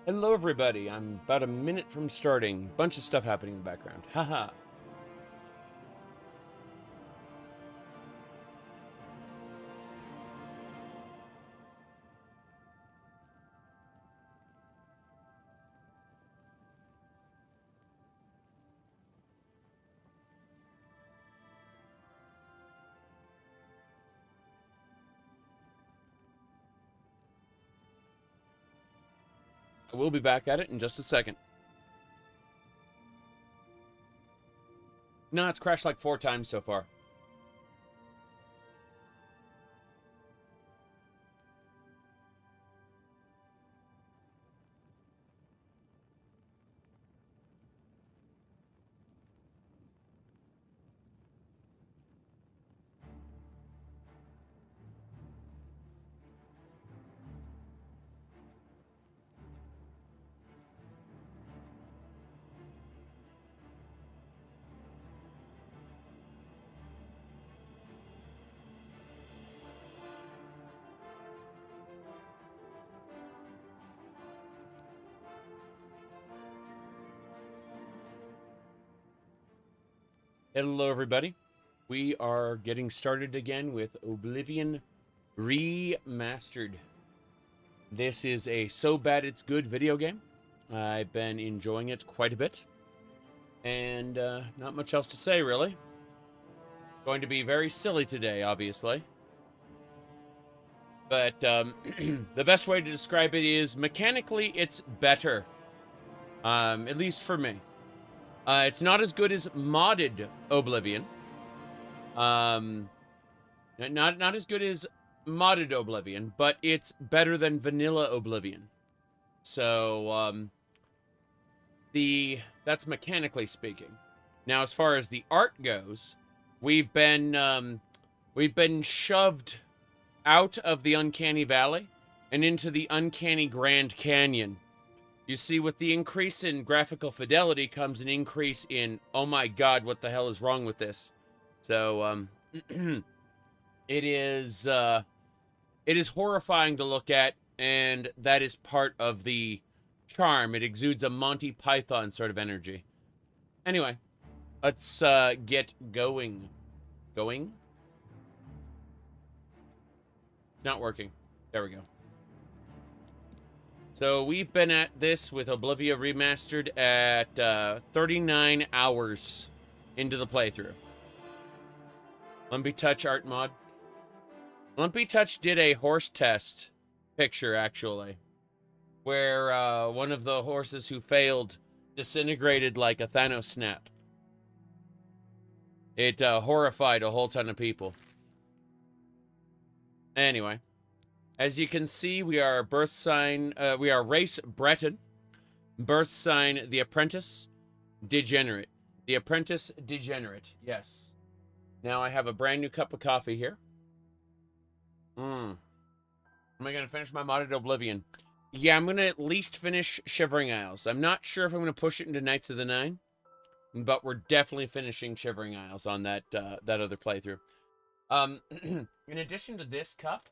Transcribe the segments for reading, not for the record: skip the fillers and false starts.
Hello, everybody. I'm about a minute from starting. Bunch of stuff happening in the background. Haha. I will be back at it in just a second. No, it's crashed like 4 times so far. Hello, everybody. We are getting started again with Oblivion REmastered. This is a so bad it's good video game. I've been enjoying it quite a bit. And not much else to say, really. Going to be very silly today, obviously. But the best way to describe it is mechanically it's better. At least for me. It's not as good as modded Oblivion. Not as good as modded Oblivion, but it's better than vanilla Oblivion. So that's mechanically speaking. Now, as far as the art goes, we've been shoved out of the Uncanny Valley and into the Uncanny Grand Canyon. You see, with the increase in graphical fidelity comes an increase in, oh my god, what the hell is wrong with this? So, it is horrifying to look at, and that is part of the charm. It exudes a Monty Python sort of energy. Anyway, let's get going. Going? It's not working. There we go. So we've been at this with Oblivion REmastered at 39 hours into the playthrough. Lumpy Touch art mod. Lumpy Touch did a horse test picture, actually, where one of the horses who failed disintegrated like a Thanos snap. It horrified a whole ton of people. Anyway. As you can see, we are birth sign, we are race Breton. Birth sign, the apprentice, degenerate. The apprentice, degenerate, yes. Now I have a brand new cup of coffee here. Am I going to finish my modded Oblivion? Yeah, I'm going to at least finish Shivering Isles. I'm not sure if I'm going to push it into Knights of the Nine, but we're definitely finishing Shivering Isles on that, that other playthrough. In addition to this cup,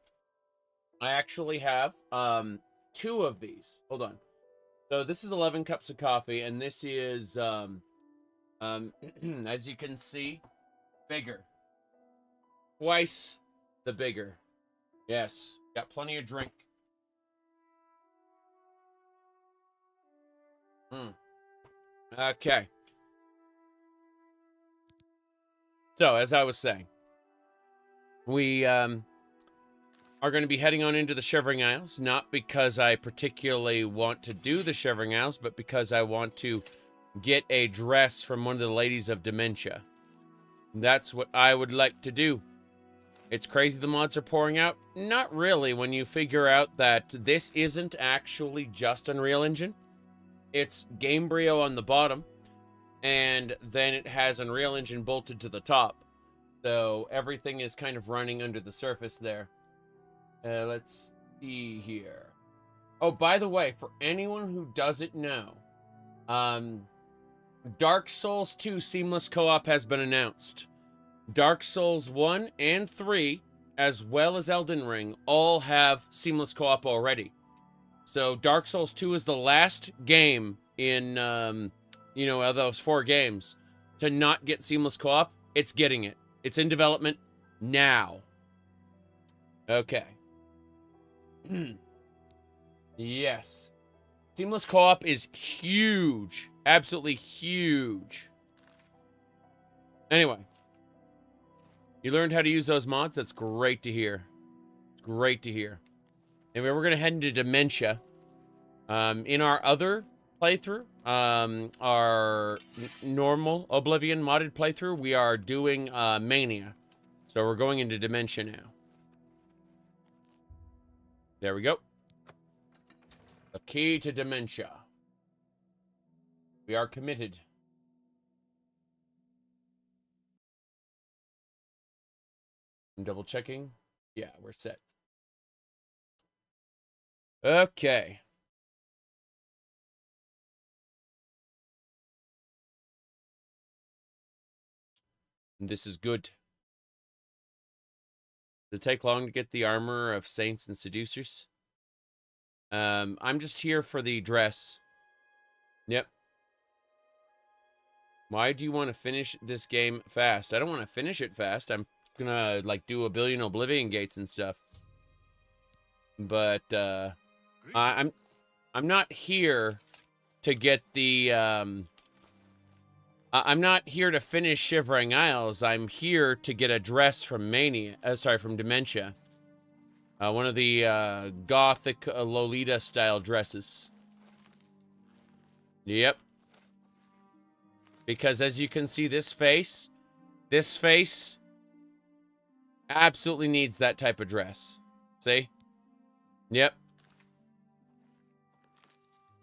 I actually have 2 of these. Hold on. So this is 11 cups of coffee, and this is, as you can see, bigger. Twice the bigger. Yes, got plenty of drink. Okay. So, as I was saying, we, are going to be heading on into the Shivering Isles, not because I particularly want to do the Shivering Isles, but because I want to get a dress from one of the ladies of dementia. That's what I would like to do. It's crazy the mods are pouring out. Not really, when you figure out that this isn't actually just Unreal Engine. It's Gamebryo on the bottom, and then it has Unreal Engine bolted to the top. So everything is kind of running under the surface there. Let's see here. Oh, by the way, for anyone who doesn't know, Dark Souls 2 Seamless Co-op has been announced. Dark Souls 1 and 3, as well as Elden Ring, all have Seamless Co-op already. So Dark Souls 2 is the last game in, you know, of those 4 games to not get seamless co-op. It's getting it. It's in development now. Okay. Yes. Seamless co-op is huge. Absolutely huge. Anyway. You learned how to use those mods? That's great to hear. It's great to hear. Anyway, we're going to head into Dementia. In our other playthrough, our normal Oblivion modded playthrough, we are doing Mania. So we're going into Dementia now. There we go. The key to Dementia. We are committed. I'm double checking. Yeah, we're set. Okay. This is good. Does it take long to get the armor of saints and seducers? I'm just here for the dress. Yep. Why do you want to finish this game fast? I don't want to finish it fast. I'm gonna, like, do a billion Oblivion gates and stuff. But, I'm not here to get the, I'm not here to finish Shivering Isles. I'm here to get a dress from from Dementia. One of the, gothic Lolita-style dresses. Yep. Because as you can see, this face absolutely needs that type of dress. See? Yep.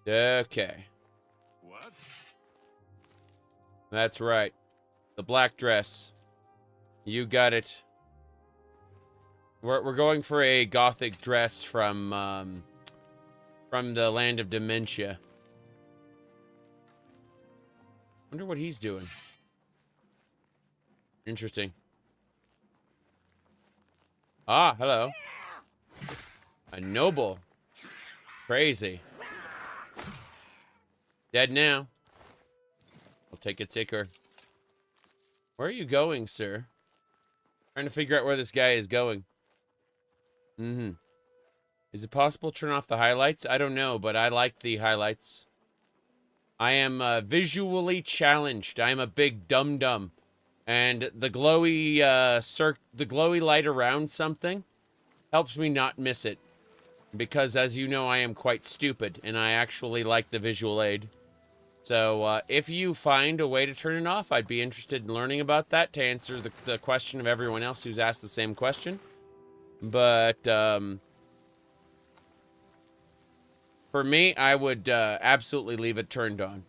Okay. What? That's right. The black dress. You got it. We're going for a gothic dress from the land of Dementia. Wonder what he's doing. Interesting. Ah, hello. A noble. Crazy. Dead now. I'll take a ticker. Where are you going, sir? Trying to figure out where this guy is going. Is it possible to turn off the highlights? I don't know, but I like the highlights. I am visually challenged. I am a big dum-dum. And the glowy, the glowy light around something helps me not miss it. Because, as you know, I am quite stupid, and I actually like the visual aid. So, if you find a way to turn it off, I'd be interested in learning about that to answer the question of everyone else who's asked the same question. But, for me, I would absolutely leave it turned on.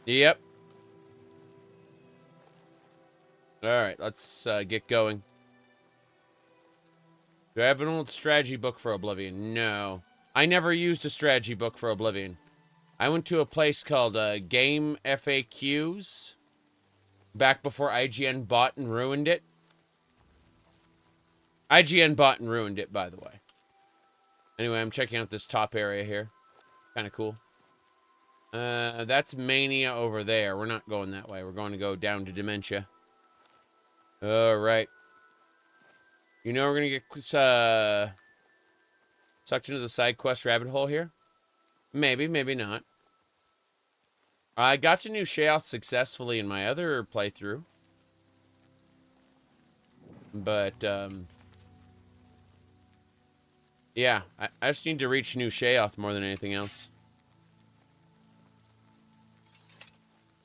Yep. Alright, let's get going. Do I have an old strategy book for Oblivion? No. I never used a strategy book for Oblivion. I went to a place called Game FAQs back before IGN bought and ruined it. IGN bought and ruined it, by the way. Anyway, I'm checking out this top area here. Kind of cool. That's Mania over there. We're not going that way. We're going to go down to Dementia. Alright. You know we're going to get sucked into the side quest rabbit hole here? Maybe, maybe not. I got to New Sheoth successfully in my other playthrough. But, yeah, I just need to reach New Sheoth more than anything else.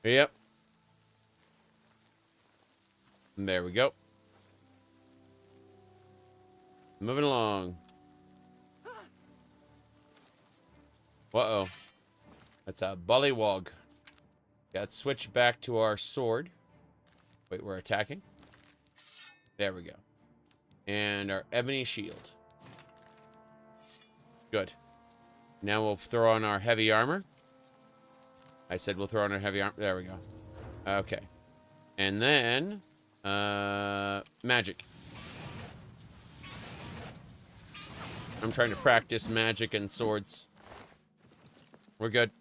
Yep. And there we go. Moving along. Uh-oh. That's a bullywog. Got switched back to our sword. Wait, we're attacking? There we go. And our ebony shield. Good. Now we'll throw on our heavy armor. I said we'll throw on our heavy armor. There we go. Okay. And then, magic. I'm trying to practice magic and swords. We're good.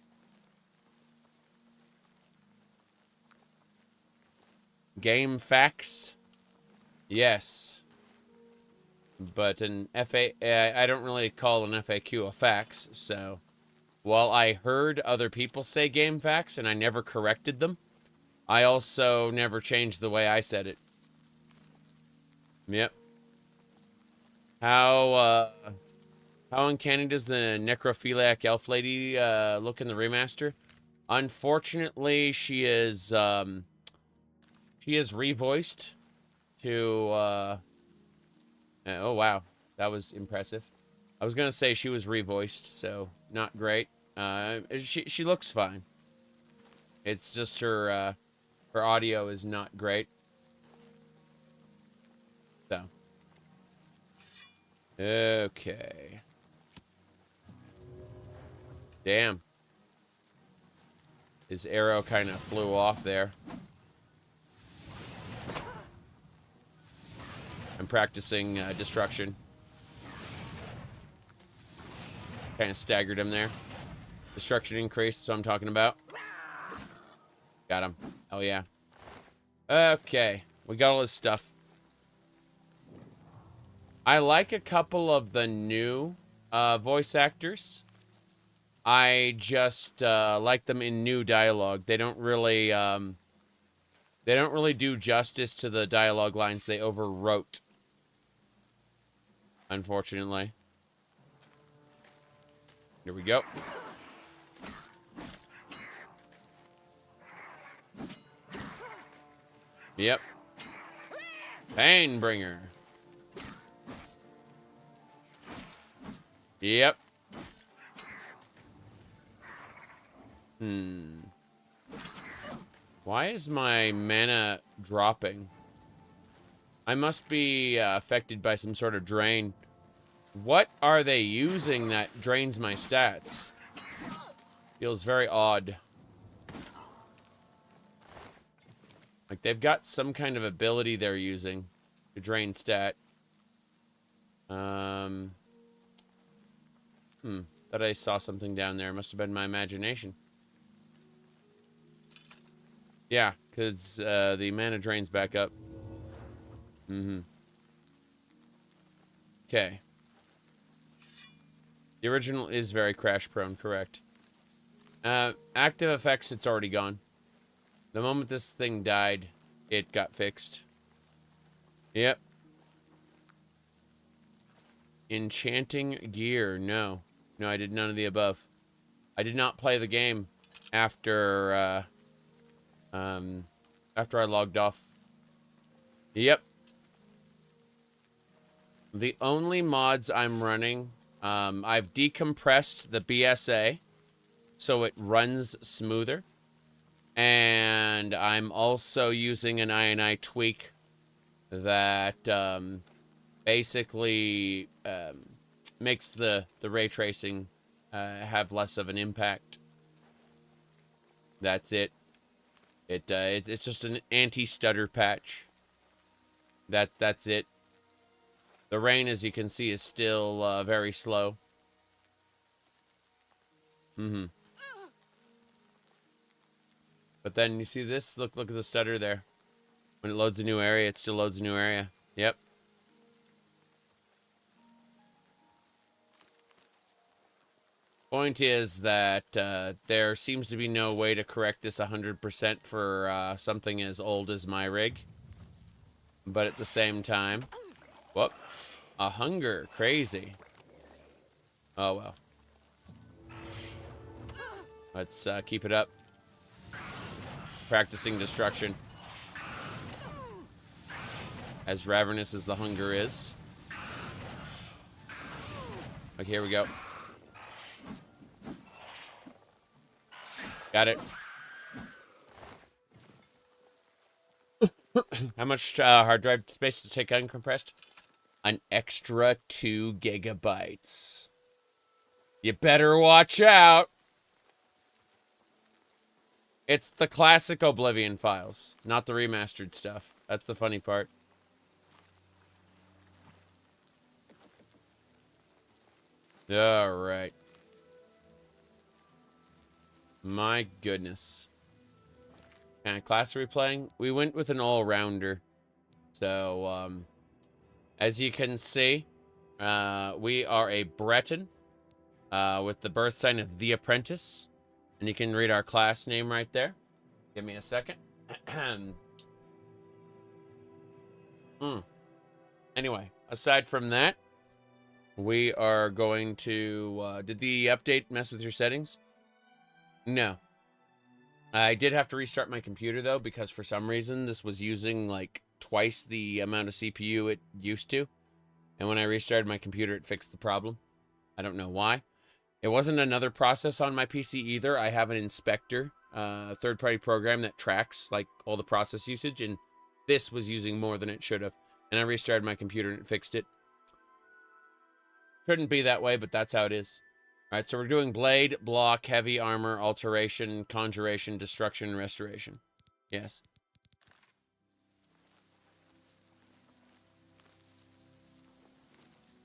Game facts? Yes. But an I don't really call an FAQ a fax, so... While I heard other people say game facts and I never corrected them, I also never changed the way I said it. Yep. How uncanny does the necrophiliac elf lady look in the remaster? Unfortunately, she is revoiced to oh wow, that was impressive. I was gonna say she was revoiced, so not great. She looks fine. It's just her her audio is not great. So okay. Damn. His arrow kind of flew off there. I'm practicing destruction. Kind of staggered him there. Destruction increased, so I'm talking about. Got him. Oh yeah. Okay. We got all this stuff. I like a couple of the new voice actors. I just like them in new dialogue. They don't really do justice to the dialogue lines they overwrote. Unfortunately. Here we go. Yep. Painbringer. Yep. Why is my mana dropping? I must be affected by some sort of drain. What are they using that drains my stats? Feels very odd. Like they've got some kind of ability they're using to drain stat. Thought I saw something down there. Must have been my imagination. Yeah, because the mana drains back up. Okay. The original is very crash prone, correct. Active effects, it's already gone. The moment this thing died, it got fixed. Yep. Enchanting gear, no. No, I did none of the above. I did not play the game after I logged off. Yep. The only mods I'm running, I've decompressed the BSA so it runs smoother. And I'm also using an INI tweak that basically makes the ray tracing have less of an impact. That's it. It's just an anti-stutter patch. That's it. The rain, as you can see, is still very slow. But then you see this? Look at the stutter there. When it loads a new area, it still loads a new area. Yep. Point is that there seems to be no way to correct this 100% for something as old as my rig. But at the same time... Whoop. A hunger. Crazy. Oh, well. Let's keep it up. Practicing destruction. As ravenous as the hunger is. Okay, here we go. Got it. How much hard drive space does it take uncompressed? An extra 2 gigabytes. You better watch out. It's the classic Oblivion files, not the remastered stuff. That's the funny part. All right. My goodness. What kind of class are we playing? We went with an all-rounder. So, as you can see, we are a Breton with the birth sign of The Apprentice. And you can read our class name right there. Give me a second. Anyway, aside from that, we are going to... did the update mess with your settings? No. I did have to restart my computer, though, because for some reason this was using, like, twice the amount of CPU it used to. And when I restarted my computer, it fixed the problem. I don't know why. It wasn't another process on my PC either. I have an inspector, a third-party program that tracks, like, all the process usage, and this was using more than it should have. And I restarted my computer and it fixed it. Couldn't be that way, but that's how it is. All right, so we're doing blade, block, heavy armor, alteration, conjuration, destruction, and restoration. Yes.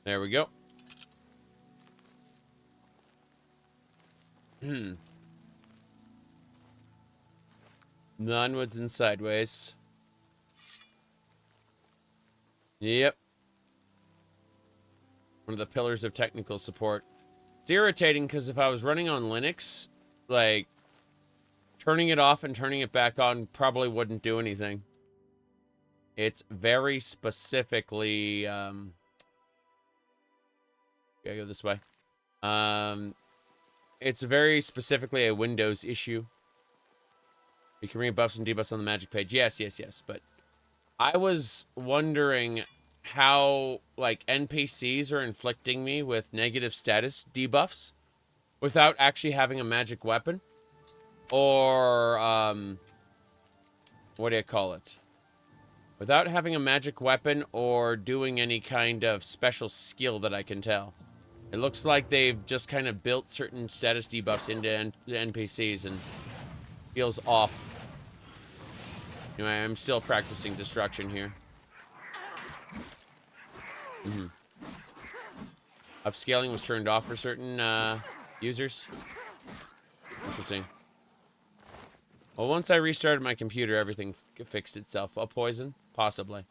There we go. Onwards and sideways. Yep. One of the pillars of technical support. It's irritating because if I was running on Linux, like, turning it off and turning it back on probably wouldn't do anything. It's very specifically, gotta go this way. It's very specifically a Windows issue. You can read buffs and debuffs on the magic page. Yes, yes, yes. But I was wondering how, like, NPCs are inflicting me with negative status debuffs without actually having a magic weapon. Or, what do you call it? Without having a magic weapon or doing any kind of special skill that I can tell. It looks like they've just kind of built certain status debuffs into NPCs and feels off. Anyway, I'm still practicing destruction here. Upscaling was turned off for certain users. Interesting. Well, once I restarted my computer, everything fixed itself. A poison? Possibly.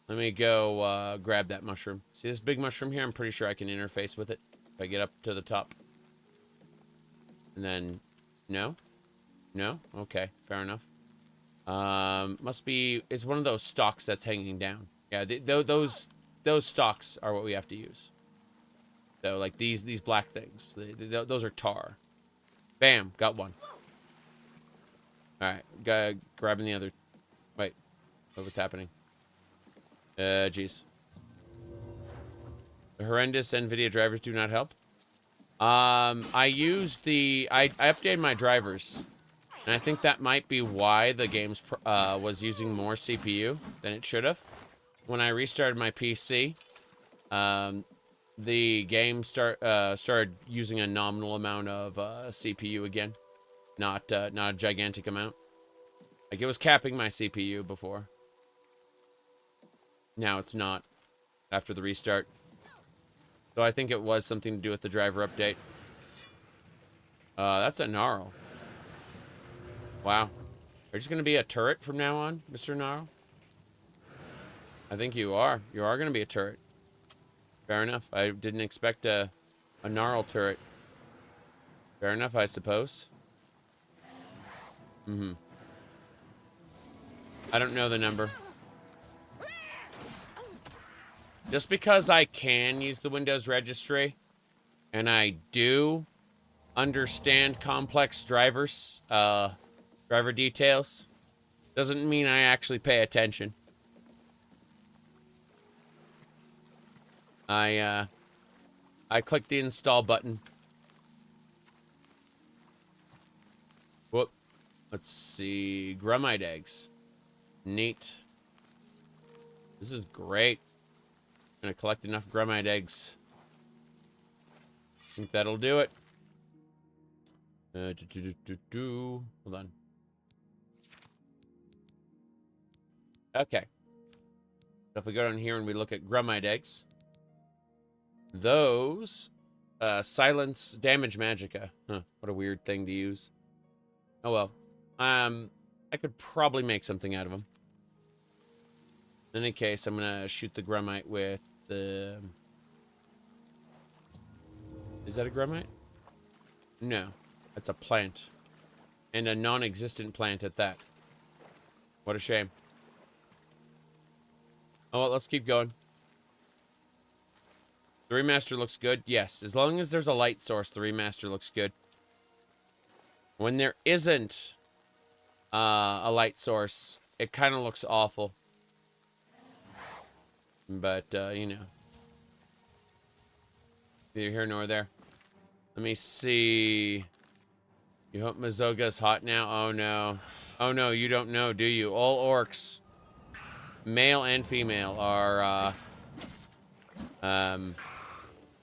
Let me go grab that mushroom. See this big mushroom here? I'm pretty sure I can interface with it if I get up to the top. And then... No? No? Okay, fair enough. Must be... It's one of those stalks that's hanging down. Yeah, those stalks are what we have to use. So, like, these black things. Those are tar. Bam! Got one. Alright, grabbing the other... Wait. What's happening? Jeez. The horrendous NVIDIA drivers do not help. I used the... I updated my drivers. And I think that might be why the game was using more CPU than it should have. When I restarted my PC, the game started using a nominal amount of CPU again. Not a gigantic amount. Like, it was capping my CPU before. Now it's not, after the restart. So I think it was something to do with the driver update. That's a gnarl. Wow. Are you just going to be a turret from now on, Mr. Gnarl? I think you are. You are going to be a turret. Fair enough. I didn't expect a gnarl turret. Fair enough, I suppose. I don't know the number. Just because I can use the Windows registry, and I do understand complex drivers, driver details, doesn't mean I actually pay attention. I clicked the install button. Whoop. Let's see. Grumite eggs. Neat. This is great. I'm gonna collect enough grumite eggs. I think that'll do it. Hold on. Okay. So if we go down here and we look at grumite eggs. those silence damage magicka. Huh, what a weird thing to use. Oh well. I could probably make something out of them. In any case, I'm gonna shoot the Grummite with the... Is that a Grummite? No. That's a plant. And a non-existent plant at that. What a shame. Oh well, let's keep going. The remaster looks good. Yes, as long as there's a light source, the remaster looks good. When there isn't a light source, it kind of looks awful. But, you know. Neither here nor there. Let me see. You hope Mazoga's hot now? Oh, no. Oh, no, you don't know, do you? All orcs, male and female, are,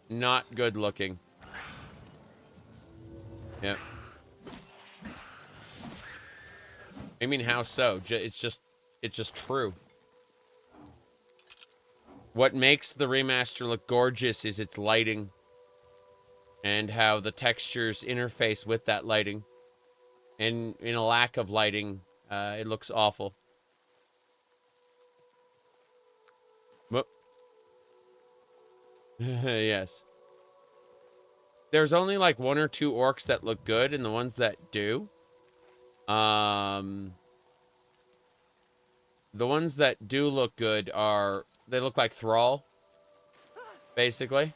not good looking. Yep. I mean, how so? It's just true. What makes the remaster look gorgeous is its lighting. And how the textures interface with that lighting. And in a lack of lighting, it looks awful. Whoop. Yes. There's only like 1 or 2 orcs that look good, and the ones that do. The ones that do look good are... They look like Thrall, basically.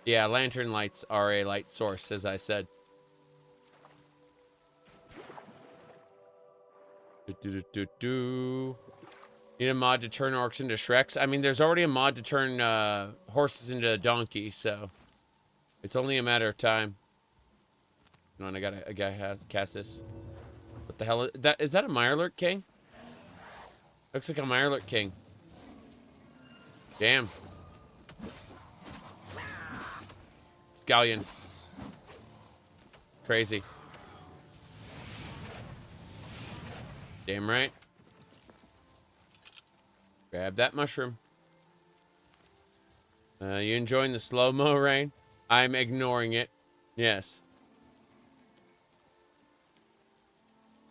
Yeah, lantern lights are a light source, as I said. Need a mod to turn orcs into Shreks? I mean, there's already a mod to turn horses into donkeys, so... It's only a matter of time. Hold on, I gotta cast this. What the hell is that? Is that a Mirelurk King? Looks like a Mirelurk King. Damn. Scallion. Crazy. Damn right. Grab that mushroom. You enjoying the slow-mo, Rain? I'm ignoring it. Yes.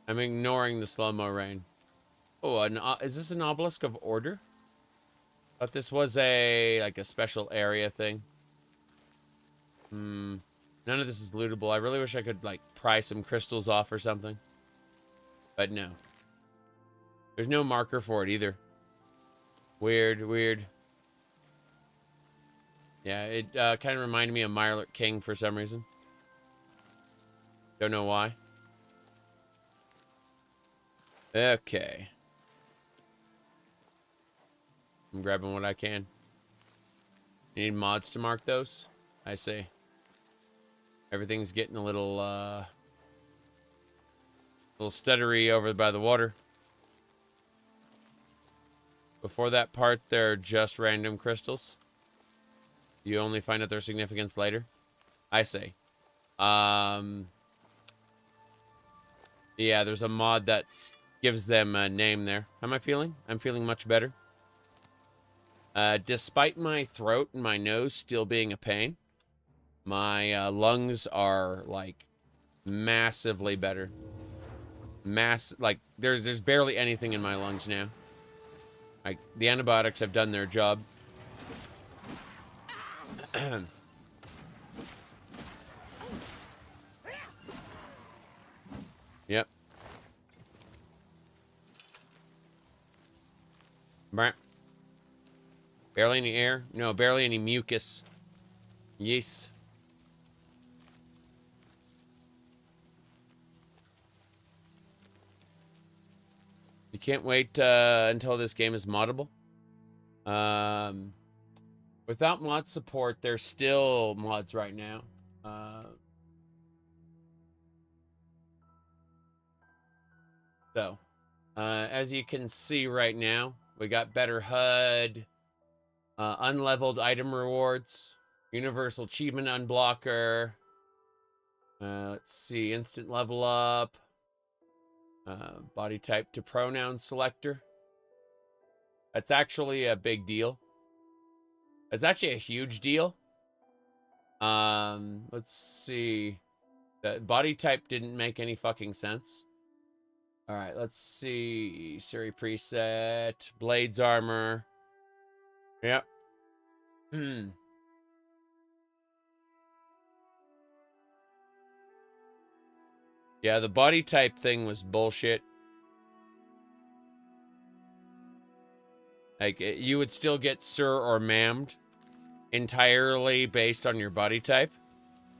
I'm ignoring the slow-mo, Rain. Oh, is this an obelisk of order? Thought this was like a special area thing. None of this is lootable. I really wish I could, like, pry some crystals off or something. But no. There's no marker for it either. Weird, weird. Yeah, it kind of reminded me of Mirelurk King for some reason. Don't know why. Okay. I'm grabbing what I can. You need mods to mark those? I see. Everything's getting a little stuttery over by the water. Before that part, they're just random crystals. You only find out their significance later. I see. Yeah, there's a mod that gives them a name there. How am I feeling? I'm feeling much better. Despite my throat and my nose still being a pain, my lungs are, like, massively better. Like, there's barely anything in my lungs now. Like, the antibiotics have done their job. Yep. Barely any air? No, barely any mucus. Yes. You can't wait until this game is moddable. Without mod support, there's still mods right now. As you can see right now, we got better HUD, unleveled item rewards, universal achievement unblocker. Let's see, instant level up, body type to pronoun selector. That's actually a big deal. It's actually a huge deal. Let's see. The body type didn't make any fucking sense. All right, let's see. Siri preset, blades armor. Yep. Yeah, the body type thing was bullshit. Like, you would still get sir or ma'amed entirely based on your body type.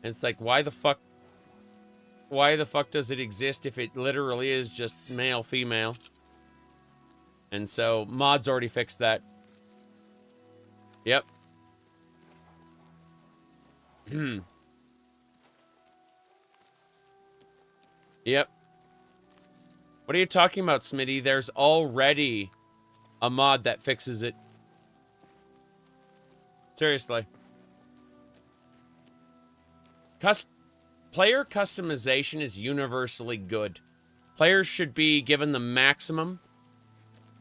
And it's like, why the fuck does it exist if it literally is just male, female? And so, mods already fixed that. Yep. Yep. What are you talking about, Smitty? There's already a mod that fixes it. Seriously. Player customization is universally good. Players should be given the maximum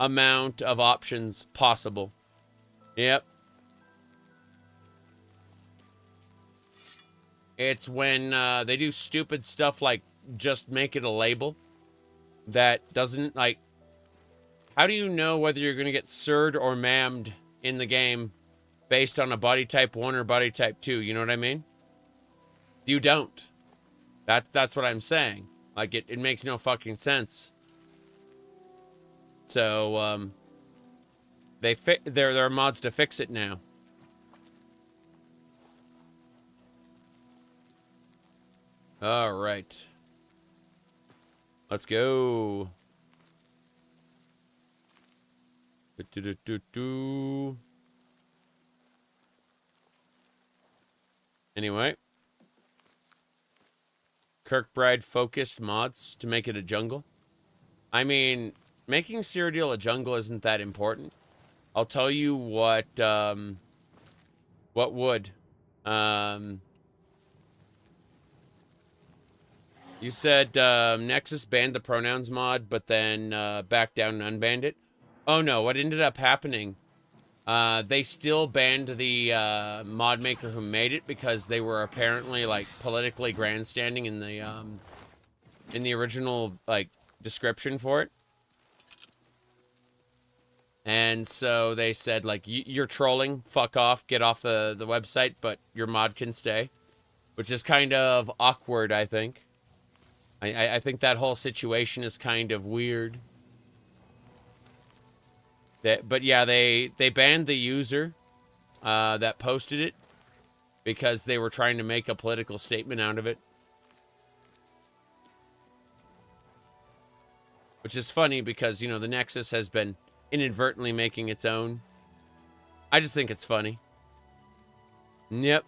amount of options possible. Yep. It's when they do stupid stuff like just make it a label that doesn't, like, how do you know whether you're going to get sirred or ma'amed in the game based on a body type 1 or body type 2? You know what I mean? You don't. That's what I'm saying. Like, it makes no fucking sense. So, there are mods to fix it now. All right. Let's go. Anyway. Kirkbride focused mods to make it a jungle. I mean, making Cyrodiil a jungle isn't that important. I'll tell you what would. You said Nexus banned the pronouns mod, but then backed down and unbanned it. Oh no, what ended up happening, they still banned the mod maker who made it because they were apparently, like, politically grandstanding in the original, like, description for it. And so they said, like, you're trolling, fuck off, get off the website, but your mod can stay. Which is kind of awkward, I think. I think that whole situation is kind of weird. But yeah, they banned the user that posted it because they were trying to make a political statement out of it. Which is funny because, you know, the Nexus has been inadvertently making its own. I just think it's funny. Yep.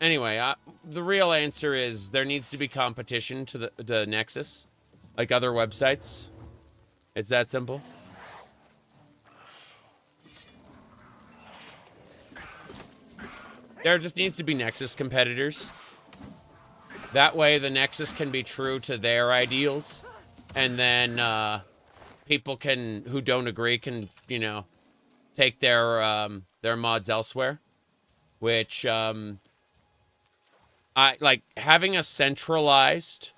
Anyway, the real answer is there needs to be competition to the Nexus, like other websites. It's that simple. There just needs to be Nexus competitors. That way the Nexus can be true to their ideals, and then people who don't agree can, you know, take their mods elsewhere, which like having a centralized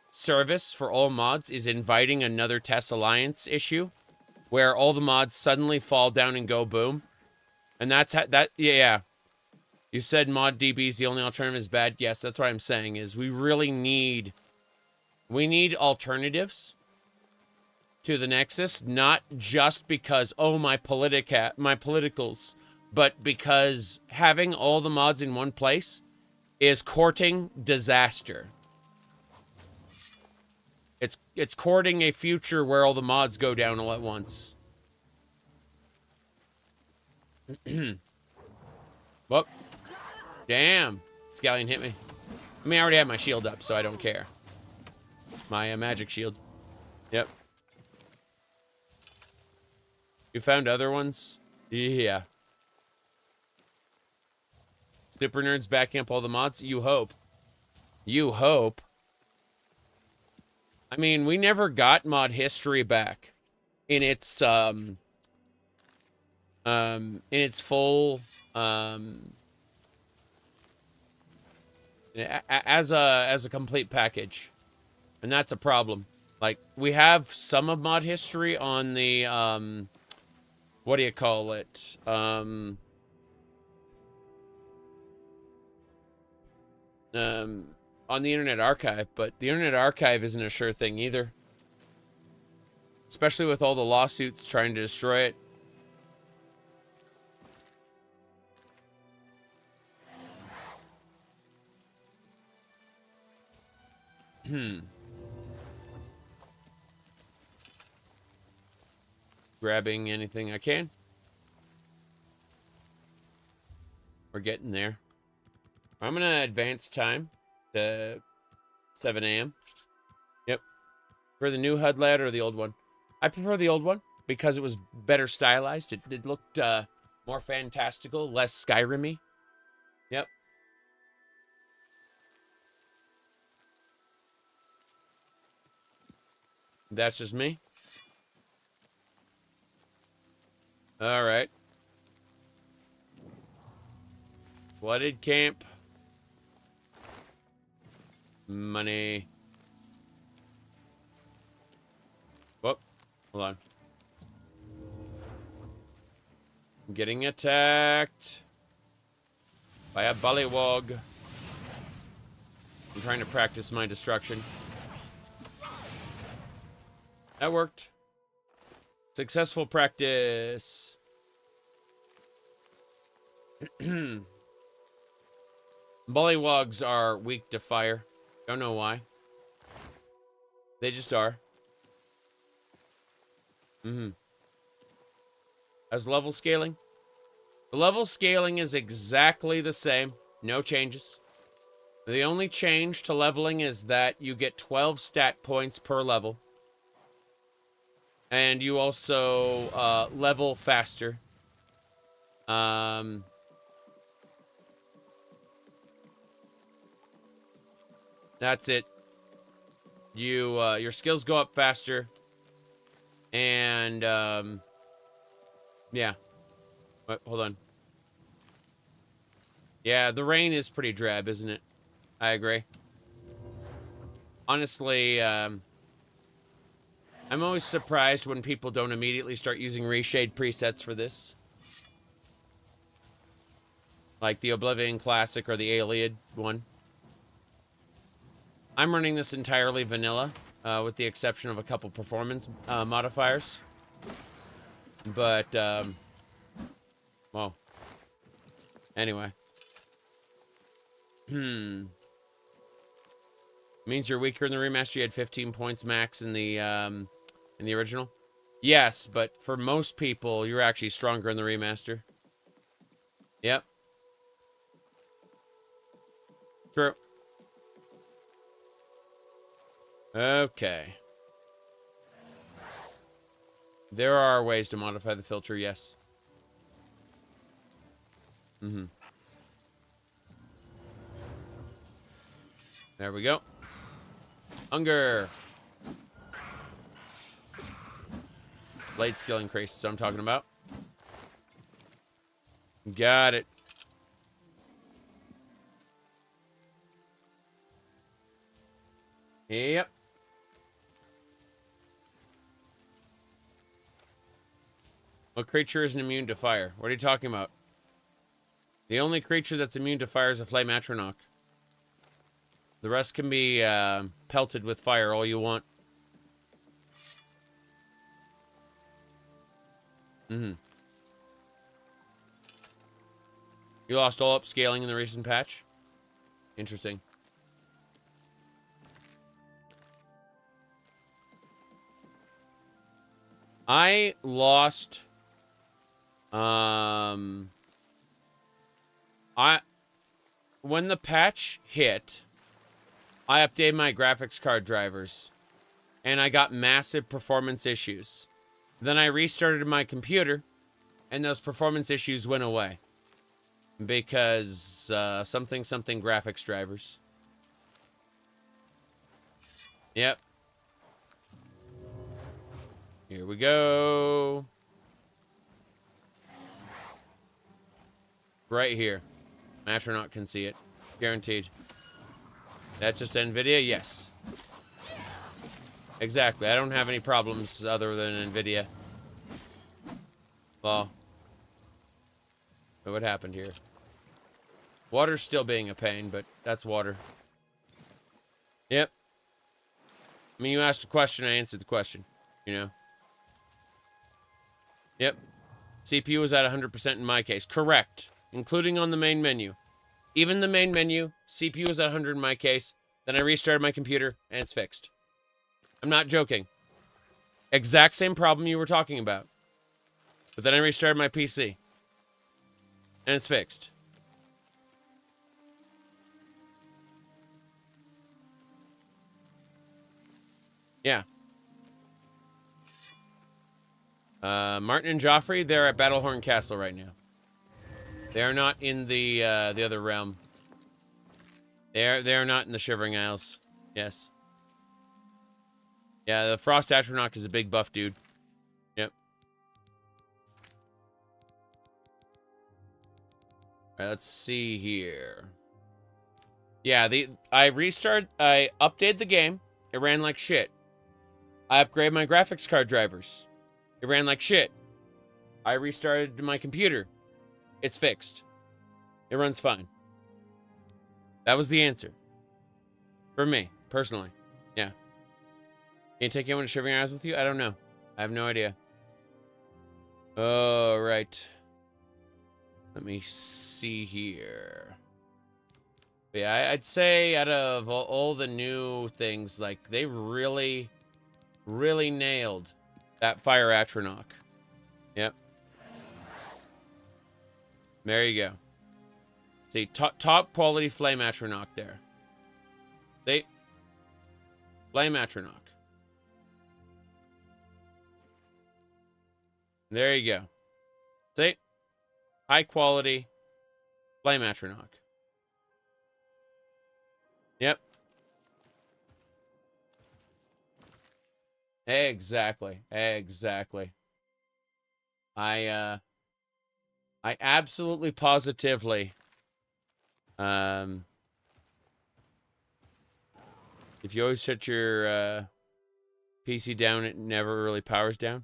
service for all mods is inviting another TES Alliance issue where all the mods suddenly fall down and go boom. And yeah. You said mod DB is the only alternative is bad. Yes, that's what I'm saying is we really need alternatives to the Nexus, not just because, oh, my politicals, but because having all the mods in one place is courting disaster. It's courting a future where all the mods go down all at once. Whoop. Damn. Scallion hit me. I mean, I already have my shield up, so I don't care. My magic shield. Yep. You found other ones? Yeah. Super Nerds backing up all the mods? You hope. You hope. I mean, we never got mod history back in its full as a complete package. And that's a problem. Like, we have some of mod history on the what do you call it? On the Internet Archive, but the Internet Archive isn't a sure thing either. Especially with all the lawsuits trying to destroy it. Grabbing anything I can. We're getting there. I'm gonna advance time to 7 a.m. Yep. For the new HUD layout or the old one? I prefer the old one because it was better stylized. It looked more fantastical, less Skyrim-y. Yep. That's just me. All right. Flooded camp. Money. Whoop. Hold on. I'm getting attacked by a bullywog. I'm trying to practice my destruction. That worked. Successful practice. Bullywogs are weak to fire. Don't know why. They just are. How's level scaling? The level scaling is exactly the same. No changes. The only change to leveling is that you get 12 stat points per level. And you also level faster. That's it. You your skills go up faster. And yeah. Wait, hold on. Yeah, the rain is pretty drab, isn't it? I agree. Honestly, I'm always surprised when people don't immediately start using reshade presets for this. Like the Oblivion Classic or the Iliad one. I'm running this entirely vanilla, with the exception of a couple performance modifiers. But, well. Anyway. Means you're weaker in the remaster. You had 15 points max in the original. Yes, but for most people, you're actually stronger in the remaster. Yep. True. Okay. There are ways to modify the filter, yes. There we go. Hunger. Blade skill increase, that's what I'm talking about. Got it. Yep. What creature isn't immune to fire? What are you talking about? The only creature that's immune to fire is a Flame Atronach. The rest can be pelted with fire all you want. You lost all upscaling in the recent patch? Interesting. I lost... when the patch hit, I updated my graphics card drivers, and I got massive performance issues. Then I restarted my computer, and those performance issues went away. Because, something graphics drivers. Yep. Here we go. Right here. Astronaut can see it. Guaranteed. That's just NVIDIA? Yes. Exactly. I don't have any problems other than NVIDIA. Well. What happened here? Water's still being a pain, but that's water. Yep. I mean, you asked a question, I answered the question. You know? Yep. CPU was at 100% in my case. Correct. Including on the main menu. Even the main menu, CPU was at 100 in my case. Then I restarted my computer, and it's fixed. I'm not joking. Exact same problem you were talking about. But then I restarted my PC. And it's fixed. Yeah. Martin and Joffrey, they're at Battlehorn Castle right now. They are not in the other realm. They are not in the Shivering Isles. Yes. Yeah, the Frost Atronach is a big buff dude. Yep. Alright, let's see here. Yeah, I updated the game. It ran like shit. I upgraded my graphics card drivers. It ran like shit. I restarted my computer. It's fixed. It runs fine. That was the answer. For me, personally. Yeah. Can you take anyone to Shivering Isles with you? I don't know. I have no idea. Oh, right. Let me see here. But yeah, I'd say out of all the new things, like, they really, really nailed that Fire Atronach. Yep. There you go. See, top quality Flame Atronach there. Flame Atronach. There you go. See? High quality Flame Atronach. Yep. Exactly. Exactly. I absolutely positively if you always shut your PC down, it never really powers down.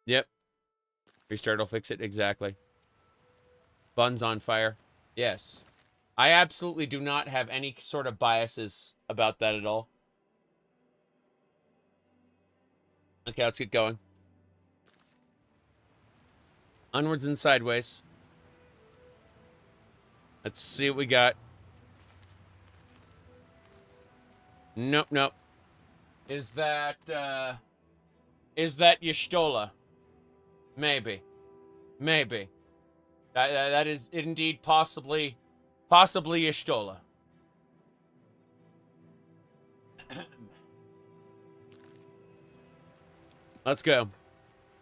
Yep. Restart will fix it. Exactly. Buns on fire. Yes. I absolutely do not have any sort of biases about that at all. Okay, let's get going. Onwards and sideways. Let's see what we got. Nope, nope. Is that Y'shtola? Maybe. Maybe. That is indeed possibly Y'shtola. Let's go.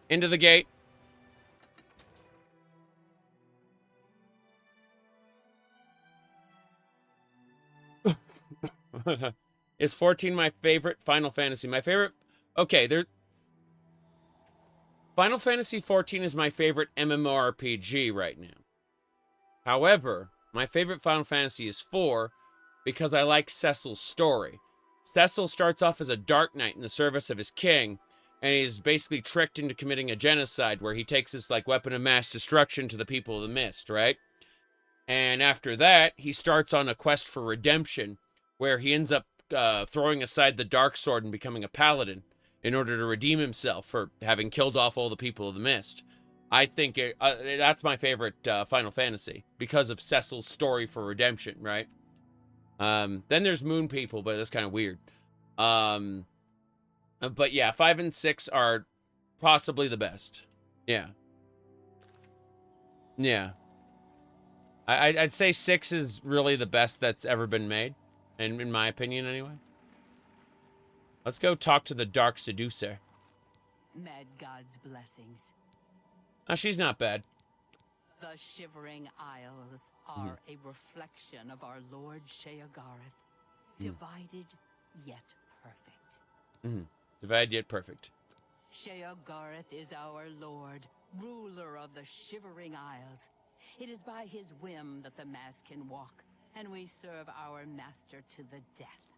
Into the gate. Is 14 my favorite Final Fantasy? My favorite... Okay, Final Fantasy 14 is my favorite MMORPG right now. However, my favorite Final Fantasy is 4 because I like Cecil's story. Cecil starts off as a Dark Knight in the service of his king, and he's basically tricked into committing a genocide where he takes this like weapon of mass destruction to the people of the Mist, right? And after that, he starts on a quest for redemption where he ends up throwing aside the dark sword and becoming a paladin in order to redeem himself for having killed off all the people of the Mist. I think that's my favorite Final Fantasy because of Cecil's story for redemption, right? Then there's Moon People, but that's kind of weird. But yeah, 5 and 6 are possibly the best. Yeah. Yeah. I'd say 6 is really the best that's ever been made. And in my opinion, anyway. Let's go talk to the Dark Seducer. Mad God's blessings. Oh, she's not bad. The Shivering Isles are a reflection of our Lord Sheogareth, divided yet perfect. Divide yet perfect. Sheogorath is our lord, ruler of the Shivering Isles. It is by his whim that the mass can walk, and we serve our master to the death.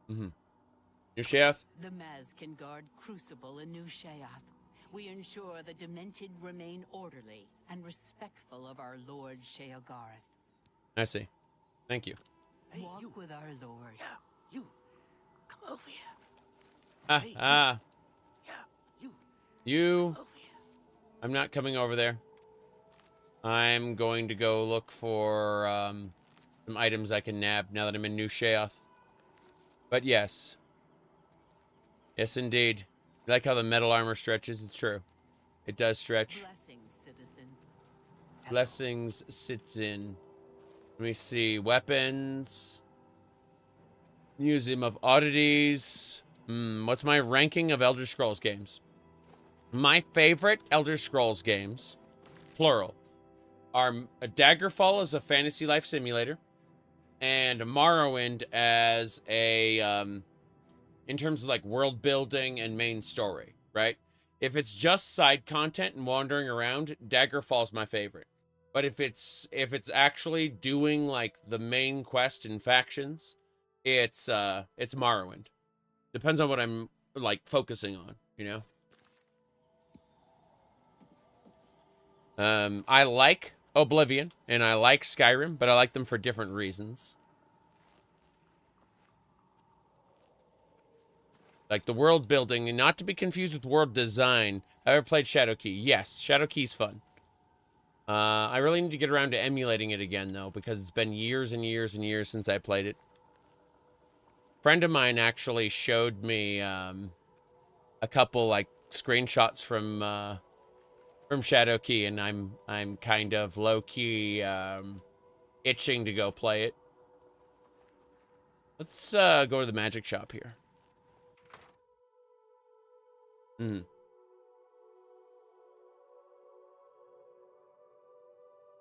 New Sheath? The Maz can guard Crucible in New Sheath. We ensure the Demented remain orderly and respectful of our Lord Sheogorath. I see. Thank you. Hey, Walk you. with our Lord. Yeah, you. Come over here. Ah, Hey, ah. Yeah, you. You. Over here. I'm not coming over there. I'm going to go look for some items I can nab now that I'm in New Sheath. But yes. Yes, indeed. You like how the metal armor stretches? It's true. It does stretch. Blessings, citizen. Blessings sits in. Let me see. Weapons. Museum of Oddities. What's my ranking of Elder Scrolls games? My favorite Elder Scrolls games, plural, are Daggerfall as a fantasy life simulator, and Morrowind as a, in terms of like world building and main story, right? If it's just side content and wandering around, Daggerfall's my favorite. But if it's actually doing like the main quest and factions, it's Morrowind. Depends on what I'm like focusing on, you know? I like Oblivion and I like Skyrim, but I like them for different reasons. Like the world building, and not to be confused with world design. Have I ever played Shadowkey? Yes, Shadowkey's fun. I really need to get around to emulating it again, though, because it's been years and years and years since I played it. A friend of mine actually showed me a couple like screenshots from Shadowkey, and I'm kind of low key itching to go play it. Let's go to the magic shop here.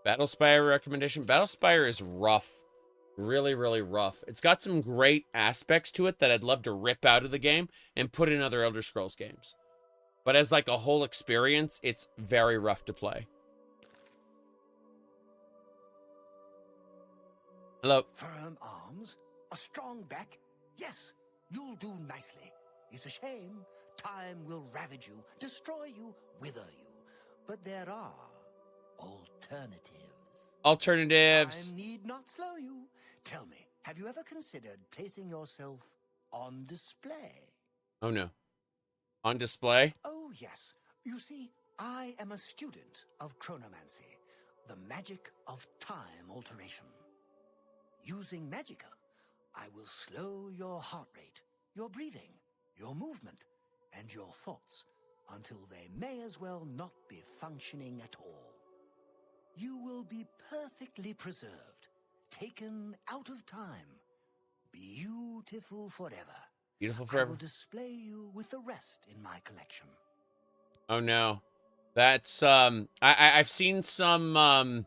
Battlespire recommendation. Battlespire is rough. Really, really rough. It's got some great aspects to it that I'd love to rip out of the game and put in other Elder Scrolls games. But as like a whole experience, it's very rough to play. Hello. Firm arms, a strong back. Yes, you'll do nicely. It's a shame. Time will ravage you, destroy you, wither you. But there are alternatives. Alternatives. Time need not slow you. Tell me, have you ever considered placing yourself on display? Oh no. On display? Oh, yes. You see, I am a student of chronomancy, the magic of time alteration. Using magicka, I will slow your heart rate, your breathing, your movement, and your thoughts until they may as well not be functioning at all. You will be perfectly preserved, taken out of time, beautiful forever. Beautiful I forever. will display you with the rest in my collection. Oh no. That's I've seen some I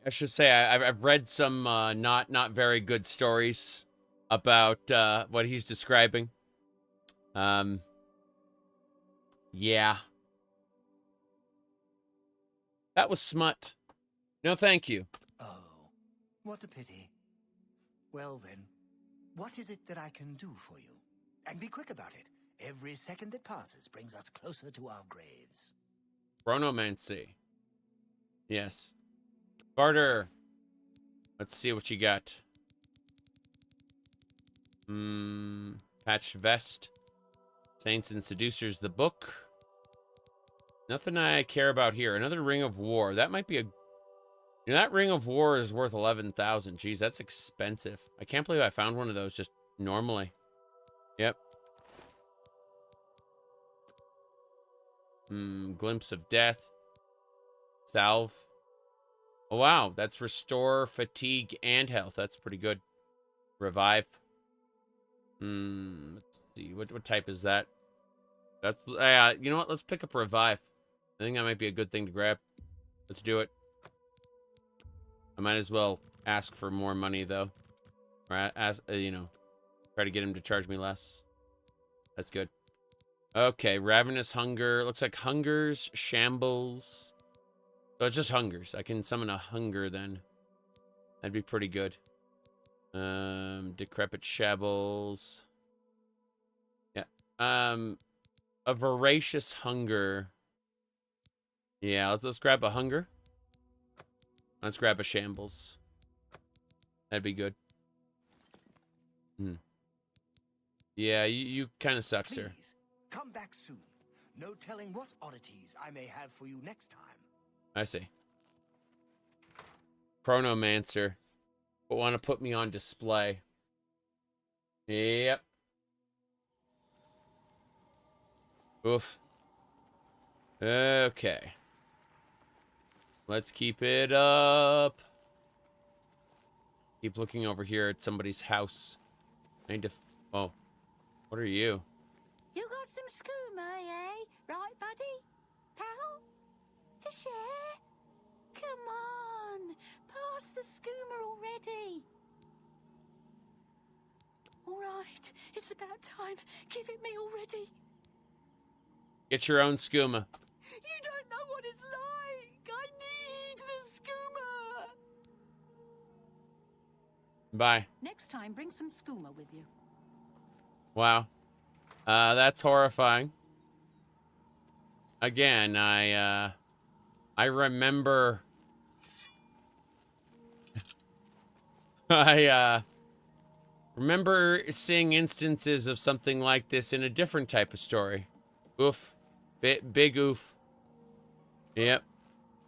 should say I've read some not very good stories about what he's describing. Yeah. That was smut. No, thank you. Oh, what a pity. Well then, what is it that I can do for you? And be quick about it. Every second that passes brings us closer to our graves. Chronomancy. Yes. Barter. Let's see what you got. Patched vest. Saints and Seducers, the book. Nothing I care about here. Another Ring of War. That might be a... You know, that Ring of War is worth 11,000. Jeez, that's expensive. I can't believe I found one of those just normally. Yep. Glimpse of Death. Salve. Oh, wow. That's Restore, Fatigue, and Health. That's pretty good. Revive. Let's see. What type is that? That's... you know what? Let's pick up Revive. I think that might be a good thing to grab. Let's do it. I might as well ask for more money, though. Or, ask, you know, try to get him to charge me less. That's good. Okay, ravenous hunger. Looks like hungers, shambles. So it's just hungers. I can summon a hunger then. That'd be pretty good. Decrepit shambles. Yeah. A voracious hunger. Yeah, let's grab a hunger. Let's grab a shambles. That'd be good. Hmm. Yeah, you kind of suck, sir. Please, come back soon. No telling what oddities I may have for you next time. I see. Chronomancer. But want to put me on display. Yep. Oof. Okay. Let's keep it up. Keep looking over here at somebody's house. I need to... Oh. What are you? You got some skooma, eh? Right, buddy? Pal? To share? Come on. Pass the skooma already. All right. It's about time. Give it me already. Get your own skooma. You don't know what it's like. I need the skooma. Bye. Next time, bring some skooma with you. Wow. That's horrifying. Again, I remember... I remember seeing instances of something like this in a different type of story. Oof. Big oof. Yep.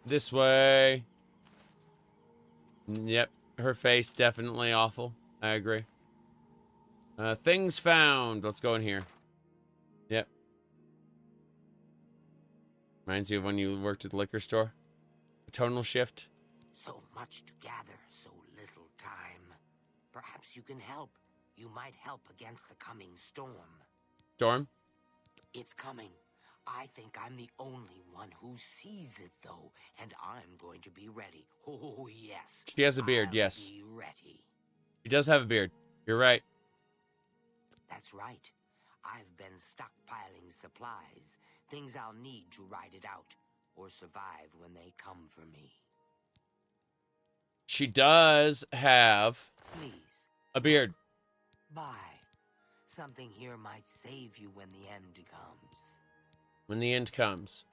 This way. Yep. Her face, definitely awful. I agree. Things found. Let's go in here. Yep. Reminds you of when you worked at the liquor store? A tonal shift. So much to gather, so little time. Perhaps you can help. You might help against the coming storm. Storm? It's coming. I think I'm the only one who sees it, though, and I'm going to be ready. Oh, yes. She has a beard, I'll yes. be ready. She does have a beard. You're right. That's right. I've been stockpiling supplies, things I'll need to ride it out, or survive when they come for me. She does have Please, a beard. buy. Something here might save you when the end comes. When the end comes.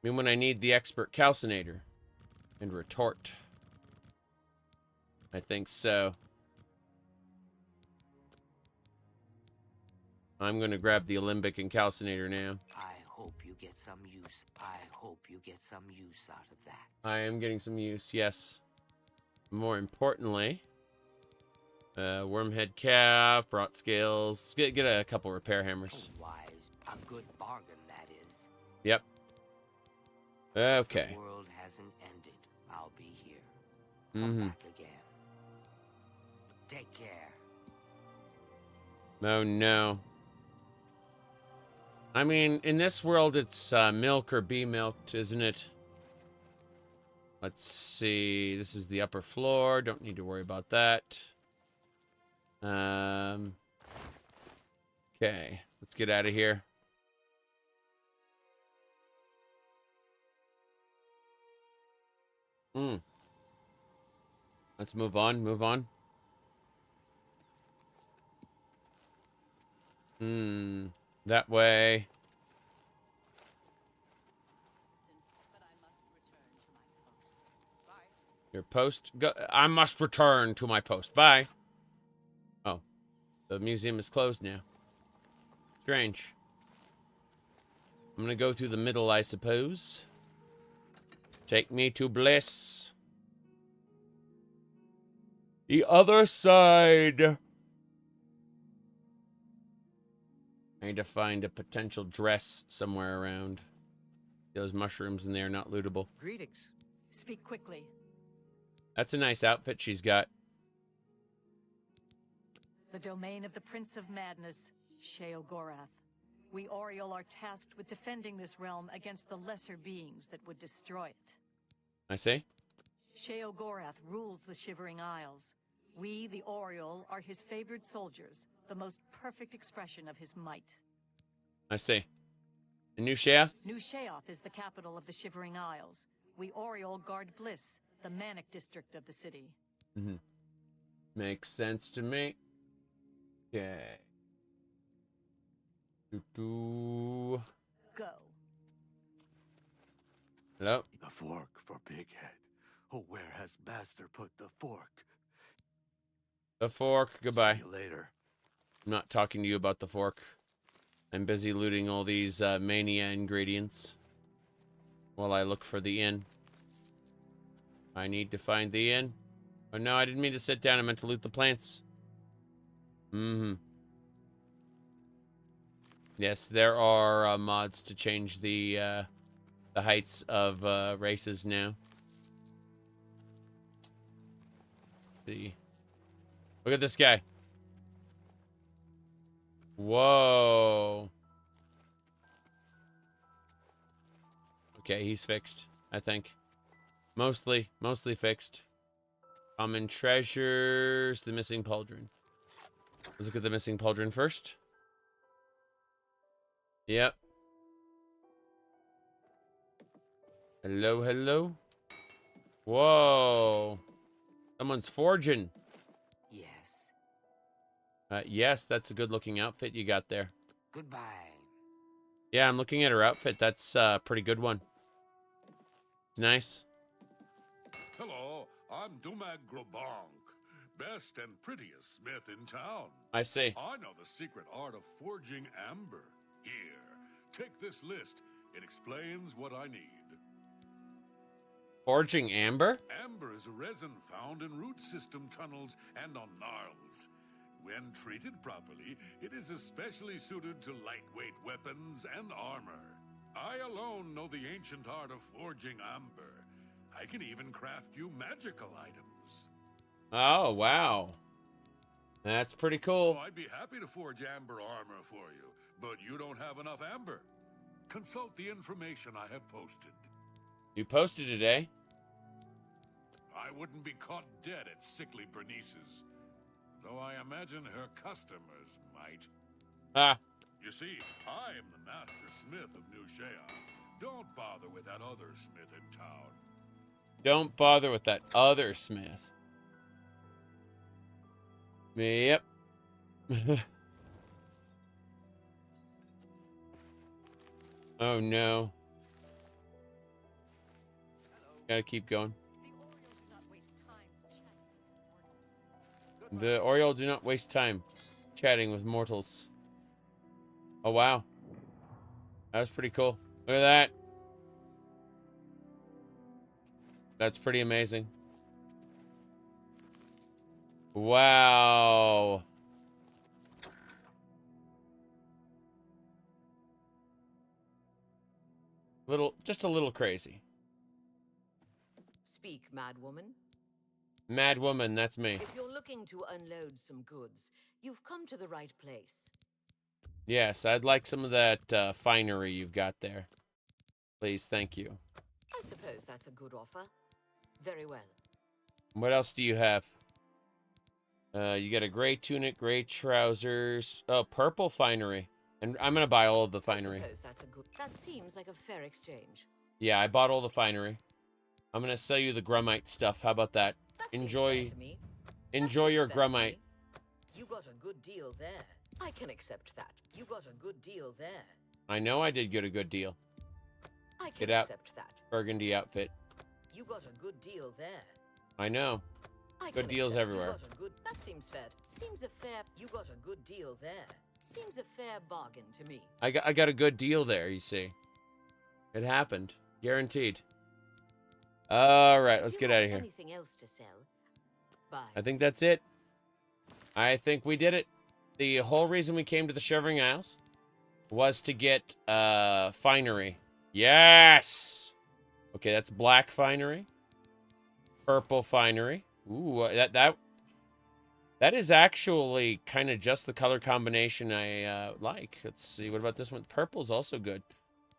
I mean, when I need the expert calcinator and retort. I think so. I'm going to grab the Alembic and calcinator now. I hope you get some use. I hope you get some use out of that. I am getting some use, yes. More importantly, wormhead cap, rot scales. Get a couple repair hammers. Wise, a good bargain, that is. Yep. Okay. The world hasn't ended. I'll be here. Mm-hmm. Come back again. Take care. Oh, no. I mean, in this world, it's milk or be milked, isn't it? Let's see. This is the upper floor. Don't need to worry about that. Okay. Let's get out of here. Let's move on. Move on. That way. Your post. Go. I must return to my post. Bye. Oh. The museum is closed now. Strange. I'm gonna go through the middle, I suppose. Take me to Bliss. The other side. I need to find a potential dress somewhere around. Those mushrooms in there not lootable. Greetings. Speak quickly. That's a nice outfit she's got. The domain of the Prince of Madness, Sheogorath. We Oriole are tasked with defending this realm against the lesser beings that would destroy it. I see. Sheogorath rules the Shivering Isles. We, the Oriole, are his favored soldiers, the most perfect expression of his might. I see. And New Sheath? New Sheoth is the capital of the Shivering Isles. We Oriole guard Bliss, the manic district of the city. Mm-hmm. Makes sense to me. Okay. Doo-doo. Go. Hello? The fork for Big Head. Oh, where has Master put the fork? The fork. Goodbye. See you later. I'm not talking to you about the fork. I'm busy looting all these mania ingredients while I look for the inn. I need to find the inn. Oh no, I didn't mean to sit down. I meant to loot the plants. Mm-hmm. Yes, there are mods to change the heights of races now. Let's see. Look at this guy. Whoa. Okay, he's fixed, I think. Mostly fixed. Common treasures, the missing pauldron. Let's look at the missing pauldron first. Yep. Hello, hello. Whoa. Someone's forging. Yes. Yes, that's a good looking outfit you got there. Goodbye. Yeah, I'm looking at her outfit. That's a pretty good one. It's nice. Hello, I'm Dumag Grobank, best and prettiest smith in town. I see. I know the secret art of forging amber. Here, take this list. It explains what I need. Forging amber? Amber is a resin found in root system tunnels and on gnarls. When treated properly, it is especially suited to lightweight weapons and armor. I alone know the ancient art of forging amber. I can even craft you magical items. Oh, wow. That's pretty cool. Oh, I'd be happy to forge amber armor for you, but you don't have enough amber. Consult the information I have posted. You posted it, eh? I wouldn't be caught dead at sickly Bernice's, though I imagine her customers might. Ah. You see, I am the master smith of New Shea. Don't bother with that other smith in town. Don't bother with that other smith. Yep. Oh no. Gotta keep going. The Oriole do not waste time chatting with mortals. Oh wow. That was pretty cool. Look at that. That's pretty amazing. Wow. Just a little crazy. Speak, madwoman. Madwoman, that's me. If you're looking to unload some goods, you've come to the right place. Yes, I'd like some of that finery you've got there. Please, thank you. I suppose that's a good offer. Very well. What else do you have? You got a gray tunic, gray trousers. Oh, purple finery. And I'm going to buy all of the finery. I suppose that's a good... That seems like a fair exchange. Yeah, I bought all the finery. I'm going to sell you the Grummite stuff. How about that? That Enjoy seems fair to me. Enjoy your Grummite. You got a good deal there. I can accept that. You got a good deal there. I know I did get a good deal. I can Get out. accept that. Burgundy outfit. You got a good deal there. I know. I Good can deals accept everywhere. You got a good... That seems fair. Seems a fair... You got a good deal there. Seems a fair bargain to me. I got a good deal there, you see. It happened. Guaranteed. All right, let's get out of here. Anything else to sell? Bye. I think that's it. I think we did it. The whole reason we came to the Shivering Isles was to get finery. Yes! Okay, that's black finery. Purple finery. Ooh, that is actually kind of just the color combination I like. Let's see, what about this one? Purple's also good.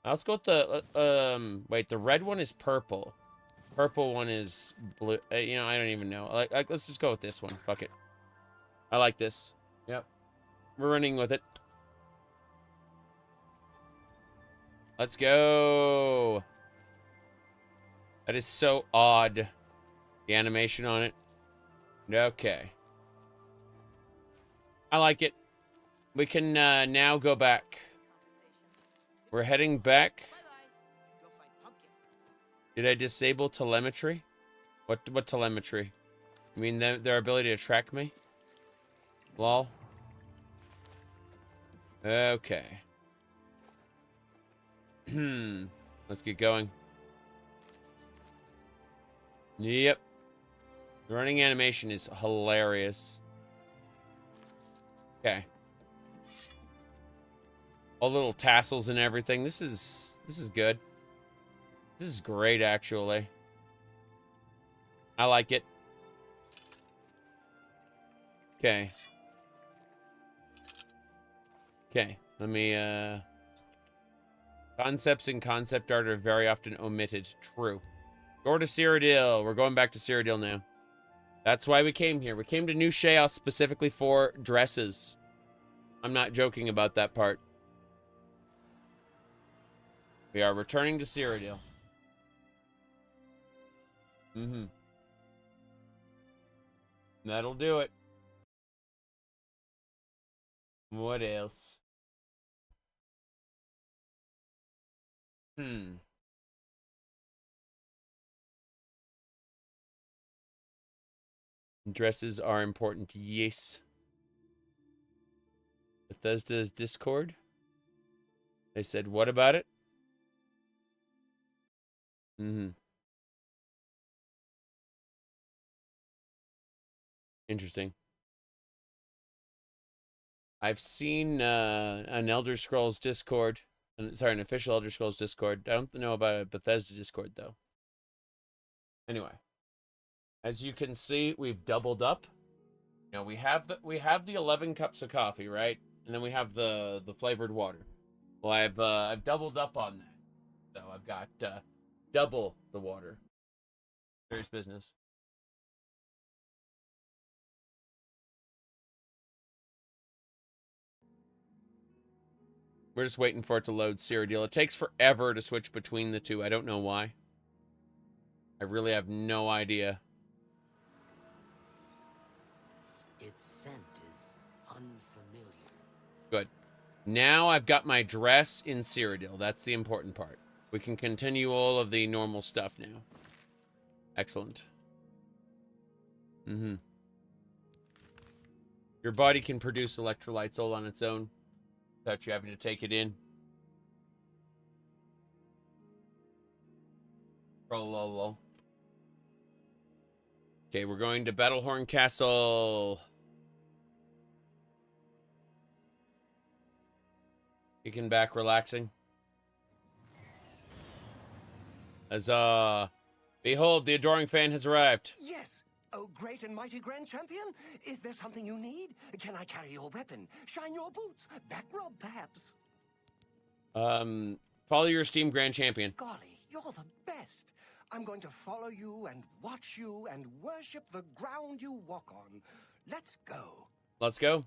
Let's go with the, wait, the red one is purple. purple one is blue. You know, I don't even know. Like, let's just go with this one. Fuck it. I like this. Yep. We're running with it. Let's go. That is so odd. The animation on it. Okay. I like it. We can now go back. We're heading back. Did I disable telemetry? What telemetry? You mean their ability to track me? Lol. Okay. Let's get going. Yep. The running animation is hilarious. Okay. All little tassels and everything. This is good. This is great, actually. I like it. Okay. Okay. Let me, concepts in concept art are very often omitted. True. Go to Cyrodiil. We're going back to Cyrodiil now. That's why we came here. We came to New Chaos specifically for dresses. I'm not joking about that part. We are returning to Cyrodiil. That'll do it. What else? Dresses are important, yes. Bethesda's Discord? They said, what about it? Interesting. I've seen an Elder Scrolls Discord. Sorry, an official Elder Scrolls Discord. I don't know about a Bethesda Discord, though. Anyway. As you can see, we've doubled up. You know, we have the 11 cups of coffee, right? And then we have the flavored water. Well, I've doubled up on that. So I've got double the water. Serious business. We're just waiting for it to load Cyrodiil. It takes forever to switch between the two. I don't know why. I really have no idea. Its scent is unfamiliar. Good. Now I've got my dress in Cyrodiil. That's the important part. We can continue all of the normal stuff now. Excellent. Your body can produce electrolytes all on its own without you having to take it in. Okay, we're going to Battlehorn Castle. Kicking back, relaxing. Huzzah. Behold, the adoring fan has arrived. Yes. Oh, great and mighty Grand Champion. Is there something you need? Can I carry your weapon? Shine your boots? Back rub, perhaps? Follow your esteemed Grand Champion. Golly, you're the best. I'm going to follow you and watch you and worship the ground you walk on. Let's go. Let's go.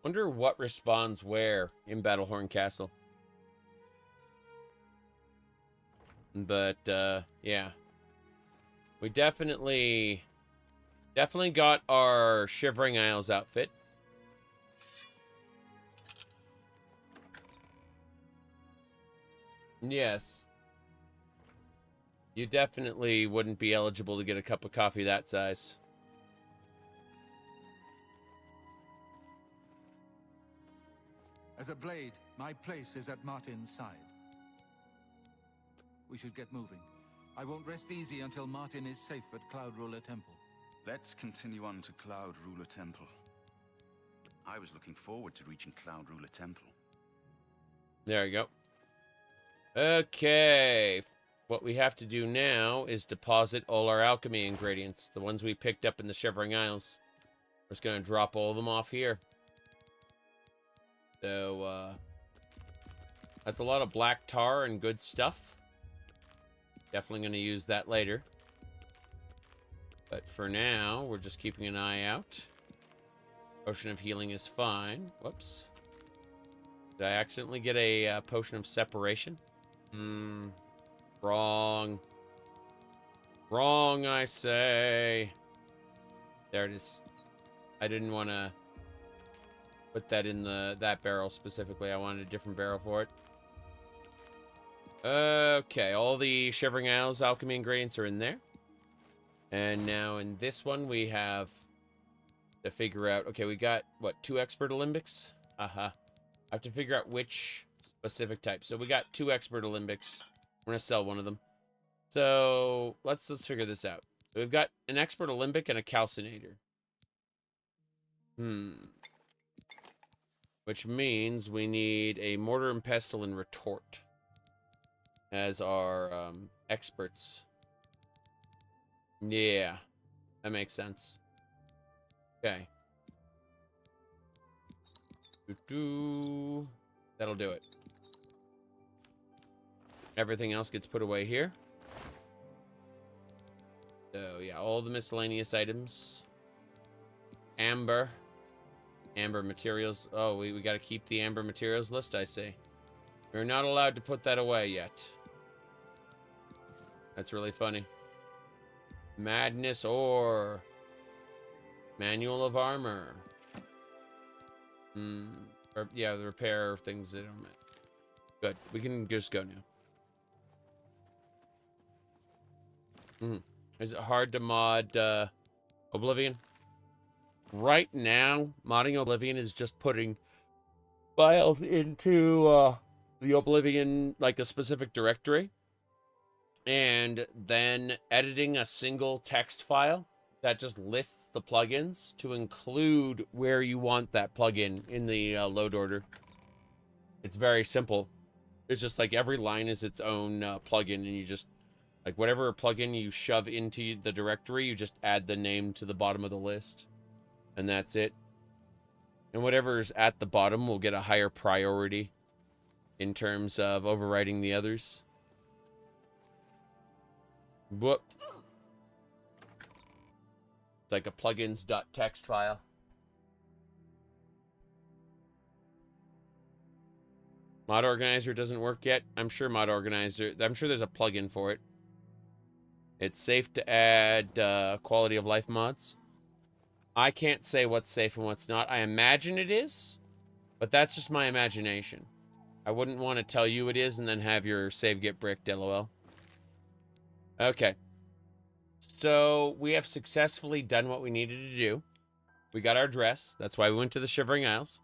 Wonder what respawns where in Battlehorn Castle. But, yeah. We definitely got our Shivering Isles outfit. Yes. You definitely wouldn't be eligible to get a cup of coffee that size. As a blade, my place is at Martin's side. We should get moving. I won't rest easy until Martin is safe at Cloud Ruler Temple. Let's continue on to Cloud Ruler Temple. I was looking forward to reaching Cloud Ruler Temple. There you go. Okay. What we have to do now is deposit all our alchemy ingredients. The ones we picked up in the Shivering Isles. We're just going to drop all of them off here. So, That's a lot of black tar and good stuff. Definitely going to use that later. But for now, we're just keeping an eye out. Potion of healing is fine. Whoops. Did I accidentally get a potion of separation? Wrong. Wrong, I say. There it is. I didn't want to put that in that barrel specifically. I wanted a different barrel for it. Okay, all the Shivering Isles alchemy ingredients are in there. And now in this one, we have to figure out... Okay, we got, what, 2 Expert Alembics? I have to figure out which specific type. So we got 2 Expert Alembics. We're going to sell one of them. So let's figure this out. So we've got an Expert Alembic and a Calcinator. Which means we need a Mortar and Pestle and Retort as our experts. Yeah, that makes sense. Okay. That'll do it. Everything else gets put away here. So, yeah, all the miscellaneous items. Amber. Amber materials. Oh, we got to keep the amber materials list, I see. We're not allowed to put that away yet. That's really funny. Madness ore. Manual of armor. Yeah, the repair things that don't matter. Good. We can just go now. Is it hard to mod Oblivion? Right now, modding Oblivion is just putting files into the Oblivion, like a specific directory, and then editing a single text file that just lists the plugins to include where you want that plugin in the load order. It's very simple. It's just like every line is its own plugin, and you just, like, whatever plugin you shove into the directory, you just add the name to the bottom of the list. And that's it. And whatever's at the bottom will get a higher priority in terms of overwriting the others. Whoop. It's like a plugins.txt file. Mod Organizer doesn't work yet. I'm sure Mod Organizer, I'm sure there's a plugin for it. It's safe to add quality of life mods. I can't say what's safe and what's not. I imagine it is, but that's just my imagination. I wouldn't want to tell you it is and then have your save get bricked, lol. Okay. So we have successfully done what we needed to do. We got our dress. That's why we went to the Shivering Isles.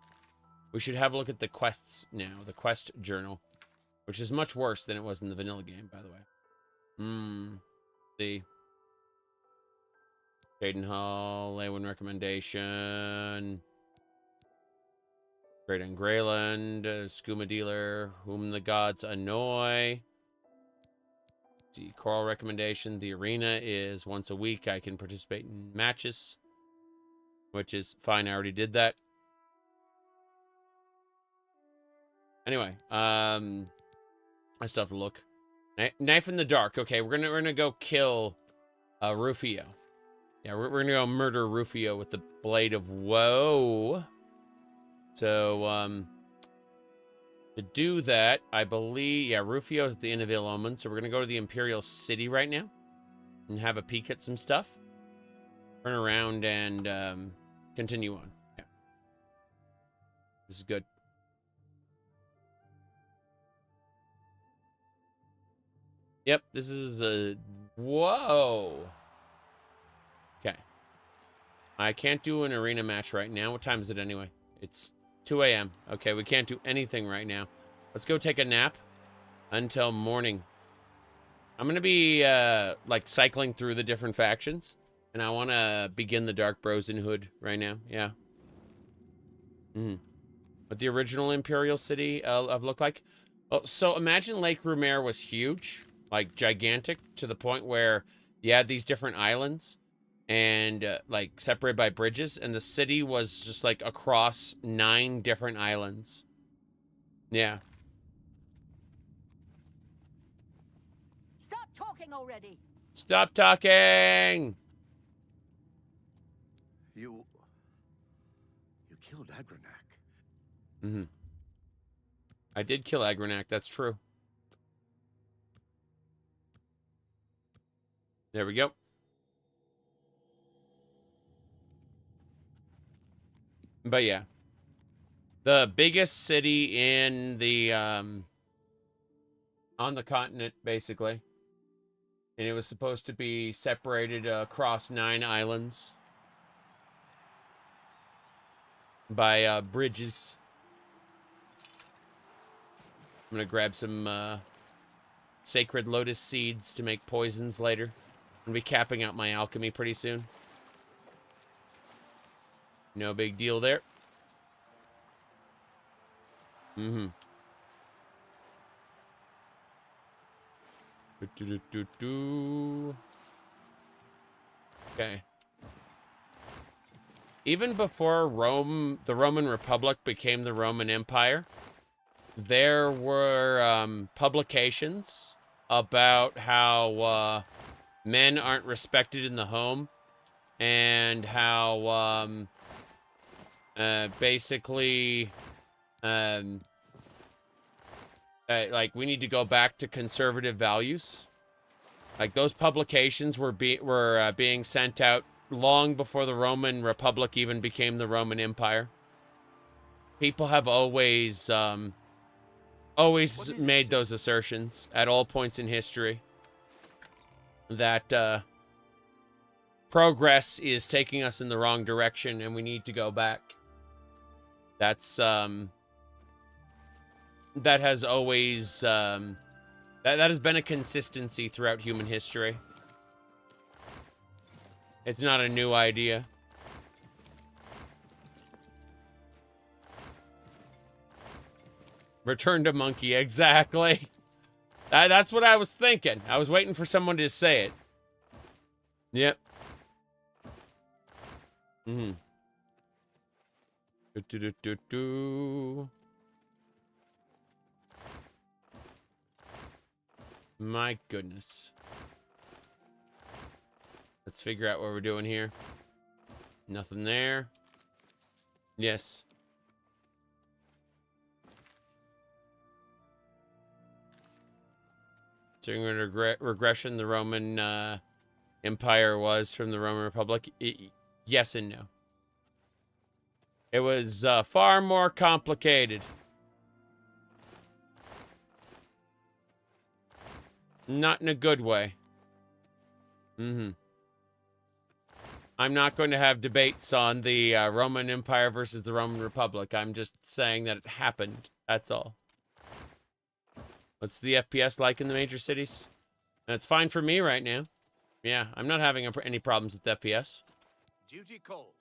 We should have a look at the quests now. The quest journal, which is much worse than it was in the vanilla game, by the way. See. Jaden Hall, Lewin recommendation. Great on Greyland, Skooma Dealer, Whom the Gods Annoy. See, Coral recommendation. The arena is once a week. I can participate in matches, which is fine. I already did that. Anyway, I still have to look. Knife in the dark. Okay, we're gonna go kill Rufio. Yeah, we're gonna go murder Rufio with the Blade of Woe. So, to do that, I believe, yeah, Rufio's at the Inn of Ill Omen, so we're gonna go to the Imperial City right now and have a peek at some stuff. Turn around and continue on. Yeah. This is good. Yep, this is a... Whoa! Okay. I can't do an arena match right now. What time is it anyway? It's 2 a.m. Okay, we can't do anything right now. Let's go take a nap until morning. I'm going to be, like, cycling through the different factions. And I want to begin the Dark Brosenhood right now. Yeah. What the original Imperial City have looked like. Well, so imagine Lake Rumere was huge. Like, gigantic, to the point where you had these different islands and, like, separated by bridges, and the city was just, like, across 9 different islands. Yeah. talking already. Stop talking! You killed Agranak. Mm-hmm. I did kill Agranak, that's true. There we go. But yeah. The biggest city in the, on the continent, basically. And it was supposed to be separated across 9 islands. By, bridges. I'm gonna grab some, sacred lotus seeds to make poisons later. I'm gonna be capping out my alchemy pretty soon. No big deal there. Mm-hmm. Okay. Even before Rome, the Roman Republic became the Roman Empire, there were publications about how men aren't respected in the home and how basically like we need to go back to conservative values. Like those publications were being sent out long before the Roman Republic even became the Roman Empire. People have always made those assertions at all points in history that progress is taking us in the wrong direction and we need to go back. That's that has always that has been a consistency throughout human history. It's not a new idea. Return to monkey, exactly. That's what I was thinking. I was waiting for someone to say it. Yep. Mm-hmm. My goodness. Let's figure out what we're doing here. Nothing there. Yes. During a regression, the Roman Empire was from the Roman Republic. Yes and no. It was far more complicated. Not in a good way. Mm-hmm. I'm not going to have debates on the Roman Empire versus the Roman Republic. I'm just saying that it happened. That's all. What's the FPS like in the major cities? That's fine for me right now. Yeah, I'm not having any problems with FPS. Duty calls.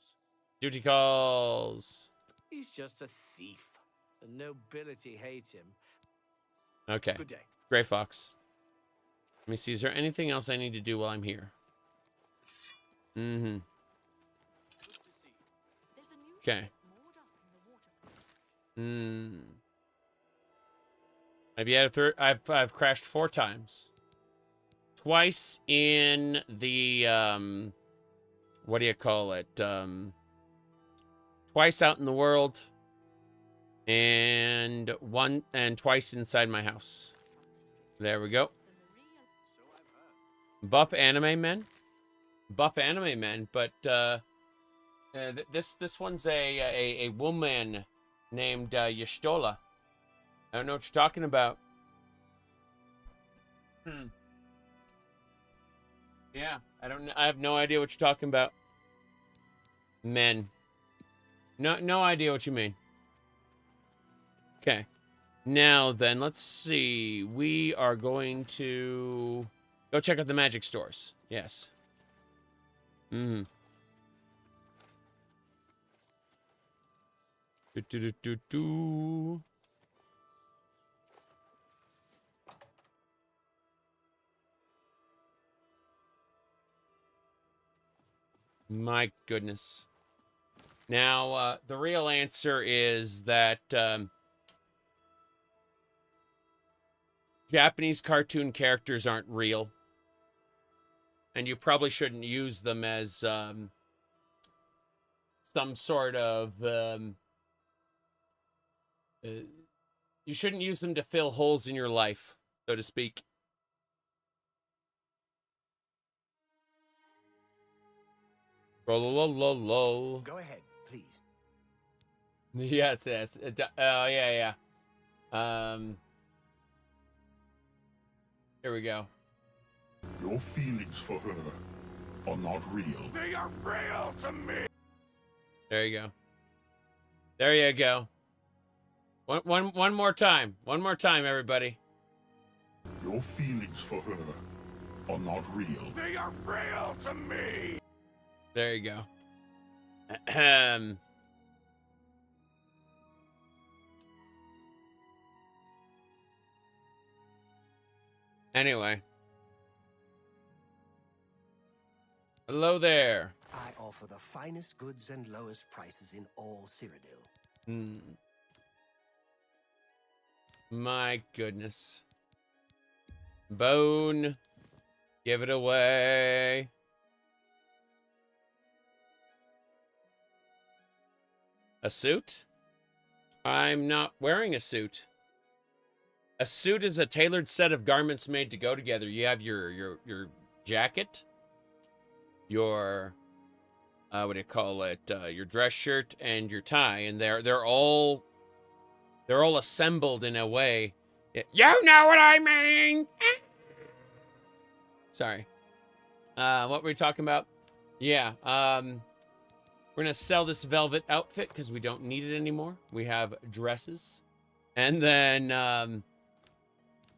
Duty calls. He's just a thief. The nobility hate him. Okay. Good day. Gray Fox. Let me see. Is there anything else I need to do while I'm here? Mm-hmm. Okay. I've crashed 4 times. Twice in the what do you call it? Twice out in the world, and twice inside my house. There we go. Buff anime men, but this one's a woman named Y'shtola. I don't know what you're talking about. Yeah, I have no idea what you're talking about. Men. No idea what you mean. Okay. Now then, let's see. We are going to go check out the magic stores. Yes. Mm-hmm. Do. My goodness. Now, the real answer is that Japanese cartoon characters aren't real. And you probably shouldn't use them as some sort of... you shouldn't use them to fill holes in your life, so to speak. Go ahead, please. Yes, yes. Yeah. Here we go. Your feelings for her are not real. They are real to me! There you go. There you go. One more time. One more time, everybody. Your feelings for her are not real. They are real to me! There you go. Anyway. Hello there. I offer the finest goods and lowest prices in all Cyrodiil. My goodness. Bone. Give it away. A suit? I'm not wearing a suit. A suit is a tailored set of garments made to go together. You have your jacket, your what do you call it? Your dress shirt and your tie, and they're all assembled in a way. You know what I mean? Sorry. What were we talking about? Yeah. We're going to sell this velvet outfit because we don't need it anymore. We have dresses. And then,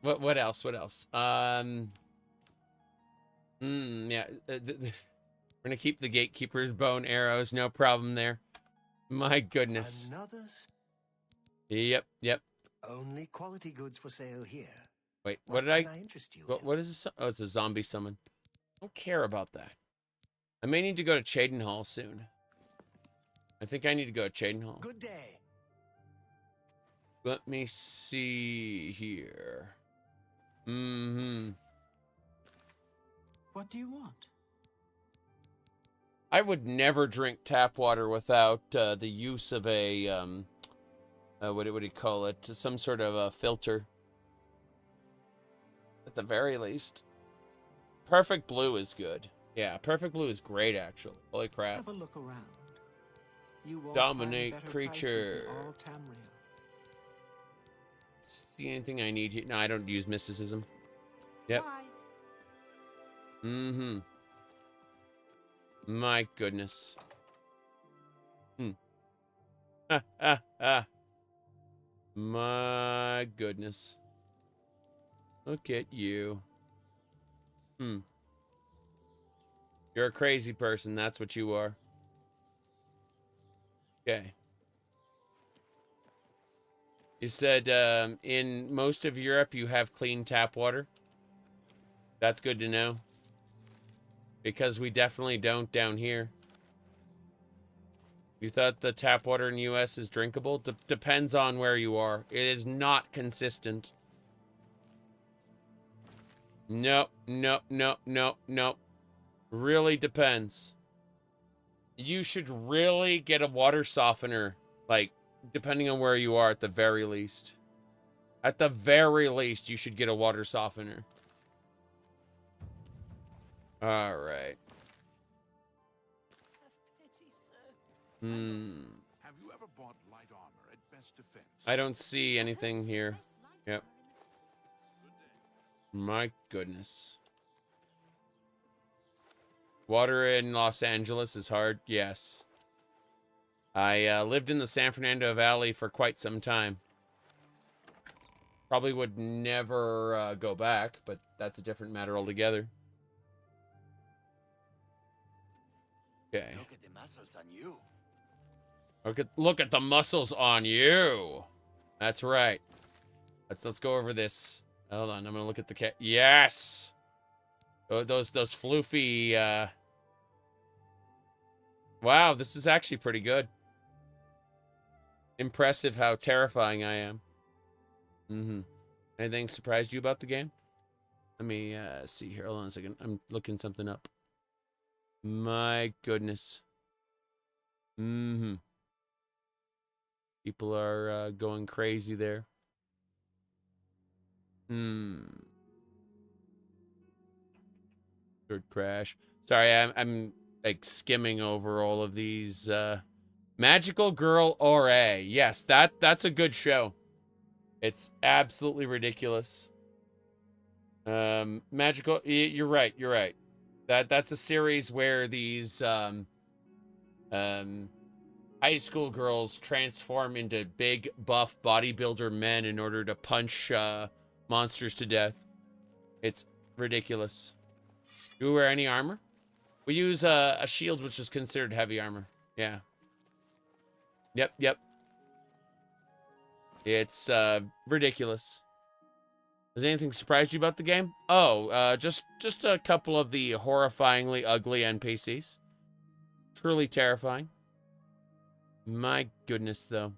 what else? What else? Yeah. We're going to keep the gatekeeper's bow and arrows. No problem there. My goodness. Yep. Only quality goods for sale here. Wait, what did I interest you what is this? Oh, it's a zombie summon. I don't care about that. I may need to go to Cheydinhal soon. I think I need to go to Cheydinhal. Good day. Let me see here. What do you want? I would never drink tap water without the use of a what do you call it? Some sort of a filter. At the very least. Perfect Blue is good. Yeah, Perfect Blue is great, actually. Holy crap. Have a look around. You won't Dominate find better creature. prices in all Tamriel. See anything I need here? No, I don't use mysticism. Yep. Bye. My goodness. My goodness. Look at you. You're a crazy person. That's what you are. Okay. You said in most of Europe you have clean tap water. That's good to know. Because we definitely don't down here. You thought the tap water in the US is drinkable? Depends on where you are. It is not consistent. Nope. Really depends. You should really get a water softener, like, depending on where you are at the very least. At the very least, you should get a water softener. All right. Have you ever bought light armor at Best Defense? I don't see anything here. Yep. My goodness. Water in Los Angeles is hard. Yes. I lived in the San Fernando Valley for quite some time. Probably would never go back, but that's a different matter altogether. Okay. Look at the muscles on you. Look at the muscles on you. That's right. Let's go over this. Hold on, I'm gonna look at the cat. Yes. Those floofy. Wow, this is actually pretty good. Impressive how terrifying I am. Anything surprised you about the game? Let me see here. Hold on a second. I'm looking something up. My goodness. Mm-hmm. People are going crazy there. Good crash. Sorry, I'm like skimming over all of these. Magical Girl RA. Yes, that's a good show. It's absolutely ridiculous. Magical. You're right. You're right. That's a series where these high school girls transform into big buff bodybuilder men in order to punch monsters to death. It's ridiculous. Do we wear any armor? We use a shield, which is considered heavy armor. Yeah. Yep. It's ridiculous. Has anything surprised you about the game? Oh, just a couple of the horrifyingly ugly NPCs. Truly terrifying. My goodness, though.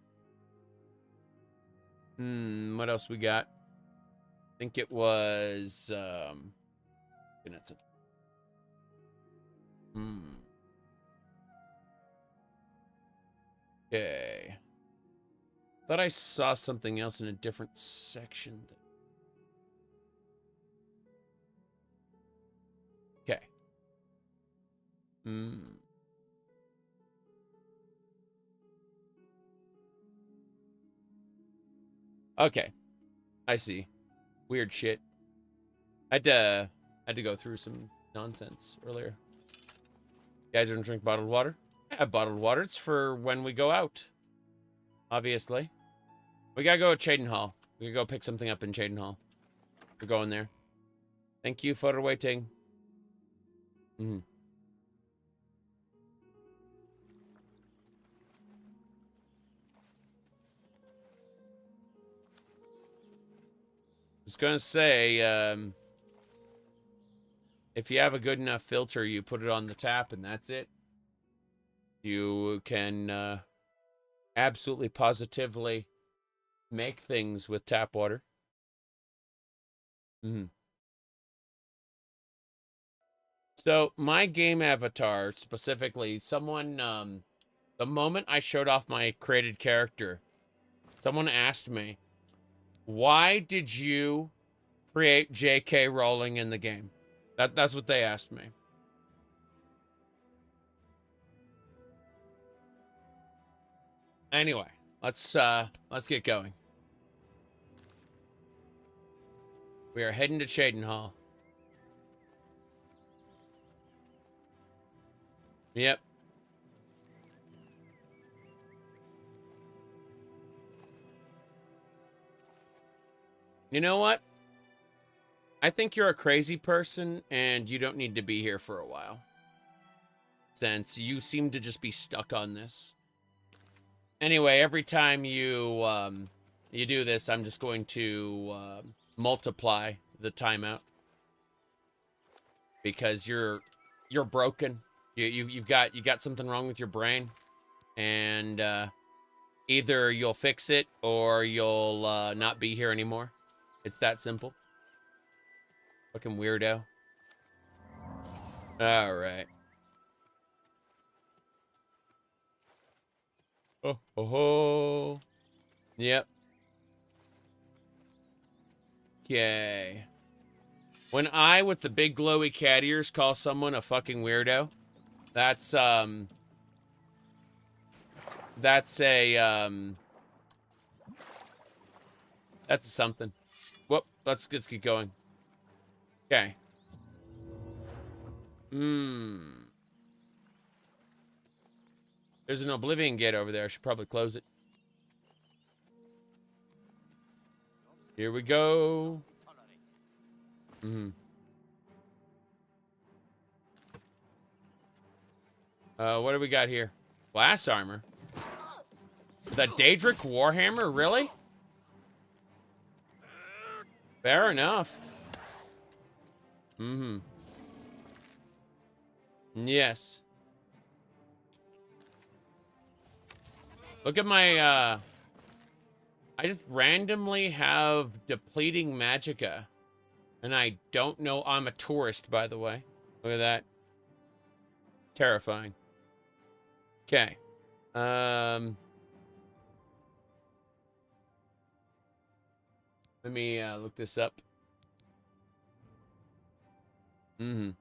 What else we got? I think it was Okay. Thought I saw something else in a different section. Okay. Okay. I see. Weird shit. I had to go through some nonsense earlier. You guys don't drink bottled water? I have bottled water. It's for when we go out. Obviously. We gotta go to Chaden Hall. We gotta go pick something up in Chaden Hall. We're going there. Thank you for waiting. I was gonna say, if you have a good enough filter, you put it on the tap and that's it. You can absolutely positively make things with tap water. So my game avatar, specifically, someone, the moment I showed off my created character, someone asked me, why did you create J.K. Rowling in the game? That's what they asked me. Anyway, let's get going. We are heading to Chaden Hall. Yep. You know what? I think you're a crazy person and you don't need to be here for a while. Since you seem to just be stuck on this. Anyway, every time you you do this, I'm just going to multiply the timeout. Because you're broken. You got something wrong with your brain. And either you'll fix it or you'll not be here anymore. It's that simple. Fucking weirdo. All right. Oh. Yep. Okay. When I, with the big glowy cat ears, call someone a fucking weirdo, that's a something. Whoop, let's get going. Okay. There's an Oblivion gate over there. I should probably close it. Here we go. What do we got here? Glass armor. The Daedric Warhammer? Really? Fair enough. Yes. Look at my, I just randomly have depleting magicka. And I don't know I'm a tourist, by the way. Look at that. Terrifying. Okay. Let me look this up. Let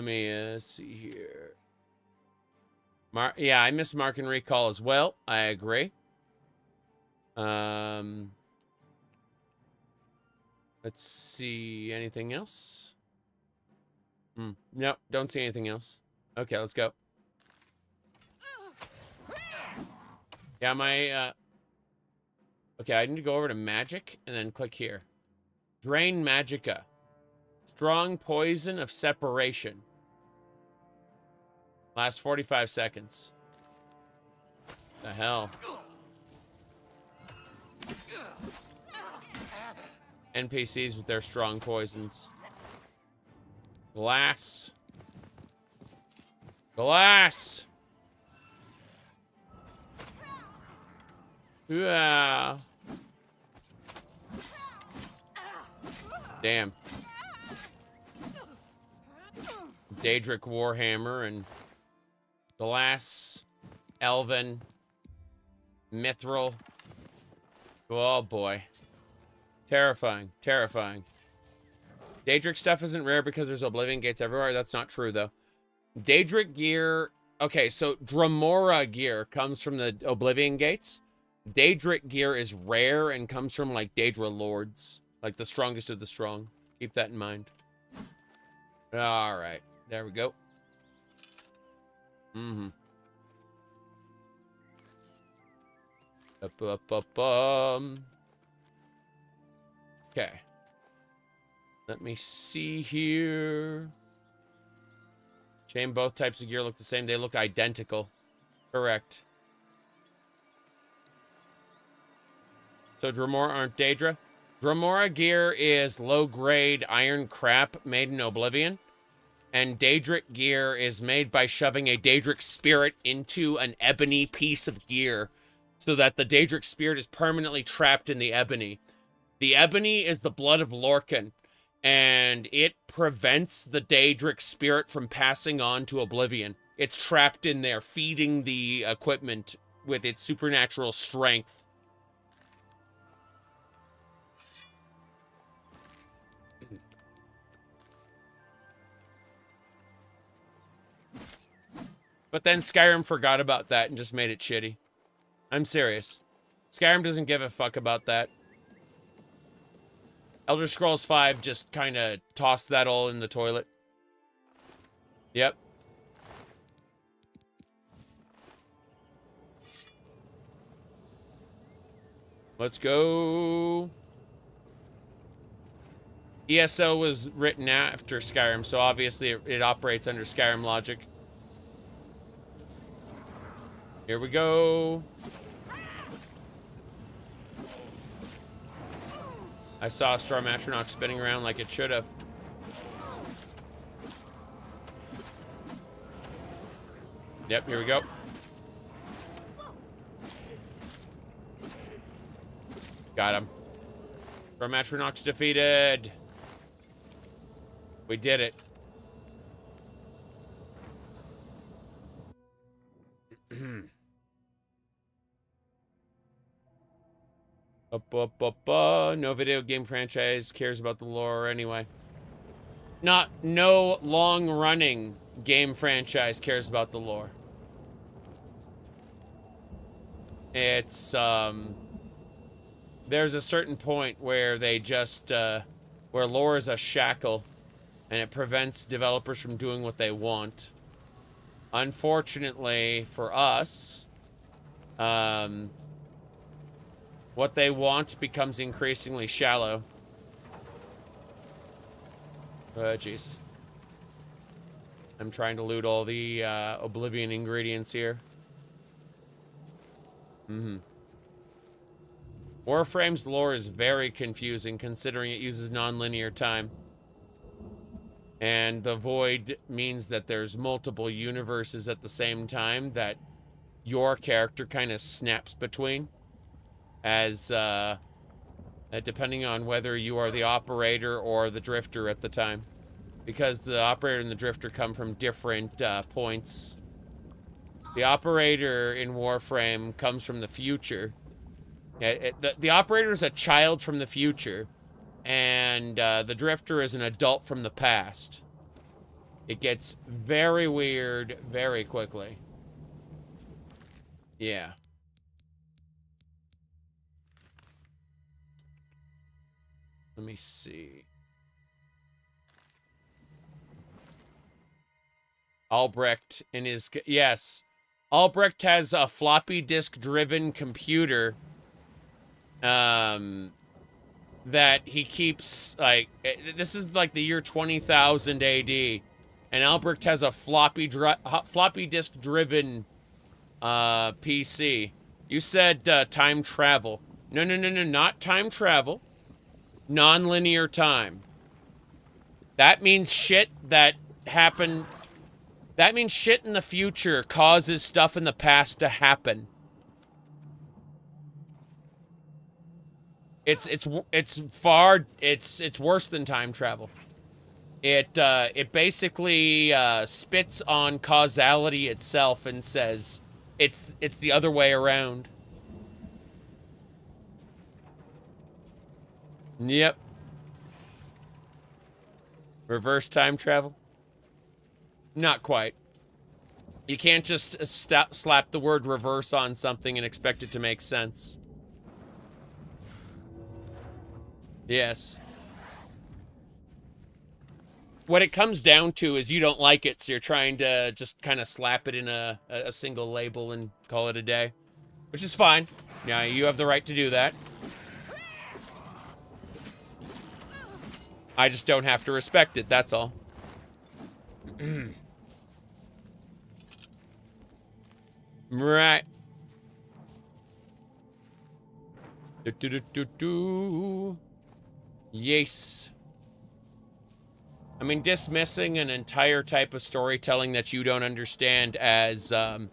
me see here. Yeah, I miss Mark and Recall as well. I agree. Let's see. Anything else? Nope, don't see anything else. Okay, let's go. Yeah, my okay, I need to go over to magic and then click here. Drain Magicka. Strong poison of separation. Last 45 seconds. The hell? NPCs with their strong poisons. Glass. Glass! Yeah. Damn. Daedric Warhammer and Glass, Elven, Mithril. Oh boy. Terrifying. Terrifying. Daedric stuff isn't rare because there's Oblivion gates everywhere. That's not true, though. Daedric gear... Okay, so Dremora gear comes from the Oblivion gates. Daedric gear is rare and comes from, like, Daedra lords. Like, the strongest of the strong. Keep that in mind. Alright. There we go. Okay. Let me see here. Shame both types of gear look the same. They look identical. Correct. So Dremora aren't Daedra? Dremora gear is low-grade iron crap made in Oblivion. And Daedric gear is made by shoving a Daedric spirit into an ebony piece of gear so that the Daedric spirit is permanently trapped in the ebony. The ebony is the blood of Lorcan, and it prevents the Daedric spirit from passing on to Oblivion. It's trapped in there, feeding the equipment with its supernatural strength. But then Skyrim forgot about that and just made it shitty. I'm serious. Skyrim doesn't give a fuck about that. Elder Scrolls V just kind of tossed that all in the toilet. Yep. Let's go. ESO was written after Skyrim, so obviously it operates under Skyrim logic. Here we go. I saw Storm Atronach spinning around like it should have. Yep, here we go. Got him. Storm Atronach's defeated. We did it. No video game franchise cares about the lore anyway. No long-running game franchise cares about the lore. It's, there's a certain point where they just, where lore is a shackle, and it prevents developers from doing what they want. Unfortunately for us, what they want becomes increasingly shallow. Jeez. I'm trying to loot all the Oblivion ingredients here. Warframe's lore is very confusing considering it uses non-linear time. And the void means that there's multiple universes at the same time that your character kind of snaps between. as depending on whether you are the operator or the drifter at the time, because the operator and the drifter come from different points. The operator in Warframe comes from the future. The operator is a child from the future, and the drifter is an adult from the past. It gets very weird very quickly. Yeah. Let me see. Albrecht in his... Yes. Albrecht has a floppy disk driven computer that he keeps, like, this is like the year 20,000 AD, and Albrecht has a floppy disk driven PC. You said time travel. No, not time travel. Non-linear time. That means shit that happened. That means shit in the future causes stuff in the past to happen. It's worse than time travel. It basically spits on causality itself and says it's the other way around. Yep. Reverse time travel? Not quite. You can't just slap the word reverse on something and expect it to make sense. Yes. What it comes down to is you don't like it, so you're trying to just kind of slap it in a single label and call it a day. Which is fine. Yeah, you have the right to do that. I just don't have to respect it, that's all. Right. Yes. I mean, dismissing an entire type of storytelling that you don't understand as, you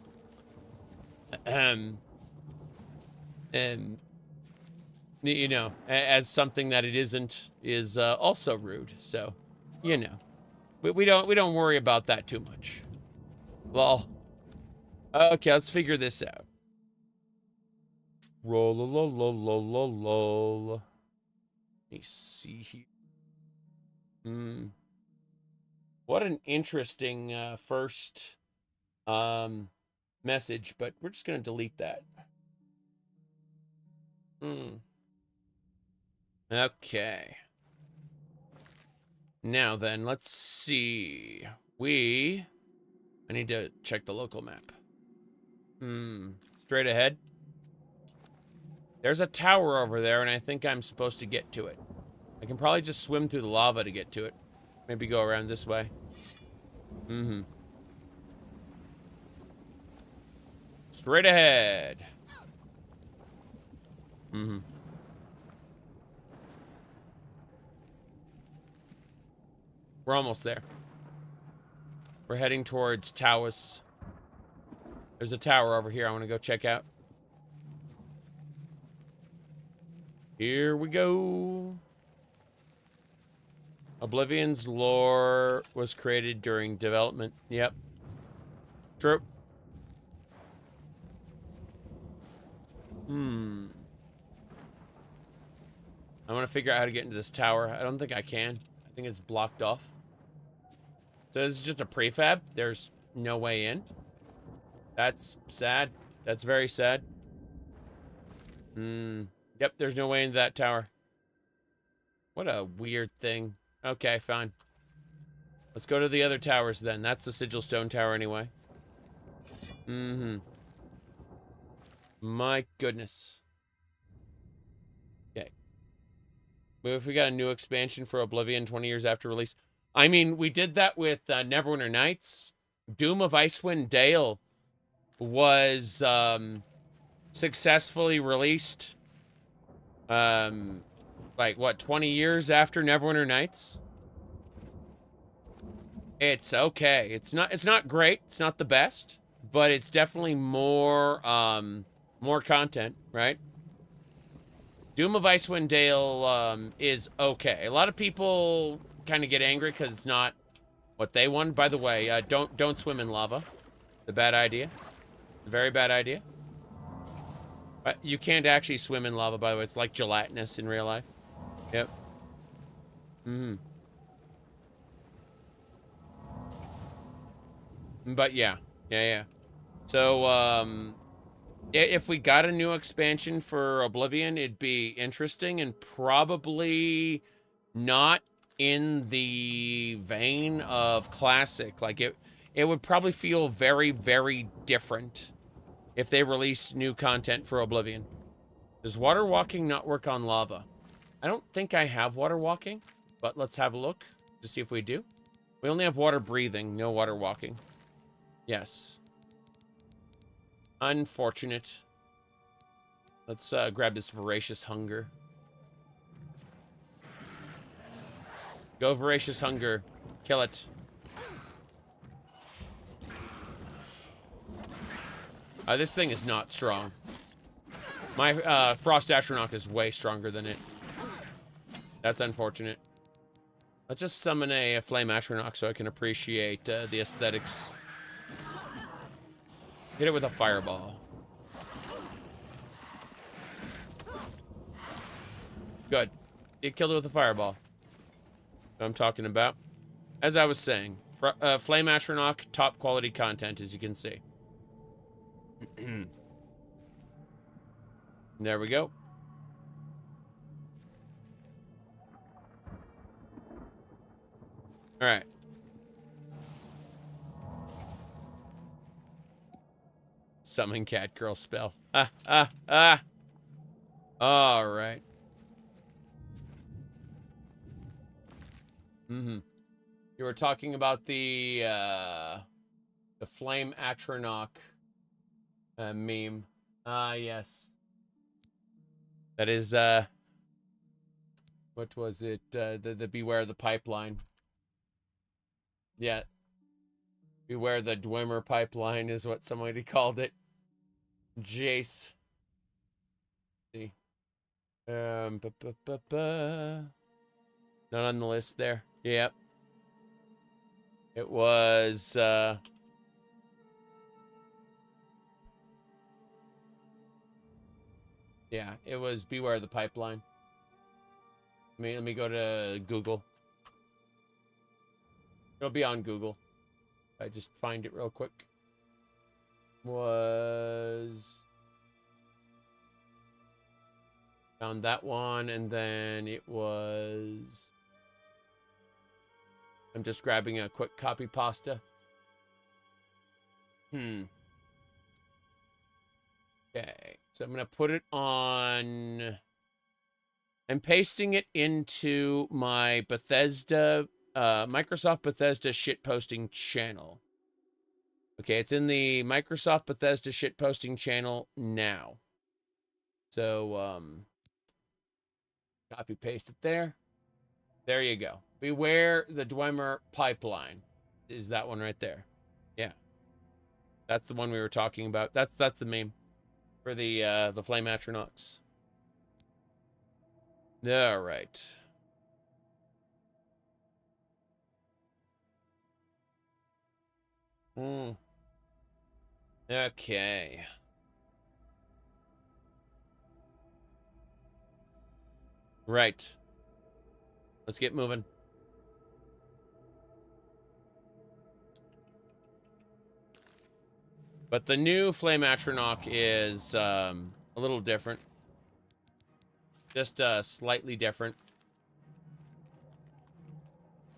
know, as something that it isn't is also rude. So, you know, we don't worry about that too much. Lol. Okay, let's figure this out. Roll. Let me see here. What an interesting first message, but we're just gonna delete that. Okay. Now then, let's see. I need to check the local map. Straight ahead. There's a tower over there, and I think I'm supposed to get to it. I can probably just swim through the lava to get to it. Maybe go around this way. Straight ahead. We're almost there. We're heading towards Taos. There's a tower over here I want to go check out. Here we go. Oblivion's lore was created during development. Yep. True. I want to figure out how to get into this tower. I don't think I can. I think it's blocked off. So this is just a prefab? There's no way in? That's sad. That's very sad. Yep, there's no way into that tower. What a weird thing. Okay, fine. Let's go to the other towers then. That's the Sigil Stone Tower anyway. My goodness. Okay. But if we got a new expansion for Oblivion 20 years after release. I mean, we did that with Neverwinter Nights. Doom of Icewind Dale was successfully released like what, 20 years after Neverwinter Nights. It's okay. It's not great. It's not the best, but it's definitely more more content, right? Doom of Icewind Dale is okay. A lot of people kind of get angry because it's not what they want. By the way, don't swim in lava. It's a bad idea. Very bad idea. You can't actually swim in lava, by the way. It's like gelatinous in real life. Yep. But yeah. Yeah. So, if we got a new expansion for Oblivion, it'd be interesting and probably not in the vein of Classic. Like, it would probably feel very, very different if they released new content for Oblivion. Does water walking not work on lava? I don't think I have water walking, but let's have a look to see if we do. We only have water breathing, no water walking. Yes. Unfortunate. Let's grab this Voracious Hunger. Go Voracious Hunger. Kill it. This thing is not strong. My Frost Astronach is way stronger than it. That's unfortunate. Let's just summon a Flame Astronach so I can appreciate the aesthetics. Hit it with a fireball. Good. You killed it with a fireball. What I'm talking about. As I was saying, Flame Astronach, top quality content, as you can see. There we go. All right. Summon cat girl spell. All right. You were talking about the Flame Atronach meme. Yes. That is, what was it? The Beware the Pipeline. Yeah. Beware the Dwemer Pipeline is what somebody called it. Jace. See. Not on the list there. Yep. It was, yeah, it was Beware the Pipeline. Let me go to Google. It'll be on Google. I just find it real quick. Found that one, and then it was... I'm just grabbing a quick copy pasta. Okay, so I'm gonna put it on... I'm pasting it into my Bethesda, Microsoft Bethesda shitposting channel. Okay, it's in the Microsoft Bethesda shitposting channel now. So, copy paste it there. There you go. Beware the Dwemer Pipeline. Is that one right there? Yeah. That's the one we were talking about. That's the meme for the Flame Atronachs. All right. Okay. Right. Let's get moving. But the new Flame Atronach is a little different. Just slightly different.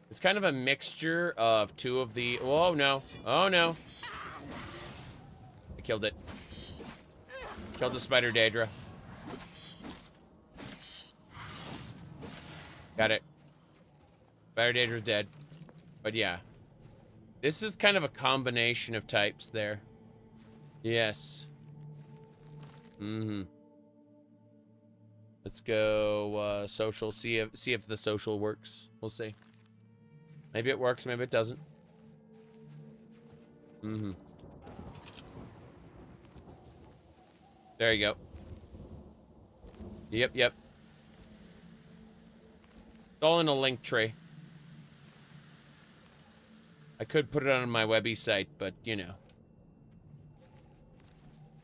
It's kind of a mixture of two of the... Oh, no. Oh, no. I killed it. Killed the Spider Daedra. Got it. Spider Daedra's dead. But yeah. This is kind of a combination of types there. Yes. Let's go social. See if the social works. We'll see. Maybe it works, maybe it doesn't. There you go. Yep. It's all in a link tree. I could put it on my Webby site, but, you know.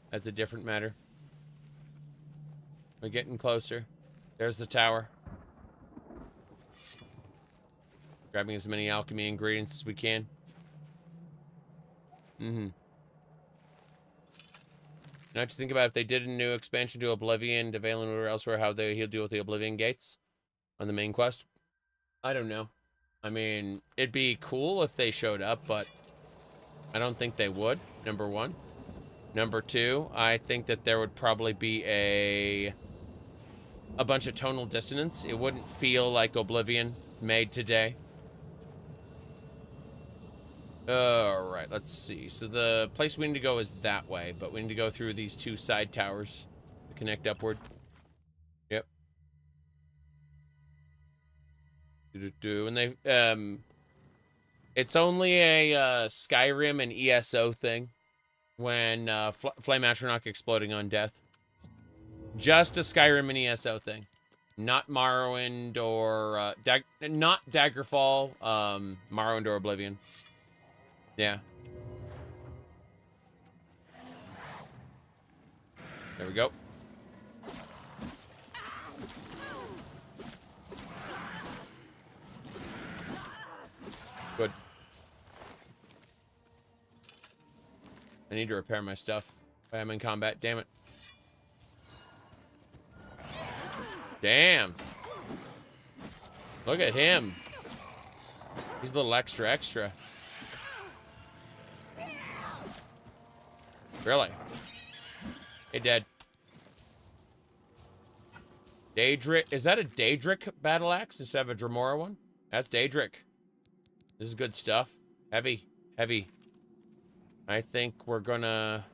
That's a different matter. We're getting closer. There's the tower. Grabbing as many alchemy ingredients as we can. Mm-hmm. Now to think about if they did a new expansion to Oblivion, to Valen or elsewhere, how he'll deal with the Oblivion gates on the main quest. I don't know. I mean, it'd be cool if they showed up, but I don't think they would, number one. Number two, I think that there would probably be a bunch of tonal dissonance. It wouldn't feel like Oblivion made today. Alright, let's see. So the place we need to go is that way, but we need to go through these two side towers to connect upward. Yep. And they, it's only a Skyrim and ESO thing when Flame Atronach exploding on death. Just a Skyrim and ESO thing. Not Morrowind or, not Daggerfall, Morrowind or Oblivion. Yeah. There we go. Good. I need to repair my stuff. I'm in combat, damn it. Damn. Look at him. He's a little extra. Really? Hey, dead. Daedric. Is that a Daedric battle axe instead of a Dremora one? That's Daedric. This is good stuff. Heavy. I think we're gonna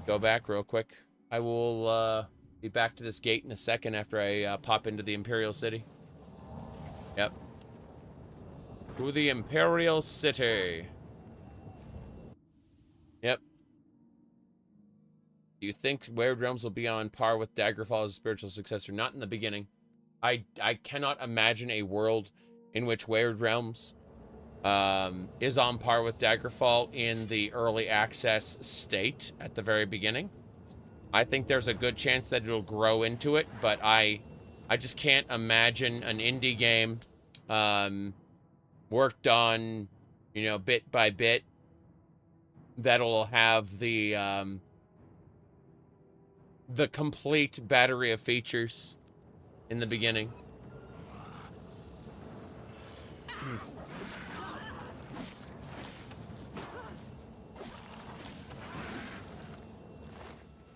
go back real quick. I will be back to this gate in a second after I pop into the Imperial City. Yep. To the Imperial City. Yep. Do you think Wayward Realms will be on par with Daggerfall as a spiritual successor? Not in the beginning. I cannot imagine a world in which Wayward Realms is on par with Daggerfall in the early access state at the very beginning. I think there's a good chance that it'll grow into it, but I just can't imagine an indie game worked on, you know, bit by bit that'll have the complete battery of features in the beginning.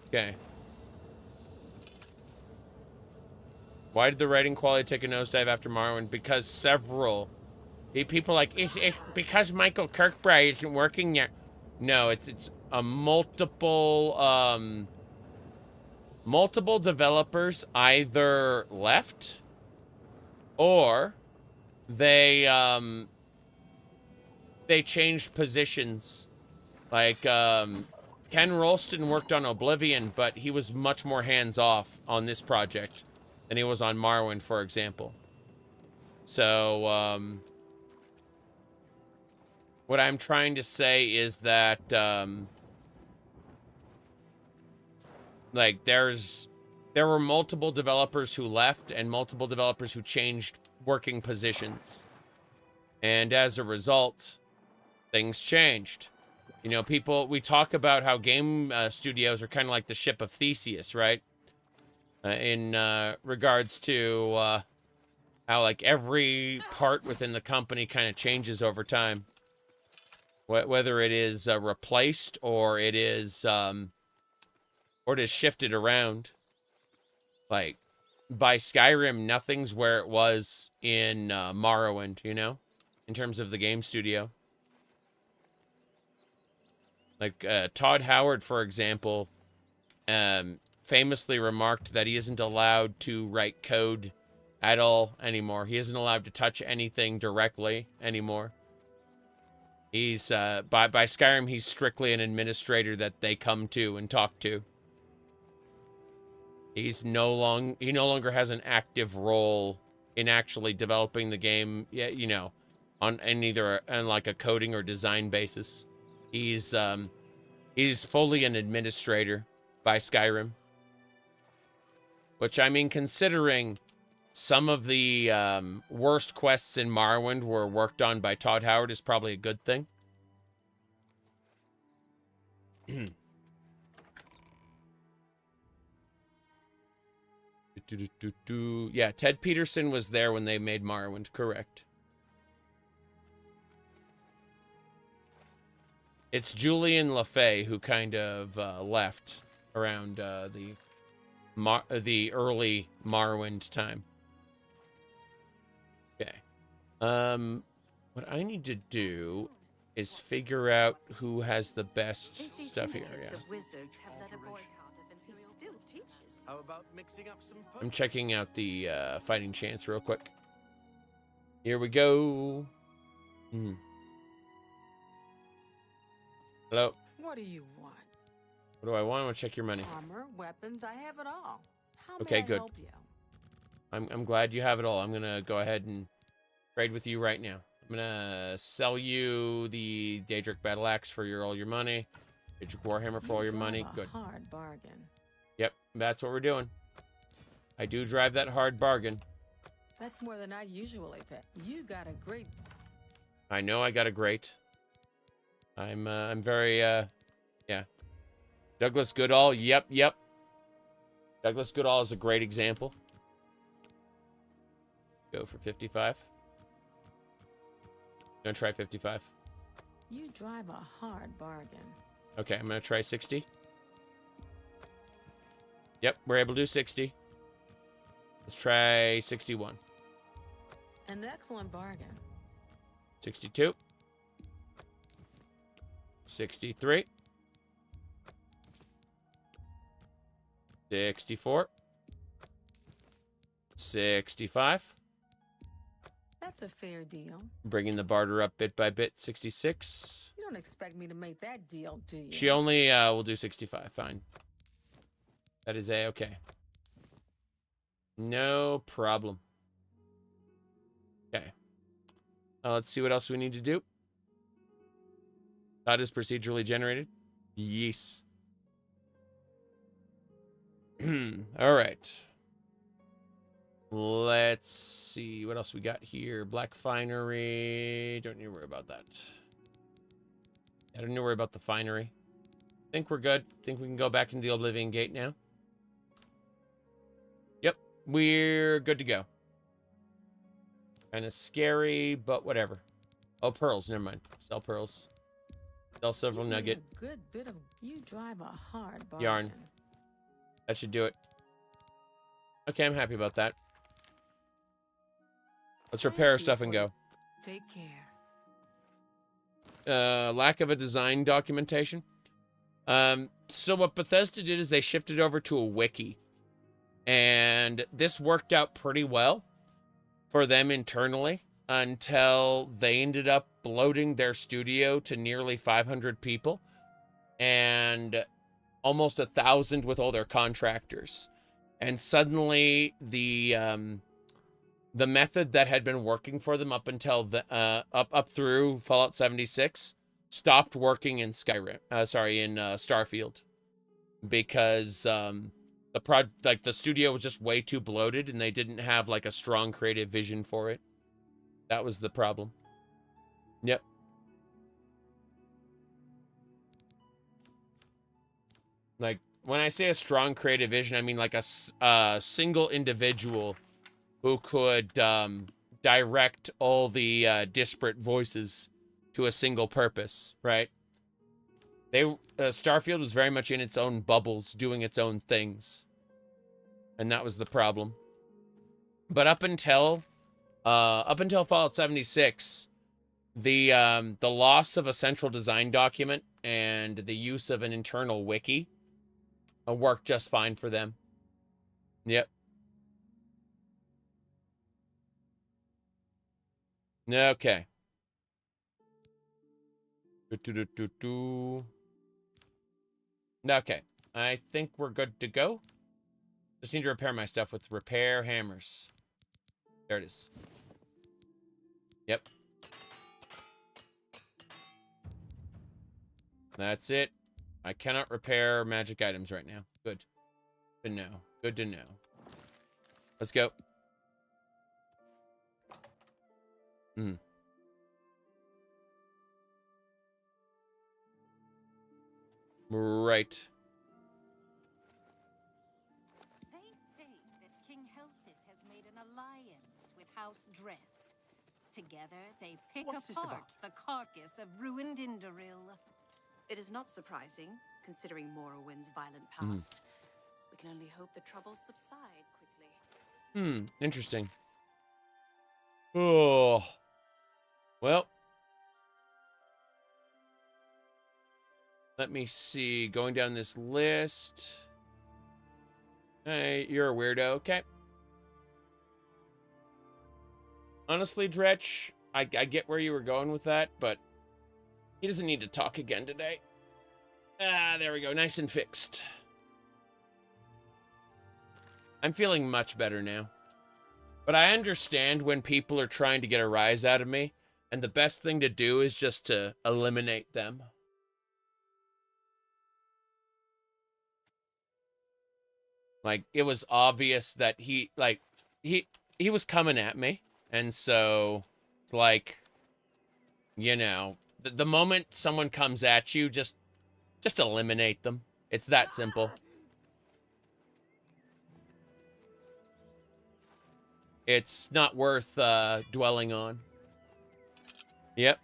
Okay. Why did the writing quality take a nosedive after Morrowind? Because several people are like, it's because Michael Kirkbride isn't working yet. No, it's a multiple developers either left or they changed positions. Like Ken Rolston worked on Oblivion, but he was much more hands-off on this project than he was on Morrowind, for example. So what I'm trying to say is that like there were multiple developers who left and multiple developers who changed working positions. And as a result, things changed. You know, we talk about how game studios are kind of like the ship of Theseus, right? In regards to how like every part within the company kind of changes over time. Whether it is replaced or it is shifted around. Like, by Skyrim, nothing's where it was in Morrowind, you know? In terms of the game studio. Like, Todd Howard, for example, famously remarked that he isn't allowed to write code at all anymore. He isn't allowed to touch anything directly anymore. He's, by Skyrim, he's strictly an administrator that they come to and talk to. He no longer has an active role in actually developing the game, yeah, you know, on like a coding or design basis. He's fully an administrator by Skyrim. Which, I mean, considering some of the worst quests in Morrowind were worked on by Todd Howard is probably a good thing. Yeah, Ted Peterson was there when they made Morrowind, correct. It's Julian LaFay who kind of left around the early Morrowind time. Okay. What I need to do is figure out who has the best stuff here. Yeah. How about mixing up some I'm checking out the fighting chance real quick. Here we go. Hello. What do you want? What do I want? I want to check your money. Armor, weapons, I have it all. How Okay, may I good. help you? I'm glad you have it all. I'm gonna go ahead and trade with you right now. I'm gonna sell you the Daedric Battle Axe for all your money. Daedric Warhammer for all your money. Good. Hard bargain. Yep, that's what we're doing. I do drive that hard bargain. That's more than I usually pay. You got a great. I know I got a great. I'm very yeah. Douglas Goodall. Yep. Douglas Goodall is a great example. Go for 55. Gonna try 55. You drive a hard bargain. Okay, I'm gonna try 60. Yep, we're able to do 60. Let's try 61. An excellent bargain. 62. 63. 64. 65. That's a fair deal. Bringing the barter up bit by bit. 66. You don't expect me to make that deal, do you? She only will do 65. Fine. That is A-okay. No problem. Okay. Let's see what else we need to do. That is procedurally generated. Yes. All right. Let's see what else we got here. Black finery. Don't need to worry about that. I don't need to worry about the finery. Think we're good. Think we can go back into the Oblivion Gate now. Yep, we're good to go. Kind of scary, but whatever. Oh, pearls. Never mind. Sell pearls. Sell silver nugget. A good bit of. You drive a hard bargain. Yarn. That should do it. Okay, I'm happy about that. Let's repair our stuff and go. Take care. Lack of a design documentation. So what Bethesda did is they shifted over to a wiki. And this worked out pretty well for them internally until they ended up bloating their studio to nearly 500 people and almost 1,000 with all their contractors. And suddenly the method that had been working for them up until the up through Fallout 76 stopped working in Skyrim. In Starfield, because the studio was just way too bloated and they didn't have like a strong creative vision for it. That was the problem. Yep. Like when I say a strong creative vision, I mean like a single individual who could direct all the disparate voices to a single purpose, right? Starfield was very much in its own bubbles, doing its own things, and that was the problem. But up until Fallout 76, the loss of a central design document and the use of an internal wiki worked just fine for them. Yep. Okay. Okay. I think we're good to go. Just need to repair my stuff with repair hammers. There it is. Yep. That's it. I cannot repair magic items right now. Good to know. Good to know. Let's go. Right. They say that King Helsith has made an alliance with House Dress. Together, they pick apart the carcass of ruined Indoril. It is not surprising, considering Morrowind's violent past. We can only hope the troubles subside quickly. Interesting. Oh. Well. Let me see. Going down this list. Hey, you're a weirdo. Okay. Honestly, Dretch, I get where you were going with that, but he doesn't need to talk again today. Ah, there we go. Nice and fixed. I'm feeling much better now. But I understand when people are trying to get a rise out of me, and the best thing to do is just to eliminate them. Like, it was obvious that he was coming at me. And so, it's like, you know, the moment someone comes at you, just eliminate them. It's that simple. It's not worth dwelling on. Yep.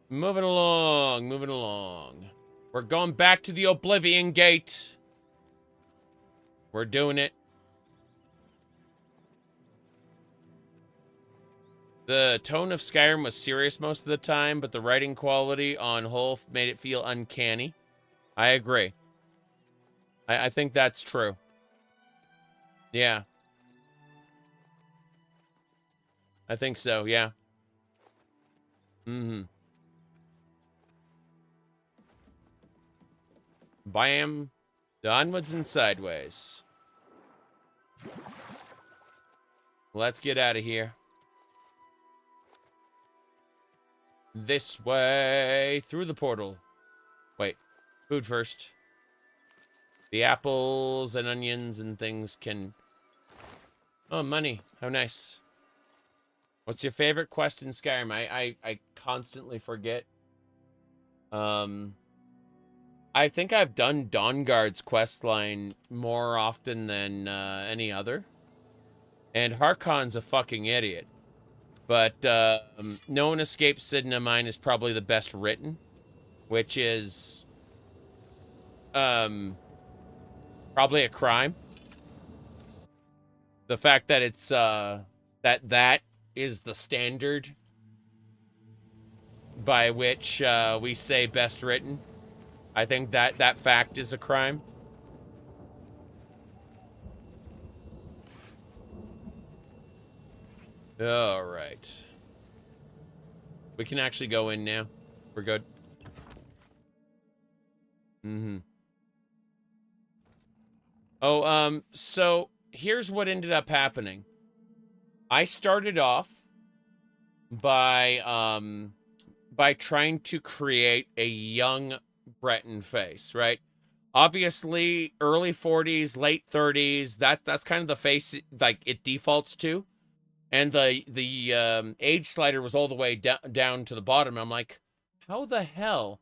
Moving along, moving along. We're going back to the Oblivion Gate. We're doing it. The tone of Skyrim was serious most of the time, but the writing quality on whole made it feel uncanny. I agree. I think that's true. Yeah. I think so, yeah. Bam. The onwards and sideways. Let's get out of here. This way. Through the portal. Wait. Food first. The apples and onions and things can... Oh, money. How nice. What's your favorite quest in Skyrim? I constantly forget. I think I've done Dawnguard's questline more often than any other. And Harkon's a fucking idiot. But No One Escapes Sidna Mine is probably the best written. Which is... probably a crime. The fact that it's... that is the standard by which we say best written. I think that fact is a crime. All right. We can actually go in now. We're good. Oh, so here's what ended up happening. I started off by trying to create a young Breton face, right? Obviously, early 40s, late 30s, that's kind of the face like it defaults to. And the age slider was all the way down to the bottom. And I'm like, how the hell?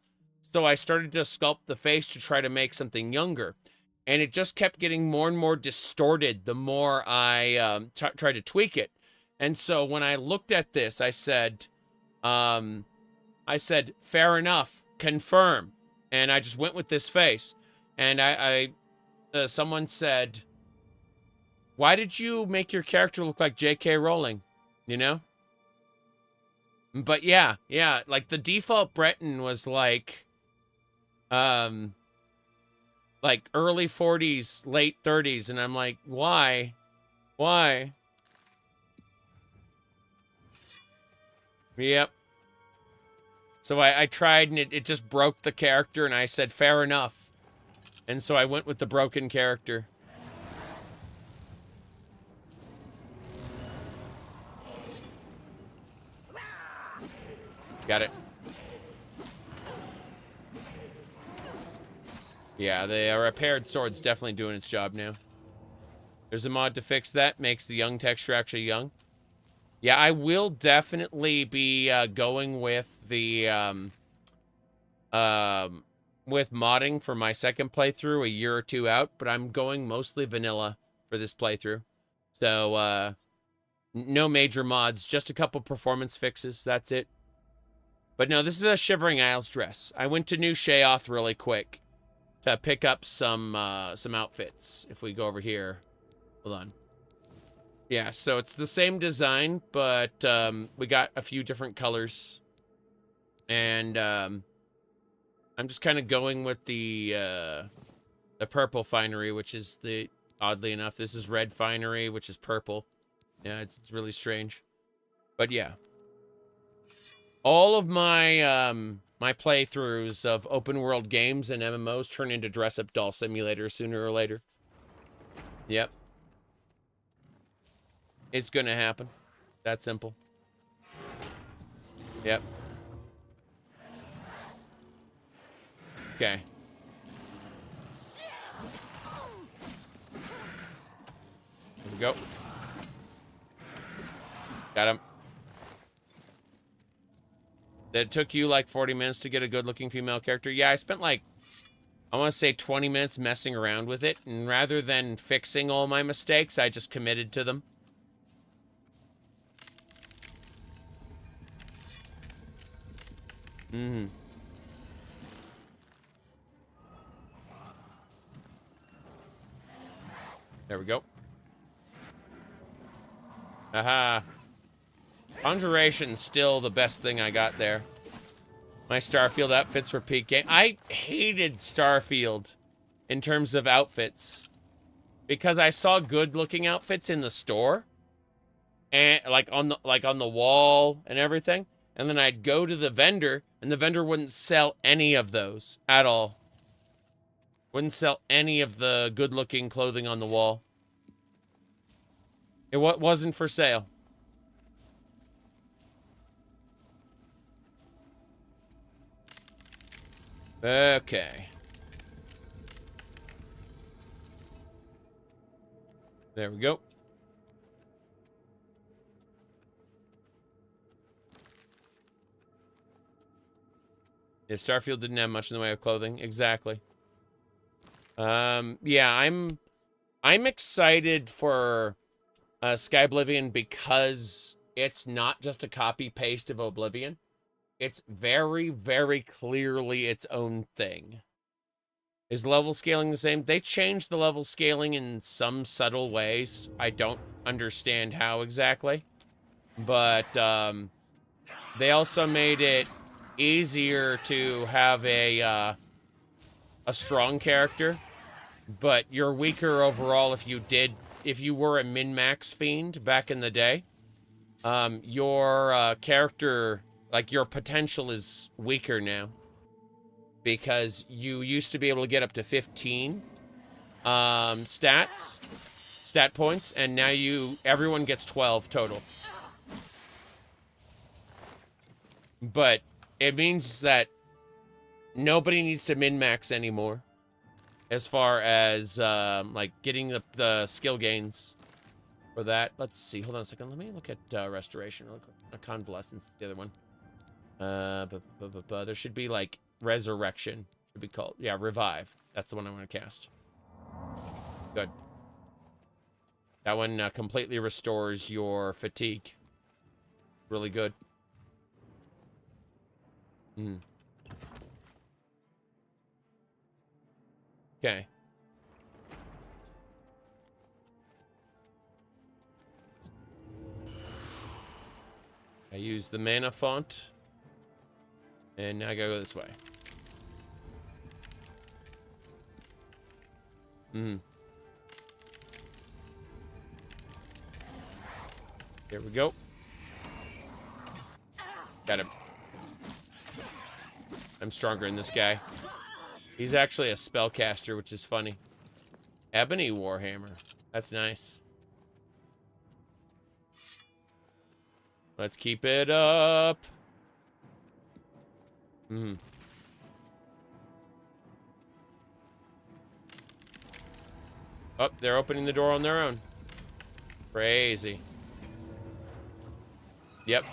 So I started to sculpt the face to try to make something younger. And it just kept getting more and more distorted the more I tried to tweak it. And so when I looked at this, I said, fair enough, confirm. And I just went with this face. And someone said, why did you make your character look like J.K. Rowling? You know? But yeah, like the default Breton was like early 40s, late 30s. And I'm like, why? Why? Yep. So I tried and it just broke the character and I said, fair enough. And so I went with the broken character. Got it. Yeah, the repaired sword's definitely doing its job now. There's a mod to fix that. Makes the young texture actually young. Yeah, I will definitely be going with the with modding for my second playthrough a year or two out, but I'm going mostly vanilla for this playthrough. So no major mods, just a couple performance fixes. That's it. But no, this is a Shivering Isles dress. I went to New Sheoth really quick to pick up some outfits. If we go over here, hold on. Yeah, so it's the same design, but we got a few different colors, and I'm just kind of going with the purple finery, which is oddly enough, this is red finery, which is purple. Yeah, it's really strange, but yeah, all of my my playthroughs of open world games and MMOs turn into dress up doll simulators sooner or later. Yep. It's gonna happen. That simple. Yep. Okay. Here we go. Got him. It took you like 40 minutes to get a good-looking female character. Yeah, I spent like, I want to say 20 minutes messing around with it, and rather than fixing all my mistakes, I just committed to them. Mm-hmm. There we go. Aha. Conjuration's still the best thing I got there. My Starfield outfits were peak game. I hated Starfield in terms of outfits because I saw good-looking outfits in the store and like on the wall and everything, and then I'd go to the vendor and the vendor wouldn't sell any of those at all. Wouldn't sell any of the good-looking clothing on the wall. It wasn't for sale. Okay. There we go. Yeah, Starfield didn't have much in the way of clothing. Exactly. Yeah, I'm excited for Sky Oblivion because it's not just a copy-paste of Oblivion. It's very, very clearly its own thing. Is level scaling the same? They changed the level scaling in some subtle ways. I don't understand how exactly. But they also made it easier to have a strong character. But you're weaker overall if you were a min-max fiend back in the day. Your character... like, your potential is weaker now. Because you used to be able to get up to 15 stat points, and now everyone gets 12 total. But it means that nobody needs to min-max anymore. As far as, like, getting the skill gains for that. Let's see, hold on a second. Let me look at Restoration real quick. Convalescence is the other one. There should be like Resurrection, should be called. Yeah, Revive. That's the one I'm going to cast. Good. That one completely restores your fatigue. Really good. Okay. I use the mana font. And now I gotta go this way. There we go. Got him. I'm stronger than this guy. He's actually a spellcaster, which is funny. Ebony Warhammer. That's nice. Let's keep it up. Mm-hmm. Oh, they're opening the door on their own. Crazy. Yep.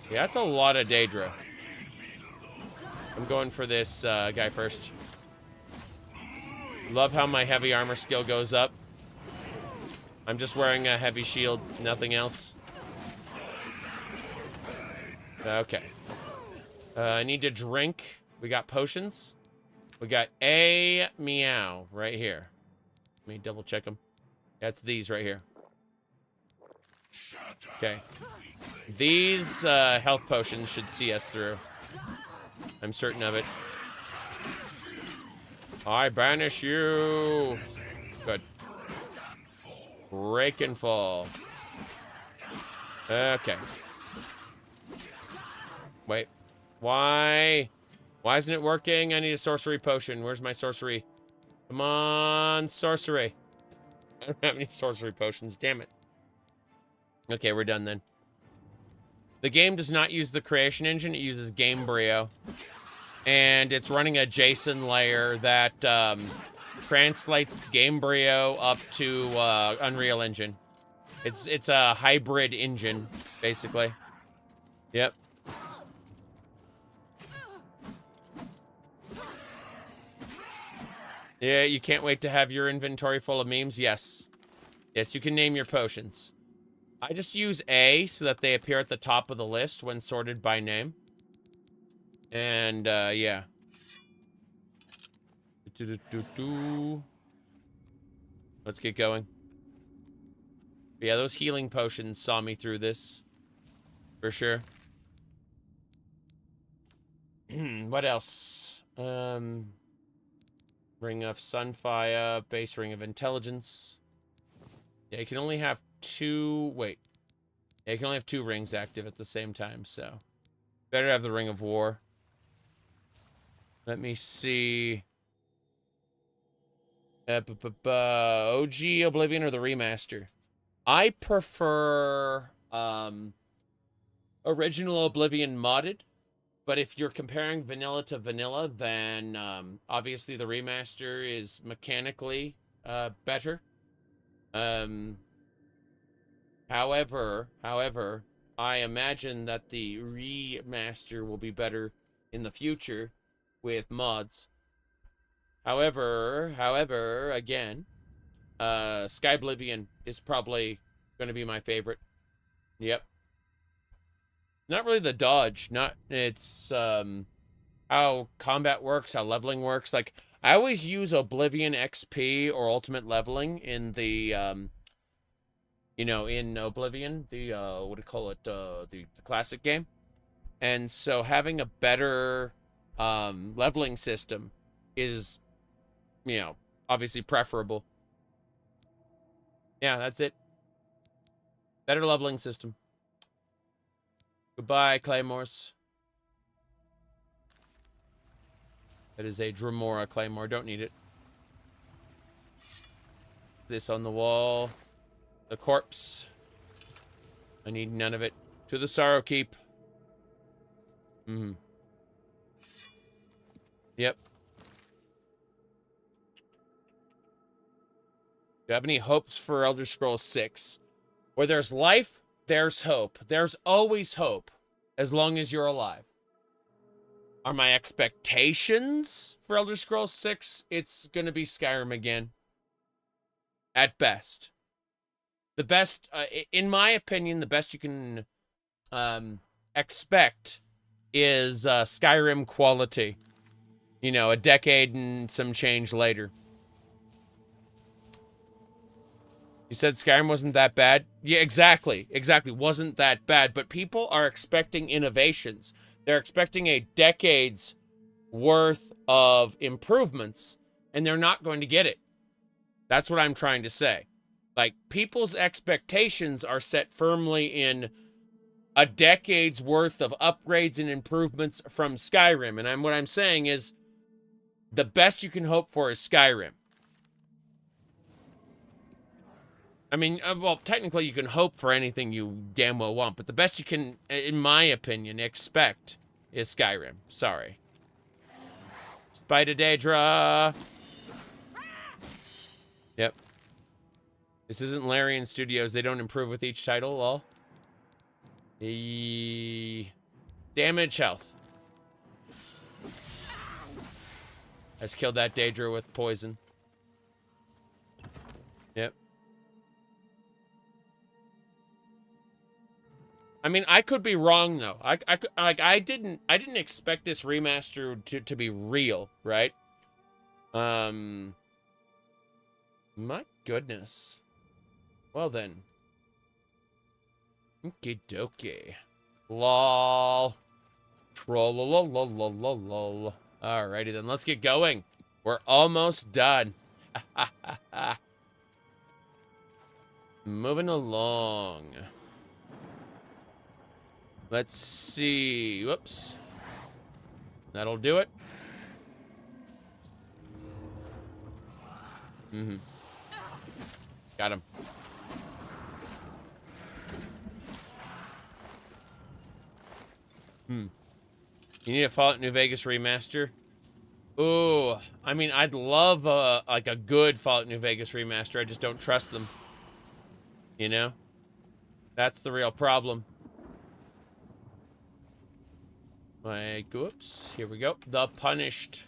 Yeah, that's a lot of Daedra. I'm going for this guy first. Love how my heavy armor skill goes up. I'm just wearing a heavy shield, nothing else. Okay. I need to drink. We got potions. We got a meow right here. Let me double check them. That's these right here. Okay. These health potions should see us through. I'm certain of it. I banish you. Good. Break and fall. Okay. Wait. Why? Why isn't it working? I need a sorcery potion. Where's my sorcery? Come on, sorcery. I don't have any sorcery potions. Damn it. Okay, we're done then. The game does not use the creation engine. It uses Gamebryo. And it's running a JSON layer that translates Gamebryo up to Unreal Engine. It's a hybrid engine, basically. Yep. Yeah, you can't wait to have your inventory full of memes? Yes. Yes, you can name your potions. I just use A so that they appear at the top of the list when sorted by name. And, yeah. Let's get going. But yeah, those healing potions saw me through this. For sure. What else? Ring of Sunfire, base ring of intelligence. Yeah, you can only have two... Wait. Yeah, you can only have 2 rings active at the same time, so... Better have the Ring of War. Let me see... OG Oblivion or the remaster? I prefer... original Oblivion modded. But if you're comparing vanilla to vanilla, then obviously the remaster is mechanically better. However, I imagine that the remaster will be better in the future with mods. However, again, Sky Oblivion is probably going to be my favorite. Yep. Not really the dodge, it's how combat works, how leveling works. Like, I always use Oblivion XP or ultimate leveling in the you know, in Oblivion, the what do you call it, the classic game. And so having a better leveling system is, you know, obviously preferable. Yeah, that's it. Better leveling system. Goodbye, Claymores. That is a Dremora Claymore. Don't need it. What's this on the wall? The corpse. I need none of it. To the Sorrow Keep. Yep. Do you have any hopes for Elder Scrolls 6? Where there's life, there's hope. There's always hope, as long as you're alive. Are my expectations for Elder Scrolls 6? It's going to be Skyrim again. At best. The best, in my opinion, the best you can expect is Skyrim quality. You know, a decade and some change later. You said Skyrim wasn't that bad? Yeah, exactly. Exactly. Wasn't that bad. But people are expecting innovations. They're expecting a decade's worth of improvements, and they're not going to get it. That's what I'm trying to say. Like, people's expectations are set firmly in a decade's worth of upgrades and improvements from Skyrim. And what I'm saying is, the best you can hope for is Skyrim. I mean, well, technically you can hope for anything you damn well want, but the best you can, in my opinion, expect is Skyrim. Sorry. Spider Daedra. Yep. This isn't Larian Studios. They don't improve with each title, lol. Damage health. Has killed that Daedra with poison. Yep. I mean, I could be wrong though. I didn't expect this remaster to be real, right? My goodness. Well then. Okie dokie. Lol. Trollololololol. Alrighty then, let's get going. We're almost done. Moving along. Let's see. Whoops. That'll do it. Mm-hmm. Got him. You need a Fallout New Vegas remaster? Ooh, I mean, I'd love like a good Fallout New Vegas remaster. I just don't trust them. You know? That's the real problem. Like, whoops. Here we go. The Punished.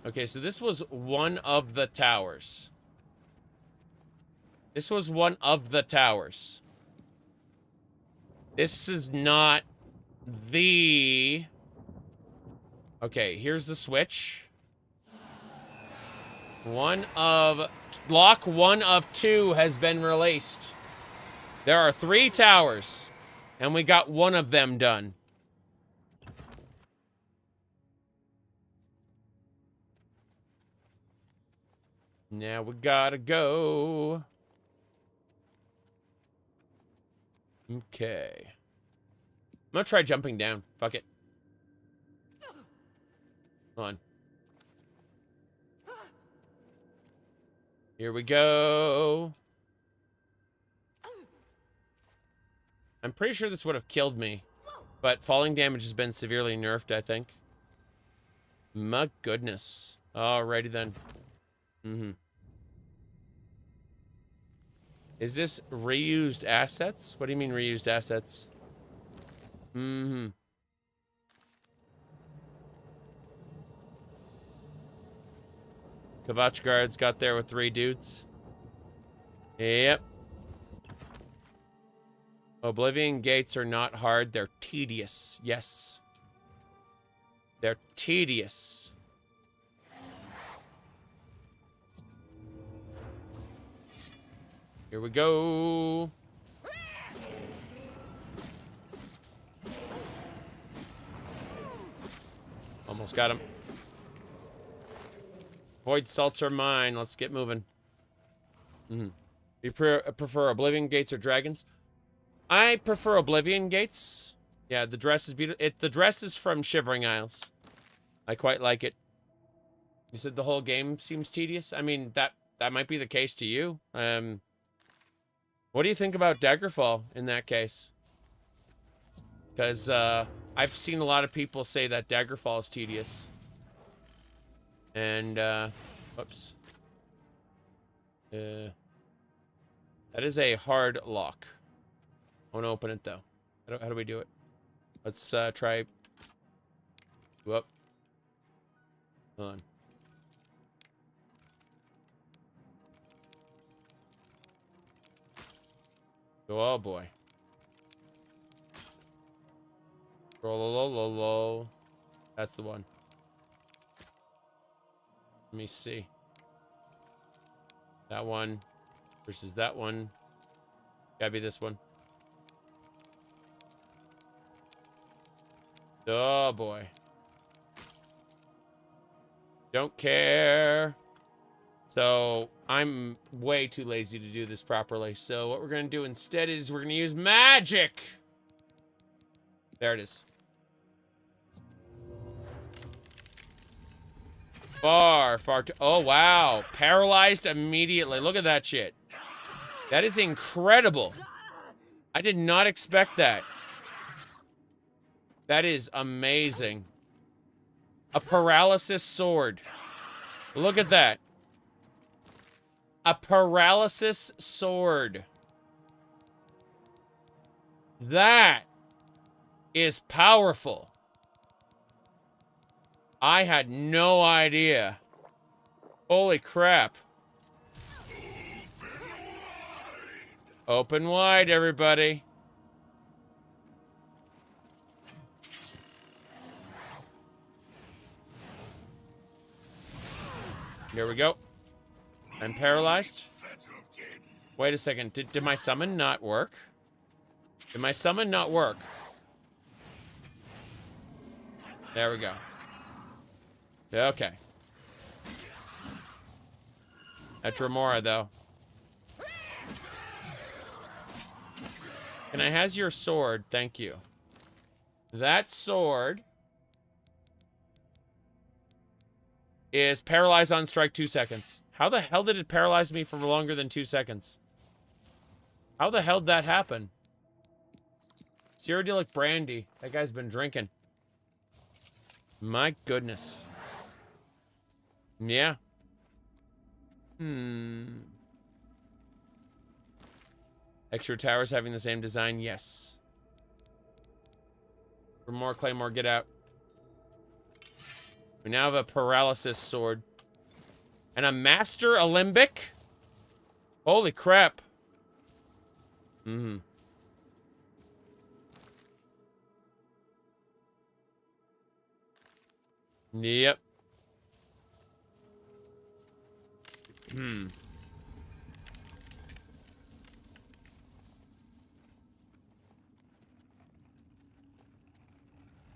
Okay, so this was one of the towers. This was one of the towers. This is not the... Okay, here's the switch. Block 1 of 2 has been released. There are 3 towers, and we got one of them done. Now we gotta go. Okay. I'm gonna try jumping down. Fuck it. Come on. Here we go. I'm pretty sure this would have killed me, but falling damage has been severely nerfed, I think. My goodness. Alrighty then. Is this reused assets? What do you mean reused assets? Kvatch guards got there with 3 dudes. Yep. Oblivion gates are not hard. They're tedious. Yes. They're tedious. Here we go. Almost got him. Void salts are mine. Let's get moving. You prefer Oblivion gates or dragons? I prefer Oblivion gates. Yeah, the dress is beautiful. The dress is from Shivering Isles. I quite like it. You said the whole game seems tedious? I mean, that might be the case to you. What do you think about Daggerfall in that case? Because I've seen a lot of people say that Daggerfall is tedious. And, whoops. That is a hard lock. I want to open it, though. How do we do it? Let's try... Whoop. Hold on. Oh, boy. Roll. That's the one. Let me see. That one versus that one. Gotta be this one. Oh, boy. Don't care. So, I'm way too lazy to do this properly. So, what we're going to do instead is we're going to use magic. There it is. Far too... Oh, wow. Paralyzed immediately. Look at that shit. That is incredible. I did not expect that. That is amazing. A paralysis sword. Look at that. A paralysis sword. That is powerful. I had no idea. Holy crap. Open wide, everybody. Here we go. I'm paralyzed. Wait a second. Did my summon not work? Did my summon not work? There we go. Okay. That's Remora, though. Can I has your sword? Thank you. That sword is paralyzed on strike 2 seconds. How the hell did it paralyze me for longer than 2 seconds? How the hell did that happen? Cyrodiilic brandy. That guy's been drinking. My goodness. Yeah. Extra towers having the same design? Yes. For more Claymore, get out. We now have a paralysis sword. And a Master Alembic? Holy crap. Yep.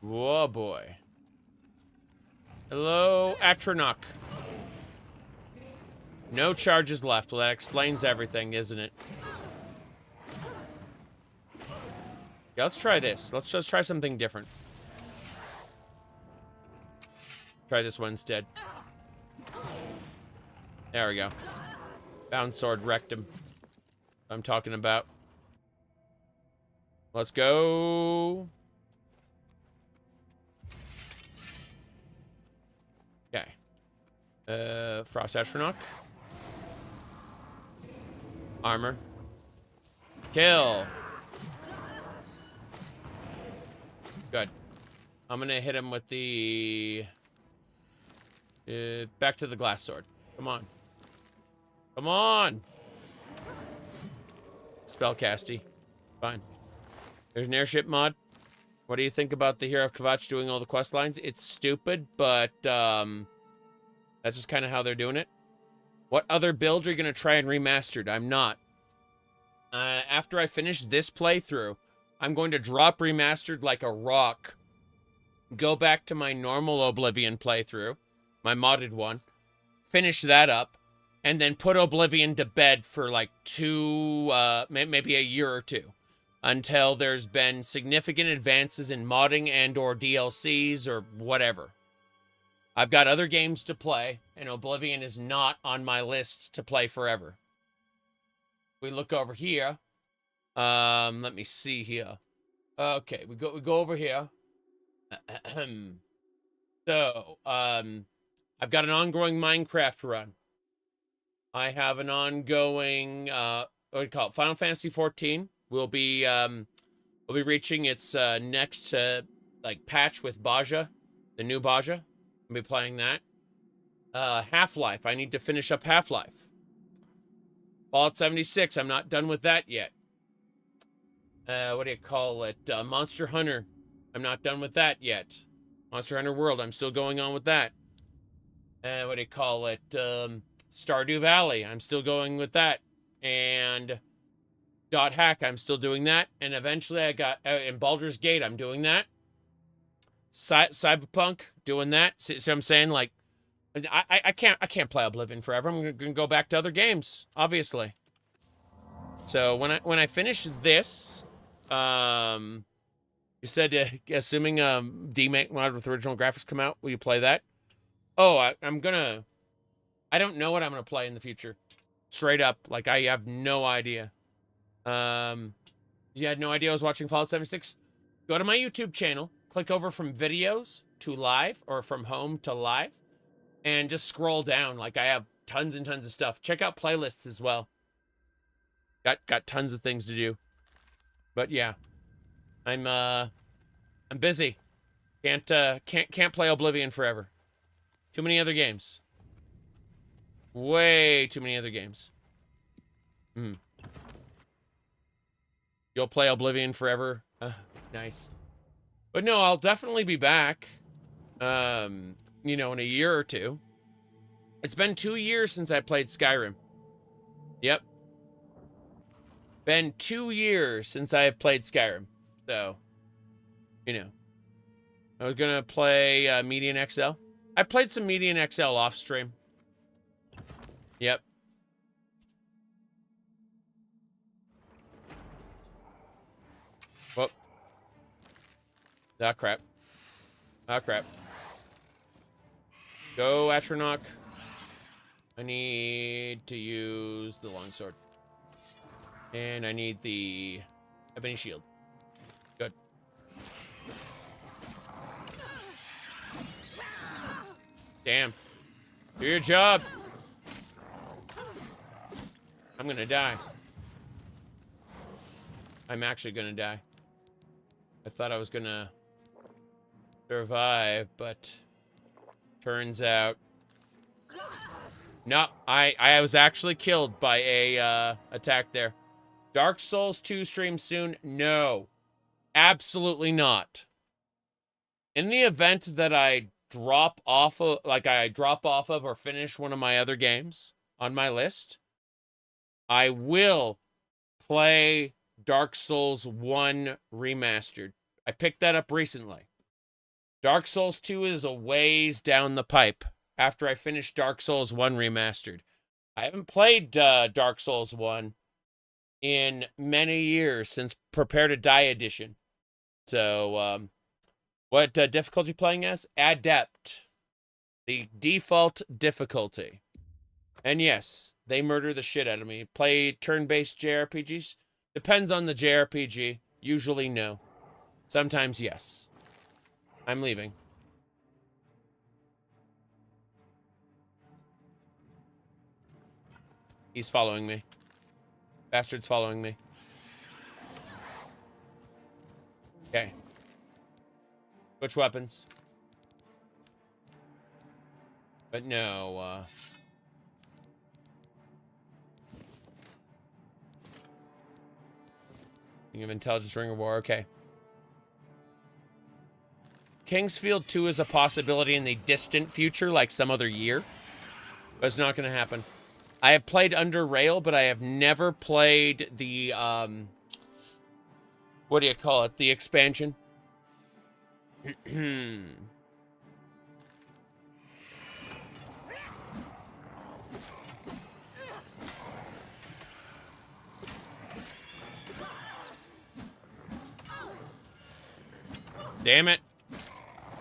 Whoa, boy. Hello, Atronach. No charges left. Well, that explains everything, isn't it? Yeah, let's try this. Let's just try something different. Try this one instead. There we go. Bound sword wrecked him. I'm talking about. Let's go. Okay. Frost Atronach. Armor. Kill. Good. I'm gonna hit him with the... back to the glass sword. Come on. Come on! Spellcasty. Fine. There's an airship mod. What do you think about the Hero of Kvatch doing all the quest lines? It's stupid, but that's just kind of how they're doing it. What other build are you going to try and remastered? I'm not. After I finish this playthrough, I'm going to drop remastered like a rock. Go back to my normal Oblivion playthrough. My modded one. Finish that up. And then put Oblivion to bed for like maybe a year or two. Until there's been significant advances in modding and or DLCs or whatever. I've got other games to play, and Oblivion is not on my list to play forever. We look over here. Let me see here. Okay, we go over here. So, I've got an ongoing Minecraft run. I have an ongoing, what do you call it? Final Fantasy 14 will be reaching its next like patch with Baja, the new Baja. I'll be playing that. Half-Life. I need to finish up Half-Life. Fallout 76. I'm not done with that yet. What do you call it? Monster Hunter. I'm not done with that yet. Monster Hunter World. I'm still going on with that. What do you call it? Stardew Valley. I'm still going with that. And Dot Hack. I'm still doing that. And eventually I got in Baldur's Gate. I'm doing that. Cyberpunk. Doing that. So I'm saying, like, I can't play Oblivion forever. I'm gonna go back to other games, obviously. So when I finish this, you said assuming D-Make mod with original graphics come out, will you play that? Oh, I don't know what I'm gonna play in the future. Straight up, like I have no idea. You had no idea I was watching Fallout 76? Go to my YouTube channel. click over from videos to live or from home to live and just scroll down. Like I have tons and tons of stuff. Check out playlists as well. Got tons of things to do. But yeah, I'm busy. Can't play Oblivion forever. Too many other games. Way too many other games. You'll play Oblivion forever? Nice. But no, I'll definitely be back. You know, in a year or two. It's been 2 years since I played Skyrim. Yep. Been 2 years since I have played Skyrim. So, you know. I was gonna play Median XL. I played some Median XL off stream. Yep. Whoop. Ah, crap. Ah, crap. Go, Atronach. I need to use the longsword. And I need the ebony shield. Good. Damn. Do your job. I'm gonna die. I'm actually gonna die. I thought I was gonna survive, but turns out no, I was actually killed by a attack there. Dark Souls 2 stream soon? No. Absolutely not. In the event that I drop off of, or finish one of my other games on my list, I will play Dark Souls 1 Remastered. I picked that up recently. Dark Souls 2 is a ways down the pipe after I finish Dark Souls 1 Remastered. I haven't played Dark Souls 1 in many years since Prepare to Die Edition. So, what difficulty playing as? Adept. The default difficulty. And yes, they murder the shit out of me. Play turn-based JRPGs? Depends on the JRPG. Usually no. Sometimes yes. I'm leaving. He's following me. Bastard's following me. Okay. Switch weapons. But no, King of Intelligence, Ring of War, okay. Kingsfield 2 is a possibility in the distant future, like some other year. But it's not going to happen. I have played Under Rail, but I have never played the, what do you call it? The expansion. Damn it.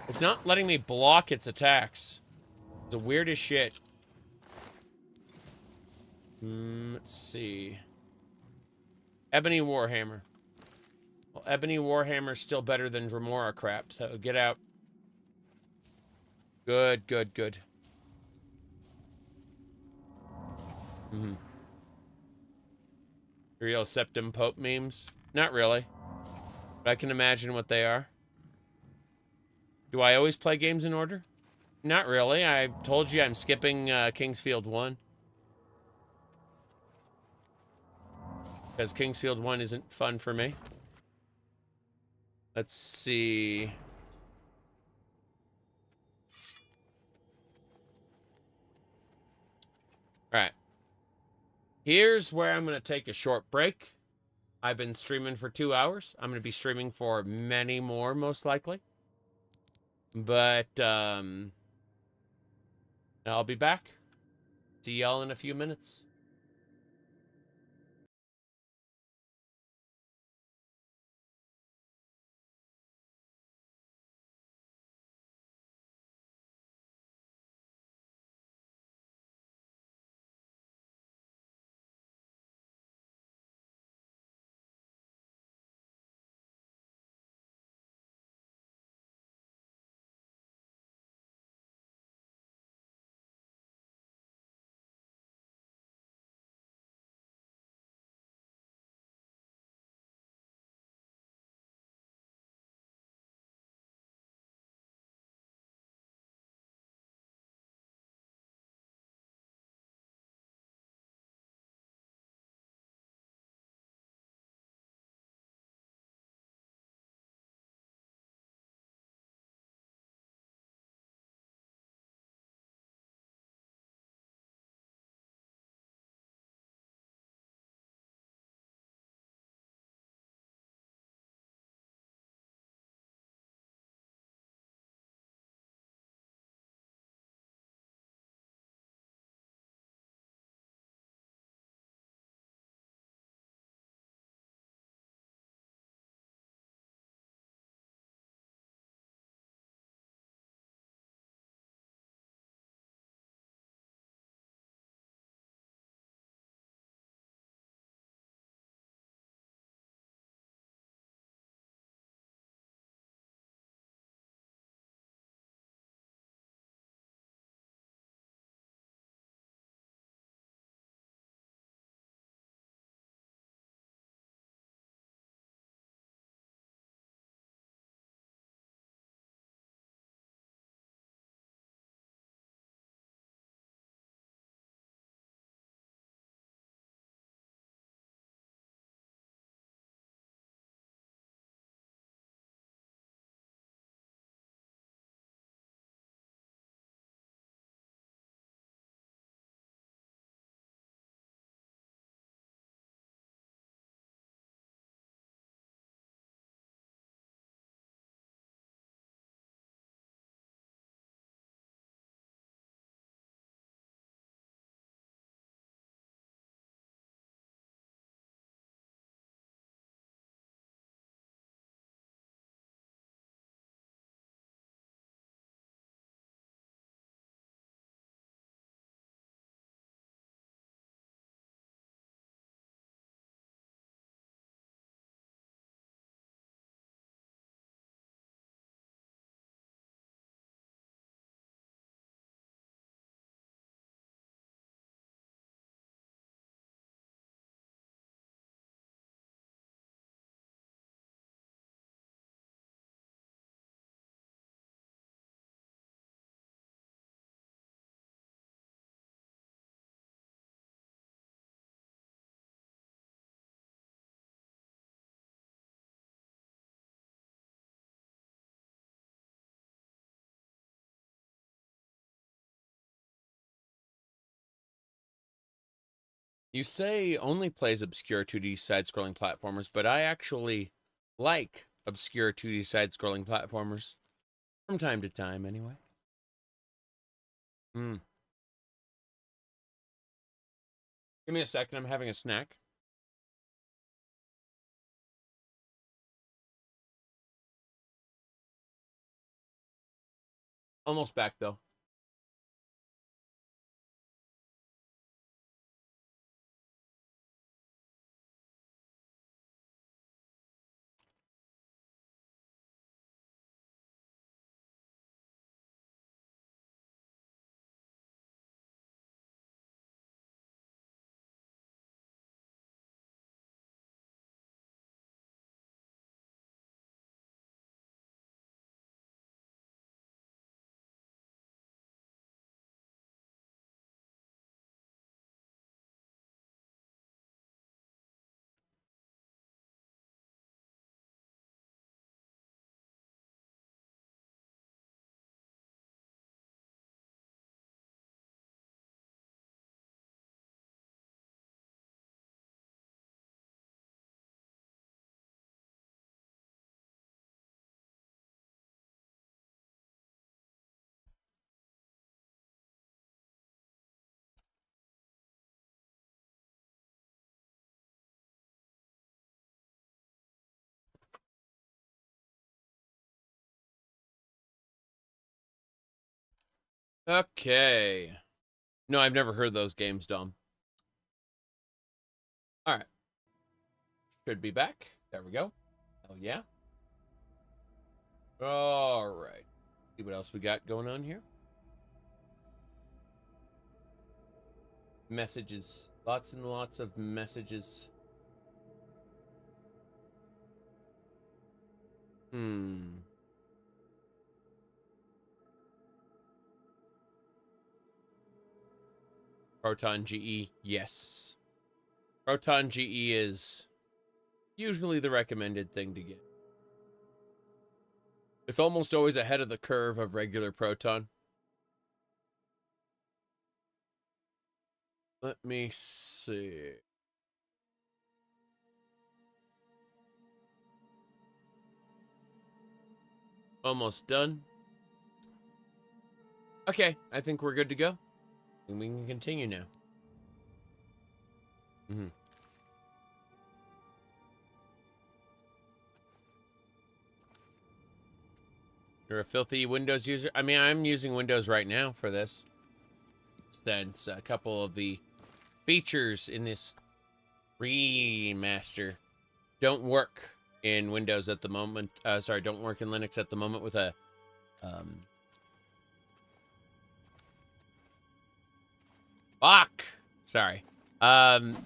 It's not letting me block its attacks. It's the weirdest shit. Let's see. Ebony Warhammer. Well, Ebony Warhammer's still better than Dremora crap, so get out. Good, good, good. Real Septum Pope memes? Not really. But I can imagine what they are. Do I always play games in order? Not really. I told you I'm skipping Kingsfield 1. Because Kingsfield 1 isn't fun for me. Let's see. Alright. Here's where I'm going to take a short break. I've been streaming for 2 hours. I'm going to be streaming for many more, most likely. But, I'll be back. See y'all in a few minutes. You say only plays obscure 2D side-scrolling platformers, but I actually like obscure 2D side-scrolling platformers. From time to time, anyway. Give me a second, I'm having a snack. Almost back, though. Okay. No, I've never heard those games, Dom. Alright. Should be back. There we go. Oh, yeah. Alright. See what else we got going on here. Messages. Lots and lots of messages. Proton GE, yes. Proton GE is usually the recommended thing to get. It's almost always ahead of the curve of regular Proton. Let me see. Almost done. Okay, I think we're good to go. And we can continue now. You're a filthy Windows user? I mean, I'm using Windows right now for this. Since a couple of the features in this remaster don't work in Windows at the moment. Sorry, don't work in Linux at the moment with a... Fuck! Sorry.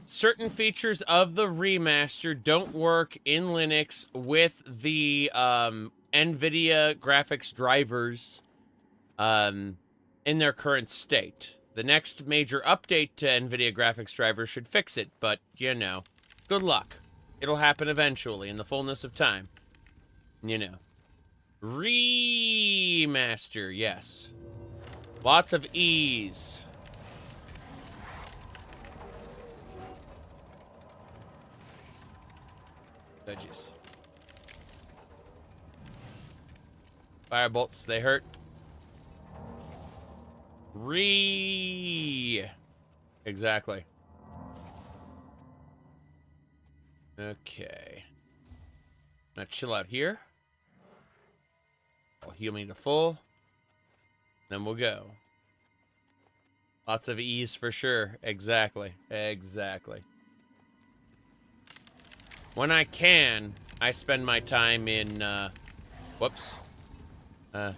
Certain features of the remaster don't work in Linux with the NVIDIA graphics drivers in their current state. The next major update to NVIDIA graphics drivers should fix it, but, you know, good luck. It'll happen eventually, in the fullness of time. You know. Remaster, yes. Lots of E's. Veggies. Firebolts, they hurt. Exactly. Okay. Now chill out here. I'll heal me to full. Then we'll go. Lots of ease for sure. Exactly. Exactly. When I can, I spend my time in, whoops. Hey.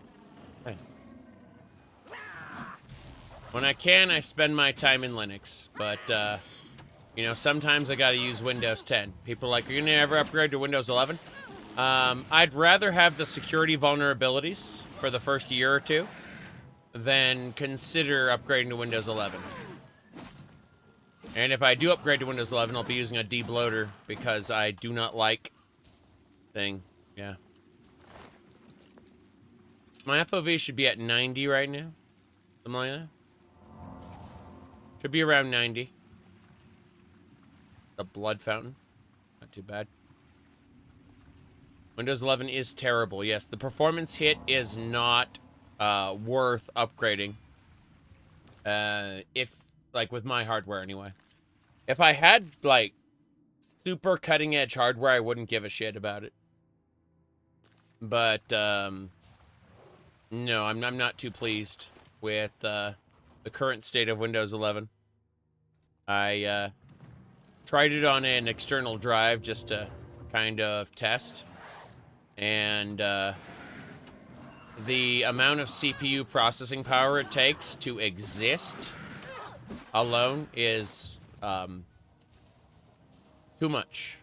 When I can, I spend my time in Linux, but, you know, sometimes I gotta use Windows 10. People are like, are you gonna ever upgrade to Windows 11? I'd rather have the security vulnerabilities for the first year or two than consider upgrading to Windows 11. And if I do upgrade to Windows 11, I'll be using a debloater because I do not like thing. Yeah. My FOV should be at 90 right now. Something like that. Should be around 90. The blood fountain. Not too bad. Windows 11 is terrible. Yes, the performance hit is not worth upgrading. If, like, with my hardware anyway. If I had, like, super cutting-edge hardware, I wouldn't give a shit about it. But, no, I'm not too pleased with the current state of Windows 11. I tried it on an external drive just to kind of test. And the amount of CPU processing power it takes to exist alone is too much.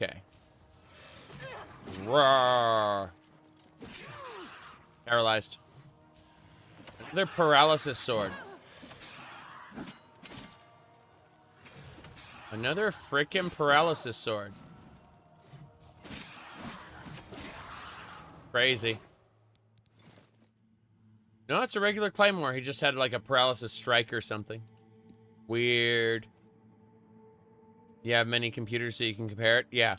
Okay. Roar. Paralyzed. Another paralysis sword. Another frickin' paralysis sword. Crazy. No, it's a regular Claymore. He just had like a paralysis strike or something. Weird. You have many computers so you can compare it? Yeah.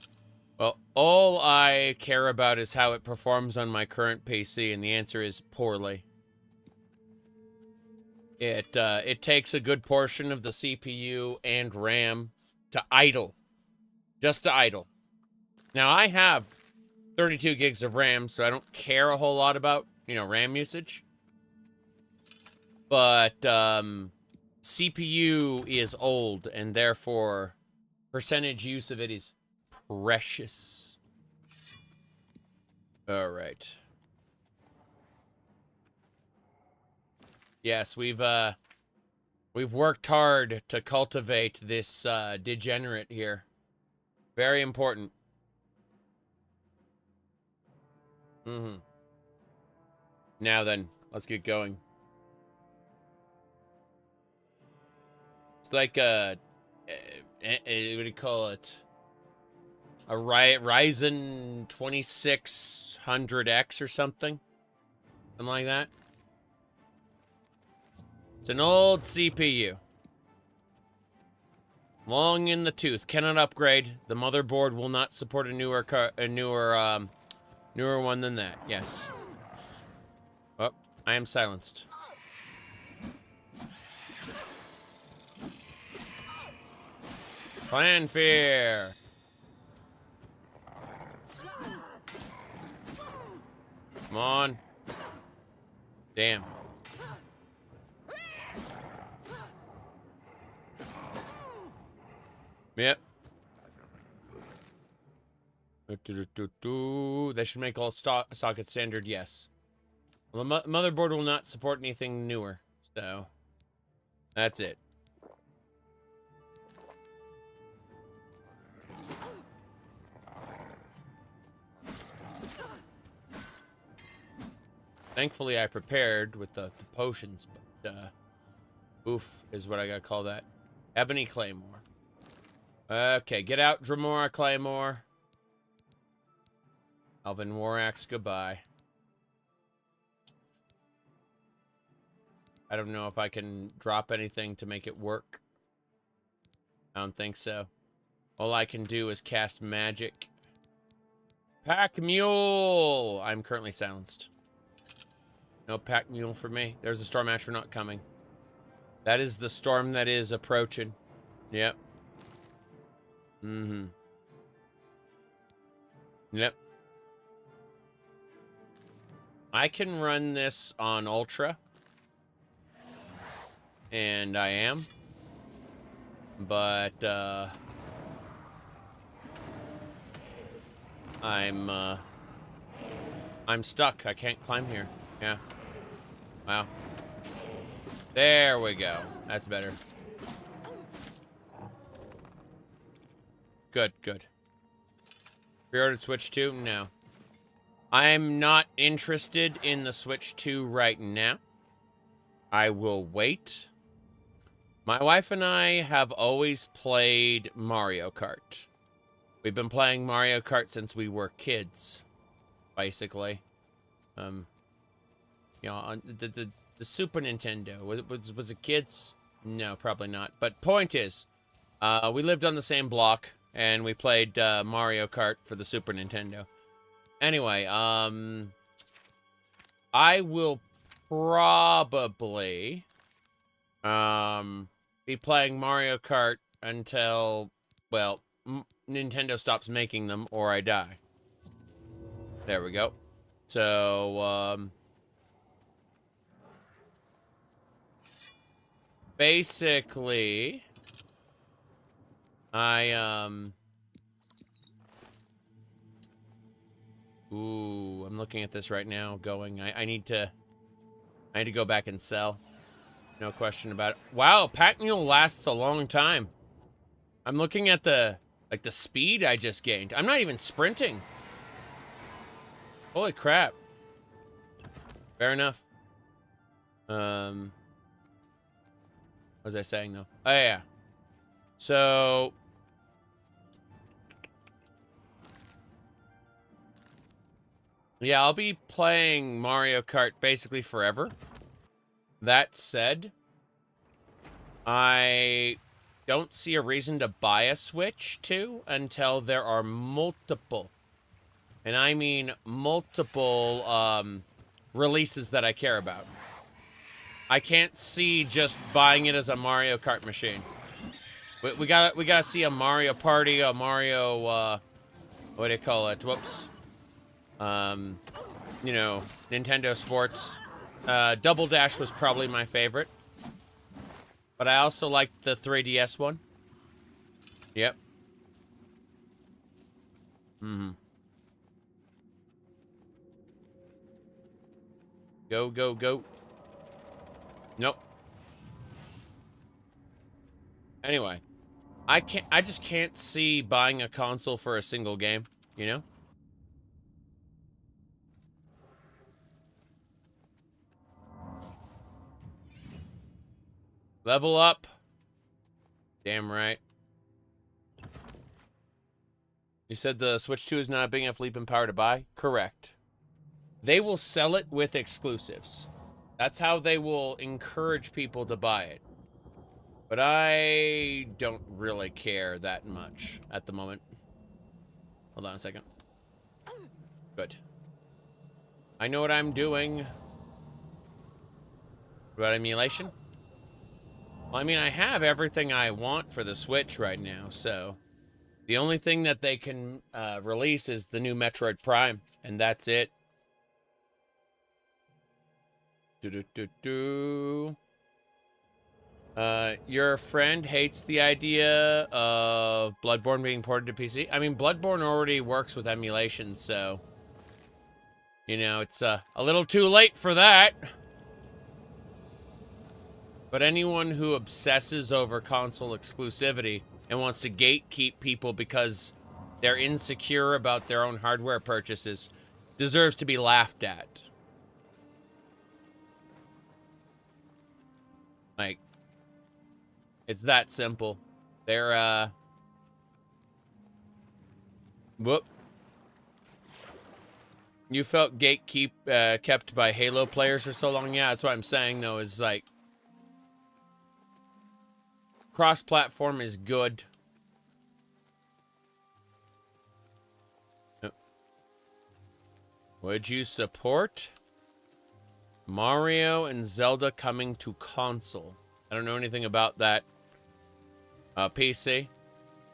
Well, all I care about is how it performs on my current PC, and the answer is poorly. It takes a good portion of the CPU and RAM to idle. Just to idle. Now, I have 32 gigs of RAM, so I don't care a whole lot about, you know, RAM usage. But, CPU is old, and therefore, percentage use of it is precious. Alright. Yes, we've worked hard to cultivate this, degenerate here. Very important. Now then, let's get going. It's like a what do you call it? A Ryzen 2600X or something? Something like that. It's an old CPU. Long in the tooth. Cannot upgrade. The motherboard will not support a newer one than that. Yes. Oh, I am silenced. Plan fear. Come on. Damn. Yep. They should make all sockets standard, yes. Well, the motherboard will not support anything newer, so that's it. Thankfully, I prepared with the potions, but oof is what I gotta call that. Ebony Claymore. Okay, get out, Dremora Claymore. Alvin Warax, goodbye. I don't know if I can drop anything to make it work. I don't think so. All I can do is cast magic. Pack Mule! I'm currently silenced. No Pack Mule for me. There's a Storm Astronaut coming. That is the storm that is approaching. Yep. Yep. I can run this on Ultra. And I am. But, I'm stuck. I can't climb here. Yeah. Wow. There we go. That's better. Good, good. Pre-ordered Switch 2? No. I'm not interested in the Switch 2 right now. I will wait. My wife and I have always played Mario Kart. We've been playing Mario Kart since we were kids, basically. You know, on the Super Nintendo. Was it kids? No, probably not. But point is, We lived on the same block, and we played Mario Kart for the Super Nintendo. Anyway, I will probably be playing Mario Kart until, well, Nintendo stops making them or I die. There we go. So, basically, ooh, I'm looking at this right now, going, I need to go back and sell. No question about it. Wow, pack mule lasts a long time. I'm looking at the speed I just gained. I'm not even sprinting. Holy crap. Fair enough. What was I saying though? Oh yeah. So yeah, I'll be playing Mario Kart basically forever. That said, I don't see a reason to buy a Switch 2 until there are multiple, and I mean multiple, releases that I care about. I can't see just buying it as a Mario Kart machine. We gotta see a Mario Party, a Mario, what do you call it? Whoops. You know, Nintendo Sports. Double Dash was probably my favorite. But I also liked the 3DS one. Yep. Mm-hmm. Go, go, go. Nope. Anyway. I just can't see buying a console for a single game, you know? Level up. Damn right. You said the Switch 2 is not a big enough leap in power to buy? Correct. They will sell it with exclusives. That's how they will encourage people to buy it. But I don't really care that much at the moment. Hold on a second. Good. I know what I'm doing. What about emulation? Well, I mean, I have everything I want for the Switch right now, so the only thing that they can release is the new Metroid Prime, and that's it. Your friend hates the idea of Bloodborne being ported to PC. I mean, Bloodborne already works with emulation, so you know, it's a little too late for that. But anyone who obsesses over console exclusivity and wants to gatekeep people because they're insecure about their own hardware purchases deserves to be laughed at. Like, it's that simple. They're, whoop. You felt kept by Halo players for so long? Yeah, that's what I'm saying, though, is like, cross-platform is good. Would you support Mario and Zelda coming to console? I don't know anything about that. PC.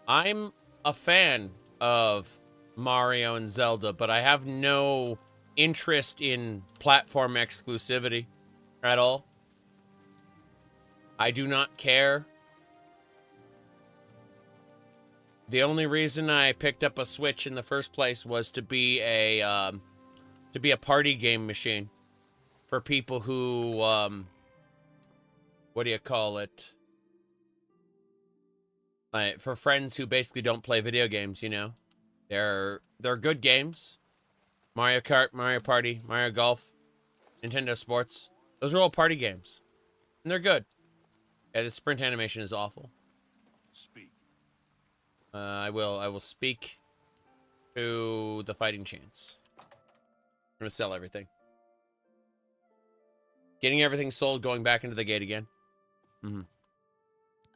I'm a fan of Mario and Zelda, but I have no interest in platform exclusivity at all. I do not care. The only reason I picked up a Switch in the first place was to be a party game machine for people who, what do you call it? For friends who basically don't play video games, you know? They're good games. Mario Kart, Mario Party, Mario Golf, Nintendo Sports. Those are all party games. And they're good. Yeah, the sprint animation is awful. Speak. I will speak to the fighting chance. I'm gonna sell everything. Getting everything sold, going back into the gate again. Mm-hmm.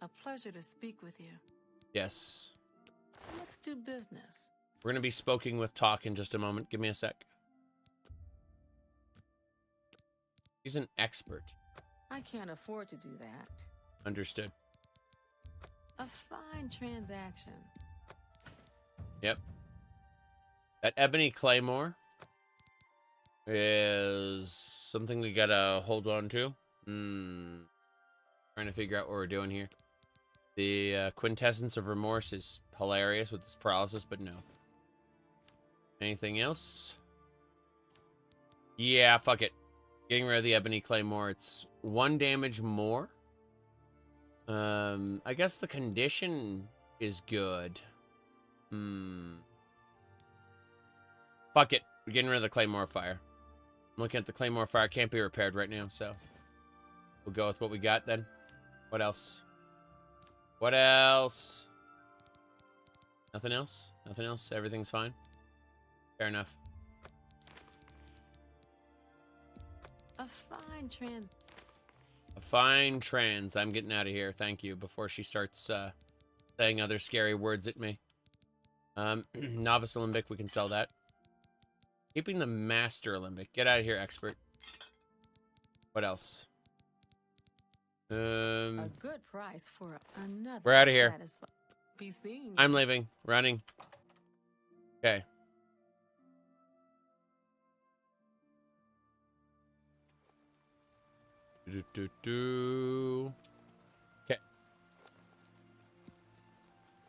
A pleasure to speak with you. Yes. Let's do business. We're going to be spoken with talk in just a moment. Give me a sec. He's an expert. I can't afford to do that. Understood. A fine transaction. Yep. That ebony claymore is something we gotta hold on to. Trying to figure out what we're doing here. The quintessence of remorse is hilarious with this paralysis, but no. Anything else? Yeah, fuck it. Getting rid of the ebony claymore. It's 1 damage more. I guess the condition is good. Fuck it. We're getting rid of the claymore fire. I'm looking at the claymore fire. Can't be repaired right now, so we'll go with what we got then. What else? What else? Nothing else? Nothing else? Everything's fine? Fair enough. A fine trans. I'm getting out of here. Thank you. Before she starts saying other scary words at me. Novice Olympic. We can sell that. Keeping the Master Olympic. Get out of here, expert. What else? A good price for another. We're out of here. Be seen. I'm leaving. Running. Okay. Okay.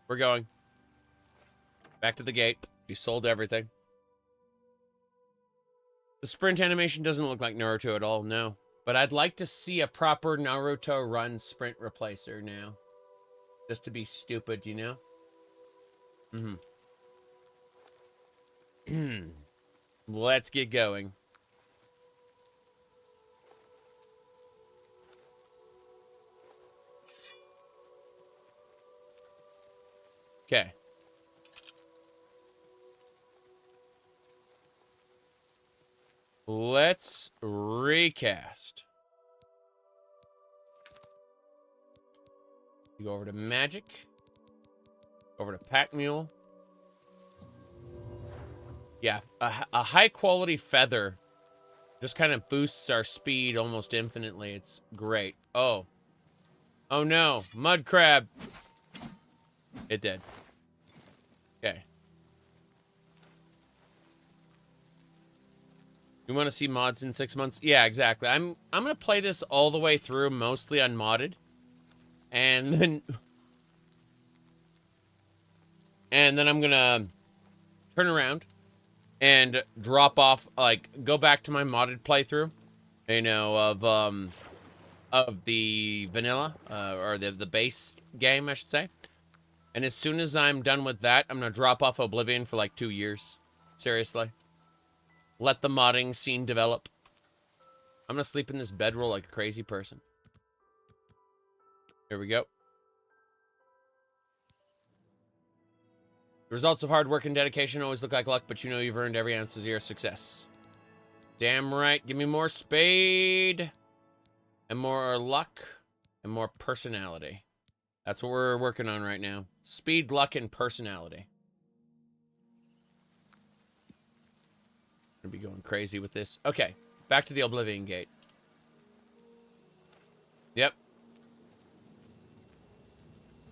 We're going. Back to the gate. You sold everything. The sprint animation doesn't look like Naruto at all, no. But I'd like to see a proper Naruto run sprint replacer now. Just to be stupid, you know? Let's get going. Okay. Let's recast. You go over to magic. Over to pack mule. Yeah, a high quality feather just kind of boosts our speed almost infinitely. It's great. Oh. Oh no, mud crab. It did. Okay. You want to see mods in 6 months? Yeah, exactly. I'm gonna play this all the way through, mostly unmodded, and then I'm gonna turn around and drop off, like, go back to my modded playthrough, you know, of the vanilla or the base game, I should say. And as soon as I'm done with that, I'm gonna drop off Oblivion for like 2 years. Seriously. Let the modding scene develop. I'm gonna sleep in this bedroll like a crazy person. Here we go. The results of hard work and dedication always look like luck, but you know you've earned every ounce of your success. Damn right. Give me more speed. And more luck. And more personality. That's what we're working on right now. Speed, luck, and personality. Gonna be going crazy with this. Okay, back to the Oblivion Gate. Yep.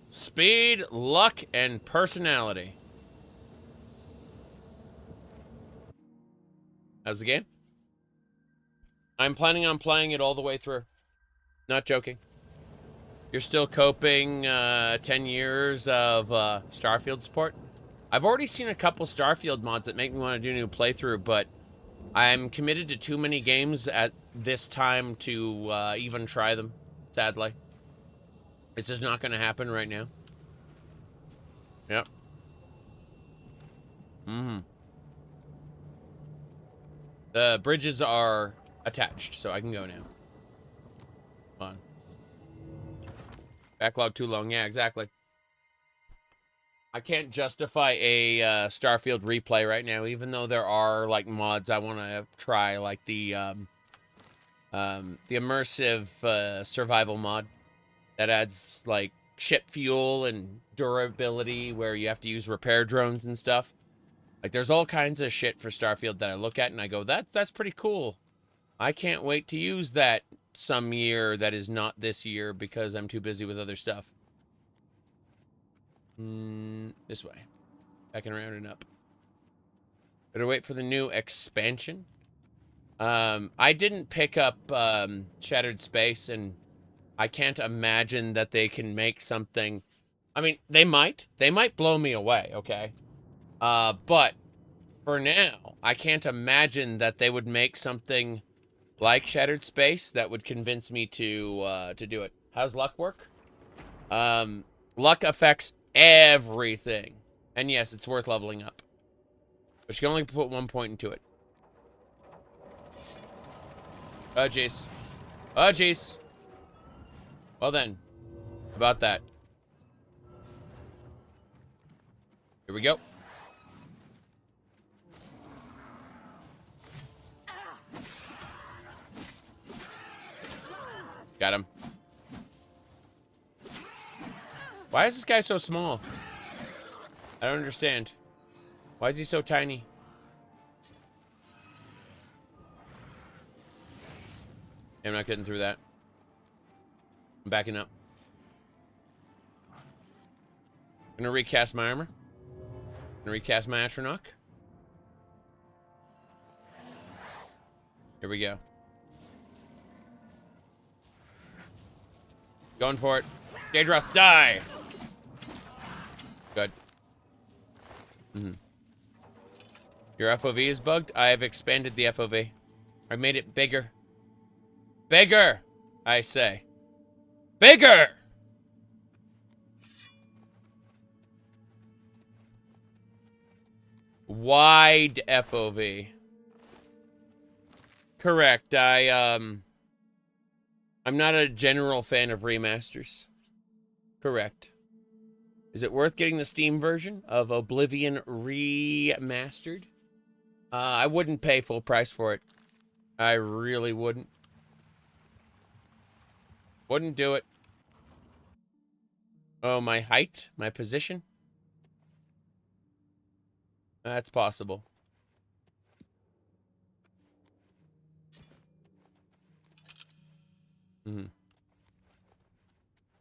Speed, luck, and personality. How's the game? I'm planning on playing it all the way through. Not joking. You're still coping 10 years of Starfield support? I've already seen a couple Starfield mods that make me want to do a new playthrough, but I'm committed to too many games at this time to even try them, sadly. It's just not going to happen right now. Yep. The bridges are attached, so I can go now. Come on. Backlog too long. Yeah, exactly. I can't justify a Starfield replay right now, even though there are like mods I want to try, like the immersive survival mod that adds like ship fuel and durability where you have to use repair drones and stuff. Like, there's all kinds of shit for Starfield that I look at and I go, that's pretty cool. I can't wait to use that some year that is not this year because I'm too busy with other stuff. This way. Back and around and up. Better wait for the new expansion. I didn't pick up Shattered Space, and I can't imagine that they can make something. I mean, they might. They might blow me away, okay? But for now, I can't imagine that they would make something like Shattered Space that would convince me to do it. How's luck work? Luck affects everything. And yes, it's worth leveling up. But you can only put 1 point into it. Oh, jeez. Oh, jeez. Well then. About that. Here we go. Got him. Why is this guy so small? I don't understand. Why is he so tiny? I'm not getting through that. I'm backing up. I'm gonna recast my armor. I'm gonna recast my Atronach. Here we go. Going for it. Daedroth, die! Good. Your FOV is bugged? I have expanded the FOV. I made it bigger. Bigger! I say. Bigger! Wide FOV. Correct. I'm not a general fan of remasters. Correct. Is it worth getting the Steam version of Oblivion REmastered? I wouldn't pay full price for it. I really wouldn't. Wouldn't do it. Oh, my height? My position? That's possible.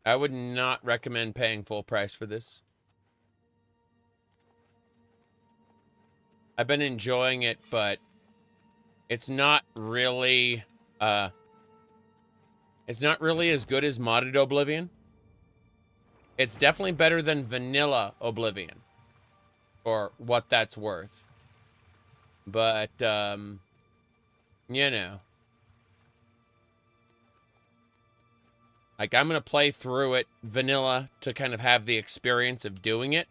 I would not recommend paying full price for this. I've been enjoying it, but it's not really as good as modded Oblivion. It's definitely better than vanilla Oblivion, for what that's worth. But you know, like, I'm gonna play through it vanilla to kind of have the experience of doing it,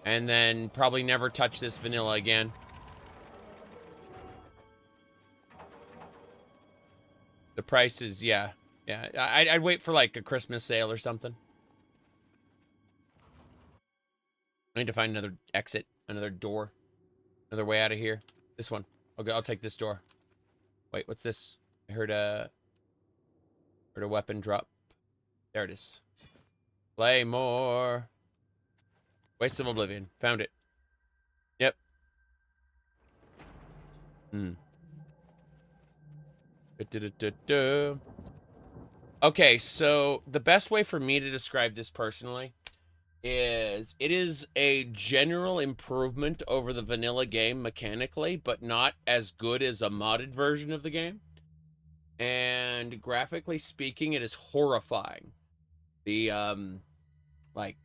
and then probably never touch this vanilla again. The price is, yeah. I'd wait for like a Christmas sale or something. I need to find another exit, another door, another way out of here. This one. Okay, I'll take this door. Wait, what's this? I heard a weapon drop. There it is. Play more. Waste of Oblivion. Found it. Yep. Okay, so the best way for me to describe this personally is it is a general improvement over the vanilla game mechanically, but not as good as a modded version of the game. And graphically speaking, it is horrifying. The like,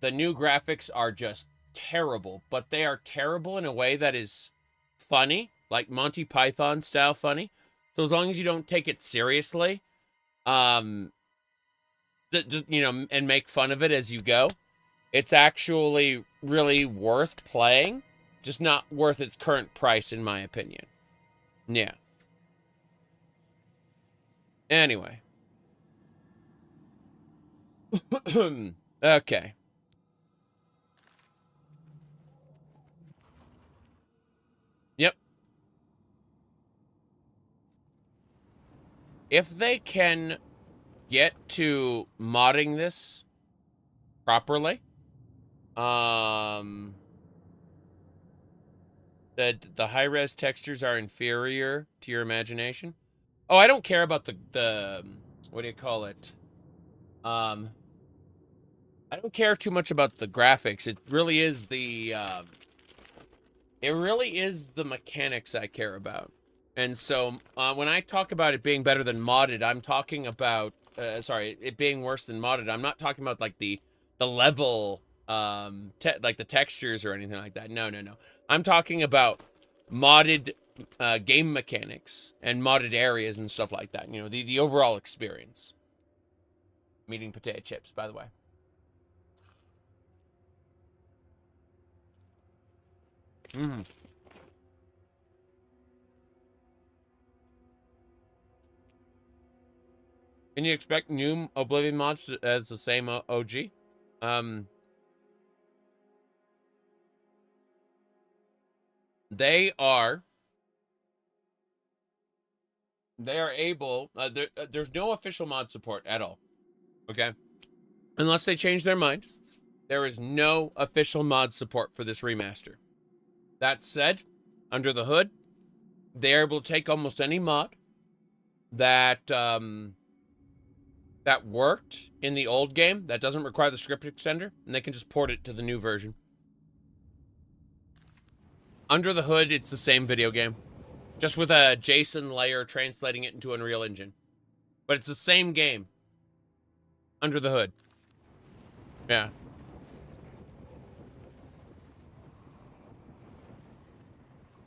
the new graphics are just terrible, but they are terrible in a way that is funny, like Monty Python style funny. So as long as you don't take it seriously, just, you know, and make fun of it as you go, it's actually really worth playing, just not worth its current price, in my opinion. Yeah. Anyway. Okay. Yep. If they can get to modding this properly, the high-res textures are inferior to your imagination. Oh, I don't care about the what do you call it? I don't care too much about the graphics. It really is the mechanics I care about. And so when I talk about it being better than modded, I'm talking about it being worse than modded. I'm not talking about like the level like the textures or anything like that. No. I'm talking about modded game mechanics and modded areas and stuff like that. You know, the overall experience. I'm eating potato chips, by the way. Mm-hmm. Can you expect new Oblivion mods as the same OG? They are able, there's no official mod support at all, okay? Unless they change their mind, there is no official mod support for this remaster. That said, under the hood, they're able to take almost any mod that that worked in the old game that doesn't require the script extender, and they can just port it to the new version. Under the hood, it's the same video game, just with a JSON layer translating it into Unreal Engine. But it's the same game under the hood. Yeah.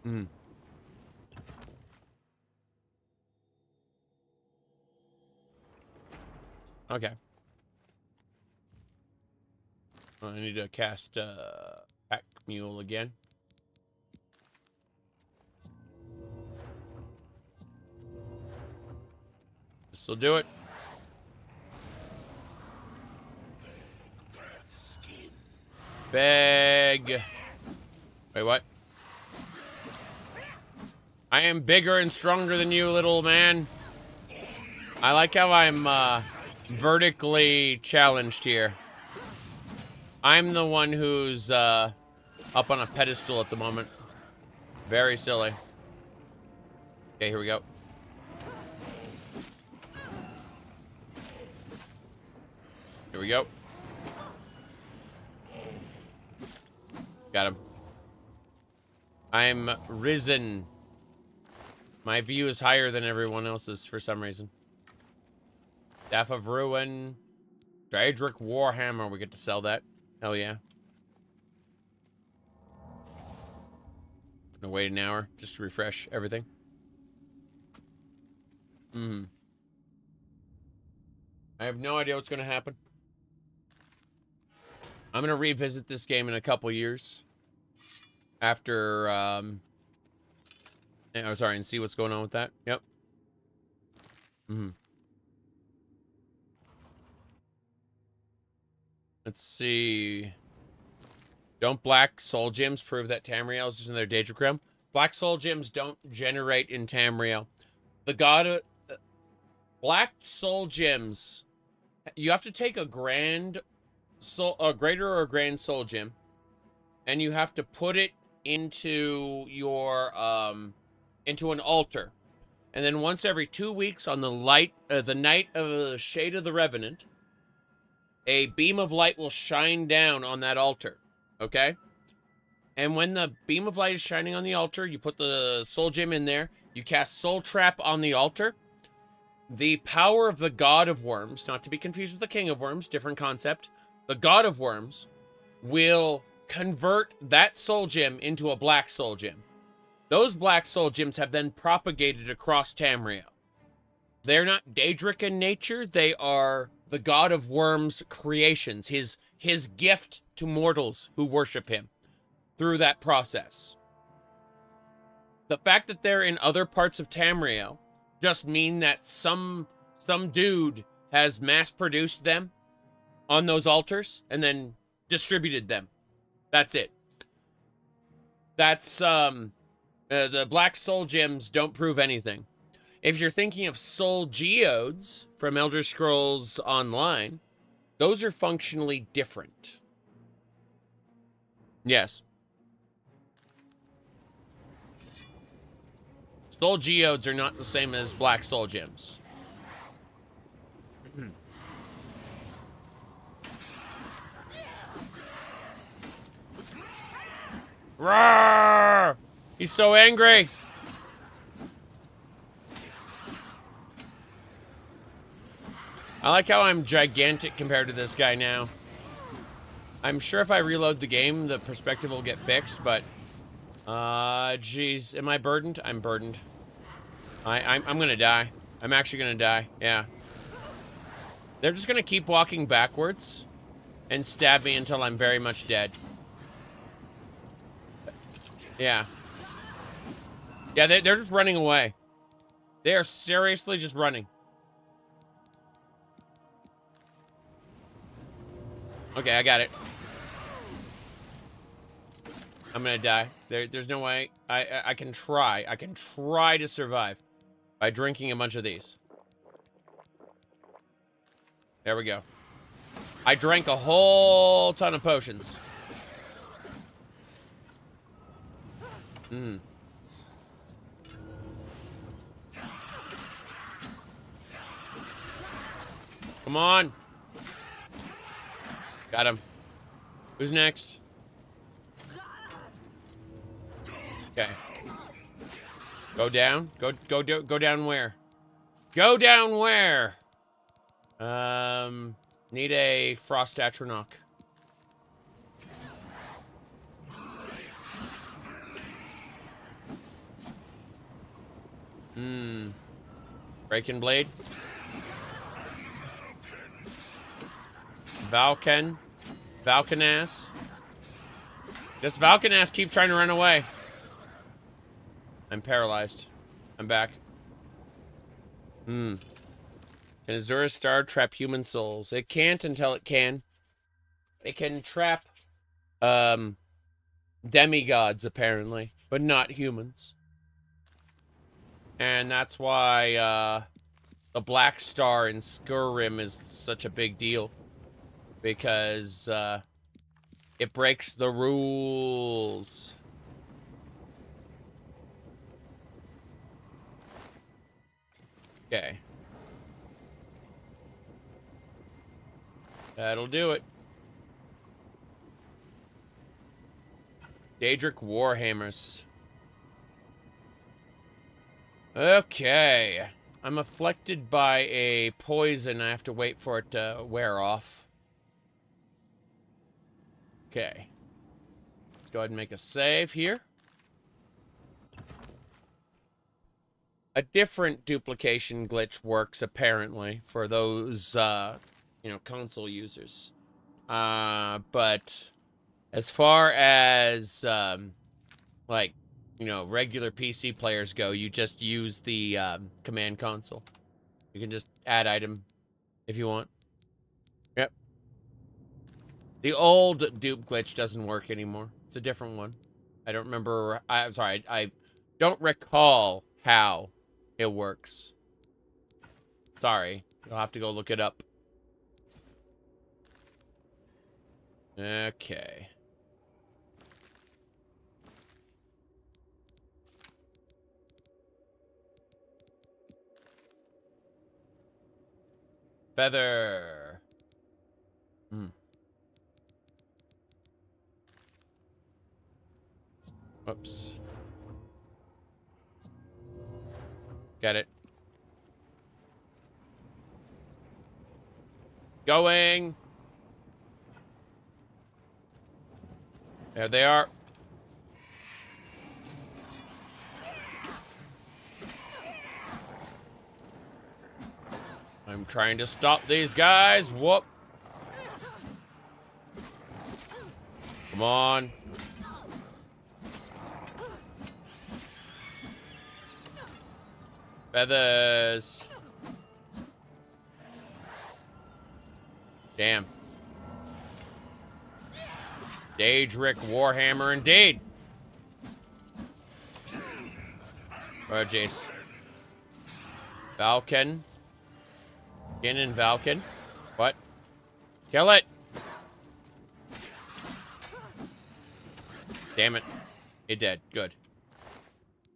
Mm. Okay. I need to cast Pack Mule again. This'll do it. Beg. Wait, what? I am bigger and stronger than you, little man. I like how I'm vertically challenged here. I'm the one who's up on a pedestal at the moment. Very silly. Okay, here we go. Here we go. Got him. I'm risen. My view is higher than everyone else's for some reason. Staff of Ruin. Zaric Warhammer. We get to sell that. Hell yeah. Gonna wait an hour just to refresh everything. I have no idea what's gonna happen. I'm gonna revisit this game in a couple years. After, oh, sorry, and see what's going on with that. Yep. Let's see. Don't black soul gems prove that Tamriel is just in their Daedric realm? Black soul gems don't generate in Tamriel. The god of... black soul gems... You have to take a greater or a grand soul gem, and you have to put it into your into an altar, and then once every 2 weeks on the night of the Shade of the Revenant, a beam of light will shine down on that altar. Okay, and when the beam of light is shining on the altar, you put the soul gem in there. You cast Soul Trap on the altar. The power of the God of Worms, not to be confused with the King of Worms, different concept. The God of Worms will convert that soul gem into a black soul gem. Those black soul gems have then propagated across Tamriel. They're not Daedric in nature. They are the God of Worms' creations, his gift to mortals who worship him through that process. The fact that they're in other parts of Tamriel just mean that some dude has mass-produced them on those altars and then distributed them. That's it. That's, the black soul gems don't prove anything. if you're thinking of soul geodes from Elder Scrolls Online, those are functionally different. Yes. Soul geodes are not the same as black soul gems. Roar! He's so angry. I like how I'm gigantic compared to this guy now. I'm sure if I reload the game, the perspective will get fixed, but... Jeez. Am I burdened? I'm burdened. I'm gonna die. I'm actually gonna die. Yeah. They're just gonna keep walking backwards and stab me until I'm very much dead. Yeah. Yeah, they're just running away. They are seriously just running. Okay, I got it. I'm gonna die. There's no way. I can try. I can try to survive by drinking a bunch of these. There we go. I drank a whole ton of potions. Come on. Got him. Who's next? Okay. Go down. Go down where? Go down where? Need a frost atronach. Breaking blade. Valkenass. This Valkenass keeps trying to run away. I'm paralyzed. I'm back. Can Azura's star trap human souls? It can't until it can. It can trap demigods, apparently, but not humans. And that's why the Black Star in Skyrim is such a big deal. Because it breaks the rules. Okay. That'll do it. Daedric Warhammers. Okay. I'm afflicted by a poison. I have to wait for it to wear off. Okay. Let's go ahead and make a save here. A different duplication glitch works, apparently, for those, you know, console users. But as far as, like, you know, regular PC players go, you just use the command console. You can just add item if you want. Yep. The old dupe glitch doesn't work anymore. It's a different one. I don't remember. I'm sorry. I don't recall how it works. Sorry. You'll have to go look it up. Okay. Feather. Oops. Get it. Going. There they are. I'm trying to stop these guys. Whoop. Come on. Feathers. Damn. Daedric Warhammer indeed. Oh, jeez. Valken. Gin and Valken. What? Kill it! Damn it. It did. Good.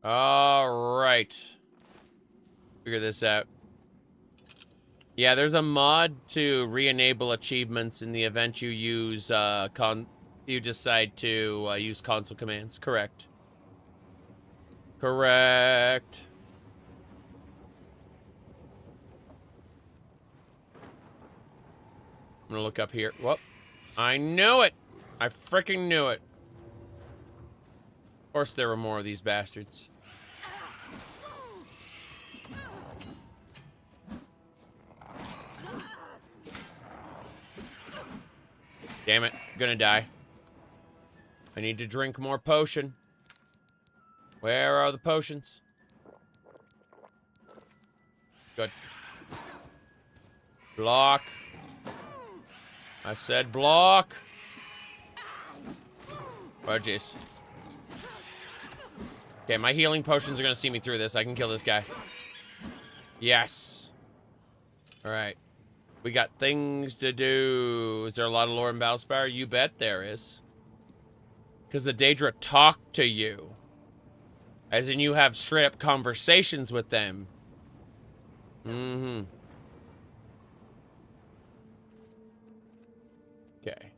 Alright. Figure this out. Yeah, there's a mod to re-enable achievements in the event you use, you decide to use console commands. Correct. Correct. I'm gonna look up here. Whoop. I knew it! I freaking knew it. Of course there were more of these bastards. Damn it. I'm gonna die. I need to drink more potion. Where are the potions? Good. Block. I said block. Oh, jeez. Okay, my healing potions are gonna see me through this. I can kill this guy. Yes. Alright. We got things to do. Is there a lot of lore in Battlespire? You bet there is. Because the Daedra talk to you. As in you have straight up conversations with them. Mm-hmm. Okay.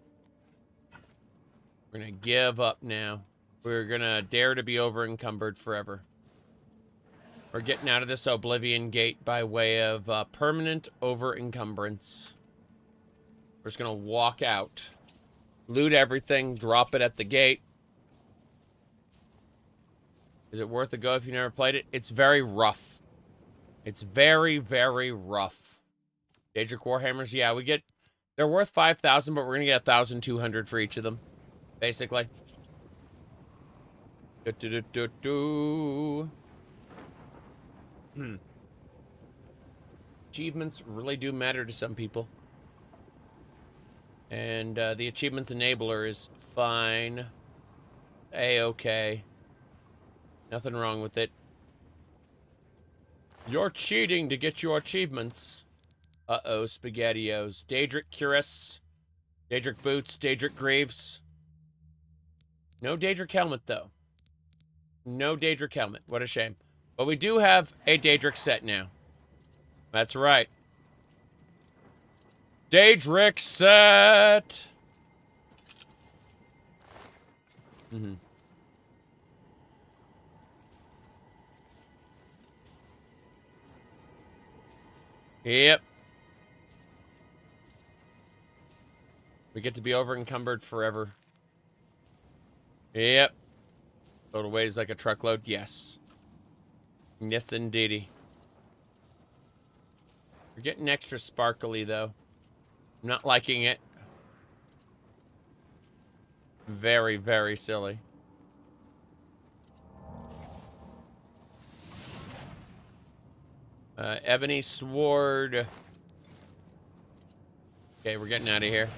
We're gonna give up now. We're gonna dare to be over-encumbered forever. We're getting out of this Oblivion gate by way of permanent over-encumbrance. We're just gonna walk out. Loot everything, drop it at the gate. Is it worth a go if you never played it? It's very rough. It's very, very rough. Daedric Warhammers, yeah, we get... They're worth 5,000, but we're gonna get 1,200 for each of them. Basically. Achievements really do matter to some people. And the achievements enabler is fine. A-okay. Nothing wrong with it. You're cheating to get your achievements. Uh-oh, SpaghettiOs. Daedric Cuirass. Daedric Boots. Daedric Greaves. No Daedric Helmet, though. No Daedric Helmet. What a shame. But we do have a Daedric set now. That's right. Daedric set! Mm-hmm. Yep. We get to be over-encumbered forever. Yep. Total weight is like a truckload? Yes. Yes, indeedy. We're getting extra sparkly, though. I'm not liking it. Very, very silly. Ebony Sword. Okay, we're getting out of here.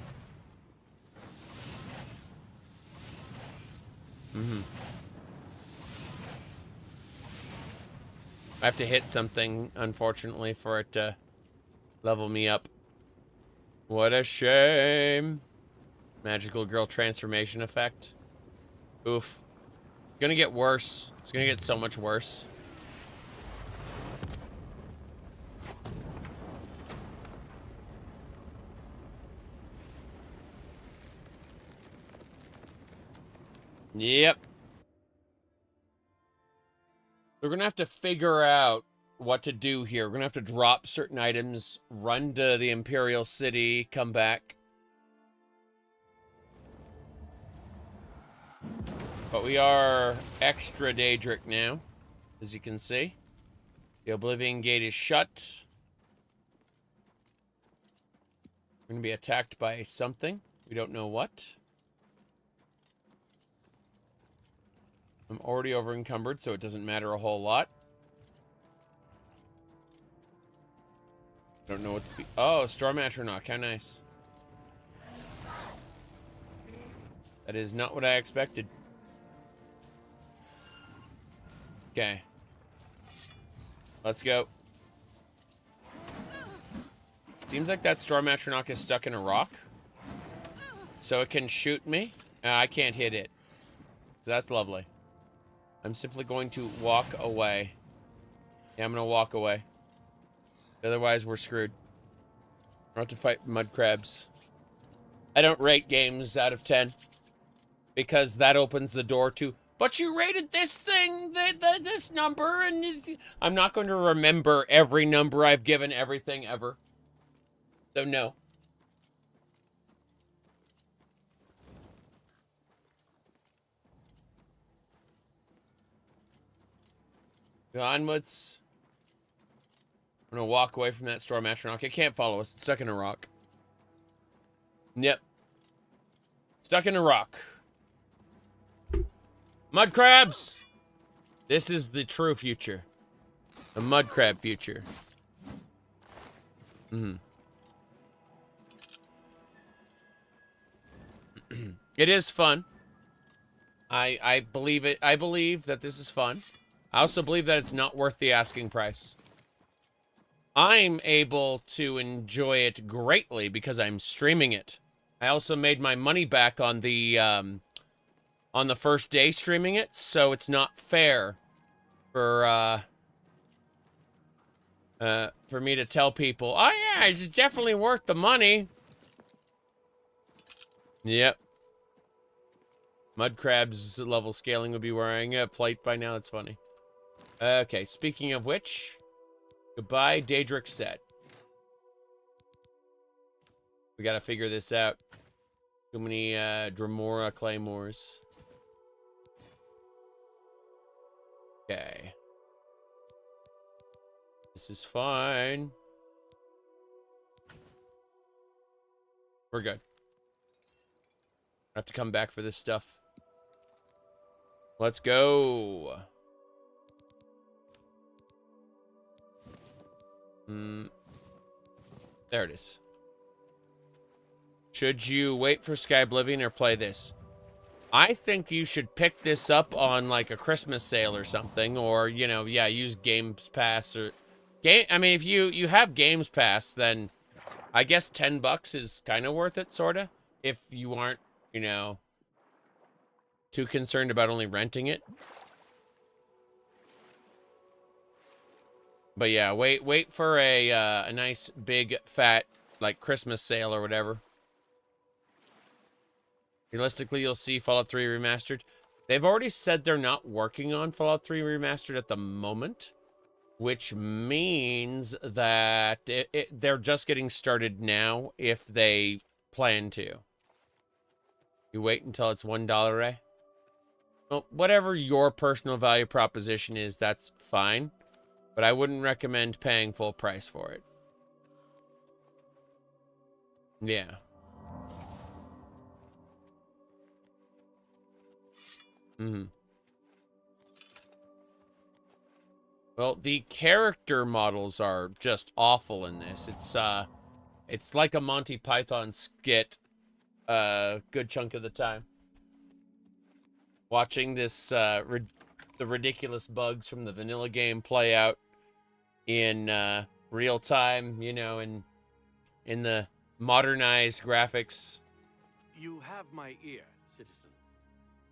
Mm-hmm. I have to hit something, unfortunately, for it to level me up. What a shame. Magical girl transformation effect. Oof. It's gonna get worse. It's gonna get so much worse. Yep. We're gonna have to figure out what to do here. We're gonna have to drop certain items, run to the Imperial City, come back. But we are extra Daedric now, as you can see. The Oblivion Gate is shut. We're gonna be attacked by something. We don't know what. I'm already over-encumbered, so it doesn't matter a whole lot. I don't know what to be... Oh, Storm Atronach, how nice. That is not what I expected. Okay. Let's go. Seems like that Storm Atronach is stuck in a rock. So it can shoot me. I can't hit it. So that's lovely. I'm simply going to walk away. Yeah, I'm going to walk away. Otherwise, we're screwed. We're about to fight mud crabs. I don't rate games out of 10. Because that opens the door to, but you rated this thing, this number, and I'm not going to remember every number I've given everything ever. So no. Onwards. I'm gonna walk away from that Storm Atronach. It can't follow us. It's stuck in a rock. Yep. Stuck in a rock. Mud crabs! This is the true future. The mud crab future. It is fun. I believe it. I believe that this is fun. I also believe that it's not worth the asking price. I'm able to enjoy it greatly because I'm streaming it. I also made my money back on the first day streaming it, so it's not fair for me to tell people, oh yeah, it's definitely worth the money. Yep. Mud crabs level scaling would be wearing a plate by now. That's funny. Okay, speaking of which, goodbye, Daedric set. We gotta figure this out. Too many Dremora claymores. Okay. This is fine. We're good. I have to come back for this stuff. Let's go. There it is. Should you wait for Sky Oblivion or play this? I think you should pick this up on like a Christmas sale or something, or you know, yeah, use Games Pass or I mean, if you have Games Pass, then I guess $10 is kind of worth it, sorta. If you aren't, you know, too concerned about only renting it. But yeah, wait for a nice big fat like Christmas sale or whatever. Realistically, you'll see Fallout 3 Remastered. They've already said they're not working on Fallout 3 Remastered at the moment, which means that they're just getting started now if they plan to. You wait until it's $1, eh? Well, whatever your personal value proposition is, that's fine. But I wouldn't recommend paying full price for it. Yeah. Well, the character models are just awful in this. It's like a Monty Python skit a good chunk of the time. Watching this, the ridiculous bugs from the vanilla game play out in real time, you know, in the modernized graphics. You have my ear, citizen.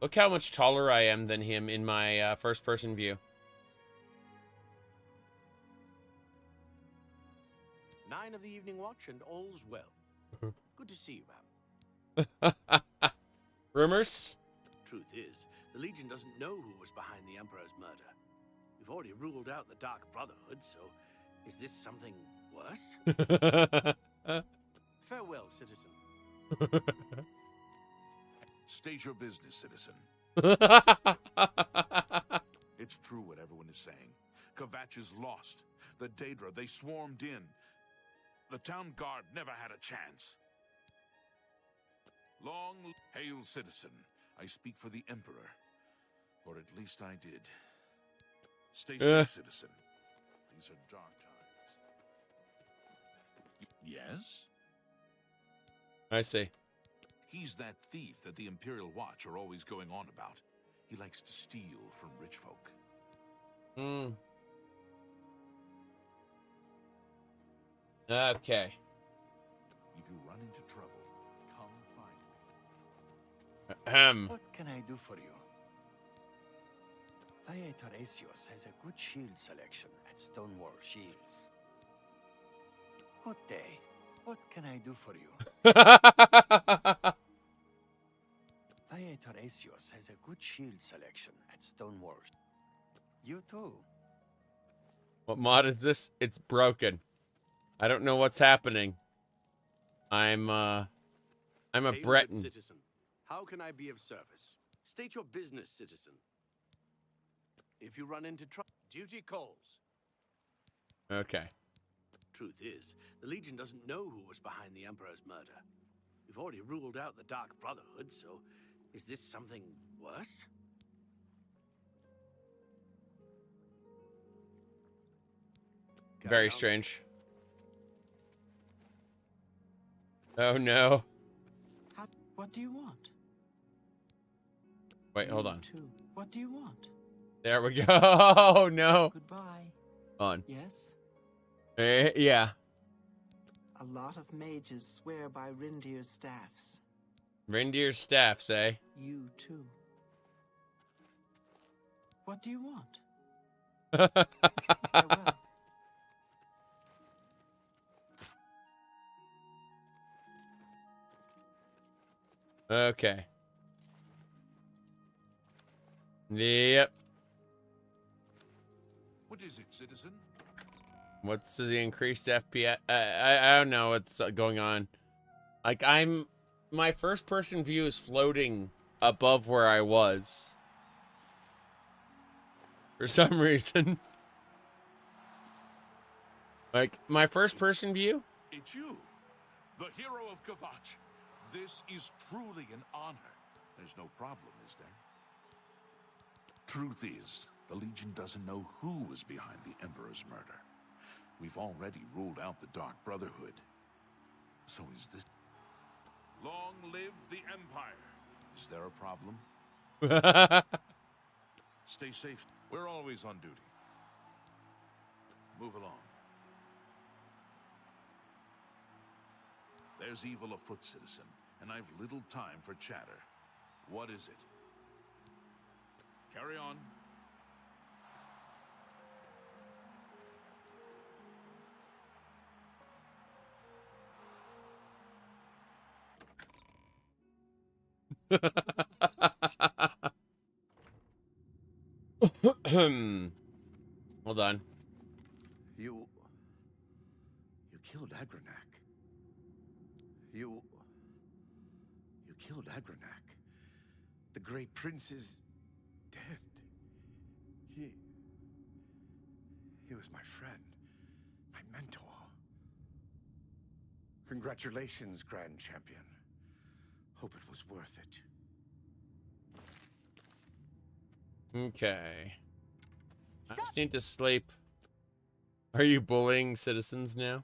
Look how much taller I am than him in my first-person view. 9 of the evening watch and all's well. Good to see you, ma'am. Rumors? Truth is, the Legion doesn't know who was behind the Emperor's murder. We've already ruled out the Dark Brotherhood, so is this something worse? Farewell, citizen. State your business, citizen. It's true what everyone is saying. Kvatch is lost. The Daedra, they swarmed in. The town guard never had a chance. Long hail, citizen. I speak for the Emperor. Or at least I did. Stay safe, citizen. These are dark times. Yes? I see. He's that thief that the Imperial Watch are always going on about. He likes to steal from rich folk. Okay. What can I do for you? Valle Torrecios has a good shield selection at Stonewall Shields. Good day. What can I do for you? Valle Torrecios has a good shield selection at Stonewall. You too. What mod is this? It's broken. I don't know what's happening. I'm a Hail, good Breton. citizen. How can I be of service? State your business, citizen. If you run into trouble, duty calls. Okay. Truth is, the Legion doesn't know who was behind the Emperor's murder. We've already ruled out the Dark Brotherhood, so is this something worse? Very strange. Oh no. What do you want? Wait, hold on. What do you want? There we go. Oh no. Goodbye. On. Yes? Yeah. A lot of mages swear by reindeer staffs. Reindeer staffs, eh? You too. What do you want? Farewell. Okay. Yep. What is it, citizen? What's the increased FPS? I don't know what's going on. Like, my first person view is floating above where I was. For some reason. Like, my first person view? It's you, the hero of Kvatch. This is truly an honor. There's no problem, is there? Truth is, the Legion doesn't know who was behind the Emperor's murder. We've already ruled out the Dark Brotherhood. So is this... Long live the Empire. Is there a problem? Stay safe. We're always on duty. Move along. There's evil afoot, citizen, and I've little time for chatter. What is it? Carry on. Hold on. You killed Agranak. You killed Agranak. The Great Prince is dead. He was my friend, my mentor. Congratulations, Grand Champion. Hope it was worth it. Okay. I just need to sleep. Are you bullying citizens now?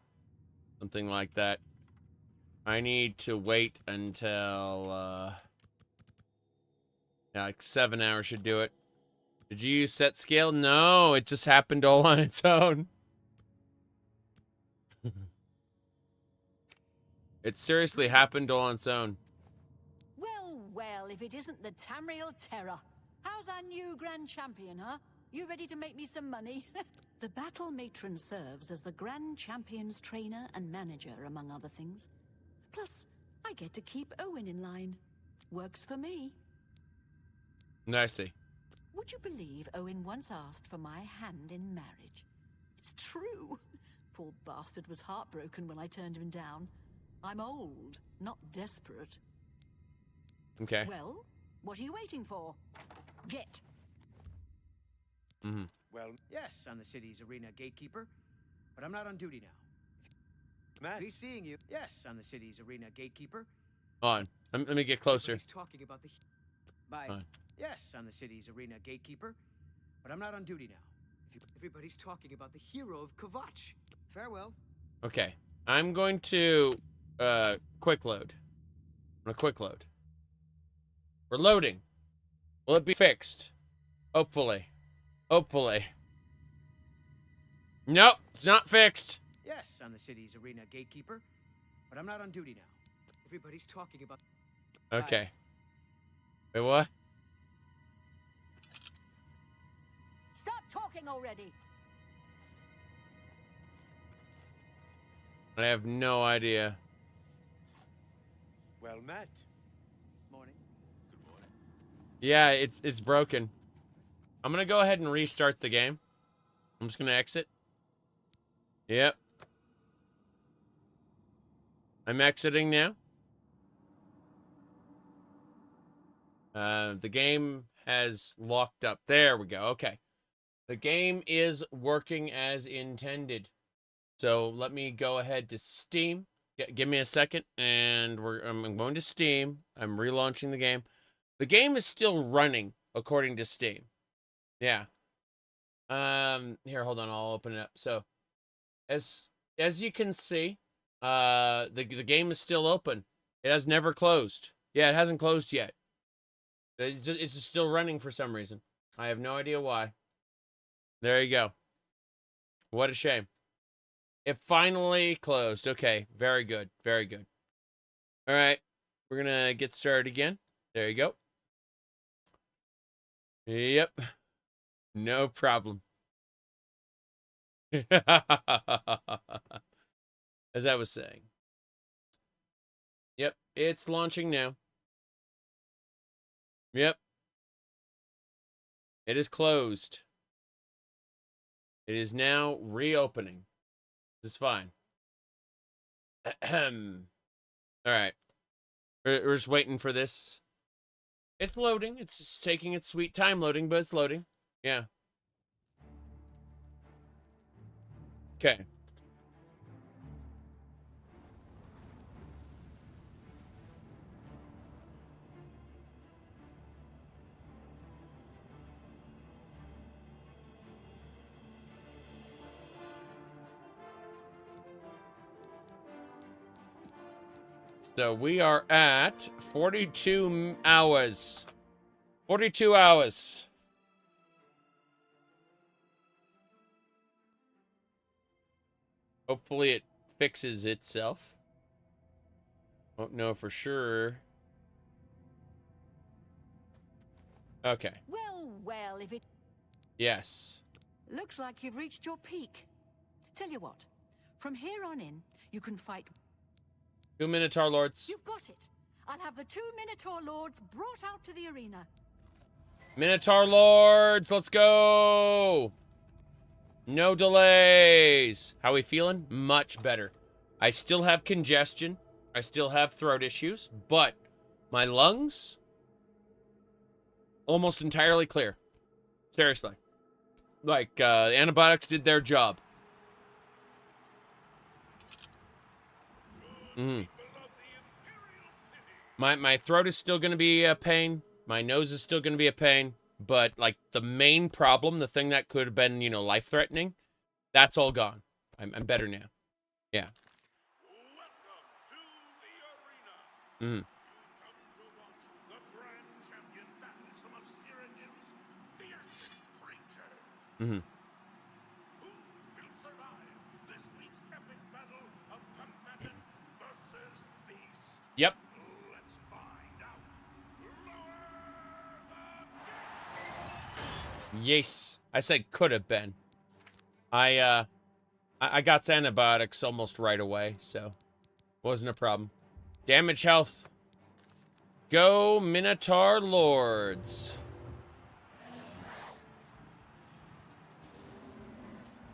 Something like that. I need to wait until, yeah, like 7 hours should do it. Did you use set scale? No, it just happened all on its own. It seriously happened all on its own. Well, well, if it isn't the Tamriel Terror. How's our new Grand Champion, huh? You ready to make me some money? The Battle Matron serves as the Grand Champion's trainer and manager, among other things. Plus, I get to keep Owen in line. Works for me. I see. Would you believe Owen once asked for my hand in marriage? It's true. Poor bastard was heartbroken when I turned him down. I'm old, not desperate. Okay. Well, what are you waiting for? Get. Mm-hmm. Well, yes, I'm the city's arena gatekeeper, but I'm not on duty now. Matt, be seeing you. Yes, I'm the city's arena gatekeeper. On. Let me get closer. Everybody's talking about the... Bye. Yes, I'm the city's arena gatekeeper, but I'm not on duty now. Everybody's talking about the hero of Kvatch. Farewell. Okay. I'm going to quick load. I'm gonna quick load. We're loading. Will it be fixed? Hopefully. Hopefully. Nope, it's not fixed. Yes, I'm the city's arena gatekeeper, but I'm not on duty now. Everybody's talking about... Okay. Wait, what? Stop talking already. I have no idea. Well met. Morning. Good morning. Yeah, it's broken. I'm gonna go ahead and restart the game. I'm just gonna exit. Yep. I'm exiting now. The game has locked up. There we go. Okay. The game is working as intended. So let me go ahead to Steam. Give me a second, and I'm going to Steam. I'm relaunching the game. The game is still running, according to Steam. Yeah. Here, hold on. I'll open it up. So, as you can see, the game is still open. It has never closed. Yeah, it hasn't closed yet. It's just still running for some reason. I have no idea why. There you go. What a shame. It finally closed. Okay, very good. Very good. All right, we're gonna get started again. There you go. Yep. No problem. As I was saying. Yep, it's launching now. Yep. It is closed. It is now reopening. This is fine. All right. We're just waiting for this. It's loading. It's just taking its sweet time loading, but it's loading. Yeah. Okay. So we are at 42 hours. 42 hours. Hopefully it fixes itself. Won't know for sure. Okay. Well, if it... Yes. Looks like you've reached your peak. Tell you what, from here on in, you can fight... 2 Minotaur Lords. You've got it. I'll have the 2 Minotaur Lords brought out to the arena. Minotaur Lords, let's go! No delays. How we feeling? Much better. I still have congestion. I still have throat issues, but my lungs almost entirely clear. Seriously. Like, antibiotics did their job. My throat is still going to be a pain. My nose is still going to be a pain. But, like, the main problem, the thing that could have been, you know, life-threatening, that's all gone. I'm better now. Yeah. Mm. Mm-hmm. Yep. Let's find out. Yes. I said could have been. I got antibiotics almost right away, so wasn't a problem. Damage health. Go Minotaur Lords.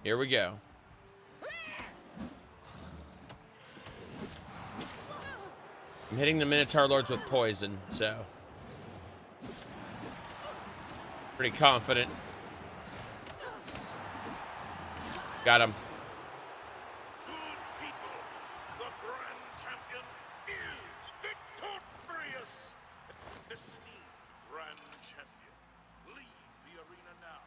Here we go. I'm hitting the Minotaur Lords with poison, so pretty confident. Got him. Good people, the Grand Champion is victorious. Esteemed Grand Champion, leave the arena now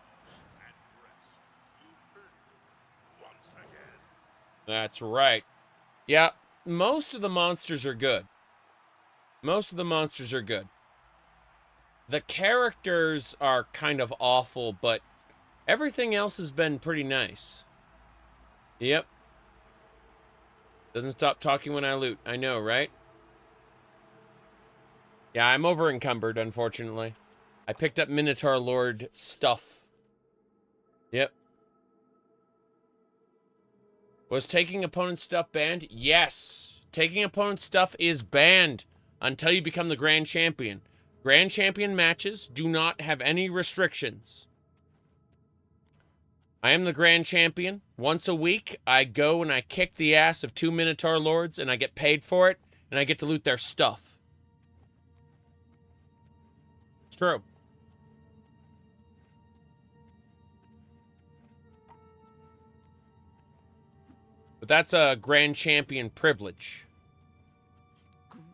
and rest. You've earned it once again. That's right. Yeah, most of the monsters are good. Most of the monsters are good. The characters are kind of awful, but everything else has been pretty nice. Yep. Doesn't stop talking when I loot. I know, right? Yeah, I'm over encumbered, unfortunately. I picked up Minotaur Lord stuff. Yep. Was taking opponent's stuff banned? Yes. Taking opponent's stuff is banned until you become the Grand Champion. Grand Champion matches do not have any restrictions. I am the Grand Champion. Once a week, I go and I kick the ass of 2 Minotaur Lords, and I get paid for it, and I get to loot their stuff. It's true. But that's a Grand Champion privilege.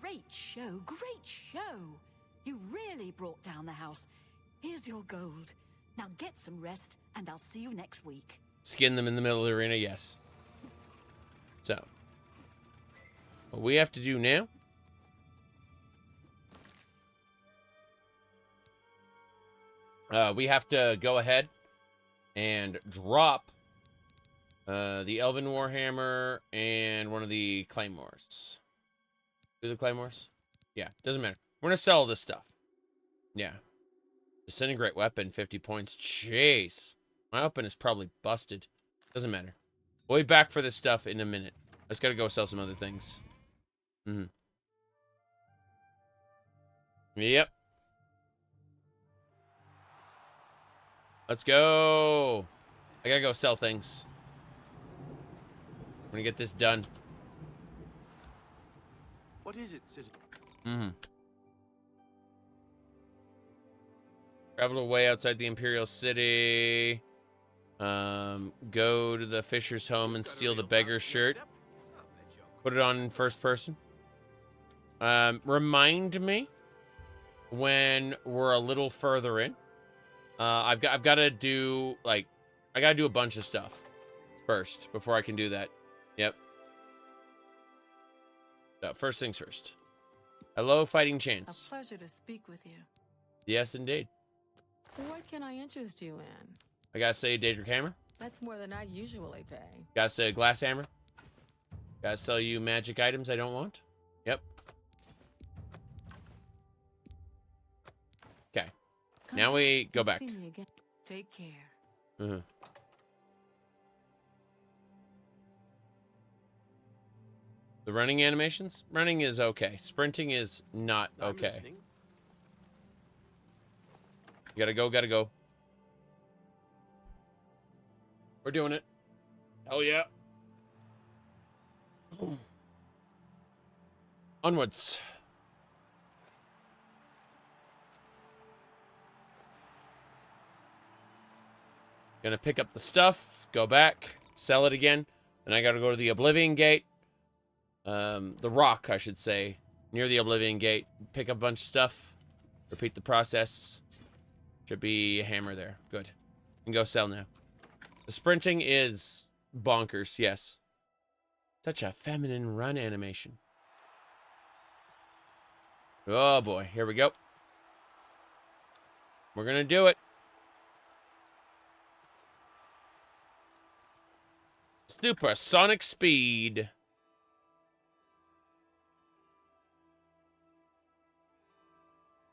Great show, great show. You really brought down the house. Here's your gold. Now get some rest, and I'll see you next week. Skin them in the middle of the arena, yes. So, what we have to do now we have to go ahead and drop the Elven Warhammer and one of the Claymores. Do the Claymores? Yeah, doesn't matter. We're going to sell this stuff. Yeah. Disintegrate weapon, 50 points. Jeez. My weapon is probably busted. Doesn't matter. We'll be back for this stuff in a minute. I just got to go sell some other things. Yep. Let's go. I gotta go sell things. I'm gonna get this done. What is it, Travel away outside the Imperial City. Go to the Fisher's home and steal the beggar's shirt. Put it on in first person. Remind me when we're a little further in. I've got to do, like, I got to do a bunch of stuff first before I can do that. Yep. So, first things first. Hello, Fighting Chance. A pleasure to speak with you. Yes, indeed. What can I interest you in? I gotta say Daedric Hammer. That's more than I usually pay. Gotta say Glass Hammer. Gotta sell you magic items I don't want. Yep. Okay. Now we go back. See me again. Take care. The running animations? Running is okay. Sprinting is not okay. You gotta go, gotta go. We're doing it. Hell yeah. Onwards. Gonna pick up the stuff, go back, sell it again. Then I gotta go to the Oblivion Gate. The rock, I should say. Near the Oblivion Gate. Pick up a bunch of stuff. Repeat the process. Should be a hammer there. Good. And go sell now. The sprinting is bonkers, yes. Such a feminine run animation. Oh boy, here we go. We're gonna do it. Supersonic speed.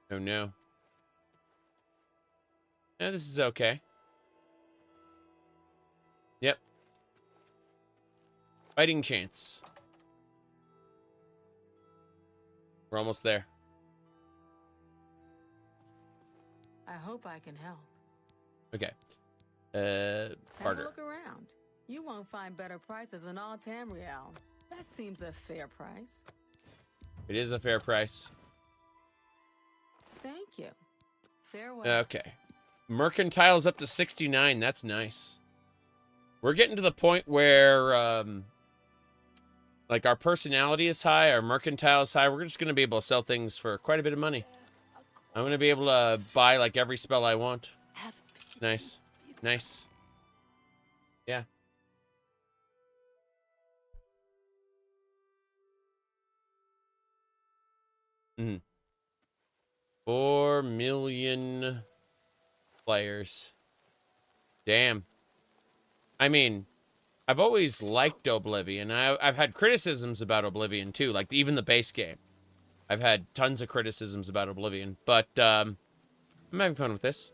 Oh no. Yeah, this is okay. Yep. Fighting Chance. We're almost there. I hope I can help. Okay. Have a Barter. look around. You won't find better prices in all Tamriel. That seems a fair price. It is a fair price. Thank you. Farewell. Okay. Mercantile's up to 69. That's nice. We're getting to the point where, like, our personality is high, our mercantile is high. We're just going to be able to sell things for quite a bit of money. I'm going to be able to buy, like, every spell I want. Nice. Nice. Yeah. Mm-hmm. 4 million players. Damn. I mean, I've always liked Oblivion. I've had criticisms about Oblivion too, like even the base game. I've had tons of criticisms about Oblivion, but I'm having fun with this.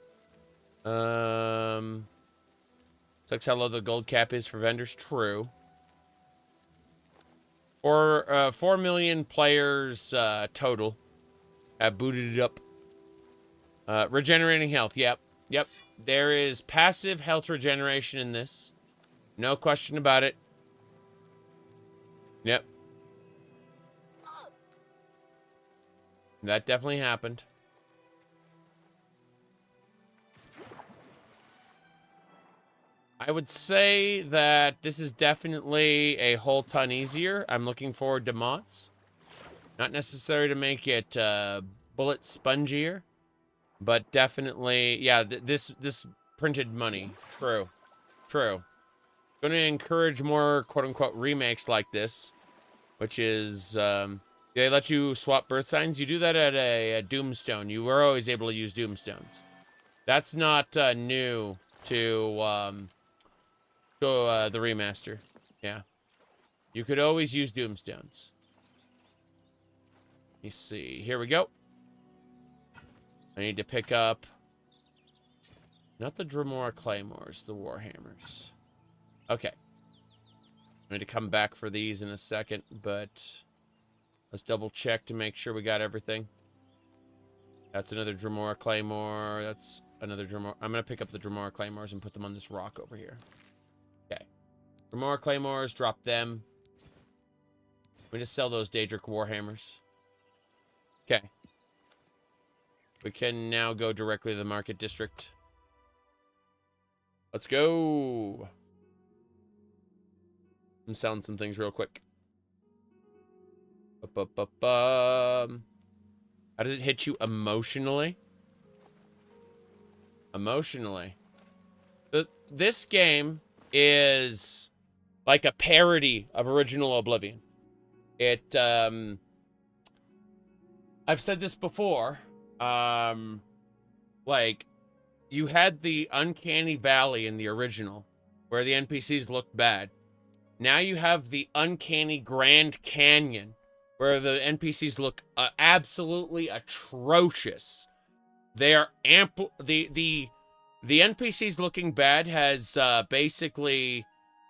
Sucks how low the gold cap is for vendors. True. Or 4 million players total have booted it up. Regenerating health. Yep. Yep. There is passive health regeneration in this. No question about it. Yep. That definitely happened. I would say that this is definitely a whole ton easier. I'm looking forward to mods. Not necessary to make it bullet spongier, but definitely, yeah, this printed money. True. True. Going to encourage more quote-unquote remakes like this, which is, they let you swap birth signs. You do that at a Doomstone. You were always able to use Doomstones. That's not new to the remaster. Yeah. You could always use Doomstones. Let me see. Here we go. I need to pick up not the Dremora Claymores, the Warhammers. Okay. I need to come back for these in a second, but let's double check to make sure we got everything. That's another Dremora Claymore. That's another Dremora. I'm going to pick up the Dremora Claymores and put them on this rock over here. Okay. Dremora Claymores, drop them. I'm going to sell those Daedric Warhammers. Okay. We can now go directly to the market district. Let's go. I'm selling some things real quick. How does it hit you emotionally? Emotionally. This game is like a parody of original Oblivion. It, I've said this before. Like, you had the Uncanny Valley in the original, where the NPCs looked bad. Now you have the Uncanny Grand Canyon, where the NPCs look absolutely atrocious. They are the NPCs looking bad has basically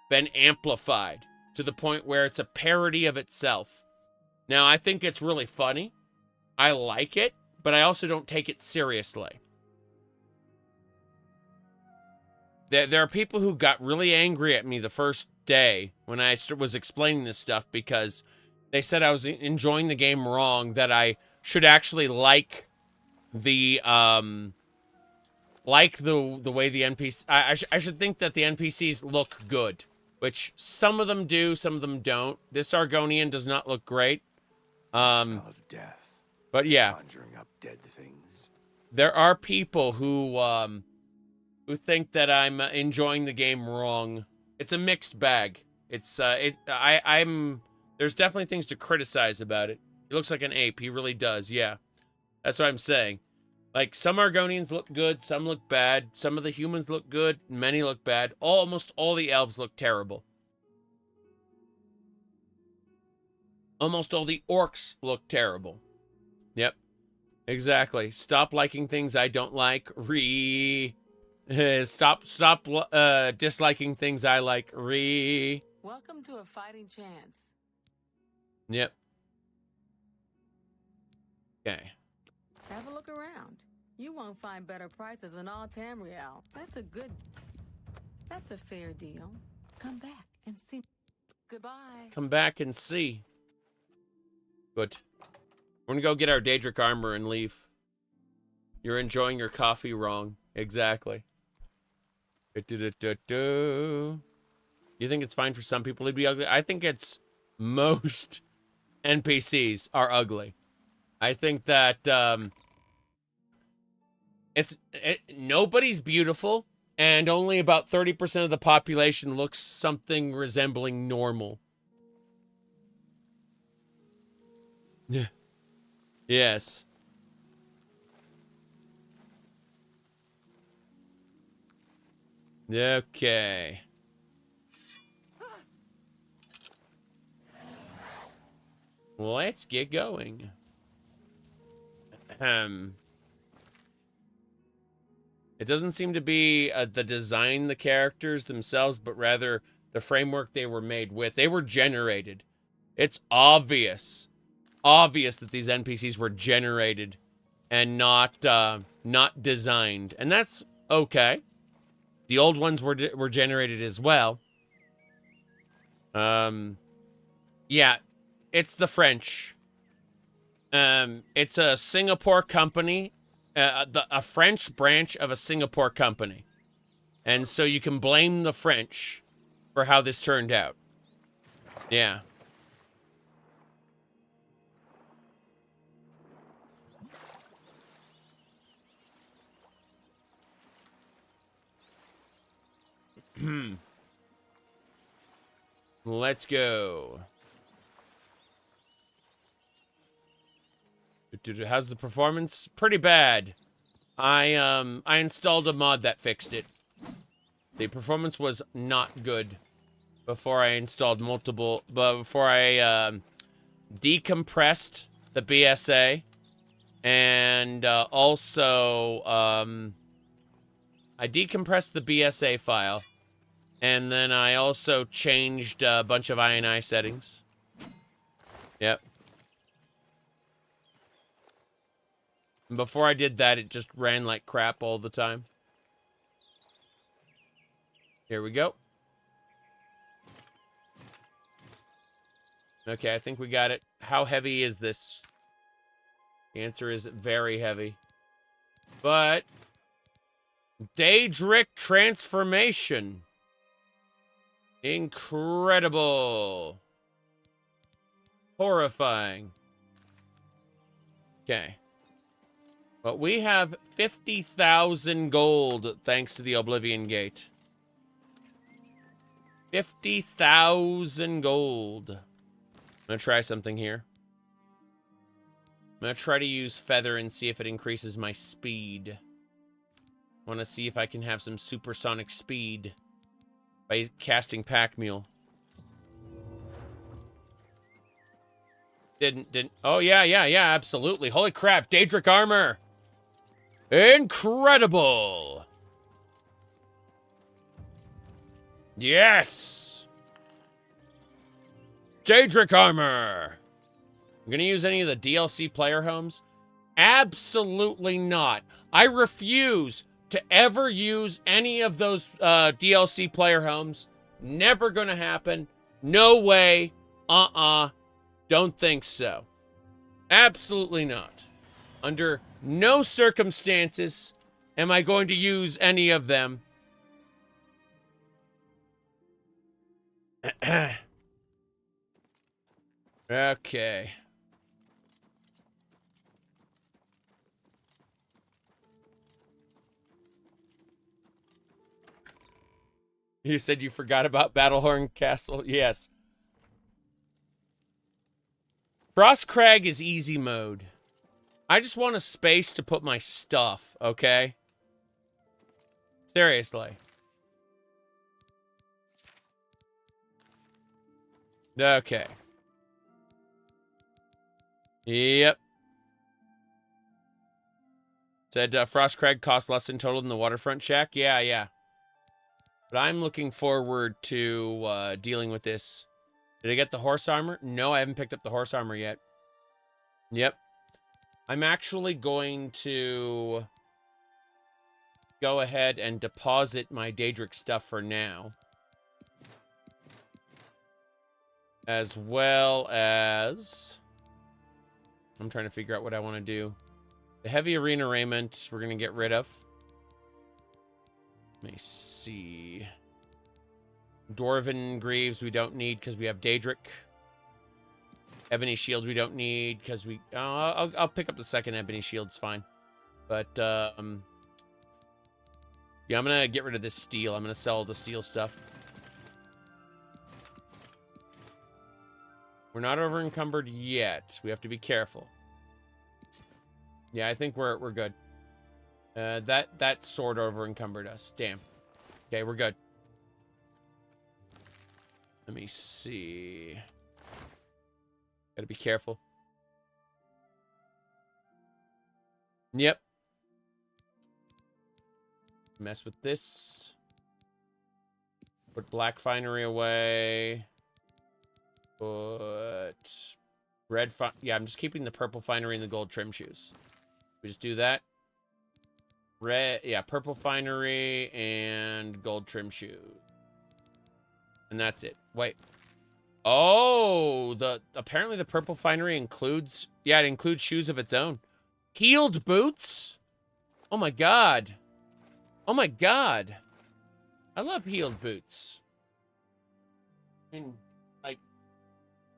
been amplified to the point where it's a parody of itself. Now, I think it's really funny. I like it, but I also don't take it seriously. There are people who got really angry at me the first day when I was explaining this stuff because they said I was enjoying the game wrong, that I should actually like the way the NPCs... I should think that the NPCs look good, which some of them do, some of them don't. This Argonian does not look great. Smell of death. But yeah. Conjuring up dead things. There are people who think that I'm enjoying the game wrong. It's a mixed bag. It's there's definitely things to criticize about it. He looks like an ape. He really does. Yeah. That's what I'm saying. Like, some Argonians look good, some look bad. Some of the humans look good, many look bad. Almost all the elves look terrible. Almost all the orcs look terrible. Yep. Exactly. Stop liking things I don't like. Stop disliking things I like. Welcome to a fighting chance. Yep. Okay. Have a look around. You won't find better prices in all Tamriel. That's a fair deal. Come back and see. Goodbye. Come back and see. Good. We're gonna go get our Daedric armor and leave. You're enjoying your coffee wrong. Exactly. You think it's fine for some people to be ugly? I think it's most NPCs are ugly. I think that nobody's beautiful, and only about 30% of the population looks something resembling normal. Yeah. Yes. Okay. Let's get going. It doesn't seem to be the design, the characters themselves, but rather the framework they were made with. They were generated. It's obvious that these NPCs were generated and not designed, and that's okay. The old ones were generated as well. Yeah, it's the French. It's a Singapore company, a French branch of a Singapore company, and so you can blame the French for how this turned out. Yeah. Let's go. How's the performance? Pretty bad. I installed a mod that fixed it. The performance was not good before I installed before I decompressed the BSA, and also I decompressed the BSA file, and then I also changed a bunch of INI settings. Yep. And before I did that, it just ran like crap all the time. Here we go. Okay, I think we got it. How heavy is this? The answer is very heavy. But Daedric transformation. Incredible. Horrifying. Okay. But we have 50,000 gold thanks to the Oblivion Gate. 50,000 gold. I'm gonna try something here. I'm gonna try to use Feather and see if it increases my speed. I want to see if I can have some supersonic speed by casting Pack Mule. Didn't. Oh, yeah, absolutely. Holy crap, Daedric armor. Incredible. Yes. Daedric armor. I'm gonna use any of the DLC player homes? Absolutely not. I refuse to ever use any of those DLC player homes. Never gonna happen. No way. Don't think so. Absolutely not. Under no circumstances am I going to use any of them. Okay. You said you forgot about Battlehorn Castle? Yes. Frostcrag is easy mode. I just want a space to put my stuff, okay? Seriously. Okay. Yep. Said Frostcrag costs less in total than the Waterfront Shack? Yeah. But I'm looking forward to dealing with this. Did I get the horse armor? No, I haven't picked up the horse armor yet. Yep. I'm actually going to go ahead and deposit my Daedric stuff for now. As well as... I'm trying to figure out what I want to do. The heavy arena raiment we're going to get rid of. Let me see. Dwarven Greaves we don't need because we have Daedric. Ebony Shield we don't need because we... I'll pick up the second Ebony Shield, it's fine. But, yeah, I'm going to get rid of this steel. I'm going to sell all the steel stuff. We're not over encumbered yet. We have to be careful. Yeah, I think we're good. That sword over encumbered us. Damn. Okay, we're good. Let me see. Gotta be careful. Yep. Mess with this. Put black finery away. Put red yeah, I'm just keeping the purple finery and the gold trim shoes. We just do that. Red, yeah, purple finery and gold trim shoes. And that's it. Wait. Oh, apparently the purple finery includes, yeah, it includes shoes of its own. Heeled boots? Oh my god. Oh my god. I love heeled boots. I mean, like,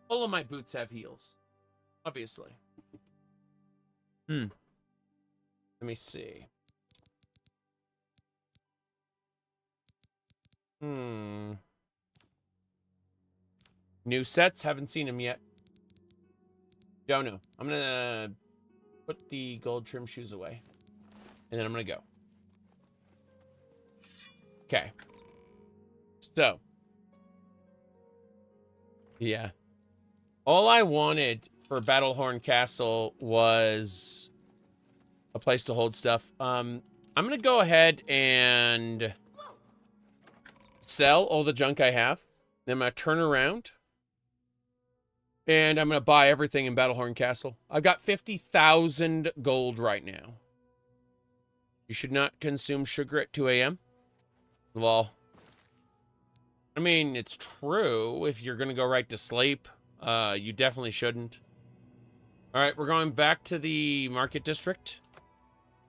all of my boots have heels. Obviously. Let me see. New sets, haven't seen them yet. Don't know. I'm gonna put the gold trim shoes away. And then I'm gonna go. Okay. So. Yeah. All I wanted for Battlehorn Castle was a place to hold stuff. I'm gonna go ahead and sell all the junk I have. Then I'm gonna turn around. And I'm going to buy everything in Battlehorn Castle. I've got 50,000 gold right now. You should not consume sugar at 2 a.m. Well, I mean, it's true. If you're going to go right to sleep, you definitely shouldn't. All right, we're going back to the market district.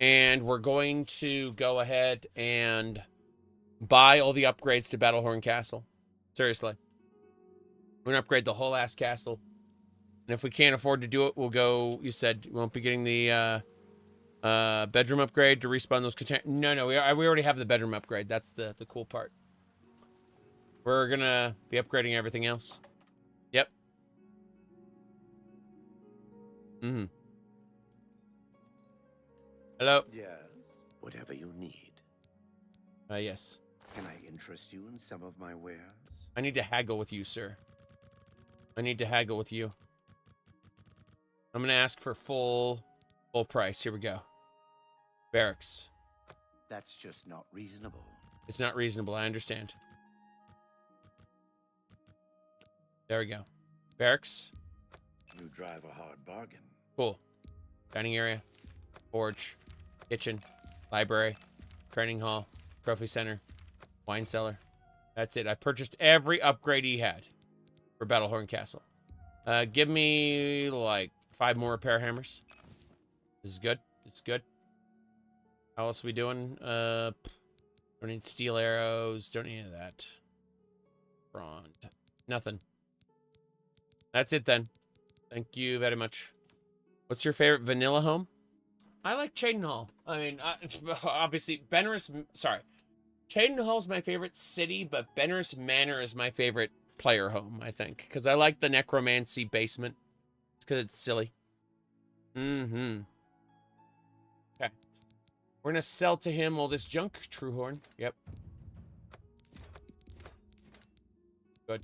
And we're going to go ahead and buy all the upgrades to Battlehorn Castle. Seriously. We're going to upgrade the whole ass castle. And if we can't afford to do it, we'll go, you said, we won't be getting the bedroom upgrade to respawn those containers. No, we already have the bedroom upgrade. That's the cool part. We're going to be upgrading everything else. Yep. Hello? Yes, whatever you need. Yes. Can I interest you in some of my wares? I need to haggle with you, sir. I need to haggle with you. I'm going to ask for full price. Here we go. Barracks. That's just not reasonable. It's not reasonable. I understand. There we go. Barracks. You drive a hard bargain. Cool. Dining area. Forge. Kitchen. Library. Training hall. Trophy center. Wine cellar. That's it. I purchased every upgrade he had for Battlehorn Castle. Give me, like, 5 more repair hammers. This is good. This is good. How else are we doing? Don't need steel arrows. Don't need any of that. Bronze. Nothing. That's it, then. Thank you very much. What's your favorite vanilla home? I like Chaden Hall. I mean, obviously, sorry. Chaden Hall is my favorite city, but Benner's Manor is my favorite player home, I think. Because I like the necromancy basement. It's because it's silly. Okay. We're going to sell to him all this junk. Truehorn. Yep. Good.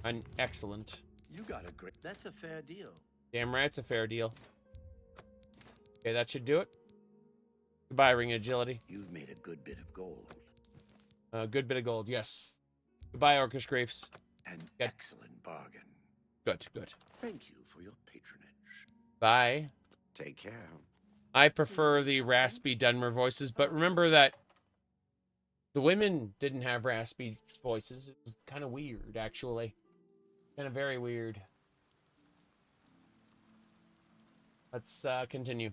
And excellent. You got a great... That's a fair deal. Damn right, it's a fair deal. Okay, that should do it. Goodbye, Ring Agility. You've made a good bit of gold. Good bit of gold, yes. Goodbye, Orcish Griefs. An excellent bargain. Good, good. Thank you for your patronage. Bye. Take care. I prefer the raspy Dunmer voices, but remember that the women didn't have raspy voices. It was kind of weird, actually. Kind of very weird. Let's continue.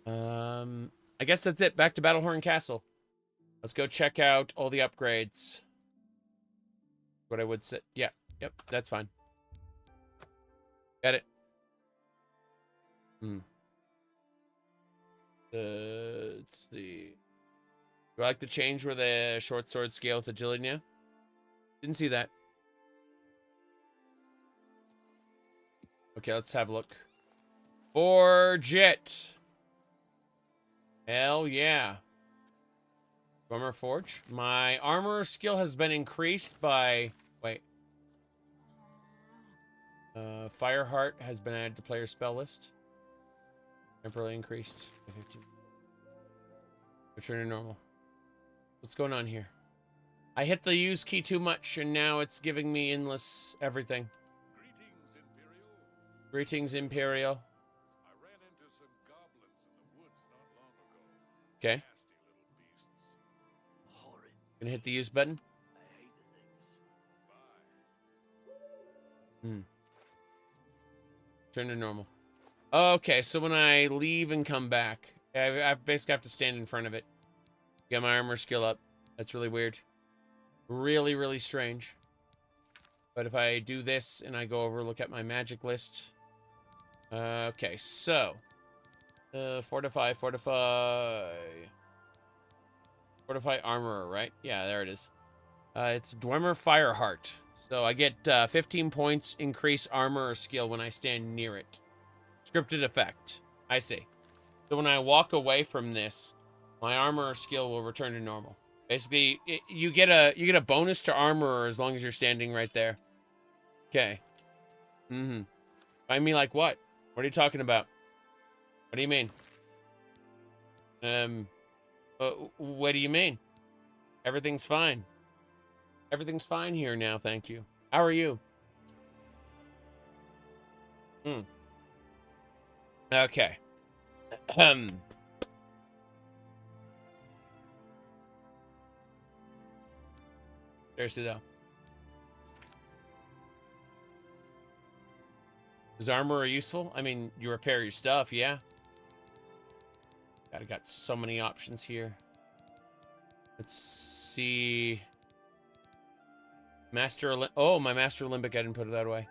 I guess that's it. Back to Battlehorn Castle. Let's go check out all the upgrades. What I would say. Yeah. Yep. That's fine. Got it. Let's see. Do I like the change where the short sword scale with agility now? Didn't see that. Okay, let's have a look. Forge it. Hell yeah. Armor Forge. My armor skill has been increased by... Wait. Fireheart has been added to player spell list. Temporarily increased by 15. Return to normal. What's going on here? I hit the use key too much, and now it's giving me endless everything. Greetings, Imperial. I ran into some goblins in the woods not long ago. Okay. Horrid. Gonna hit the use button. I hate the things. Turn to normal. Okay, so when I leave and come back, I basically have to stand in front of it. Get my armor skill up. That's really weird. Really, really strange. But if I do this and I go over, look at my magic list. Okay, so. Fortify armor, right? Yeah, there it is. It's Dwemer Fireheart. So I get 15 points increase armor or skill when I stand near it. Scripted effect. I see. So when I walk away from this, my armor or skill will return to normal. Basically, you get a bonus to armor as long as you're standing right there. Okay. Find me like what? What are you talking about? What do you mean? What do you mean? Everything's fine. Everything's fine here now, thank you. How are you? Okay. Seriously though. Is armor useful? I mean, you repair your stuff, yeah. God, I got so many options here. Let's see. Oh, my Master Olympic, I didn't put it that way.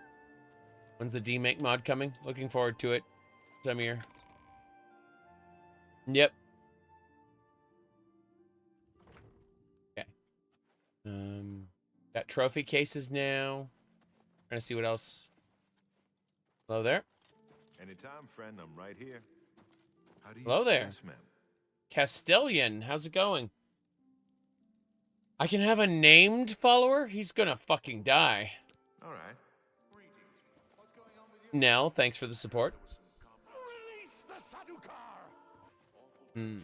When's the D-Make mod coming? Looking forward to it. Samir. Yep. Okay. Got trophy cases now. Trying to see what else. Hello there. Anytime, friend. I'm right here. How do you? Hello there. Yes, ma'am. Castellian, how's it going? I can have a named follower? He's gonna fucking die. All right. Nell, thanks for the support. Okay.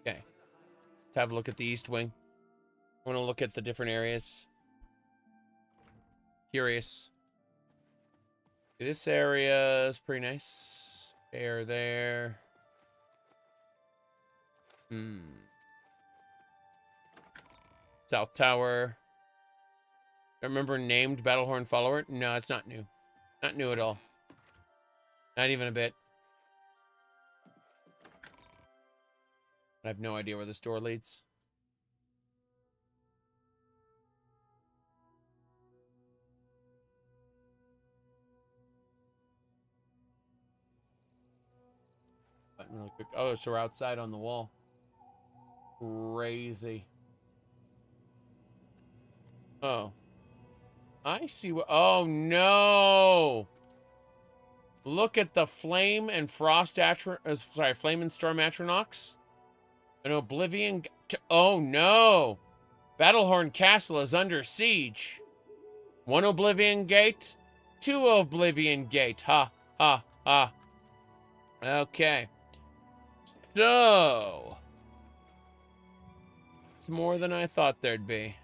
Let's have a look at the East Wing. I want to look at the different areas. Curious. This area is pretty nice. Air there. South Tower. I remember named Battlehorn follower. No, it's not new. Not new at all. Not even a bit. I have no idea where this door leads. Button really quick. Oh, so we're outside on the wall. Crazy. Oh. I see what... Oh, no! Look at the Flame and Frost Flame and Storm Atronachs. An Oblivion... Oh, no! Battlehorn Castle is under siege. 1 Oblivion Gate. 2 Oblivion Gate. Ha, ha, ha. Okay. So... It's more than I thought there'd be.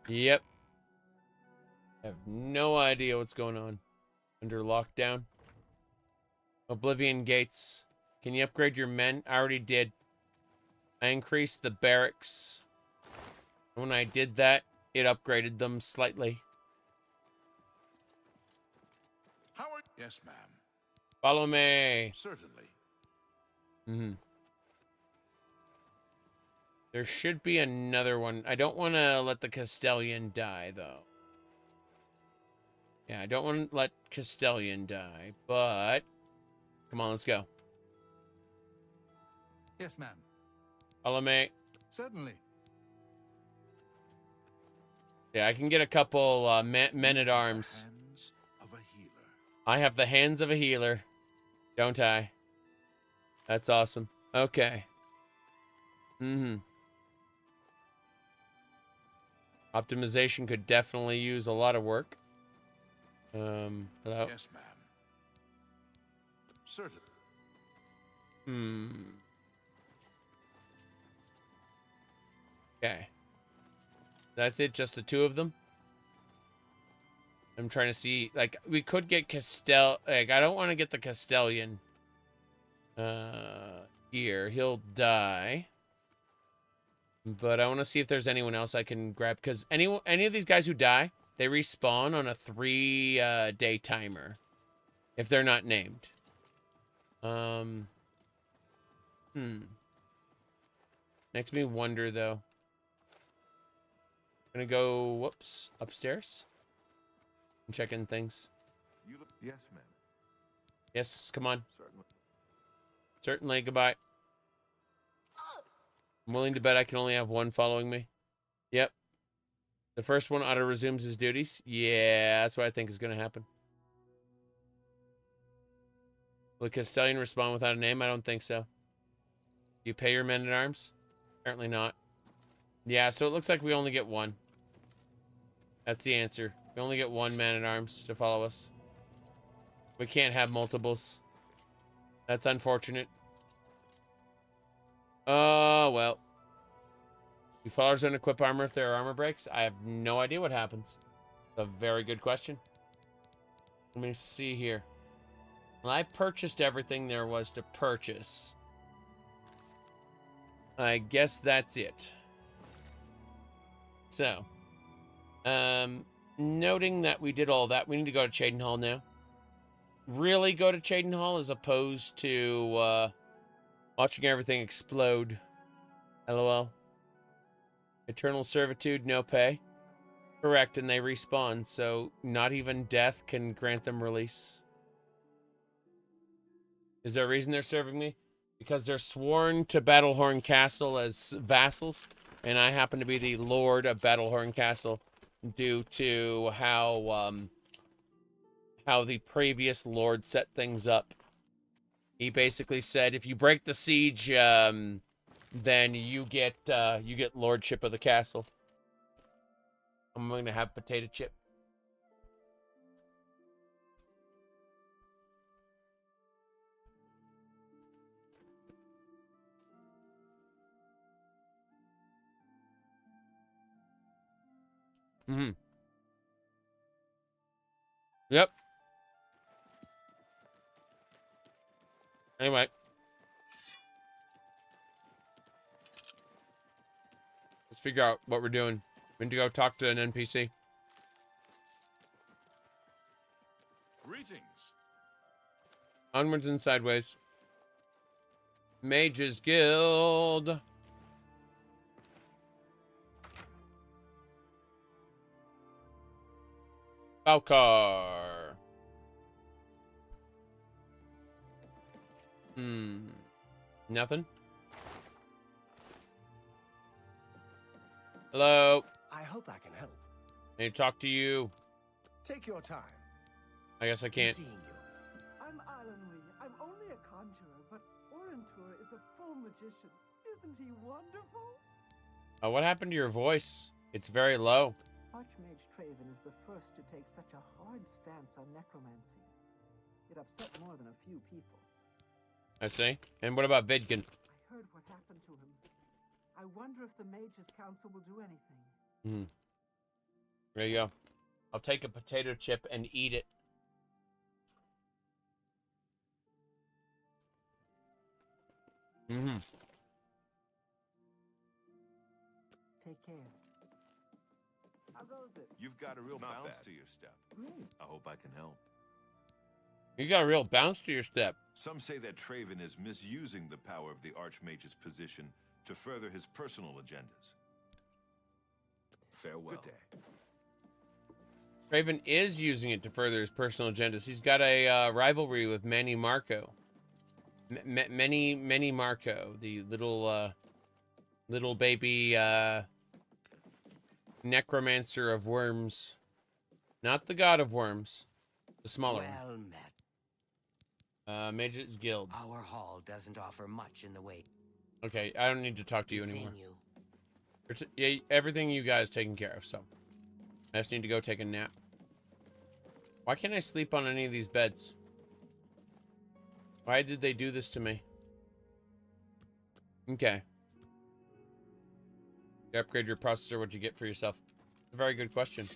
Yep. I have no idea what's going on. Under lockdown. Oblivion Gates. Can you upgrade your men? I already did. I increased the barracks. When I did that, it upgraded them slightly. How are... Yes, ma'am. Follow me. Certainly. There should be another one. I don't want to let the Castellian die, though. Yeah, I don't want to let Castellian die, but... Come on, let's go. Yes, ma'am. Follow me. Certainly. Yeah, I can get a couple men-at-arms. Hands of a healer. I have the hands of a healer. Don't I? That's awesome. Okay. Optimization could definitely use a lot of work. Hello? Yes, ma'am. Certain. Okay. That's it, just the two of them? I'm trying to see, like, we could get like, I don't want to get the Castellan here. He'll die. But I want to see if there's anyone else I can grab, because any of these guys who die, they respawn on a 3-day timer if they're not named. Makes me wonder, though. I'm gonna go, whoops, upstairs. And check in things. Yes, ma'am. Yes, come on. Certainly. Certainly, goodbye. I'm willing to bet I can only have one following me. Yep. The first one auto-resumes his duties. Yeah, that's what I think is going to happen. Will the Castellan respond without a name? I don't think so. You pay your men-at-arms? Apparently not. Yeah, so it looks like we only get one. That's the answer. We only get one man-at-arms to follow us. We can't have multiples. That's unfortunate. Oh, well. Do followers don't equip armor if their armor breaks? I have no idea what happens. It's a very good question. Let me see here. Well, I purchased everything there was to purchase. I guess that's it. So, noting that we did all that, we need to go to Cheydinhal now. Really go to Cheydinhal as opposed to watching everything explode. LOL. Eternal servitude, no pay. Correct, and they respawn, so not even death can grant them release. Is there a reason they're serving me? Because they're sworn to Battlehorn Castle as vassals, and I happen to be the Lord of Battlehorn Castle due to how the previous Lord set things up. He basically said, if you break the siege, then you get lordship of the castle. I'm going to have potato chip. Yep. Anyway. Let's figure out what we're doing. We need to go talk to an NPC. Greetings. Onwards and sideways. Mages Guild. Balcar. Nothing? Hello. I hope I can help. I need to talk to you. Take your time. I guess I can't. I'm Islandry. I'm only a conjurer, but Orentur is a full magician. Isn't he wonderful? What happened to your voice? It's very low. Archmage Traven is the first to take such a hard stance on necromancy. It upset more than a few people. I see. And what about Vidgen? I heard what happened to him. I wonder if the Mages Council will do anything. There you go. I'll take a potato chip and eat it. Take care. How goes it? You've got a real bounce bad. to your step. Great. I hope I can help. You got a real bounce to your step. Some say that Traven is misusing the power of the Archmage's position to further his personal agendas. Farewell. Good day. Raven is using it to further his personal agendas. He's got a rivalry with Manny Marco. Manny Marco, the little baby necromancer of worms. Not the god of worms. The smaller one. Well met. Mages Guild. Our hall doesn't offer much in the way. Okay, I don't need to talk to you Be anymore. seeing you. Yeah, everything you guys taken care of, so. I just need to go take a nap. Why can't I sleep on any of these beds? Why did they do this to me? Okay. You upgrade your processor, what'd you get for yourself? A very good question.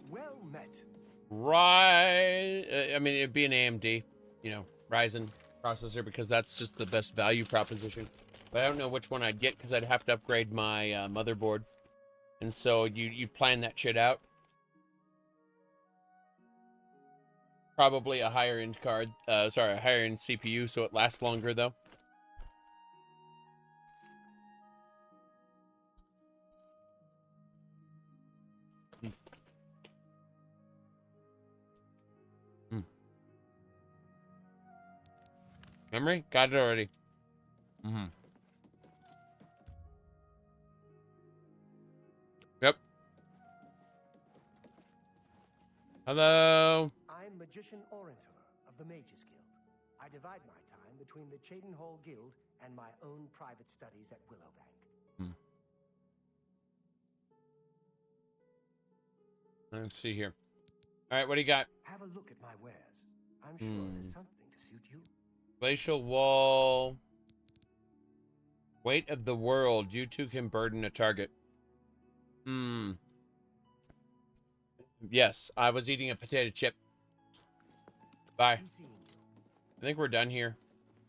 Well met. Right. I mean, it'd be an AMD, you know, Ryzen processor, because that's just the best value proposition. But I don't know which one I'd get, because I'd have to upgrade my motherboard. And so you plan that shit out. Probably a higher end card. Sorry, a higher end CPU, so it lasts longer, though. Memory? Got it already. Yep. Hello. I'm Magician Orator of the Mages Guild. I divide my time between the Cheydinhall Guild and my own private studies at Willowbank. Let's see here. All right, what do you got? Have a look at my wares. I'm sure there's something to suit you. Glacial Wall. Weight of the world. You two can burden a target. Yes, I was eating a potato chip. Bye. I think we're done here.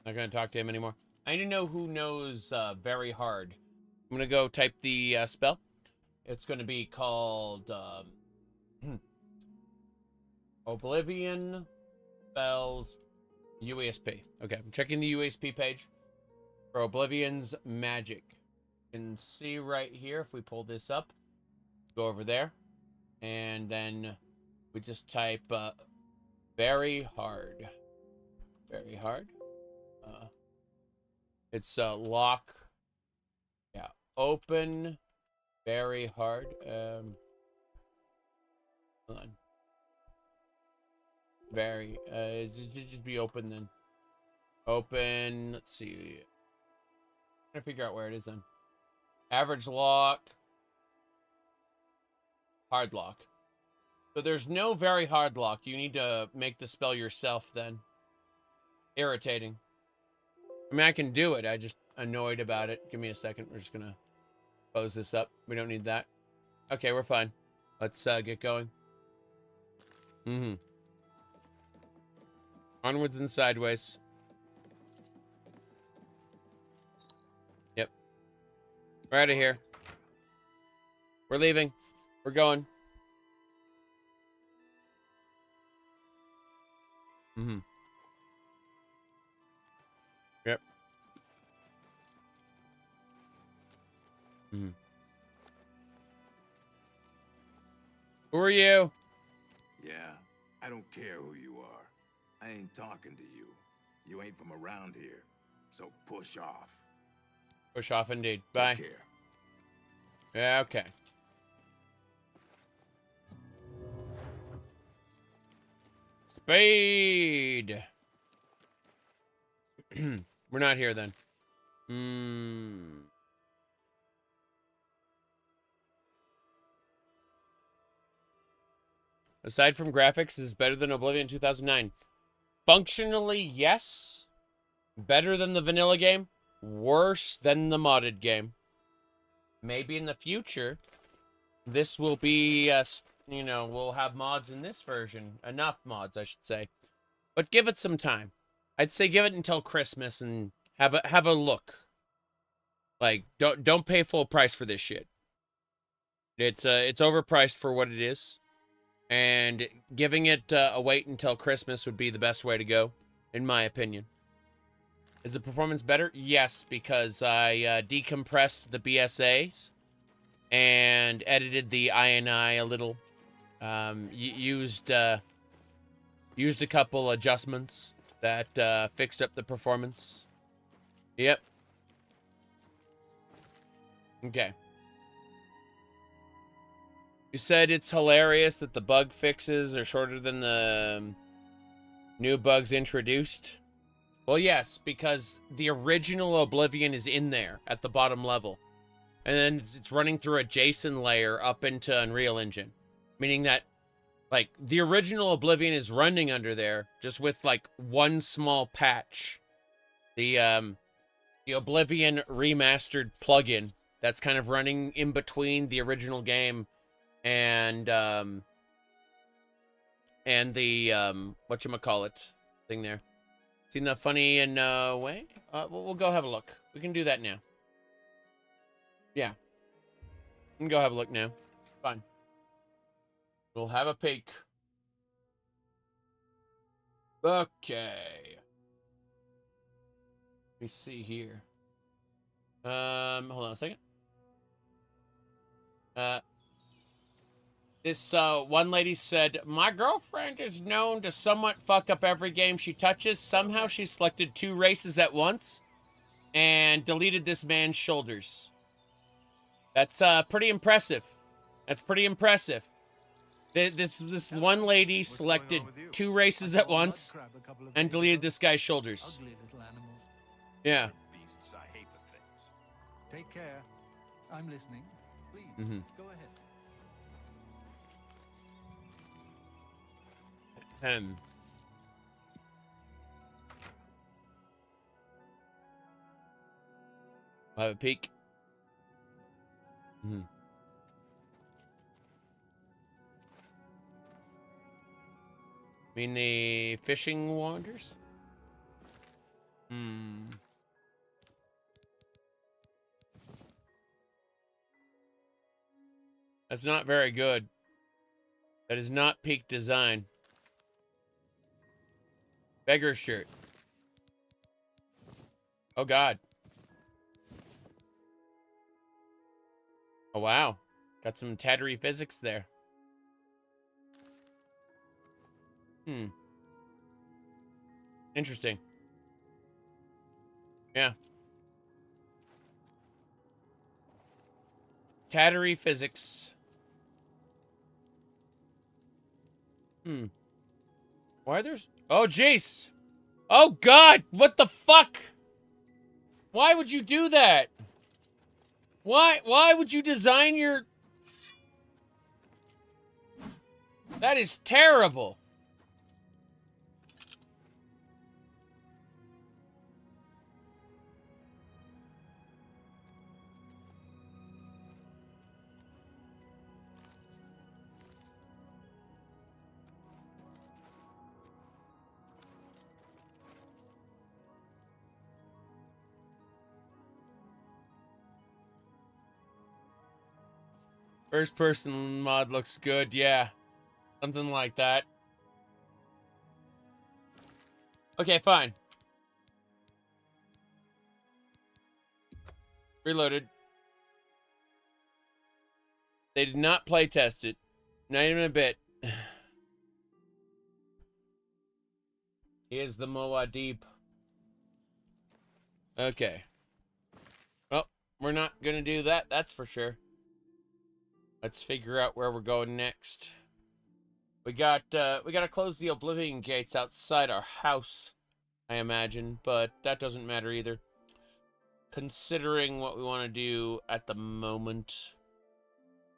Not going to talk to him anymore. I need to know who knows very hard. I'm going to go type the spell. It's going to be called Oblivion Spells USP. Okay, I'm checking the USP page for Oblivion's Magic. You can see right here, if we pull this up, go over there, and then we just type very hard. Very hard. It's lock. Yeah, open. Very hard. Hold on. Very. Just be open then. Open. Let's see. I'm trying to figure out where it is then. Average lock. Hard lock. So there's no very hard lock. You need to make the spell yourself then. Irritating. I mean, I can do it. I just annoyed about it. Give me a second. We're just gonna close this up. We don't need that. Okay, we're fine. Let's get going. Onwards and sideways. Yep. We're out of here. We're leaving. We're going. Yep. Who are you? Yeah, I don't care who you are. I ain't talking to you. You ain't from around here, so push off. Push off indeed. Bye. Take care. Yeah, okay. Spade. We're not here then. Aside from graphics, is better than Oblivion 2009. Functionally, yes. Better than the vanilla game. Worse than the modded game. Maybe in the future, this will be, you know, we'll have mods in this version. Enough mods, I should say. But give it some time. I'd say give it until Christmas and have a look. Like, don't pay full price for this shit. It's overpriced for what it is. And giving it a wait until Christmas would be the best way to go, in my opinion. Is the performance better? Yes, because I decompressed the BSAs and edited the INI a little. Used a couple adjustments that fixed up the performance. Yep. Okay. You said it's hilarious that the bug fixes are shorter than the New bugs introduced. Well, yes, because the original Oblivion is in there at the bottom level. And then it's running through a JSON layer up into Unreal Engine. Meaning that, like, the original Oblivion is running under there, just with, like, one small patch. The Oblivion REmastered plugin that's kind of running in between the original game and the, whatchamacallit thing there. Seen that funny in a way? We'll go have a look. We can do that now. Yeah. We can go have a look now. Fine. We'll have a peek. Okay. Let me see here. Hold on a second. This one lady said, my girlfriend is known to somewhat fuck up every game she touches. Somehow she selected 2 races at once and deleted this man's shoulders. That's pretty impressive. That's pretty impressive. This one lady selected 2 races at once and deleted this guy's shoulders. Yeah. Take care. I'm listening. Please, go ahead. I'll have a peek. Mean the fishing wanders? That's not very good. That is not peak design. Beggar's shirt. Oh, God. Oh, wow. Got some tattery physics there. Interesting. Yeah. Tattery physics. Why are there... Oh, jeez. Oh, God. What the fuck? Why would you do that? Why would you design your... That is terrible. First person mod looks good, yeah. Something like that. Okay, fine. Reloaded. They did not play test it. Not even a bit. Here's the Moadib. Okay. Well, we're not gonna do that, that's for sure. Let's figure out where we're going next. We gotta close the Oblivion gates outside our house, I imagine, but that doesn't matter either. Considering what we want to do at the moment.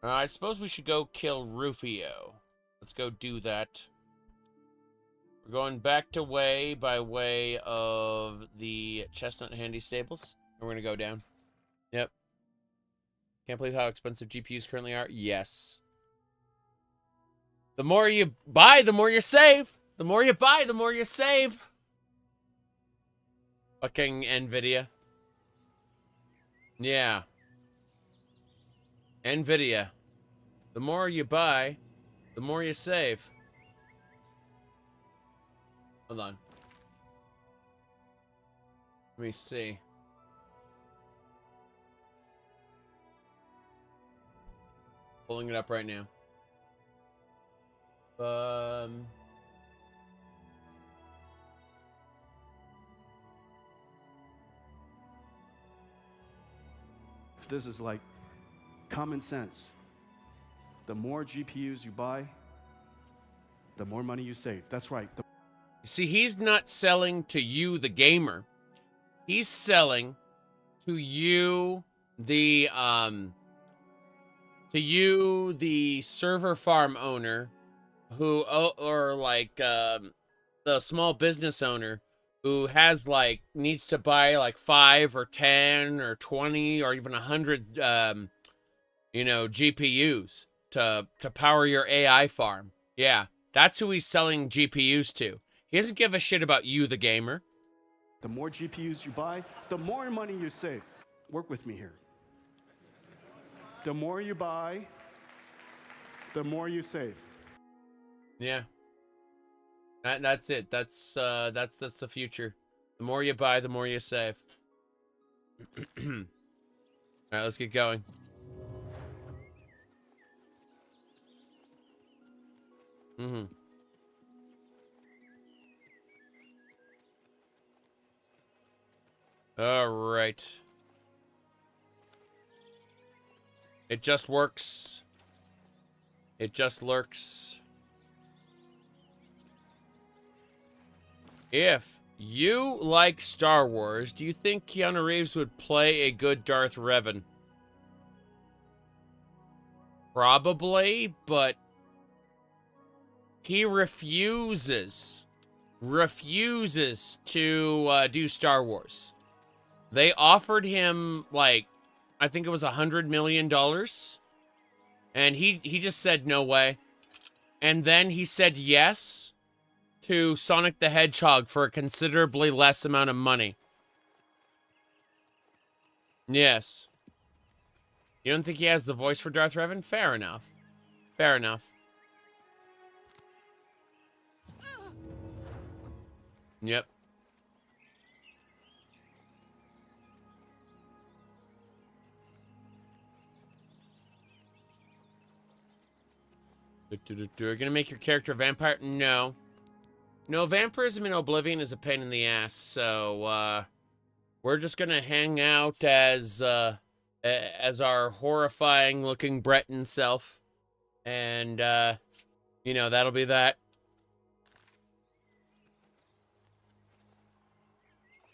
I suppose we should go kill Rufio. Let's go do that. We're going back to way by way of the Chestnut Handy Stables. And we're gonna go down. Yep. Can't believe how expensive GPUs currently are. Yes. The more you buy, the more you save. The more you buy, the more you save. Fucking NVIDIA. Yeah. NVIDIA. The more you buy, the more you save. Hold on. Let me see. Pulling it up right now. This is like common sense. The more GPUs you buy, the more money you save. That's right. See, he's not selling to you, the gamer. He's selling to you, the server farm owner, who, or like, the small business owner who has like, needs to buy like 5 or 10 or 20 or even 100, you know, GPUs to power your AI farm. Yeah, that's who he's selling GPUs to. He doesn't give a shit about you, the gamer. The more GPUs you buy, the more money you save. Work with me here. The more you buy, the more you save. Yeah. That's it. That's the future. The more you buy, the more you save. All right, let's get going. All right. It just works. It just lurks. If you like Star Wars, do you think Keanu Reeves would play a good Darth Revan? Probably, but he refuses to do Star Wars. They offered him, like, I think it was $100 million. And he just said no way. And then he said yes to Sonic the Hedgehog for a considerably less amount of money. Yes. You don't think he has the voice for Darth Revan? Fair enough. Fair enough. Yep. You're gonna make your character a vampire? No. No, vampirism in Oblivion is a pain in the ass, so, we're just gonna hang out as our horrifying-looking Breton self. And, you know, that'll be that.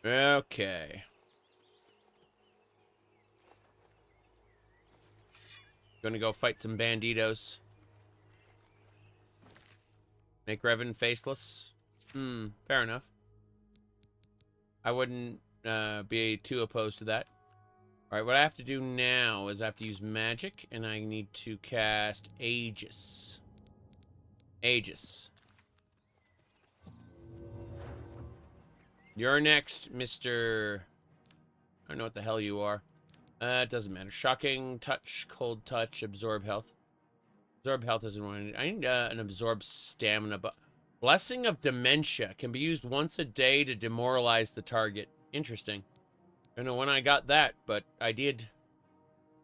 Okay. Gonna go fight some banditos. Make Revan faceless? Fair enough. I wouldn't be too opposed to that. Alright, what I have to do now is I have to use magic, and I need to cast Aegis. Aegis. You're next, Mr... I don't know what the hell you are. It doesn't matter. Shocking touch, cold touch, absorb health. Absorb health isn't one. I need an absorb stamina, but Blessing of Dementia can be used once a day to demoralize the target. Interesting. I don't know when I got that, but I did.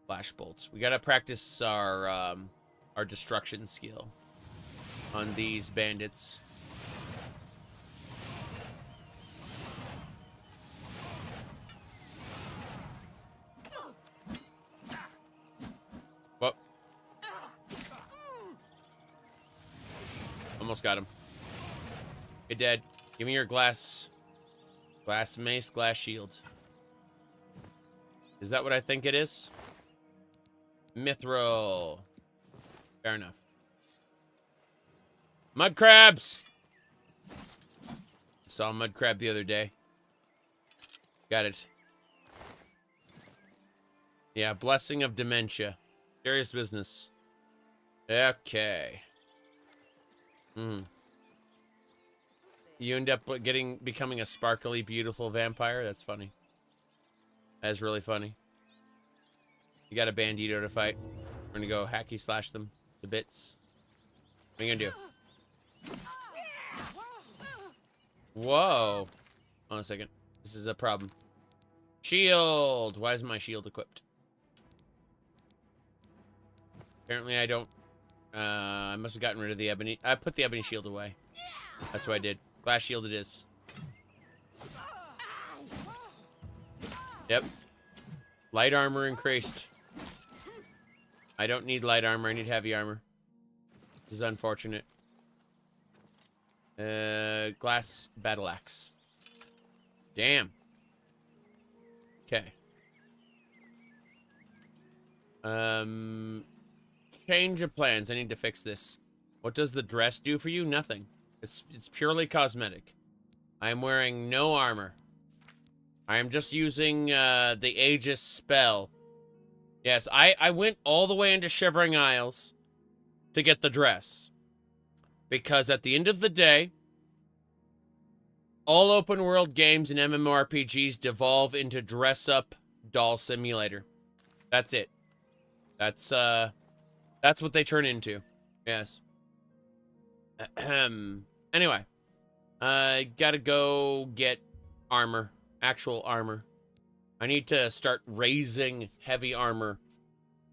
Flash bolts. We gotta practice our destruction skill on these bandits. Whoop. Almost got him. You're dead. Give me your glass mace, glass shield. Is that what I think it is? Mithril. Fair enough. Mud crabs! Saw a mud crab the other day. Got it. Yeah, Blessing of Dementia. Serious business. Okay. You end up becoming a sparkly, beautiful vampire? That's funny. That's really funny. You got a bandito to fight. We're gonna go hacky slash them to bits. What are you gonna do? Whoa. Hold on a second. This is a problem. Shield! Why isn't my shield equipped? Apparently I don't... I must have gotten rid of the ebony... I put the ebony shield away. That's what I did. Glass shield it is. Yep. Light armor increased. I don't need light armor. I need heavy armor. This is unfortunate. Glass battle axe. Damn. Okay. Change of plans. I need to fix this. What does the dress do for you? Nothing. It's purely cosmetic. I am wearing no armor. I am just using the Aegis spell. Yes, I went all the way into Shivering Isles to get the dress. Because at the end of the day, all open world games and MMORPGs devolve into dress-up doll simulator. That's it. That's what they turn into. Yes. Anyway. Gotta go get armor. Actual armor. I need to start raising heavy armor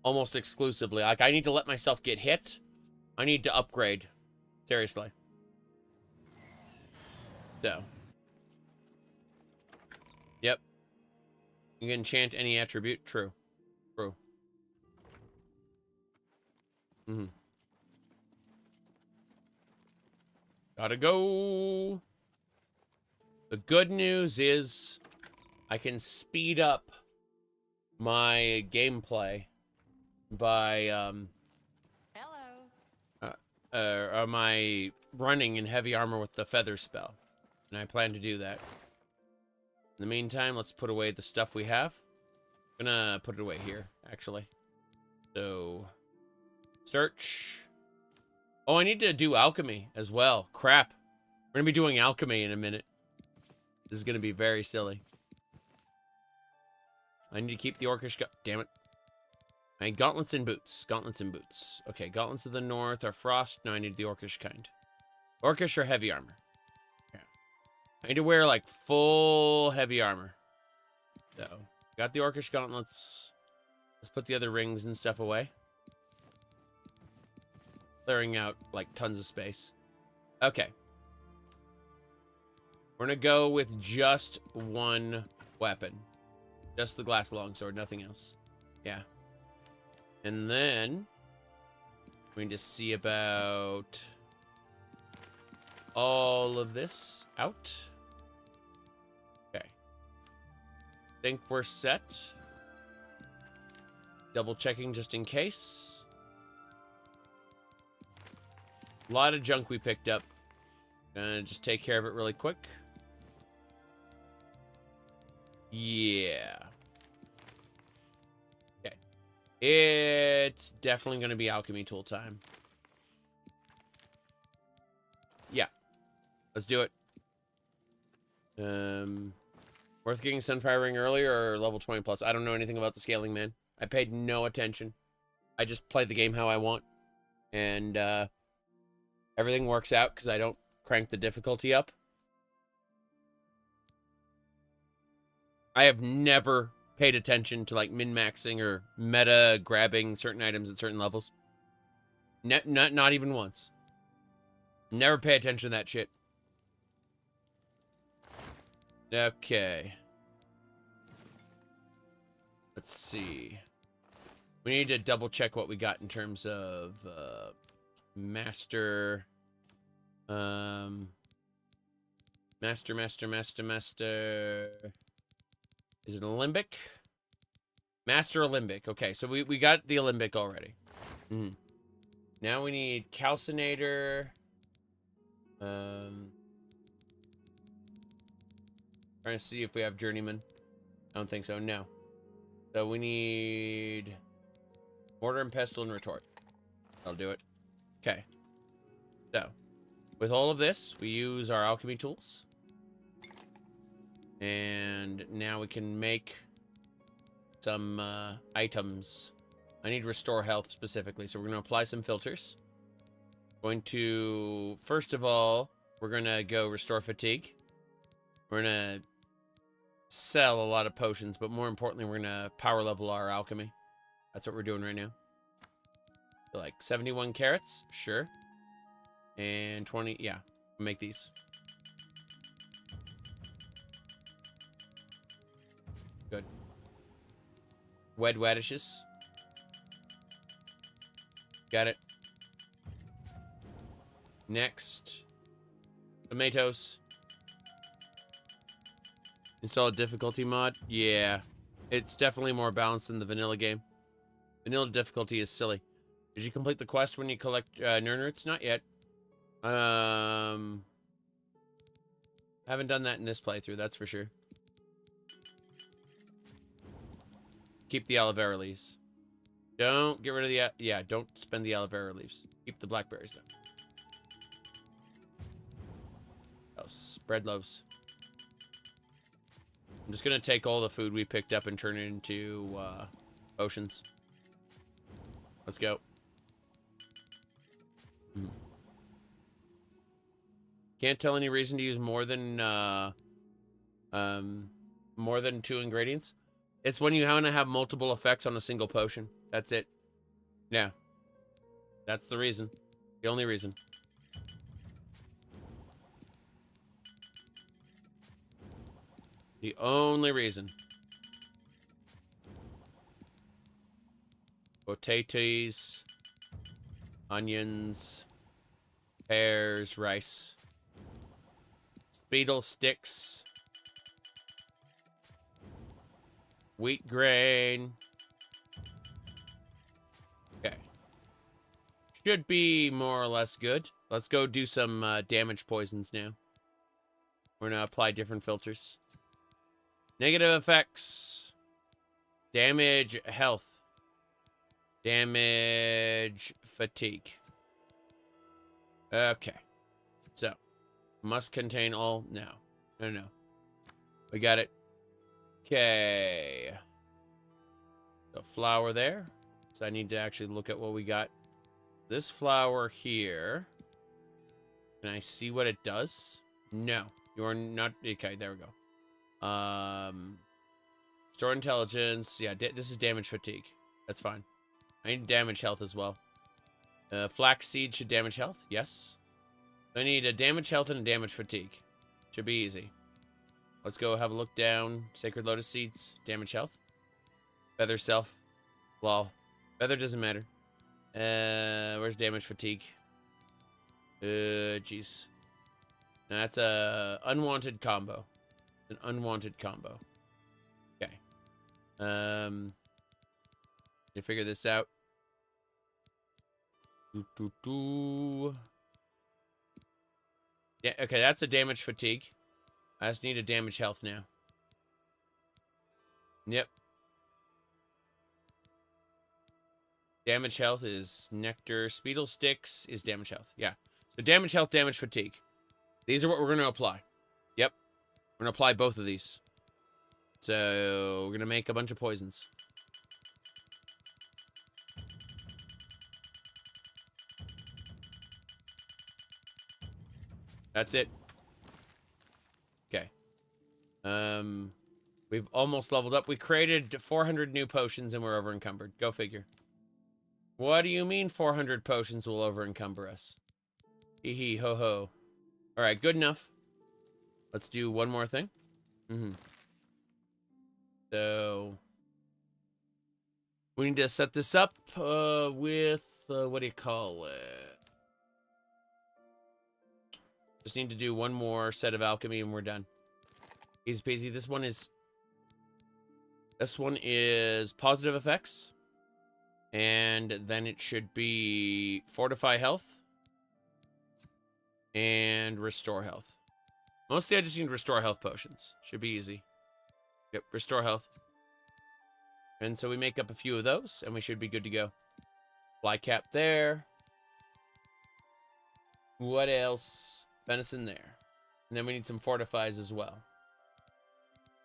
almost exclusively. Like, I need to let myself get hit. I need to upgrade. Seriously. So. Yep. You can enchant any attribute. True. True. Mm-hmm. Gotta go. The good news is I can speed up my gameplay by my running in heavy armor with the feather spell. And I plan to do that. In the meantime, let's put away the stuff we have. I'm gonna put it away here, actually. So, search. Oh, I need to do alchemy as well. Crap. We're gonna be doing alchemy in a minute. This is gonna be very silly. I need to keep the orcish damn it. I need gauntlets and boots. Gauntlets and boots. Okay, gauntlets of the north are frost. No, I need the orcish kind. Orcish or heavy armor. Yeah. I need to wear like full heavy armor. So, got the orcish gauntlets. Let's put the other rings and stuff away. Clearing out like tons of space. Okay. We're gonna go with just one weapon. Just the glass longsword, nothing else. Yeah. And then we need to see about all of this out. Okay. Think we're set. Double checking just in case. A lot of junk we picked up. Gonna just take care of it really quick. Yeah. Okay. It's definitely going to be alchemy tool time. Yeah. Let's do it. Worth getting Sunfire Ring earlier or level 20 plus? I don't know anything about the scaling, man. I paid no attention. I just play the game how I want. And everything works out because I don't crank the difficulty up. I have never paid attention to like min-maxing or meta grabbing certain items at certain levels. Not even once. Never pay attention to that shit. Okay. Let's see. We need to double check what we got in terms of master. Master. Is it an Alembic? Master Alembic. Okay, so we got the Alembic already. Mm. Now we need Calcinator. Trying to see if we have Journeyman. I don't think so, no. So we need Mortar and Pestle and Retort. I'll do it. Okay. So, with all of this, we use our alchemy tools. And now we can make some items. I need Restore Health specifically, so we're going to apply some filters. Going to, first of all, we're going to go Restore Fatigue. We're going to sell a lot of potions, but more importantly, we're going to power level our alchemy. That's what we're doing right now. So like 71 carrots, sure. And 20, yeah, make these. Good. Wed Wedishes. Got it. Next. Tomatoes. Install a difficulty mod. Yeah. It's definitely more balanced than the vanilla game. Vanilla difficulty is silly. Did you complete the quest when you collect Nernroots? Not yet. Haven't done that in this playthrough, that's for sure. Keep the aloe vera leaves. Don't get rid of the... yeah, don't spend the aloe vera leaves. Keep the blackberries, though. Bread loaves. I'm just gonna take all the food we picked up and turn it into potions. Let's go. Can't tell any reason to use more than 2 ingredients. It's when you want to have multiple effects on a single potion. That's it. Yeah. That's the reason. The only reason. The only reason. Potatoes, onions, pears, rice, beetle sticks, wheat grain. Okay. Should be more or less good. Let's go do some damage poisons now. We're gonna apply different filters. Negative effects. Damage health. Damage fatigue. Okay. So, must contain all. No. No. We got it. Okay. So, flour there. So, I need to actually look at what we got. This flour here. Can I see what it does? No. You are not. Okay, there we go. Store intelligence. Yeah, this is damage fatigue. That's fine. I need damage health as well. Flaxseed should damage health. Yes. I need a damage health and a damage fatigue. Should be easy. Let's go have a look down. Sacred Lotus Seeds. Damage health. Feather self. Lol. Feather doesn't matter. Where's damage fatigue? Jeez. That's a unwanted combo. An unwanted combo. Okay. You figure this out. Yeah, okay, that's a damage fatigue. I just need a damage health now. Yep. Damage health is nectar. Speedle sticks is damage health. Yeah. So damage health, damage fatigue. These are what we're going to apply. Yep. We're going to apply both of these. So we're going to make a bunch of poisons. That's it. Okay. We've almost leveled up. We created 400 new potions and we're over encumbered. Go figure. What do you mean 400 potions will over encumber us? Hee hee ho ho. All right, good enough. Let's do one more thing. So we need to set this up with what do you call it? Just need to do one more set of alchemy and we're done. Easy peasy. This one is positive effects. And then it should be fortify health and restore health. Mostly I just need restore health potions. Should be easy. Yep, restore health. And so we make up a few of those and we should be good to go. Fly cap there. What else? Venison there. And then we need some fortifies as well.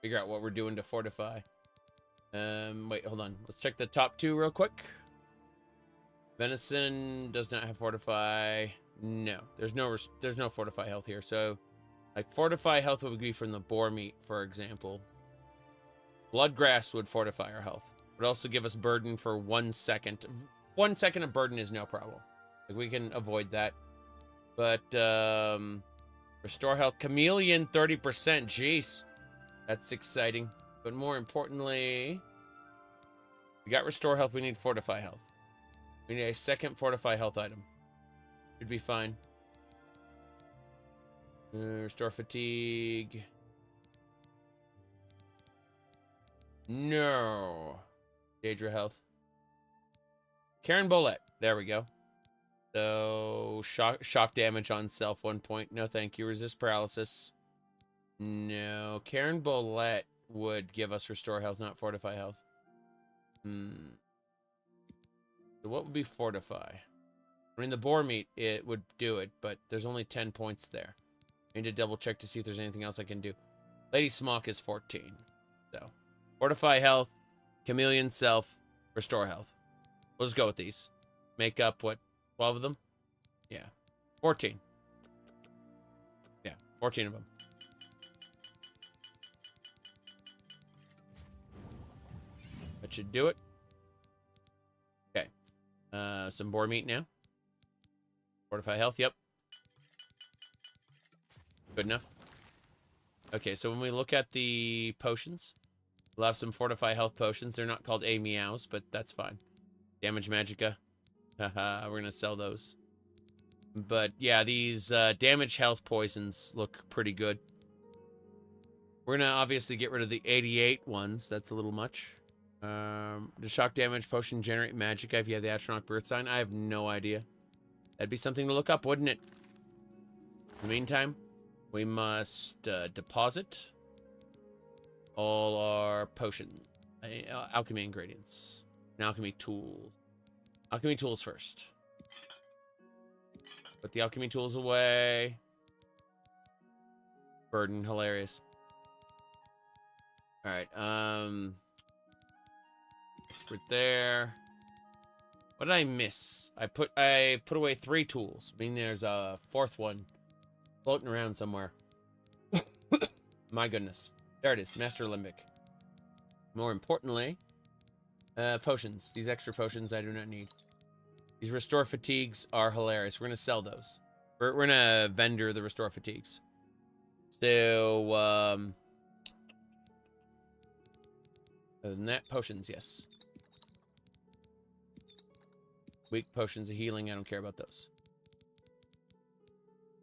Figure out what we're doing to fortify. Wait, hold on. Let's check the top two real quick. Venison does not have fortify. No, there's no fortify health here. So, like fortify health would be from the boar meat, for example. Bloodgrass would fortify our health. Would also give us burden for 1 second. 1 second of burden is no problem. Like we can avoid that. But restore health, chameleon 30%. Jeez, that's exciting. But more importantly, we got restore health. We need fortify health. We need a second fortify health item. Should be fine. Restore fatigue. No. Daedra health. Karen Bolette. There we go. So, shock damage on self, 1 point. No, thank you. Resist paralysis. No. Karen Bolette would give us restore health, not fortify health. So what would be fortify? I mean, the boar meat, it would do it, but there's only 10 points there. I need to double check to see if there's anything else I can do. Lady Smock is 14. So, fortify health, chameleon self, restore health. We'll just go with these. Make up, what, 12 of them? Yeah. 14. Yeah, 14 of them. That should do it. Okay. Some boar meat now. Fortify health, yep. Good enough. Okay, so when we look at the potions, we'll have some fortify health potions. They're not called A-meows, but that's fine. Damage magicka. Haha, we're gonna sell those. But yeah, these damage health poisons look pretty good. We're gonna obviously get rid of the 88 ones. That's a little much. Does shock damage potion generate magicka if you have the astronaut birth sign? I have no idea. That'd be something to look up, wouldn't it? In the meantime, we must deposit all our potion, alchemy ingredients, and alchemy tools. Alchemy tools first. Put the alchemy tools away. Burden, hilarious. All right, expert there. What did I miss? I put away 3 tools. I mean, there's a 4th one floating around somewhere. My goodness. There it is. Master Limbic. More importantly, potions. These extra potions I do not need. These restore fatigues are hilarious. We're going to sell those. We're going to vendor the restore fatigues. So, other than that, potions, yes. Weak potions of healing, I don't care about those.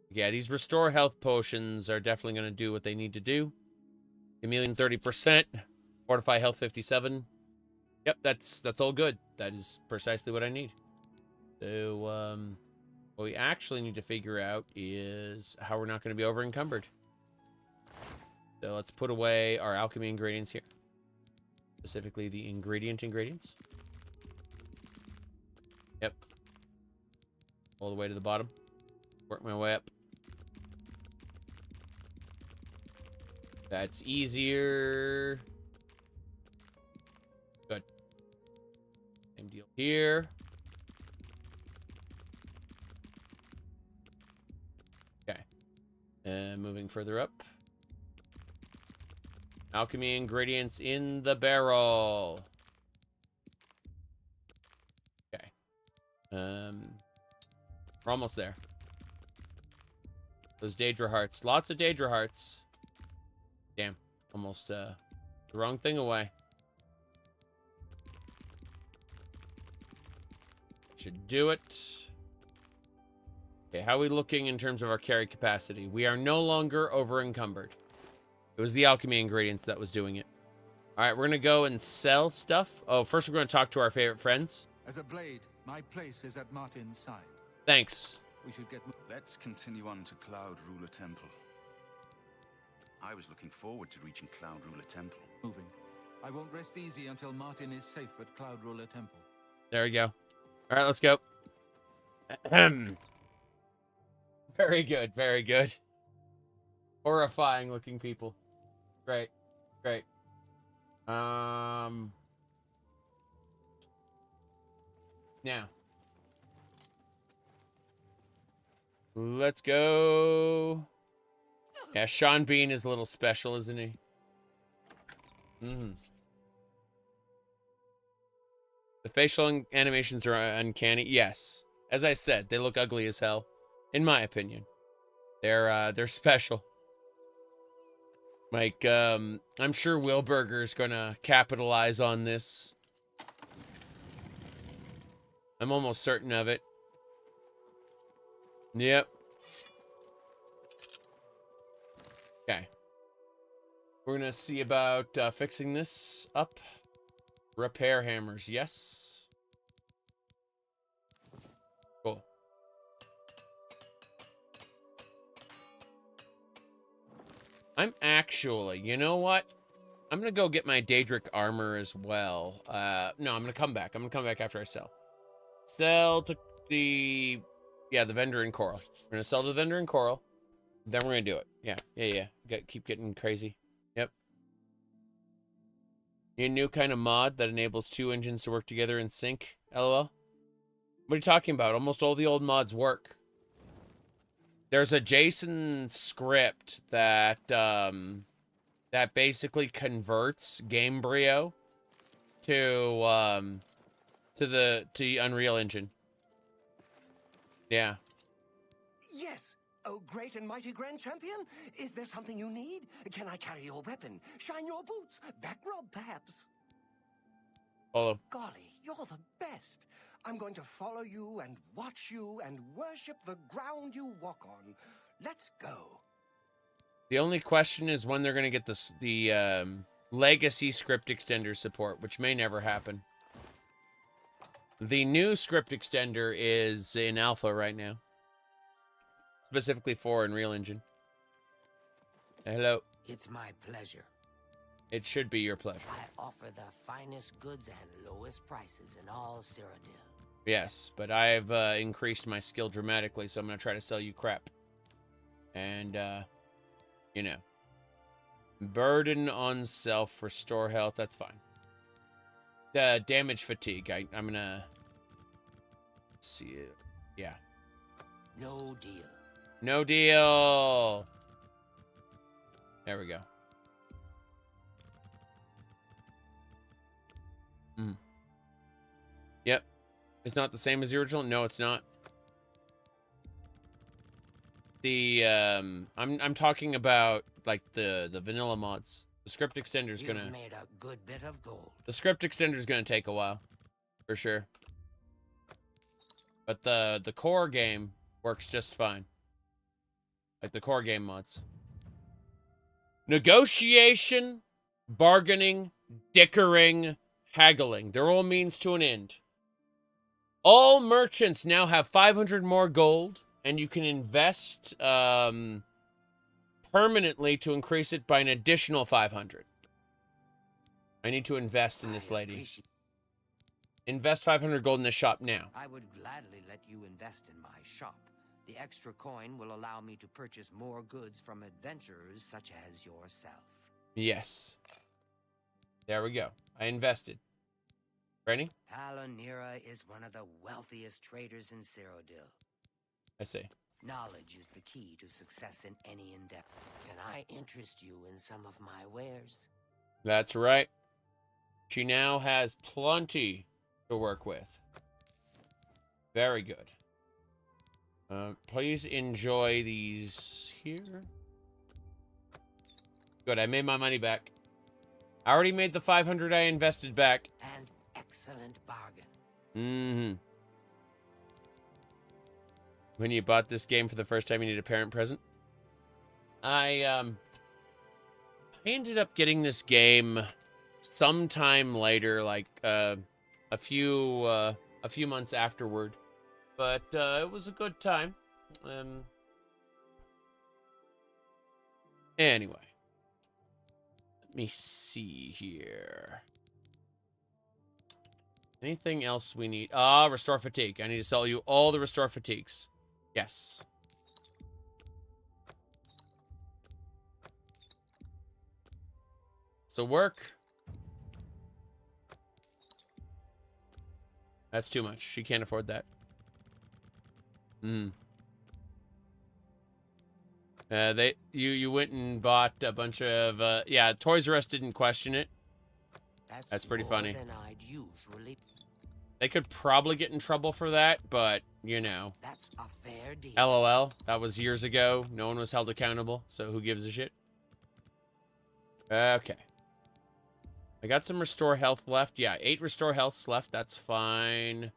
Yeah, these restore health potions are definitely going to do what they need to do. Chameleon 30%, fortify health 57. Yep, that's all good. That is precisely what I need. So, what we actually need to figure out is how we're not going to be over encumbered. So let's put away our alchemy ingredients here. Specifically the ingredients. Yep. All the way to the bottom. Work my way up. That's easier. Good. Same deal here. Okay. And moving further up. Alchemy ingredients in the barrel. Okay. We're almost there. Those Daedra hearts. Lots of Daedra hearts. Damn. Almost the wrong thing away. Should do it. Okay, how are we looking in terms of our carry capacity? We are no longer over encumbered. It was the alchemy ingredients that was doing it. All right, we're going to go and sell stuff. Oh, first we're going to talk to our favorite friends. As a blade, my place is at Martin's side. Thanks. We should get... Let's continue on to Cloud Ruler Temple. I was looking forward to reaching Cloud Ruler Temple. Moving. I won't rest easy until Martin is safe at Cloud Ruler Temple. There we go. All right, let's go. Very good, very good. Horrifying looking people. Great, great. Now. Let's go. Yeah, Sean Bean is a little special, isn't he? The facial animations are uncanny. Yes. As I said, they look ugly as hell. In my opinion. They're special. Like, I'm sure Wilberger's gonna capitalize on this. I'm almost certain of it. Yep. Okay. We're gonna see about fixing this up. Repair hammers, yes. Cool. I'm actually, you know what? I'm gonna go get my Daedric armor as well. No, I'm gonna come back. I'm gonna come back after I sell. Sell to the vendor in Coral. We're gonna sell to the vendor in Coral. Then we're gonna do it. Yeah. Keep getting crazy. Yep. A new kind of mod that enables 2 engines to work together in sync. LOL. What are you talking about? Almost all the old mods work. There's a JSON script that that basically converts Gamebryo to the Unreal Engine. Yeah. Yes. Oh, great and mighty Grand Champion. Is there something you need? Can I carry your weapon? Shine your boots? Back rub, perhaps? Follow. Golly, you're the best. I'm going to follow you and watch you and worship the ground you walk on. Let's go. The only question is when they're going to get the legacy script extender support, which may never happen. The new script extender is in alpha right now. Specifically for Unreal Engine. Hello. It's my pleasure. It should be your pleasure. I offer the finest goods and lowest prices in all Cyrodiil. Yes, but I've increased my skill dramatically, so I'm going to try to sell you crap. And, you know. Burden on self, restore health, that's fine. Damage fatigue, I'm going to see it. Yeah. No deal. No deal. There we go. Yep. It's not the same as the original? No, it's not. The I'm talking about like the vanilla mods. The script extender is gonna. You've made a good bit of gold. The script extender is gonna take a while, for sure. But the core game works just fine. Like the core game mods. Negotiation, bargaining, dickering, haggling. They're all means to an end. All merchants now have 500 more gold, and you can invest permanently to increase it by an additional 500. I need to invest in this lady. Invest 500 gold in this shop now. I would gladly let you invest in my shop. The extra coin will allow me to purchase more goods from adventurers such as yourself. Yes. There we go. I invested. Ready? Palanira is one of the wealthiest traders in Cyrodiil. I see. Knowledge is the key to success in any endeavor. Can I interest you in some of my wares? That's right. She now has plenty to work with. Very good. Please enjoy these here. Good, I made my money back. I already made the 500 I invested back. An excellent bargain. Mm-hmm. When you bought this game for the first time, you need a parent present. I ended up getting this game sometime later, like a few months afterward. But it was a good time. Anyway. Let me see here. Anything else we need? Restore fatigue. I need to sell you all the restore fatigues. Yes. So work. That's too much. She can't afford that. You went and bought a bunch of yeah, Toys R Us didn't question it. That's pretty funny. Than I'd usually. They could probably get in trouble for that, but you know. That's a fair deal. LOL. That was years ago. No one was held accountable, so who gives a shit? Okay. I got some restore health left. Yeah, 8 restore healths left. That's fine.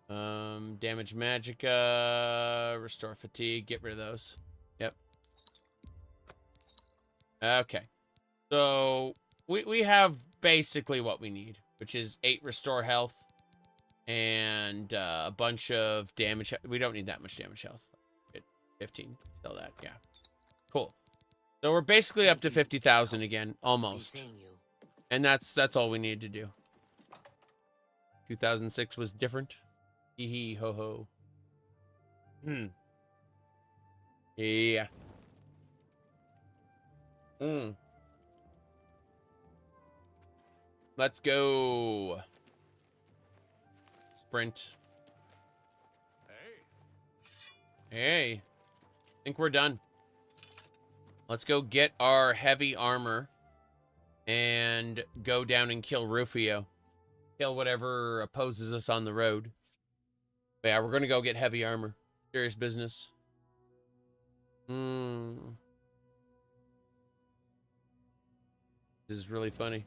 Damage magicka, restore fatigue. Get rid of those. Yep. Okay. So we have basically what we need, which is 8 restore health and a bunch of damage. We don't need that much damage health. 15. Sell that. Yeah. Cool. So we're basically up to 50,000 again, almost. And that's all we needed to do. 2006 was different. Hee hee ho ho. Yeah. Let's go. Sprint. Hey. I think we're done. Let's go get our heavy armor and go down and kill Rufio. Kill whatever opposes us on the road. But yeah, we're going to go get heavy armor. Serious business. This is really funny.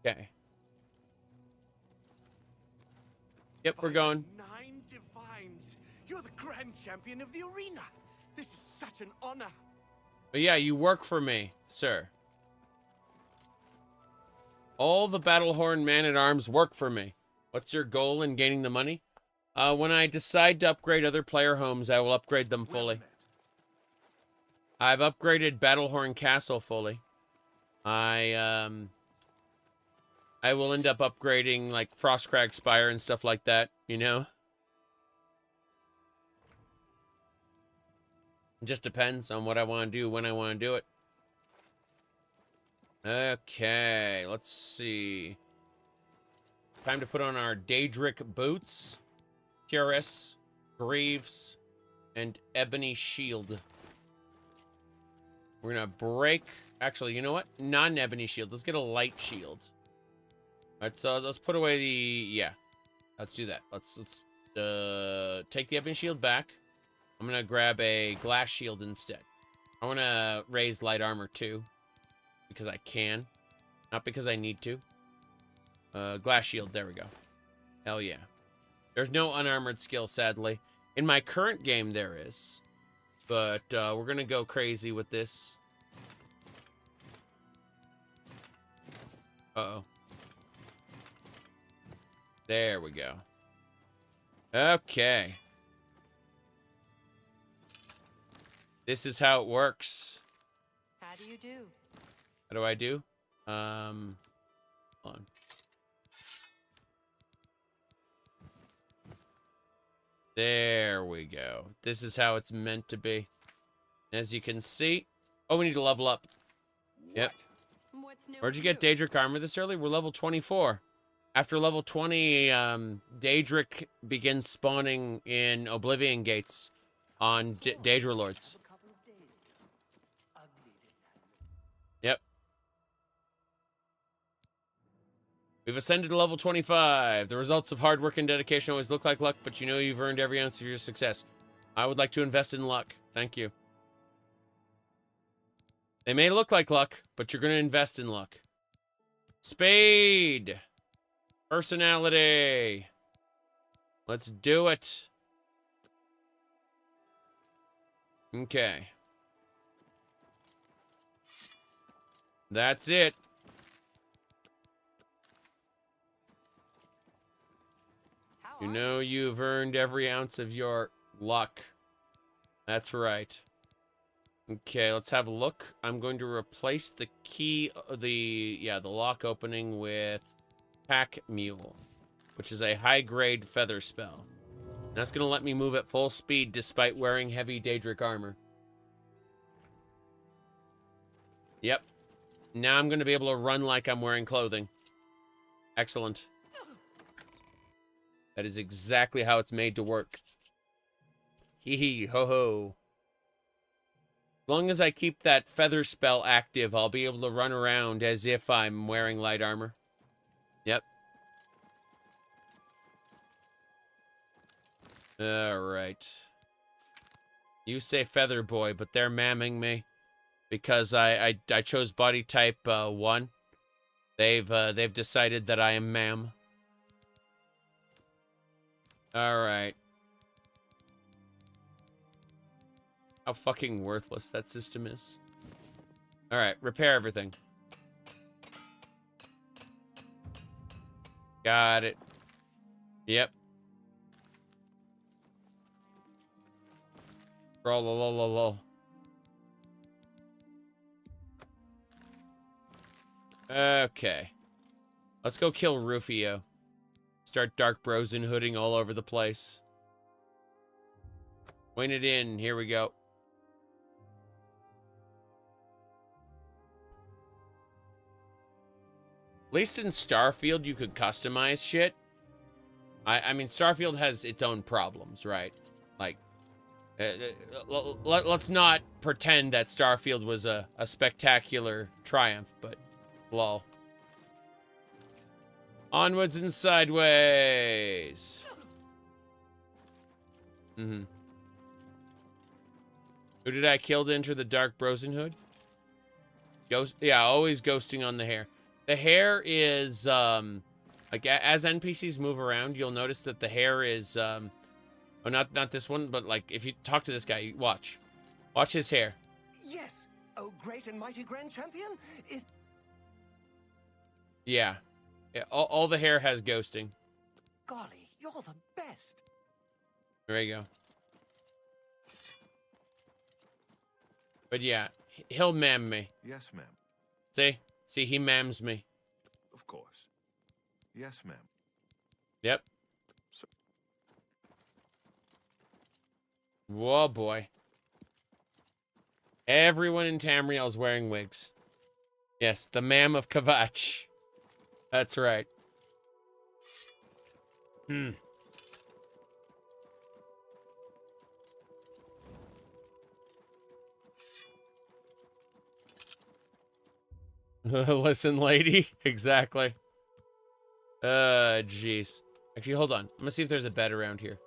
Okay. Yep, we're going. 9 divines. You're the grand champion of the arena. This is such an honor. But yeah, you work for me, sir. All the Battlehorn man-at-arms work for me. What's your goal in gaining the money? When I decide to upgrade other player homes, I will upgrade them fully. I've upgraded Battlehorn Castle fully. I will end up upgrading, like, Frostcrag Spire and stuff like that, you know? It just depends on what I want to do, when I want to do it. Okay, let's see. Time to put on our Daedric boots, cuirass, greaves, and ebony shield. We're gonna break. Actually, you know what? Not an ebony shield. Let's get a light shield. All right, so let's put away the. Yeah, let's do that. Let's take the ebony shield back. I'm gonna grab a glass shield instead. I want to raise light armor too, because I can, not because I need to. Glass shield. There we go. Hell yeah. There's no unarmored skill, sadly. In my current game, there is, but we're gonna go crazy with this. Uh-oh. There we go. Okay. This is how it works. How do you do? How do I do? Hold on. There we go. This is how it's meant to be. As you can see... Oh, we need to level up. Yep. Where'd you get Daedric armor this early? We're level 24. After level 20, Daedric begins spawning in Oblivion gates on Daedra Lords. Yep. We've ascended to level 25. The results of hard work and dedication always look like luck, but you know you've earned every ounce of your success. I would like to invest in luck. Thank you. They may look like luck, but you're going to invest in luck. Spade. Personality. Let's do it. Okay. That's it. You know you've earned every ounce of your luck. That's right. Okay, let's have a look. I'm going to replace the key, the lock opening with Pack Mule, which is a high-grade feather spell. That's going to let me move at full speed despite wearing heavy Daedric armor. Yep. Now I'm going to be able to run like I'm wearing clothing. Excellent. That is exactly how it's made to work. Hee hee ho ho. As long as I keep that feather spell active, I'll be able to run around as if I'm wearing light armor. Yep. Alright. You say feather boy, but they're mamming me. Because I chose body type 1. They've decided that I am ma'am. Alright. How fucking worthless that system is. All right, repair everything. Got it. Yep. Roll. Okay. Let's go kill Rufio. Start Dark Brosen hooding all over the place. Win it in. Here we go. At least in Starfield, you could customize shit. I mean, Starfield has its own problems, right? Like, let's not pretend that Starfield was a spectacular triumph, but lol. Onwards and sideways. Who did I kill to enter the Dark Brosen Hood? Ghost. Yeah, always ghosting on the hair. The hair is, like, as NPCs move around, you'll notice that the hair is, oh, not this one, but, like, if you talk to this guy, watch. Watch his hair. Yes, oh great and mighty Grand Champion is... Yeah. All the hair has ghosting. Golly, you're the best. There you go. But yeah, he'll mam me. Yes, ma'am. See, he mams me. Of course. Yes, ma'am. Yep. Whoa, boy. Everyone in Tamriel is wearing wigs. Yes, the Mam of Kvatch. That's right. Listen, lady. Exactly. Jeez. Actually, hold on. I'm gonna see if there's a bed around here.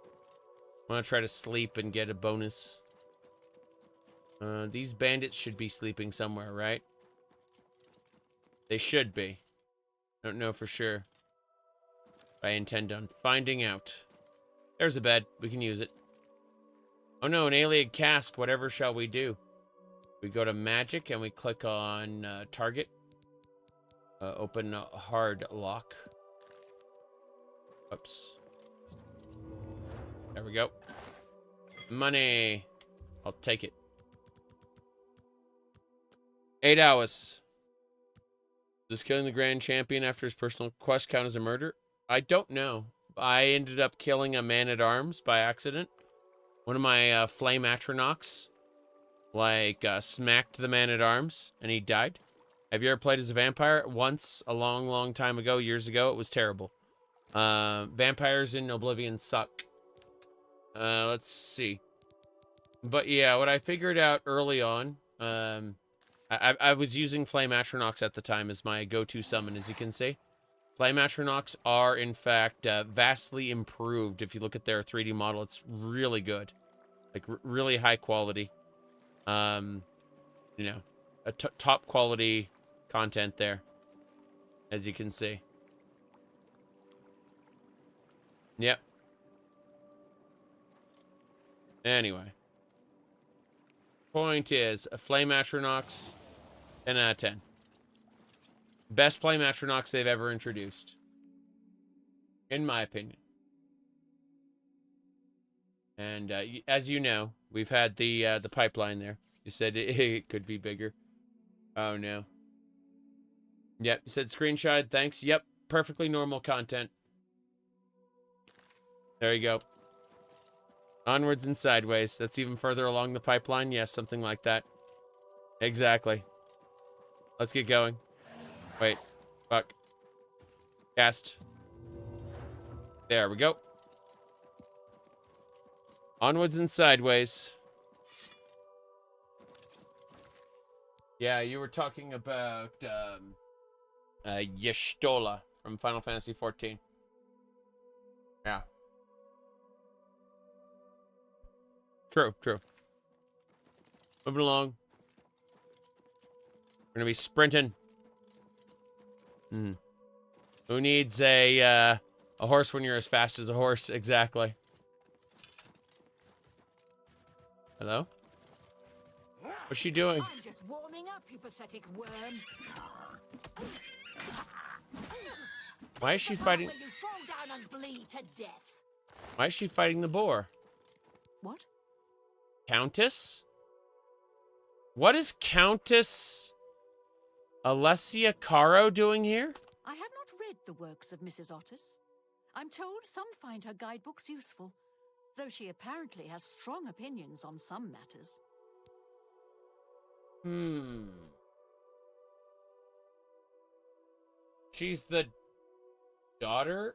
I want to try to sleep and get a bonus. These bandits should be sleeping somewhere, right? They should be. Don't know for sure. I intend on finding out. There's a bed. We can use it. Oh no, an alien cask. Whatever shall we do? We go to magic and we click on target. Open a hard lock. Oops. There we go. Money. I'll take it. 8 hours. Does killing the Grand Champion after his personal quest count as a murder? I don't know. I ended up killing a man-at-arms by accident. One of my flame atronachs, like, smacked the man-at-arms, and he died. Have you ever played as a vampire? Once, a long, long time ago, years ago. It was terrible. Vampires in Oblivion suck. Let's see. But yeah, what I figured out early on, I was using Flame Atronachs at the time as my go-to summon, as you can see. Flame Atronachs are, in fact, vastly improved. If you look at their 3D model, it's really good. Like, really high quality. You know, a top quality content there, as you can see. Yep. Anyway. Point is, a Flame Atronachs, 10 out of 10. Best Flame Atronachs they've ever introduced. In my opinion. And as you know, we've had the pipeline there. You said it could be bigger. Oh no. Yep, you said screenshot, thanks. Yep, perfectly normal content. There you go. Onwards and sideways. That's even further along the pipeline. Yes, something like that. Exactly. Let's get going. Wait. Fuck. Cast. There we go. Onwards and sideways. Yeah, you were talking about Y'shtola from Final Fantasy XIV. Yeah. True. Moving along. We're gonna be sprinting. Who needs a horse when you're as fast as a horse? Exactly. Hello? What's she doing? I'm just warming up, you pathetic worm. Why is she fighting? Will you fall down and bleed to death? Why is she fighting the boar? What? Countess? What is Countess Alessia Caro doing here? I have not read the works of Mrs. Otis. I'm told some find her guidebooks useful, though she apparently has strong opinions on some matters. She's the daughter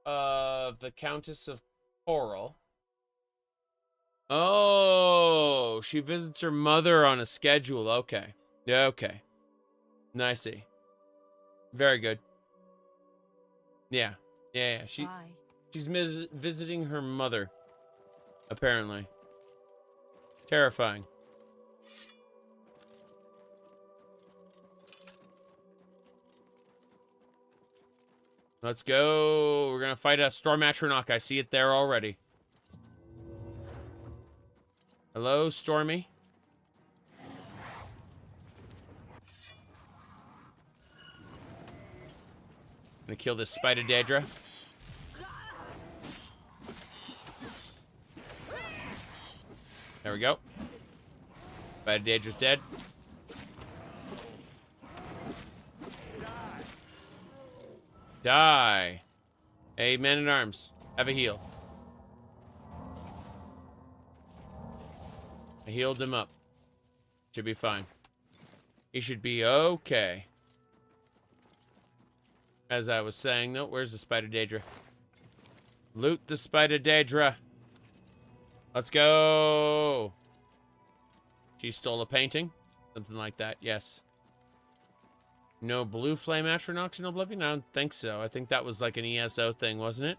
of the Countess of Coral. Oh, she visits her mother on a schedule. Okay. Okay. I see. Very good. Yeah. Yeah. She's visiting her mother. Apparently. Terrifying. Let's go. We're gonna fight a Storm Atronach. I see it there already. Hello, Stormy. Gonna kill this Spider Daedra. There we go. Spider Daedra's dead. Die. Hey, man-at-arms. Have a heal. I healed him up. Should be fine. He should be okay. As I was saying, though, where's the Spider Daedra? Loot the Spider Daedra. Let's go. She stole a painting. Something like that, yes. No blue flame Atronachs in Oblivion? I don't think so. I think that was like an ESO thing, wasn't it?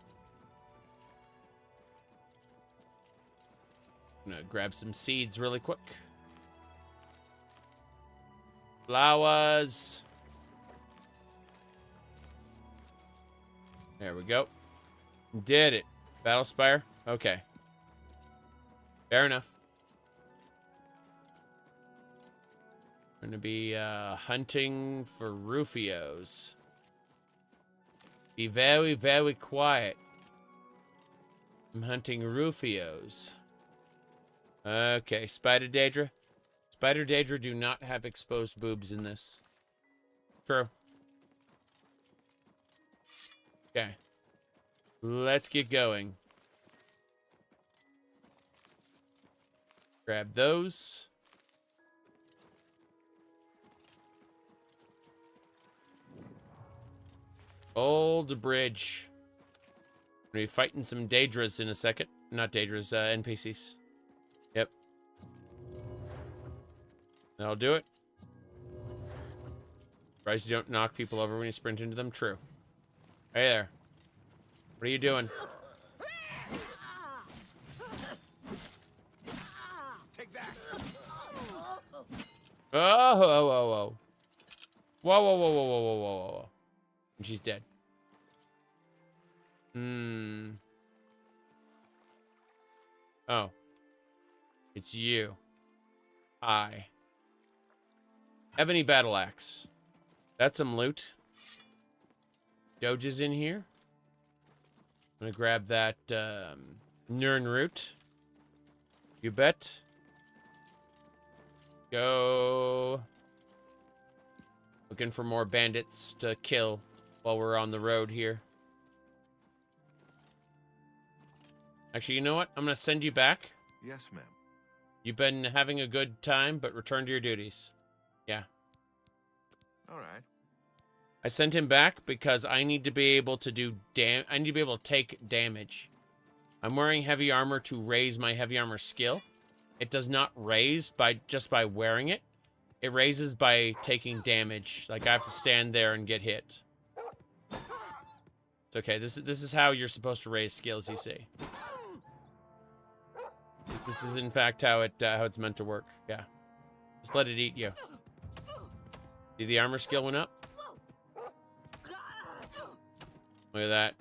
I'm gonna grab some seeds really quick. Flowers. There we go. Did it. Battle Spire? Okay. Fair enough. I'm gonna be hunting for Rufios. Be very, very quiet. I'm hunting Rufios. Okay, Spider Daedra. Spider Daedra do not have exposed boobs in this. True. Okay. Let's get going. Grab those. Old bridge. We're gonna be fighting some Daedras in a second. Not Daedras, NPCs. Yep. That'll do it. Surprised you don't knock people over when you sprint into them. True. Hey there. What are you doing? Take that. Oh, whoa, whoa, whoa. Whoa, whoa, whoa, whoa, whoa, whoa, whoa, whoa. And she's dead. Oh. It's you. Hi. Ebony Battle Axe. That's some loot. Doge's in here. I'm gonna grab that Nirn root. You bet. Go. Looking for more bandits to kill while we're on the road here. Actually, you know what? I'm gonna send you back. Yes, ma'am. You've been having a good time, but return to your duties. Yeah. All right. I sent him back because I need to be able to do I need to be able to take damage. I'm wearing heavy armor to raise my heavy armor skill. It does not raise just by wearing it. It raises by taking damage. Like I have to stand there and get hit. It's okay. This is how you're supposed to raise skills, you see. This is in fact how it's meant to work. Yeah. Just let it eat you. See, the armor skill went up. Look at that.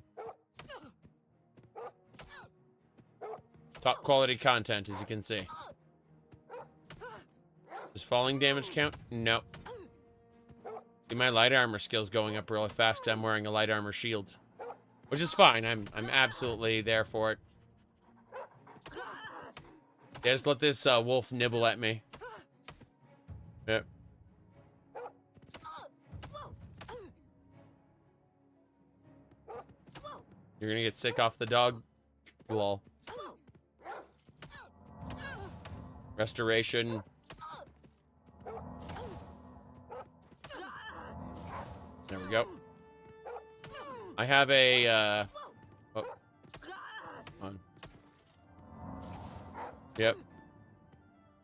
Top quality content, as you can see. Does falling damage count? No. See, my light armor skill's going up really fast because I'm wearing a light armor shield. Which is fine. I'm absolutely there for it. Yeah, just let this wolf nibble at me. Yep. You're gonna get sick off the dog? Lol. Restoration. There we go. I have a, oh. Hold on. Yep.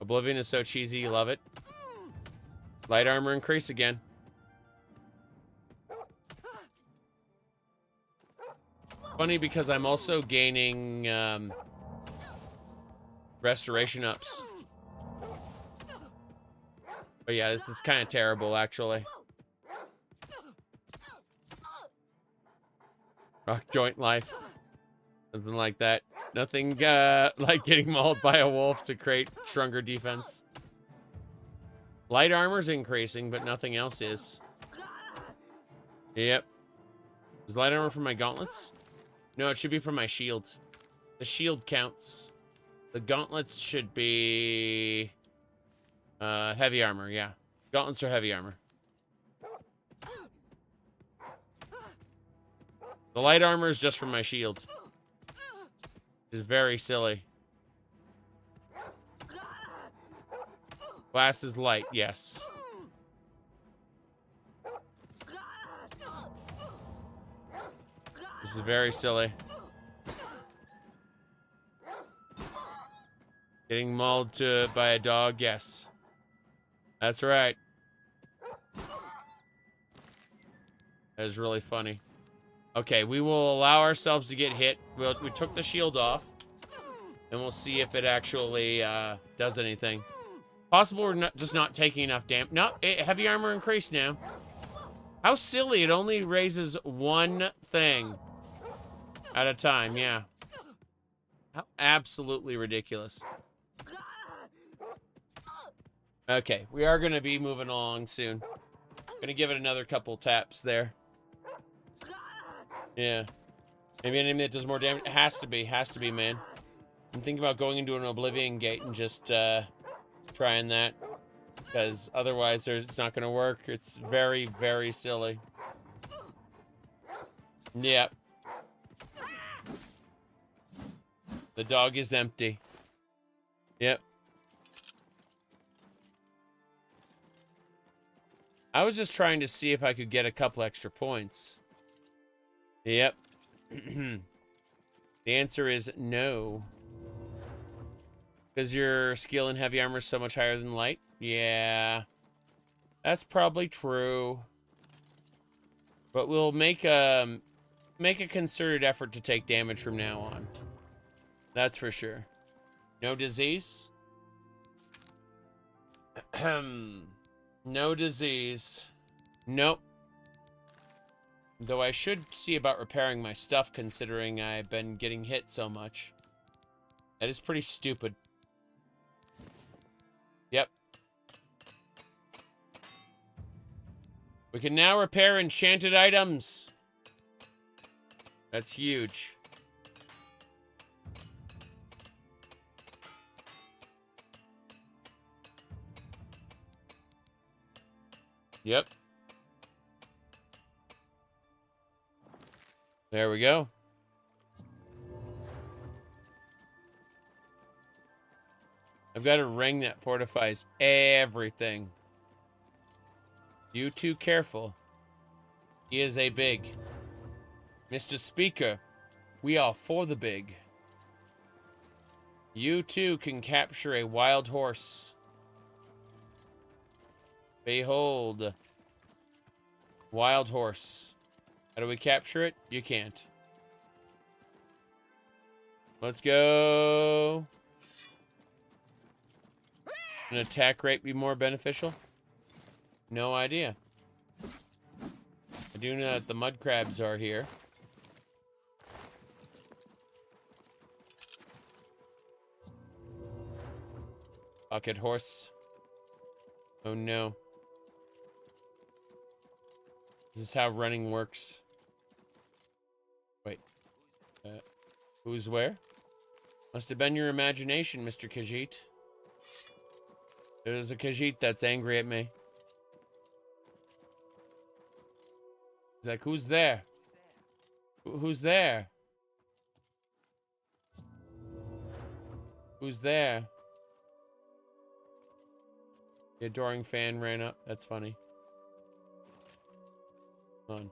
Oblivion is so cheesy, you love it. Light armor increase again. Funny because I'm also gaining, restoration ups. But yeah, it's kind of terrible, actually. Rock joint life. Something like that. Nothing like getting mauled by a wolf to create stronger defense. Light armor's increasing, but nothing else is. Yep. Is light armor from my gauntlets? No, it should be from my shield. The shield counts. The gauntlets should be heavy armor, yeah. Gauntlets are heavy armor. The light armor is just from my shield. It's very silly. Glass is light, yes. This is very silly. Getting mauled by a dog, yes. That's right. That is really funny. Okay, we will allow ourselves to get hit. We took the shield off. And we'll see if it actually does anything. Possible we're just not taking enough damage. No, heavy armor increased now. How silly. It only raises one thing at a time, yeah. How absolutely ridiculous. Okay, we are going to be moving along soon. Going to give it another couple taps there. Yeah. Maybe an enemy that does more damage. It has to be, man. I'm thinking about going into an Oblivion gate and just trying that. Because otherwise it's not going to work. It's very, very silly. Yep. The dog is empty. Yep. I was just trying to see if I could get a couple extra points. Yep. The answer is no. Because your skill in heavy armor is so much higher than light? Yeah. That's probably true. But we'll make a concerted effort to take damage from now on. That's for sure. No disease? No disease. Nope. Though I should see about repairing my stuff, considering I've been getting hit so much. That is pretty stupid. Yep. We can now repair enchanted items. That's huge. Yep. There we go. I've got a ring that fortifies everything. You too careful. He is a big. Mr. Speaker, we are for the big. You too can capture a wild horse. Behold. Wild horse. How do we capture it? You can't. Let's go. An attack rate be more beneficial? No idea. I do know that the mud crabs are here. Bucket horse. Oh no. This is how running works. Wait. Who's where? Must have been your imagination, Mr. Khajiit. There's a Khajiit that's angry at me. He's like, who's there? Who's there? Who's there? The adoring fan ran up. That's funny. Hold on.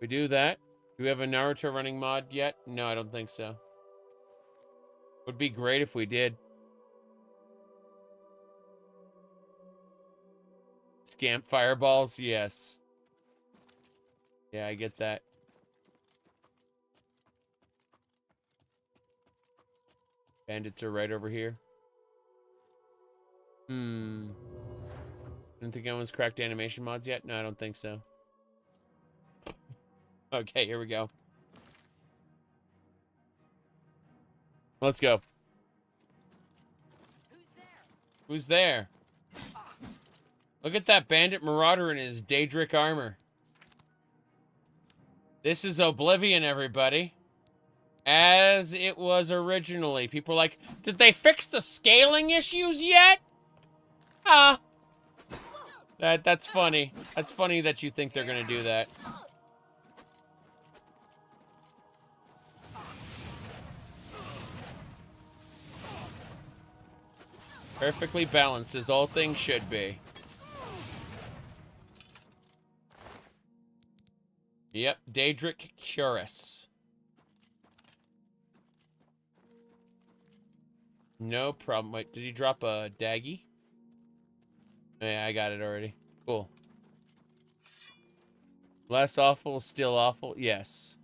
We do that? Do we have a Naruto running mod yet? No, I don't think so. Would be great if we did. Scamp fireballs? Yes. Yeah, I get that. Bandits are right over here. Don't think anyone's cracked animation mods yet? No, I don't think so. Okay, here we go. Let's go. Who's there? Look at that bandit marauder in his Daedric armor. This is Oblivion, everybody. As it was originally. People are like, did they fix the scaling issues yet? Ah. That's funny. That's funny that you think they're gonna do that. Perfectly balanced, as all things should be. Yep, Daedric Curus. No problem. Wait, did he drop a daggy? Yeah, I got it already. Cool. Less awful, still awful? Yes.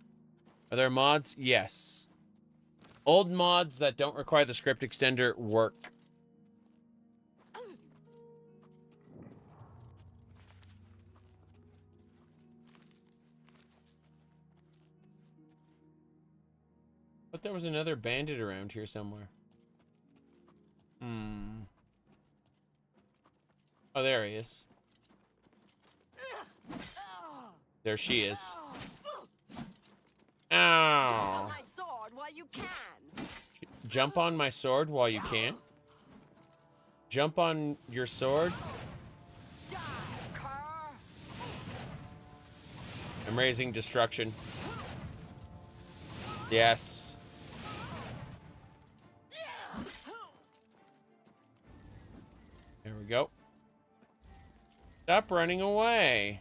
Are there mods? Yes. Old mods that don't require the script extender work. But there was another bandit around here somewhere. Oh, there he is. There she is. Ow. Jump on my sword while you can. Jump on your sword. I'm raising destruction. Yes. There we go. Stop running away.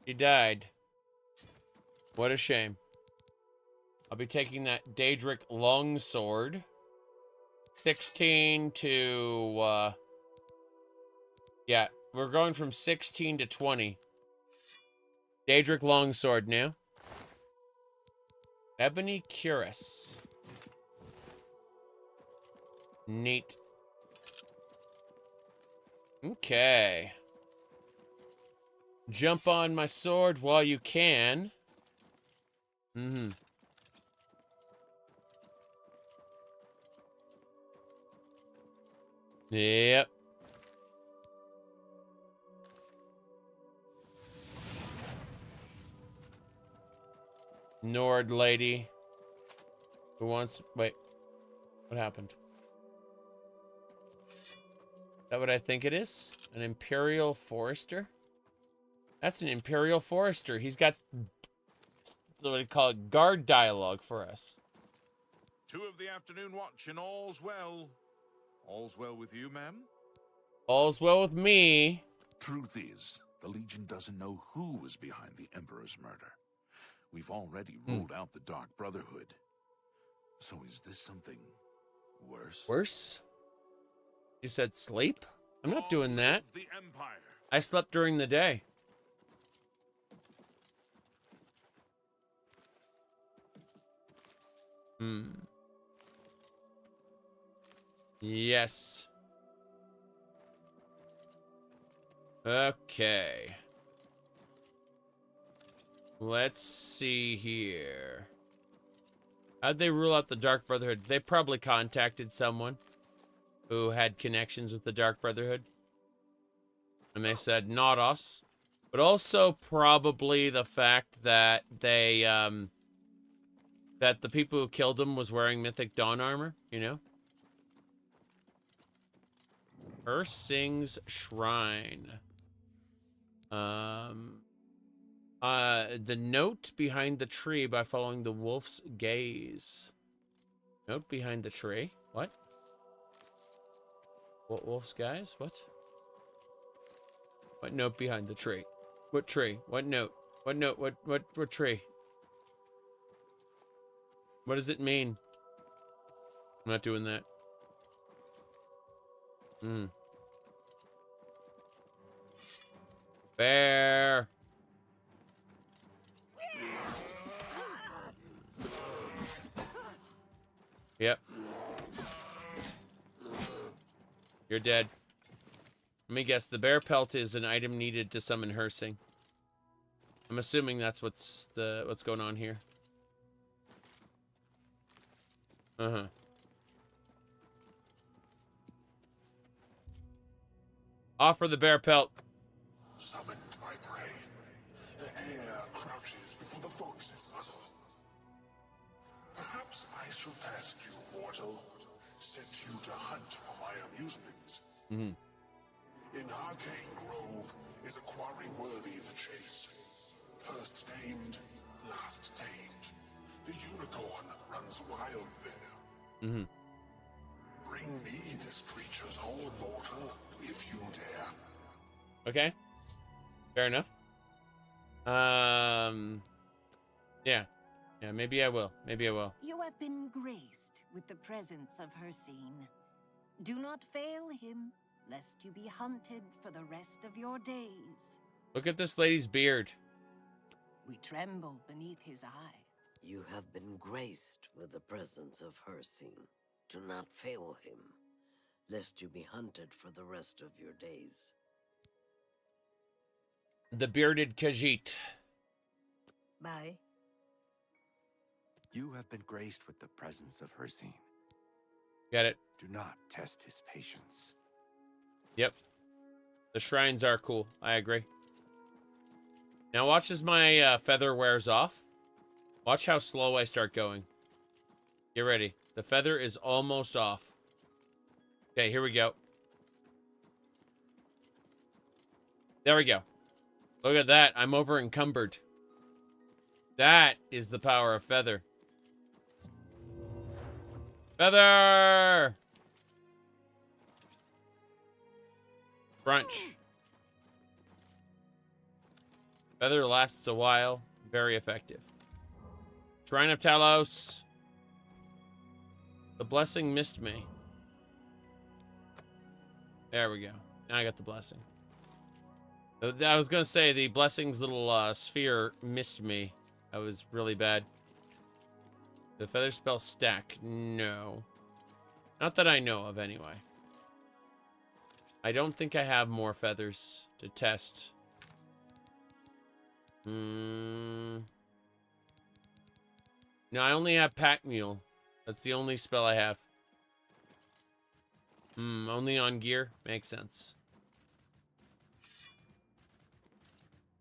He died. What a shame. I'll be taking that Daedric longsword. 16 to, yeah, we're going from 16 to 20. Daedric longsword now. Ebony Cuirass. Neat. Okay. Jump on my sword while you can. Yep. Nord lady. Who wants... Wait. What happened? Is that what I think it is? An Imperial Forester? That's an Imperial Forester. He's got... what do you call it? Guard dialogue for us. 2 of the afternoon watch and all's well. All's well with you, ma'am? All's well with me. Truth is, the Legion doesn't know who was behind the Emperor's murder. We've already ruled out the Dark Brotherhood. So is this something worse? Worse? You said sleep? I'm not doing that. The Empire. I slept during the day. Yes. Okay. Let's see here. How'd they rule out the Dark Brotherhood? They probably contacted someone. who had connections with the Dark Brotherhood. And they said, not us. But also probably the fact that they, that the people who killed him was wearing Mythic Dawn armor, you know? Ursing's Shrine. The note behind the tree by following the wolf's gaze. Note behind the tree? What? What wolf's gaze? What? What note behind the tree? What tree? What note? What note? What tree? What does it mean? I'm not doing that. Bear. Yep. You're dead. Let me guess. The bear pelt is an item needed to summon Hersing. I'm assuming that's what's going on here. Offer the bear pelt. Summoned my prey. The hare crouches before the fox's muzzle. Perhaps I should ask you, mortal, sent you to hunt for my amusement. In Arcane Grove is a quarry worthy the chase. First named, last tamed. The unicorn runs wild there. Bring me this creature's whole mortal if you dare. Okay. Fair enough. Yeah. Yeah, maybe I will. Maybe I will. You have been graced with the presence of Hersine. Do not fail him, lest you be hunted for the rest of your days. Look at this lady's beard. We tremble beneath his eye. You have been graced with the presence of Hersine. Do not fail him, lest you be hunted for the rest of your days. The bearded Khajiit. Bye. You have been graced with the presence of Hersine. Get it? Do not test his patience. Yep. The shrines are cool. I agree. Now watch as my feather wears off. Watch how slow I start going. Get ready. The feather is almost off. Okay, here we go. There we go. Look at that. I'm over encumbered. That is the power of feather. Feather! Brunch. Feather lasts a while. Very effective. Shrine of Talos. The blessing missed me. There we go. Now I got the blessing. I was going to say the blessing's little sphere missed me. That was really bad. The feather spell stack. No. Not that I know of, anyway. I don't think I have more feathers to test. No, I only have Pack Mule. That's the only spell I have. Only on gear? Makes sense.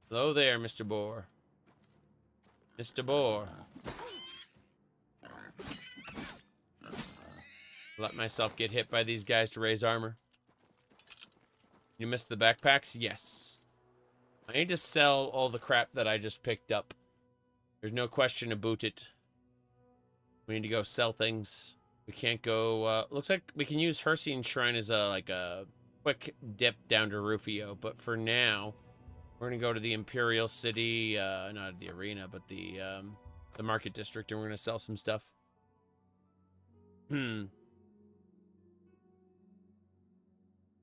Hello there, Mr. Boar. Mr. Boar. Let myself get hit by these guys to raise armor. You missed the backpacks? Yes. I need to sell all the crap that I just picked up. There's no question about it. We need to go sell things. We can't go... looks like we can use Hersine Shrine as a quick dip down to Rufio. But for now, we're going to go to the Imperial City. Not the arena, but the Market District. And we're going to sell some stuff.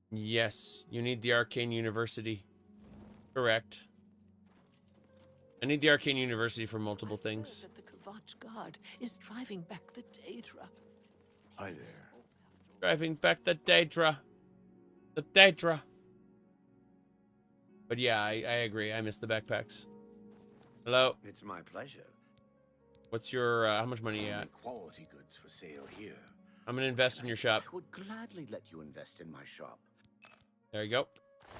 Yes, you need the Arcane University. Correct. I need the Arcane University for multiple things. That the Kvatch guard is driving back the Daedra. Hi there. Driving back the Daedra. The Daedra. But yeah, I agree. I missed the backpacks. Hello. It's my pleasure. What's your, how much money you got? Quality goods for sale here. I'm gonna invest in your shop. I would gladly let you invest in my shop. There you go.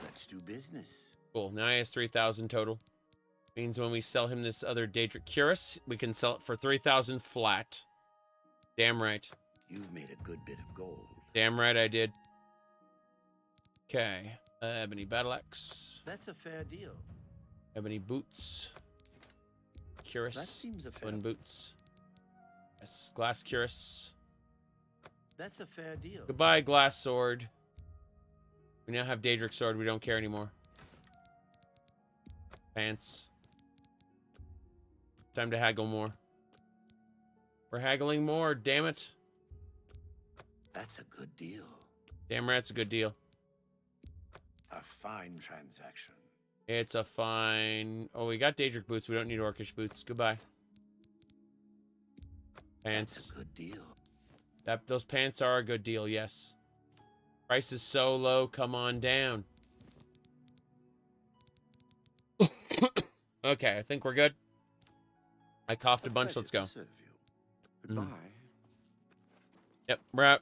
Let's do business. Cool. Now he has 3,000 total. Means when we sell him this other Daedric Cuirass, we can sell it for 3,000 flat. Damn right. You've made a good bit of gold. Damn right I did. Okay. Ebony battle axe. That's a fair deal. Ebony boots. Cuirass. That seems a fair Wooden boots. Yes. Glass cuirass. That's a fair deal. Goodbye, glass sword. We now have Daedric sword. We don't care anymore. Pants. Time to haggle more. We're haggling more, damn it. That's a good deal. Damn right, it's a good deal. A fine transaction. It's a fine... Oh, we got Daedric boots. We don't need Orcish boots. Goodbye. Pants. That's a good deal. Those pants are a good deal, yes. Price is so low, come on down. Okay, I think we're good. I coughed a bunch, let's go. Goodbye. Yep, we're out.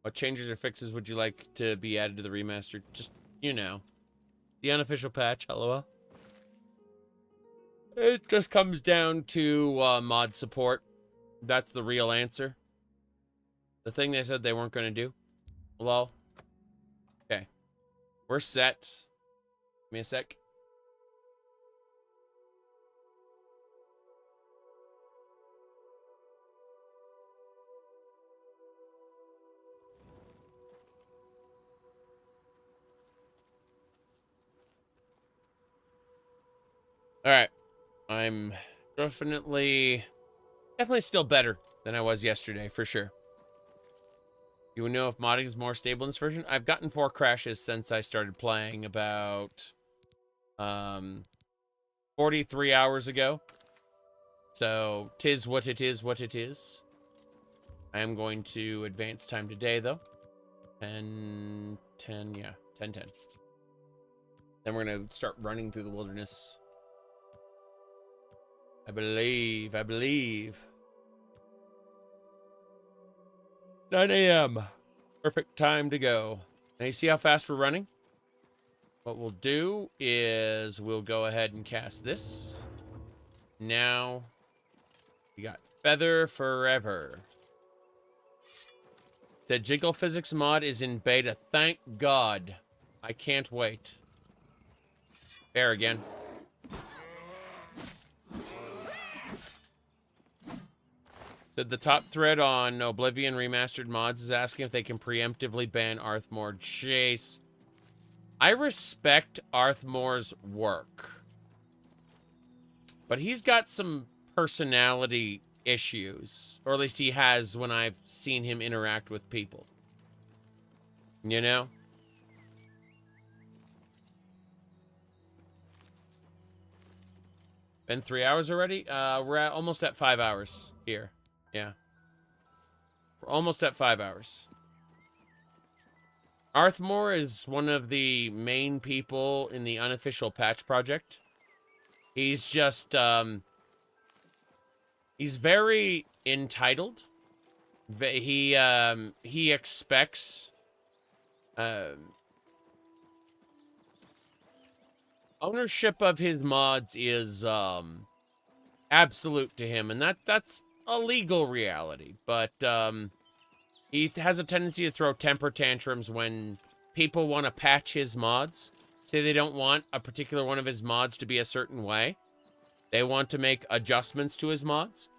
What changes or fixes would you like to be added to the remastered? Just, you know, the unofficial patch, lol. It just comes down to mod support. That's the real answer. The thing they said they weren't going to do. Lol. Okay. We're set. Give me a sec. All right. I'm definitely still better than I was yesterday, for sure. You would know if modding is more stable in this version? I've gotten 4 crashes since I started playing about 43 hours ago. So, 'tis what it is, what it is. I am going to advance time today, though. 10, yeah. 10. Then we're going to start running through the wilderness. I believe. 9 a.m. Perfect time to go. Now you see how fast we're running? What we'll do is we'll go ahead and cast this. Now we got Feather Forever. The Jiggle Physics mod is in beta. Thank God. I can't wait. There again. So the top thread on Oblivion Remastered mods is asking if they can preemptively ban Arthmore. Chase. I respect Arthmore's work. But he's got some personality issues. Or at least he has when I've seen him interact with people. You know? Been 3 hours already? We're almost at 5 hours here. Yeah. We're almost at 5 hours. Arthmore is one of the main people in the unofficial patch project. He's just, he's very entitled. He expects, ownership of his mods is, absolute to him, and that's a legal reality, but he has a tendency to throw temper tantrums when people want to patch his mods. Say they don't want a particular one of his mods to be a certain way. They want to make adjustments to his mods.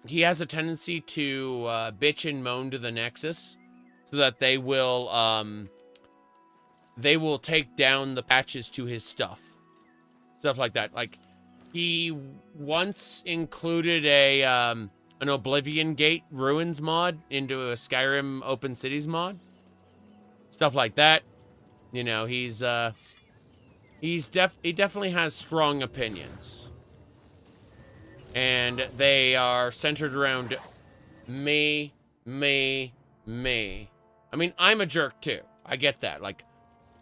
He has a tendency to bitch and moan to the Nexus so that they will take down the patches to his stuff. Stuff like that. Like, he once included an Oblivion Gate Ruins mod into a Skyrim Open Cities mod. Stuff like that. You know, he definitely has strong opinions. And they are centered around me. I mean, I'm a jerk too. I get that. Like,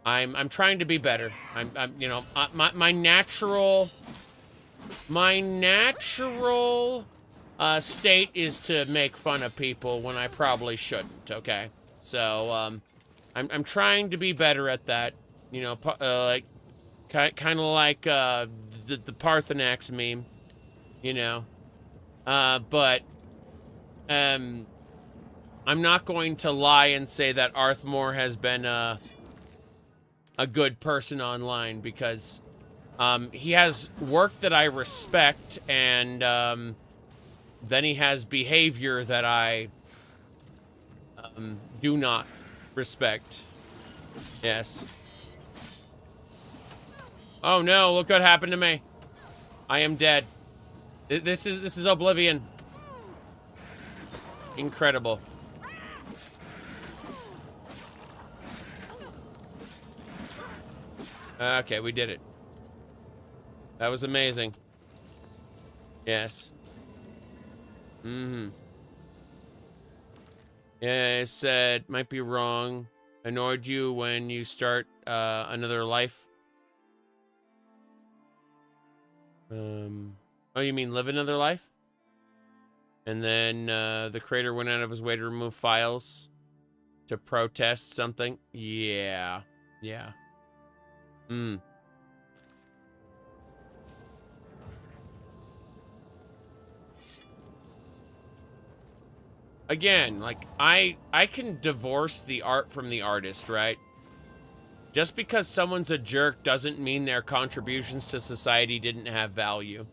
I'm trying to be better. I'm you know, my natural My natural state is to make fun of people when I probably shouldn't, okay? So, I'm trying to be better at that. You know, like, kind of like the Parthenax meme, you know? But, I'm not going to lie and say that Arthmore has been a good person online, because he has work that I respect, and then he has behavior that I do not respect. Yes. Oh no, look what happened to me. I am dead. This is Oblivion. Incredible. Okay, we did it. That was amazing. Yes. Mm-hmm. Yeah, I said, might be wrong. Annoyed you when you start another life? Oh, you mean live another life? And then the creator went out of his way to remove files to protest something? Yeah. Yeah. Hmm. Again, like, I can divorce the art from the artist, right? Just because someone's a jerk doesn't mean their contributions to society didn't have value.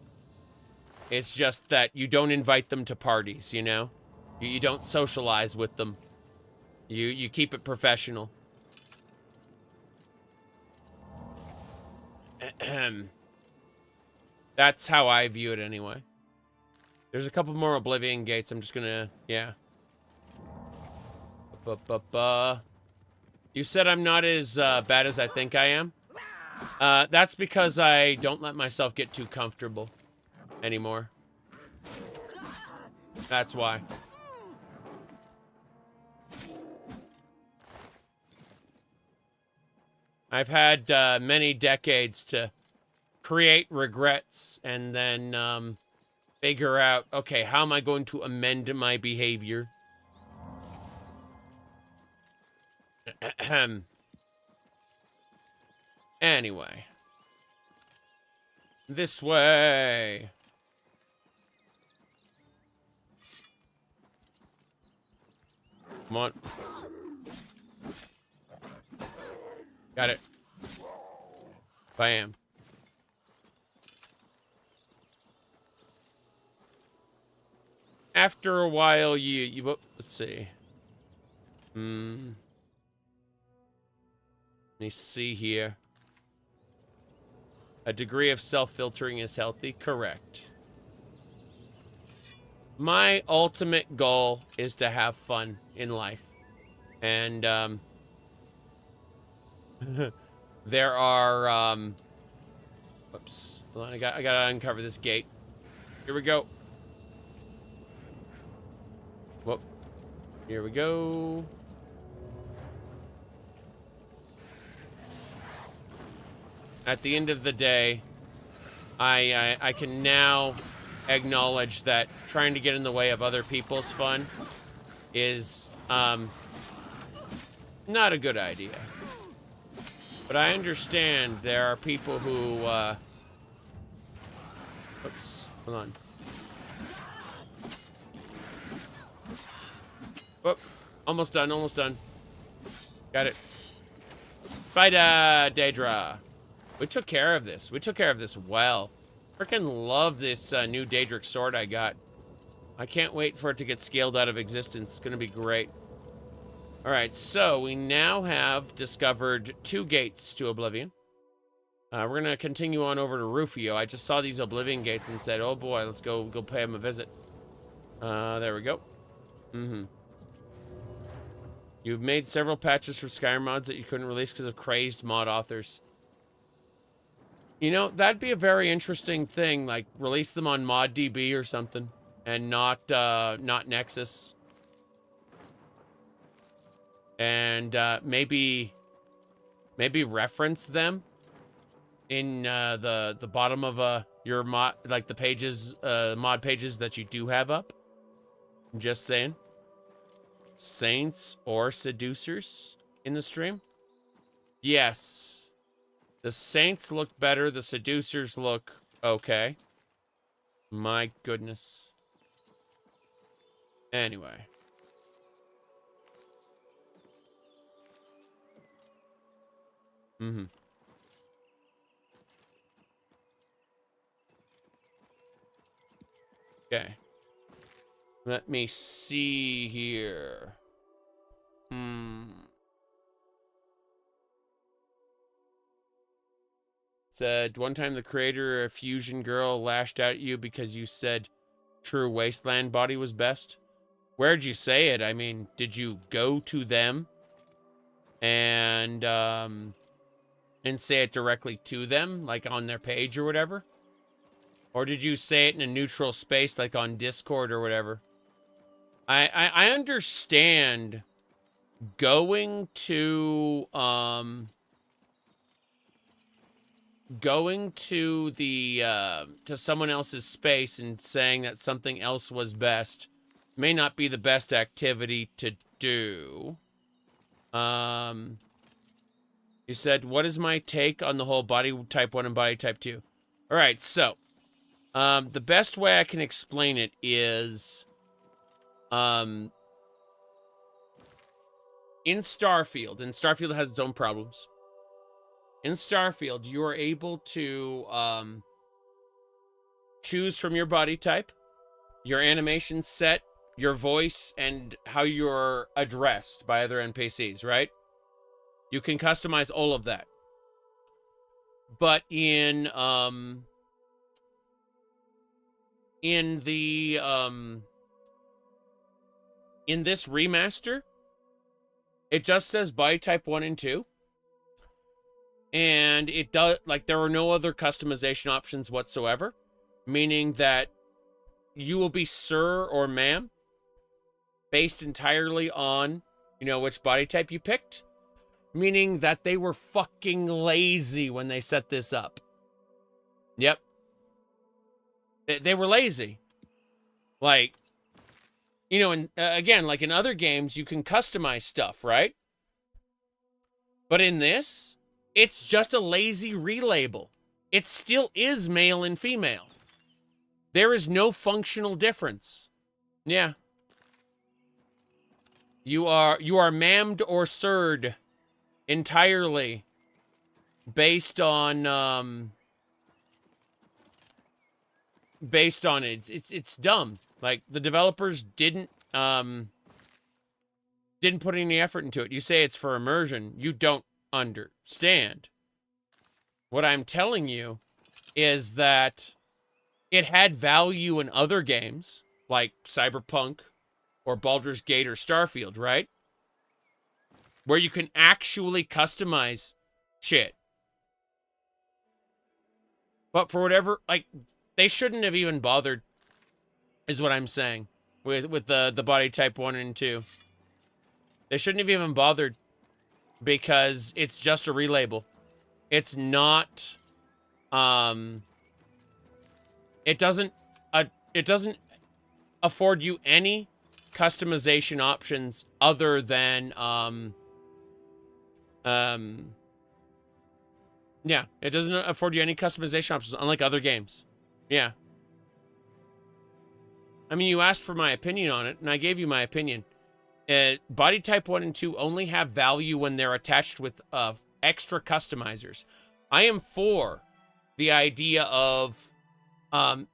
It's just that you don't invite them to parties, you know? You don't socialize with them. You keep it professional. That's how I view it anyway. There's a couple more Oblivion gates. I'm just gonna, yeah. You said I'm not as bad as I think I am. That's because I don't let myself get too comfortable anymore. That's why. I've had many decades to create regrets and then figure out, okay, how am I going to amend my behavior? Anyway. This way. Come on. Got it. Bam. After a while, let's see. Let me see here. A degree of self-filtering is healthy. Correct. My ultimate goal is to have fun in life. And, there are, whoops. Hold on, I gotta uncover this gate. Here we go. Whoop. Here we go. At the end of the day, I can now acknowledge that trying to get in the way of other people's fun is not a good idea. But I understand there are people who oops, hold on. Whoop, almost done, almost done. Got it. Spider Daedra. We took care of this. We took care of this well. Freaking love this new Daedric sword I got. I can't wait for it to get scaled out of existence. It's gonna be great. Alright, so we now have discovered 2 gates to Oblivion. We're gonna continue on over to Rufio. I just saw these Oblivion gates and said, oh boy, let's go pay him a visit. There we go. You've made several patches for Skyrim mods that you couldn't release because of crazed mod authors. You know, that'd be a very interesting thing, like release them on ModDB or something, and not Nexus. And maybe reference them in the bottom of a your mod, like the pages, mod pages that you do have up. I'm just saying. Saints or seducers in the stream? Yes. The saints look better. The seducers look okay. My goodness. Anyway. Mm-hmm. Okay. Let me see here. Said, one time the creator of Fusion Girl lashed out at you because you said True Wasteland body was best. Where'd you say it? I mean, did you go to them and say it directly to them, like on their page or whatever? Or did you say it in a neutral space, like on Discord or whatever? I understand going to the to someone else's space and saying that something else was best may not be the best activity to do. You said, what is my take on the whole body type 1 and body type 2? All right, so the best way I can explain it is in Starfield, and Starfield has its own problems. In Starfield, you are able to choose from your body type, your animation set, your voice, and how you're addressed by other NPCs, right? You can customize all of that. But in this remaster, it just says body type 1 and 2. And it does, like, there are no other customization options whatsoever, meaning that you will be sir or ma'am based entirely on, you know, which body type you picked, meaning that they were fucking lazy when they set this up. Yep. They were lazy. Like, you know, and again, like in other games, you can customize stuff, right? But in this, it's just a lazy relabel. It still is male and female. There is no functional difference. Yeah. You are ma'amed or sirred entirely based on it. It's dumb. Like, the developers didn't put any effort into it. You say it's for immersion. You don't understand. What I'm telling you is that it had value in other games, like Cyberpunk or Baldur's Gate or Starfield, right? Where you can actually customize shit. But for whatever, like, they shouldn't have even bothered, is what I'm saying, with the body type 1 and 2. They shouldn't have even bothered because it's just a relabel. It's not, it doesn't afford you any customization options other than, yeah, it doesn't afford you any customization options, unlike other games. Yeah. I mean, you asked for my opinion on it, and I gave you my opinion. Body type 1 and 2 only have value when they're attached with extra customizers. I am for the idea of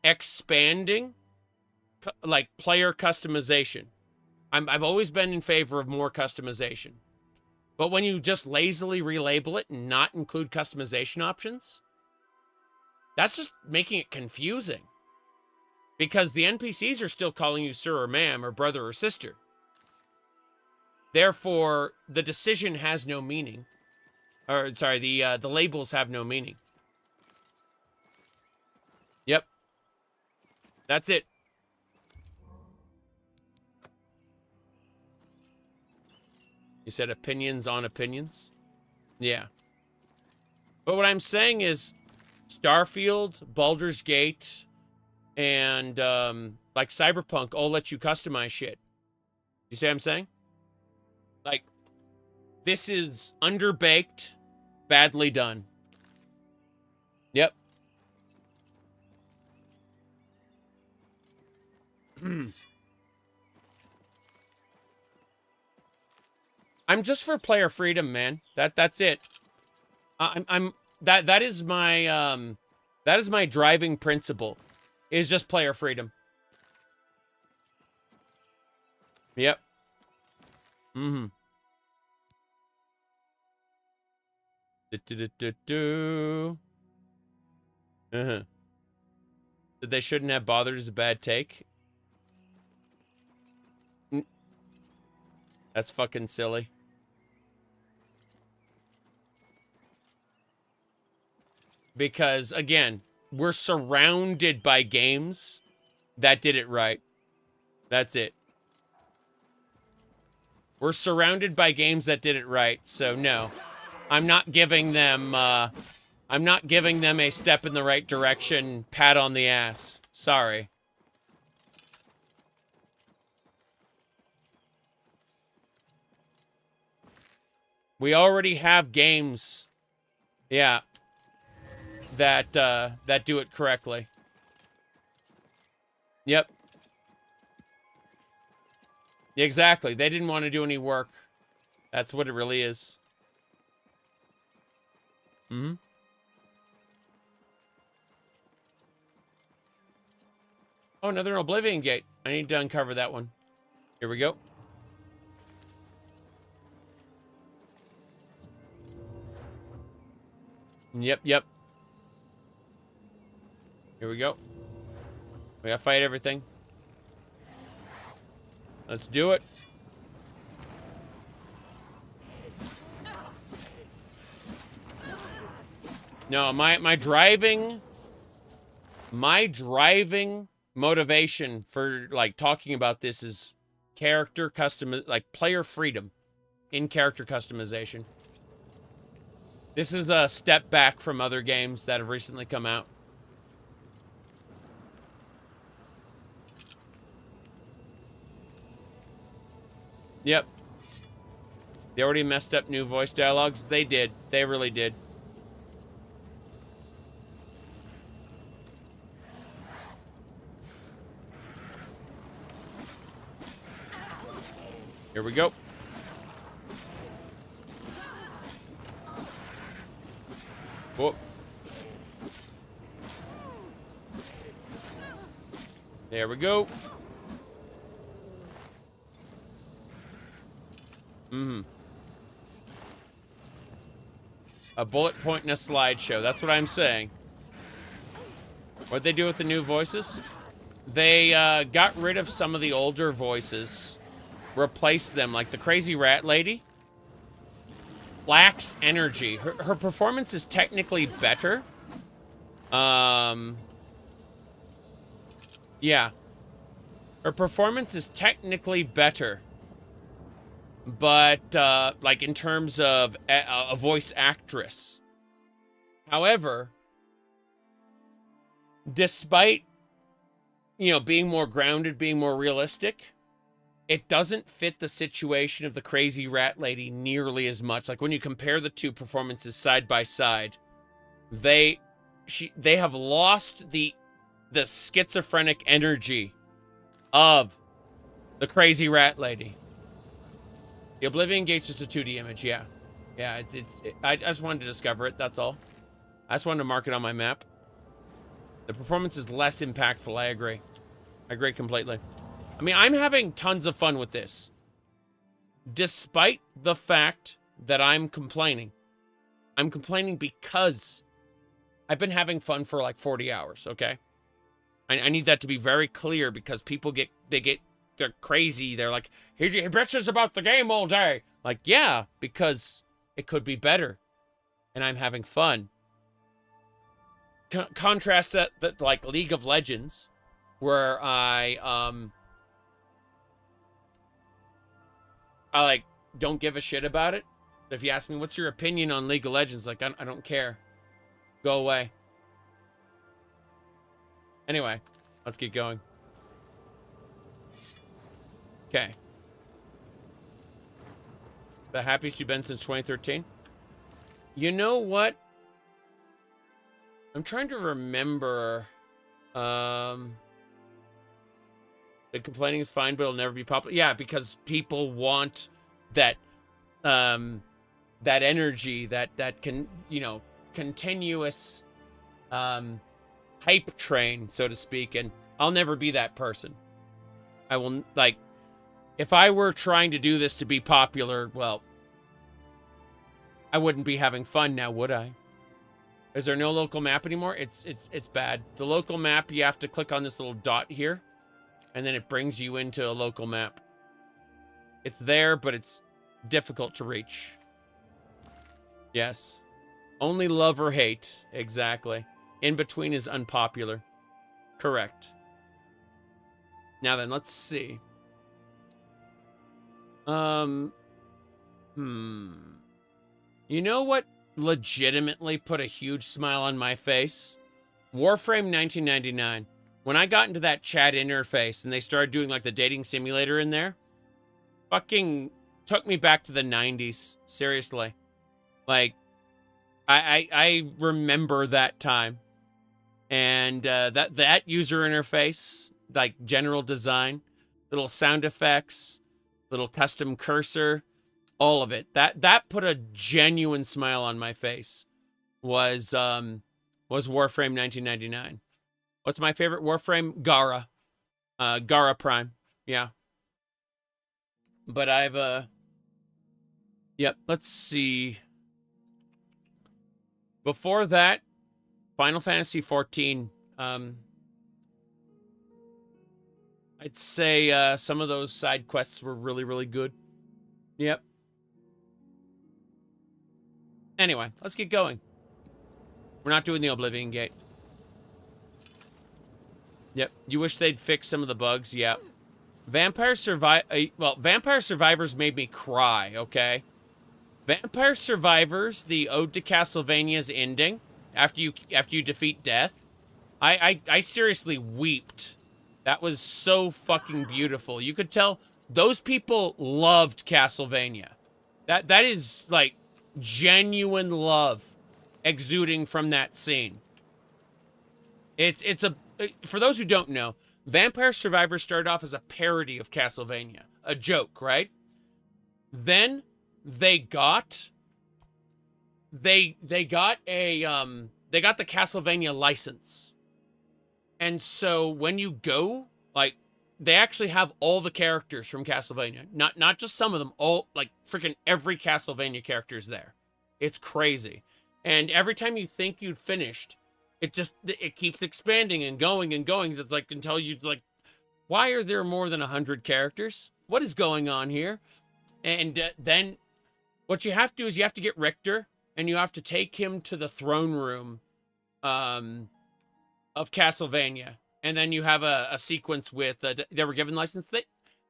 expanding, like, player customization. I've always been in favor of more customization. But when you just lazily relabel it and not include customization options, that's just making it confusing. Because the NPCs are still calling you sir or ma'am or brother or sister. Therefore, the decision has no meaning. Or, sorry, the labels have no meaning. Yep. That's it. You said opinions on opinions? Yeah. But what I'm saying is, Starfield, Baldur's Gate, and like Cyberpunk all let you customize shit. You see what I'm saying? Like, this is underbaked, badly done. Yep. I'm just for player freedom, man. That's it. That is my driving principle, is just player freedom. Yep. Mm-hmm. Uh-huh. That they shouldn't have bothered is a bad take. That's fucking silly. Because, again, we're surrounded by games that did it right. That's it. We're surrounded by games that did it right, so no. I'm not giving them a step in the right direction, pat on the ass. Sorry. We already have games, yeah, that do it correctly. Yep. Exactly. They didn't want to do any work. That's what it really is. Mm-hmm. Oh, another Oblivion gate. I need to uncover that one. Here we go. Yep. Here we go. We gotta fight everything. Let's do it. No, my driving motivation for like talking about this is character like player freedom in character customization. This is a step back from other games that have recently come out. Yep. They already messed up new voice dialogues. They did. They really did. Here we go. Whoop. There we go. Mm-hmm. A bullet point and a slideshow. That's what I'm saying. What'd they do with the new voices? They got rid of some of the older voices. Replaced them, like the crazy rat lady. Lacks energy. Her performance is technically better. Yeah. Her performance is technically better. But, like, in terms of a voice actress. However, despite, you know, being more grounded, being more realistic, it doesn't fit the situation of the crazy rat lady nearly as much. Like, when you compare the two performances side by side, they have lost the schizophrenic energy of the crazy rat lady. The Oblivion Gate's just a 2D image, yeah. Yeah, I just wanted to discover it, that's all. I just wanted to mark it on my map. The performance is less impactful, I agree. I agree completely. I mean, I'm having tons of fun with this. Despite the fact that I'm complaining. I'm complaining because I've been having fun for like 40 hours, okay? I need that to be very clear because people they're crazy. They're like, he bitches about the game all day. Like, yeah, because it could be better. And I'm having fun. Contrast that like League of Legends, where I like don't give a shit about it. If you ask me, what's your opinion on League of Legends? Like, I don't care. Go away. Anyway, let's get going. Okay. The happiest you've been since 2013? You know what? I'm trying to remember. The complaining is fine, but it'll never be popular. Yeah, because people want that, that energy, that can, you know, continuous, hype train, so to speak. And I'll never be that person. I will, like, if I were trying to do this to be popular, well, I wouldn't be having fun now, would I? Is there no local map anymore? It's bad. The local map, you have to click on this little dot here, and then it brings you into a local map. It's there, but it's difficult to reach. Yes. Only love or hate. Exactly. In between is unpopular. Correct. Now then, let's see. You know what legitimately put a huge smile on my face? Warframe 1999. When I got into that chat interface and they started doing like the dating simulator in there, fucking took me back to the 90s. Seriously. Like, I remember that time. And that user interface, like general design, little sound effects, little custom cursor, all of it. That put a genuine smile on my face. Was Warframe 1999. What's my favorite Warframe? Gara. Gara Prime. Yeah. But I've yep, let's see. Before that, Final Fantasy 14. I'd say some of those side quests were really, really good. Yep. Anyway, let's get going. We're not doing the Oblivion Gate. Yep. You wish they'd fix some of the bugs? Yep. Vampire Survivors made me cry, okay? Vampire Survivors, the Ode to Castlevania's ending, after you defeat death, I seriously weeped. That was so fucking beautiful. You could tell those people loved Castlevania. That is like genuine love exuding from that scene. It's for those who don't know, Vampire Survivors started off as a parody of Castlevania, a joke, right? Then they got the Castlevania license. And so when you go, like, they actually have all the characters from Castlevania. Not just some of them, all, like, freaking every Castlevania character is there. It's crazy. And every time you think you'd finished, it keeps expanding and going and going. It's like, until you, like, why are there more than 100 characters? What is going on here? And then what you have to do is you have to get Richter, and you have to take him to the throne room of Castlevania. And then you have a sequence with, they were given license.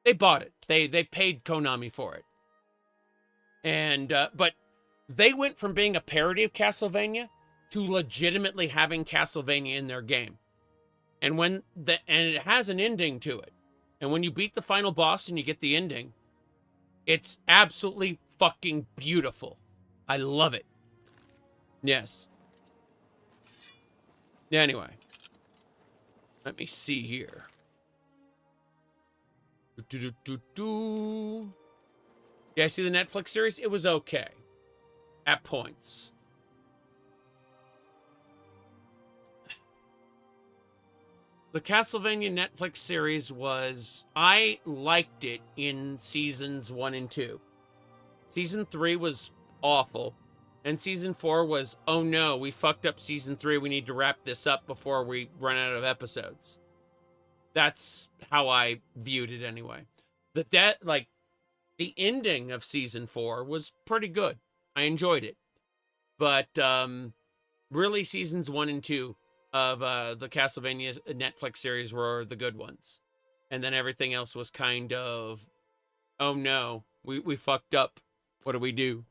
They bought it. They paid Konami for it. And, but they went from being a parody of Castlevania to legitimately having Castlevania in their game. And and it has an ending to it. And when you beat the final boss and you get the ending, it's absolutely fucking beautiful. I love it. Yes. Anyway. Let me see here. Yeah, see the Netflix series? It was okay. At points. The Castlevania Netflix series I liked it in seasons 1 and 2. Season 3 was awful. And season 4 was, oh no, we fucked up season 3. We need to wrap this up before we run out of episodes. That's how I viewed it anyway. The ending of season 4 was pretty good. I enjoyed it. But really seasons 1 and 2 of the Castlevania Netflix series were the good ones. And then everything else was kind of, oh no, we fucked up. What do we do?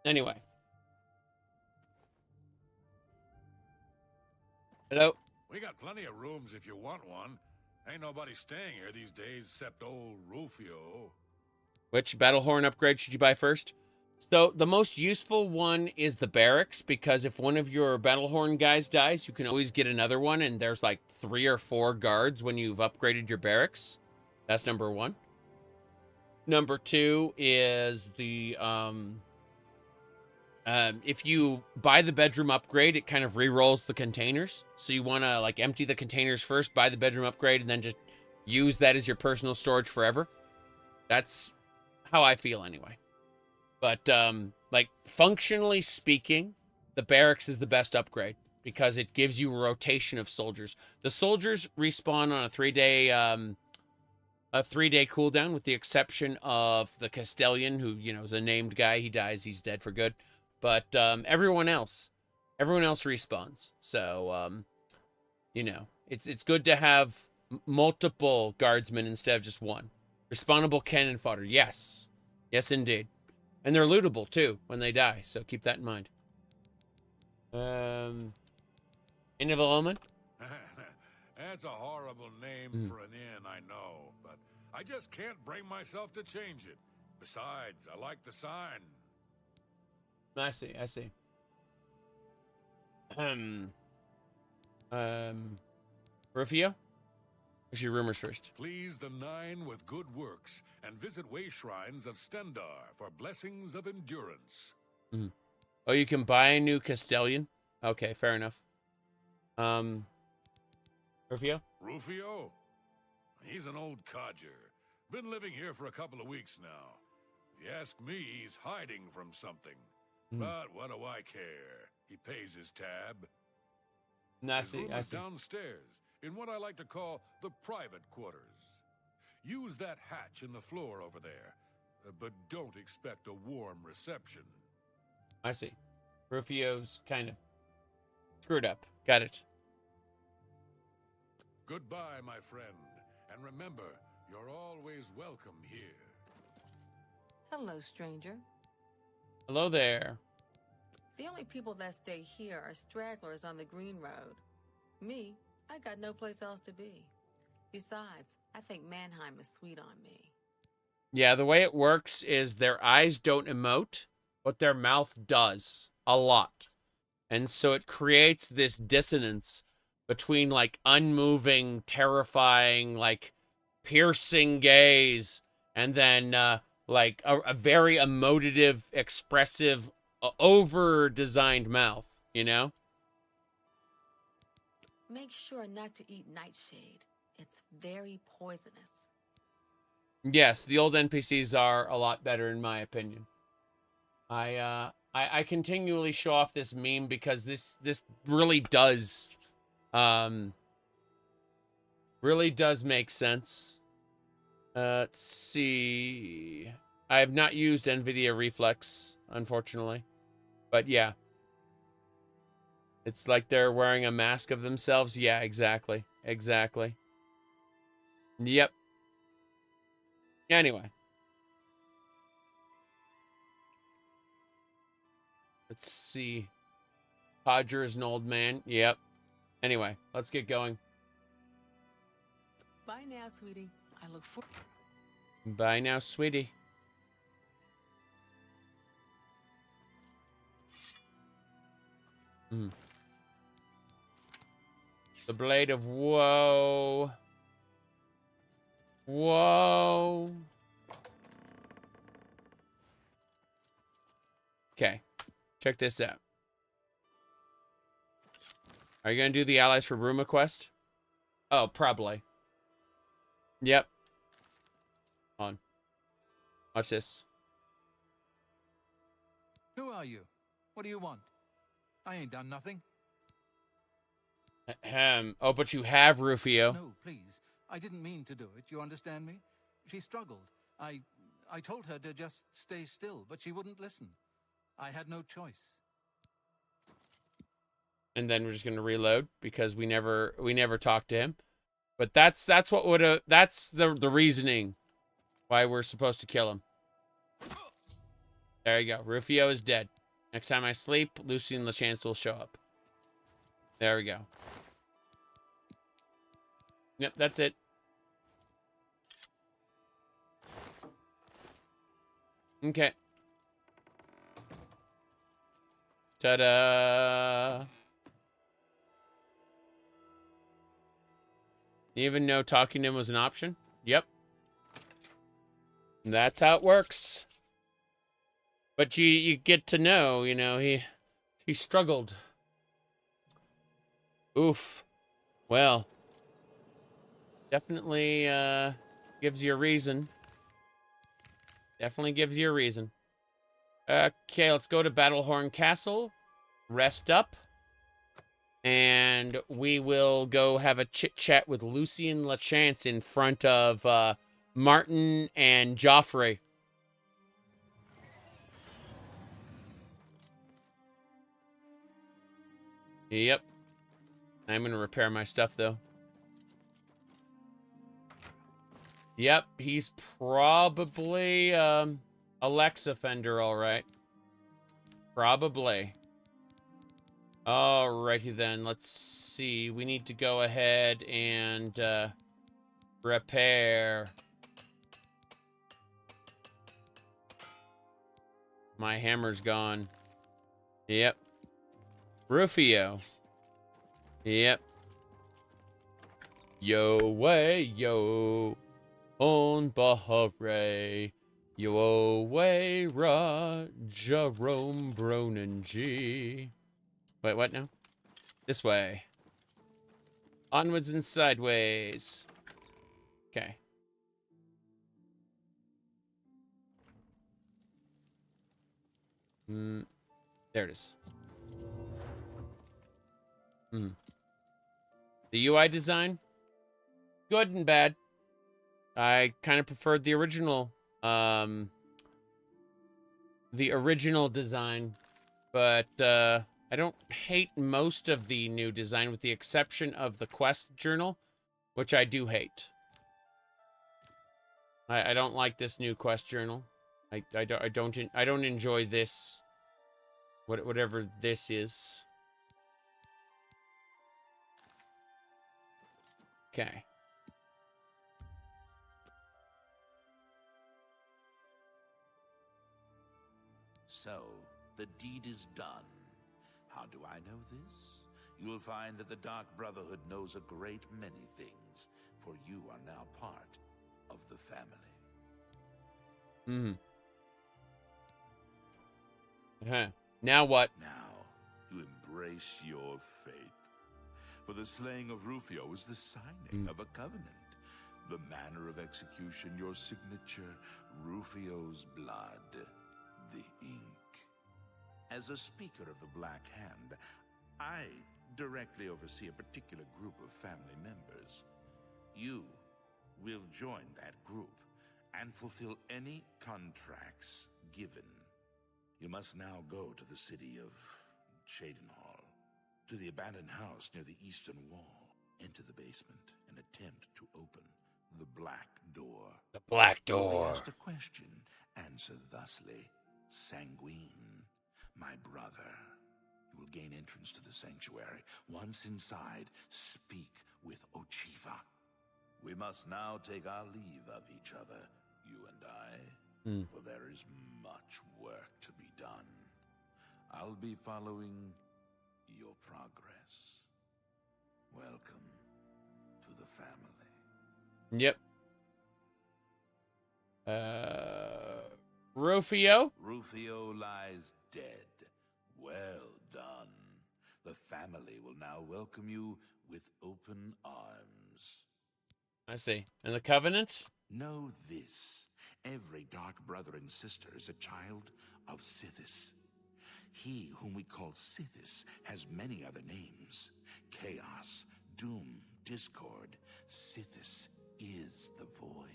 Anyway. Hello. We got plenty of rooms if you want one. Ain't nobody staying here these days except old Rufio. Which battle horn upgrade should you buy first? So the most useful one is the barracks, because if one of your battle horn guys dies, you can always get another one, and there's like 3 or 4 guards when you've upgraded your barracks. That's number 1. Number 2 is the if you buy the bedroom upgrade, it kind of re-rolls the containers. So you want to like empty the containers first, buy the bedroom upgrade, and then just use that as your personal storage forever. That's how I feel anyway. But like functionally speaking, the barracks is the best upgrade because it gives you a rotation of soldiers. The soldiers respawn on a 3-day cooldown, with the exception of the Castellan, who, you know, is a named guy. He dies, he's dead for good. But everyone else respawns. So you know, it's good to have multiple guardsmen instead of just one. Respawnable cannon fodder, yes, indeed. And they're lootable, too, when they die, so keep that in mind. Inn of Omen? That's a horrible name for an inn, I know, but I just can't bring myself to change it. Besides, I like the sign. I see. Rufio? What's your rumors first? Please the 9 with good works, and visit way shrines of Stendar for blessings of endurance. Oh, you can buy a new Castellan? Okay, fair enough. Rufio? Rufio? He's an old codger. Been living here for a couple of weeks now. If you ask me, he's hiding from something. But what do I care? He pays his tab. His room is downstairs, in what I like to call the private quarters. Use that hatch in the floor over there, but don't expect a warm reception. I see. Rufio's kind of screwed up. Got it. Goodbye, my friend. And remember, you're always welcome here. Hello, stranger. Hello there. The only people that stay here are stragglers on the Green Road. Me, I got no place else to be. Besides, I think Mannheim is sweet on me. Yeah, the way it works is their eyes don't emote, but their mouth does a lot. And so it creates this dissonance between like unmoving, terrifying, like piercing gaze, and then like a very emotive, expressive, over-designed mouth, you know? Make sure not to eat nightshade. It's very poisonous. Yes, the old NPCs are a lot better in my opinion. I continually show off this meme because this really does make sense. Let's see. I have not used NVIDIA Reflex, unfortunately. But yeah. It's like they're wearing a mask of themselves. Yeah, exactly. Exactly. Yep. Anyway. Let's see. Podger is an old man. Yep. Anyway, let's get going. Bye now, sweetie. I look forward. Bye now, sweetie. The Blade of Woe. Whoa. Okay. Check this out. Are you going to do the Allies for Bruma quest? Oh, probably. Yep. On. Watch this. Who are you? What do you want? I ain't done nothing. Oh, but you have, Rufio. No, please. I didn't mean to do it. You understand me? She struggled. I told her to just stay still, but she wouldn't listen. I had no choice. And then we're just gonna reload because we never talked to him. But that's what would have that's the reasoning why we're supposed to kill him. There you go. Rufio is dead. Next time I sleep, Lucy and LeChance will show up. There we go. Yep, that's it. Okay. Ta-da! You even know talking to him was an option? Yep. And that's how it works. But you get to know, you know, he struggled. Oof. Well, definitely gives you a reason. Definitely gives you a reason. Okay, let's go to Battlehorn Castle. Rest up. And we will go have a chit-chat with Lucien Lachance in front of Martin and Joffrey. Yep. I'm going to repair my stuff, though. Yep, he's probably a Lex offender, all right. Probably. Alrighty then, let's see. We need to go ahead and repair. My hammer's gone. Yep. Rufio. Yep. Yo way yo on Bahare. Yo way ra Jerome Bronin G. Wait, what now? This way. Onwards and sideways. Okay. There it is. The UI design, good and bad. I kind of preferred the original design, but I don't hate most of the new design, with the exception of the quest journal, which I do hate. I don't like this new quest journal. I don't enjoy this. Whatever this is. Okay. So, the deed is done. How do I know this? You will find that the Dark Brotherhood knows a great many things, for you are now part of the family. Now what? Now, you embrace your fate. For the slaying of Rufio is the signing of a covenant. The manner of execution, your signature, Rufio's blood, the ink. As a speaker of the Black Hand, I directly oversee a particular group of family members. You will join that group and fulfill any contracts given. You must now go to the city of Cheydinhal, to the abandoned house near the eastern wall. Enter the basement and attempt to open the Black Door. The Black Door. Asked a question, answer thusly. Sanguine, my brother. You will gain entrance to the sanctuary. Once inside, speak with Ochiva. We must now take our leave of each other, you and I, for there is much work to be done. I'll be following your progress. Welcome to the family. Yep. Rufio? Rufio lies dead. Well done. The family will now welcome you with open arms. I see. And the Covenant? Know this. Every dark brother and sister is a child of Sithis. He whom we call Sithis has many other names. Chaos, Doom, Discord. Sithis is the Void.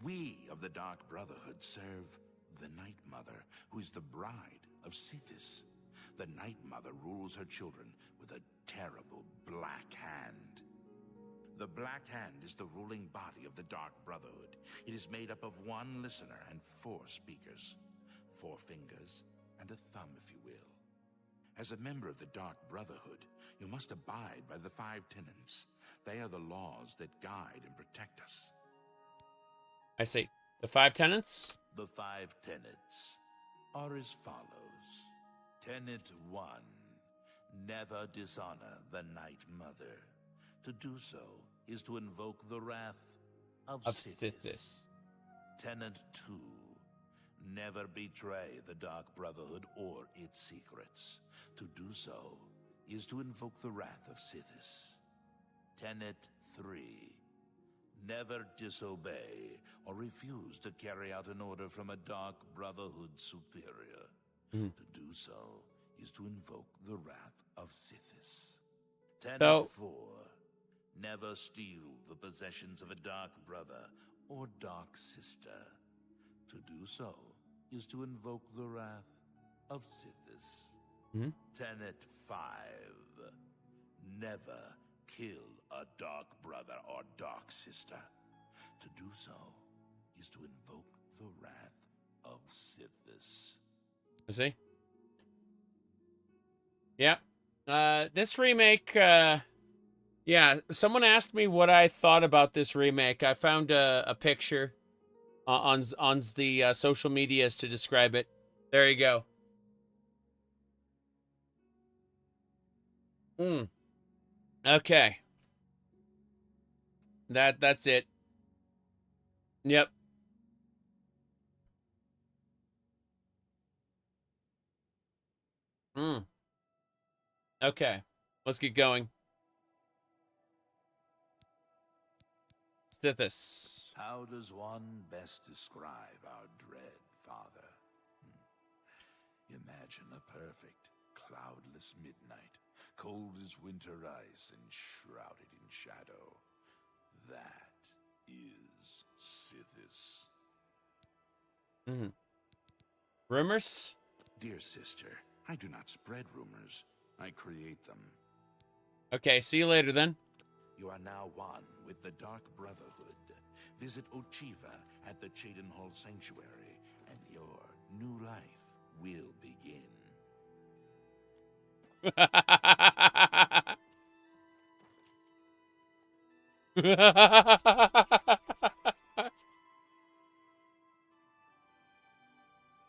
We of the Dark Brotherhood serve the Night Mother, who is the bride of Sithis. The Night Mother rules her children with a terrible black hand. The Black Hand is the ruling body of the Dark Brotherhood. It is made up of one listener and 4 speakers. 4 fingers and a thumb, if you will. As a member of the Dark Brotherhood, you must abide by the 5 tenets. They are the laws that guide and protect us. I see. The 5 tenets? The 5 tenets are as follows. Tenet 1. Never dishonor the Night Mother. To do so is to invoke the wrath of Sithis. Tenet 2. Never betray the Dark Brotherhood or its secrets. To do so is to invoke the wrath of Sithis. Tenet 3. Never disobey or refuse to carry out an order from a Dark Brotherhood superior. To do so is to invoke the wrath of Sithis. Tenet 4. Never steal the possessions of a Dark Brother or Dark Sister. To do so is to invoke the wrath of Sithis. Tenet 5. Never kill a Dark Brother or Dark Sister. To do so is to invoke the wrath of Sithis. I see. Yeah. This remake, yeah, someone asked me what I thought about this remake. I found a picture on the social medias to describe it. There you go. Okay. That's it. Yep. Okay. Let's get going. Sithis. How does one best describe our dread father? Imagine a perfect, cloudless midnight, cold as winter ice and shrouded in shadow. That is Sithis. Rumors? Dear sister, I do not spread rumors. I create them. Okay, see you later then. You are now one with the Dark Brotherhood. Visit Ochiva at the Chedenhall Sanctuary, and your new life will begin.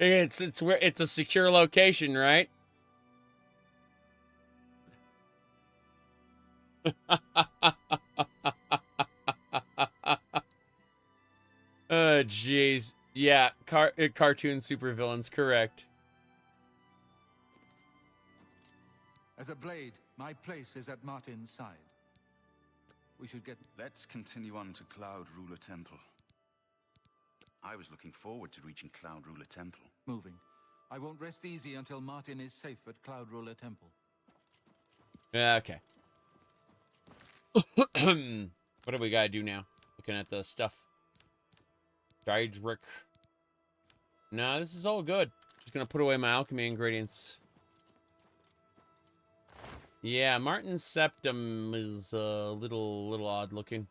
It's a secure location, right? Oh, jeez. Yeah, cartoon supervillains, correct. As a blade, my place is at Martin's side. We should get... Let's continue on to Cloud Ruler Temple. I was looking forward to reaching Cloud Ruler Temple. Moving. I won't rest easy until Martin is safe at Cloud Ruler Temple. Yeah, okay. What do we gotta do now? Looking at the stuff. Zaric. Nah, this is all good. Just gonna put away my alchemy ingredients. Yeah, Martin's septum is a little odd looking.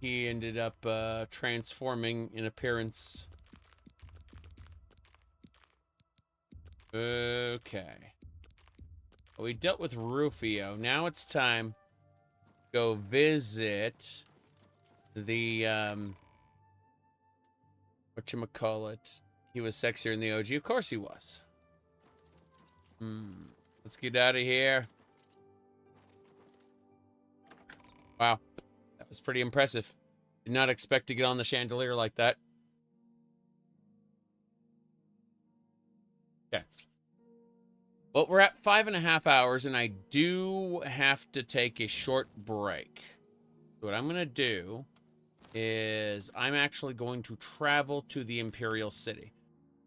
He ended up transforming in appearance. Okay. We dealt with Rufio. Now it's time to go visit the whatchamacallit. He was sexier in the OG. Of course he was. Let's get out of here. Wow. That was pretty impressive. Did not expect to get on the chandelier like that. Okay. Well, we're at 5.5 hours, and I do have to take a short break. So what I'm going to do is I'm actually going to travel to the Imperial City.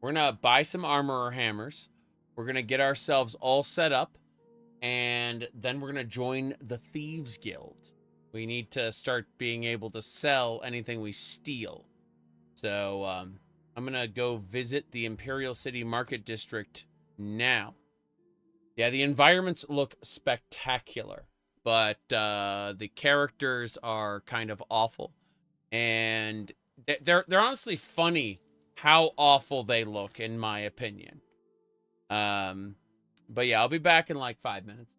We're going to buy some armor or hammers. We're going to get ourselves all set up, and then we're going to join the Thieves Guild. We need to start being able to sell anything we steal. So I'm going to go visit the Imperial City Market District now. Yeah, the environments look spectacular, but the characters are kind of awful. And they're honestly funny how awful they look, in my opinion. But yeah, I'll be back in like 5 minutes.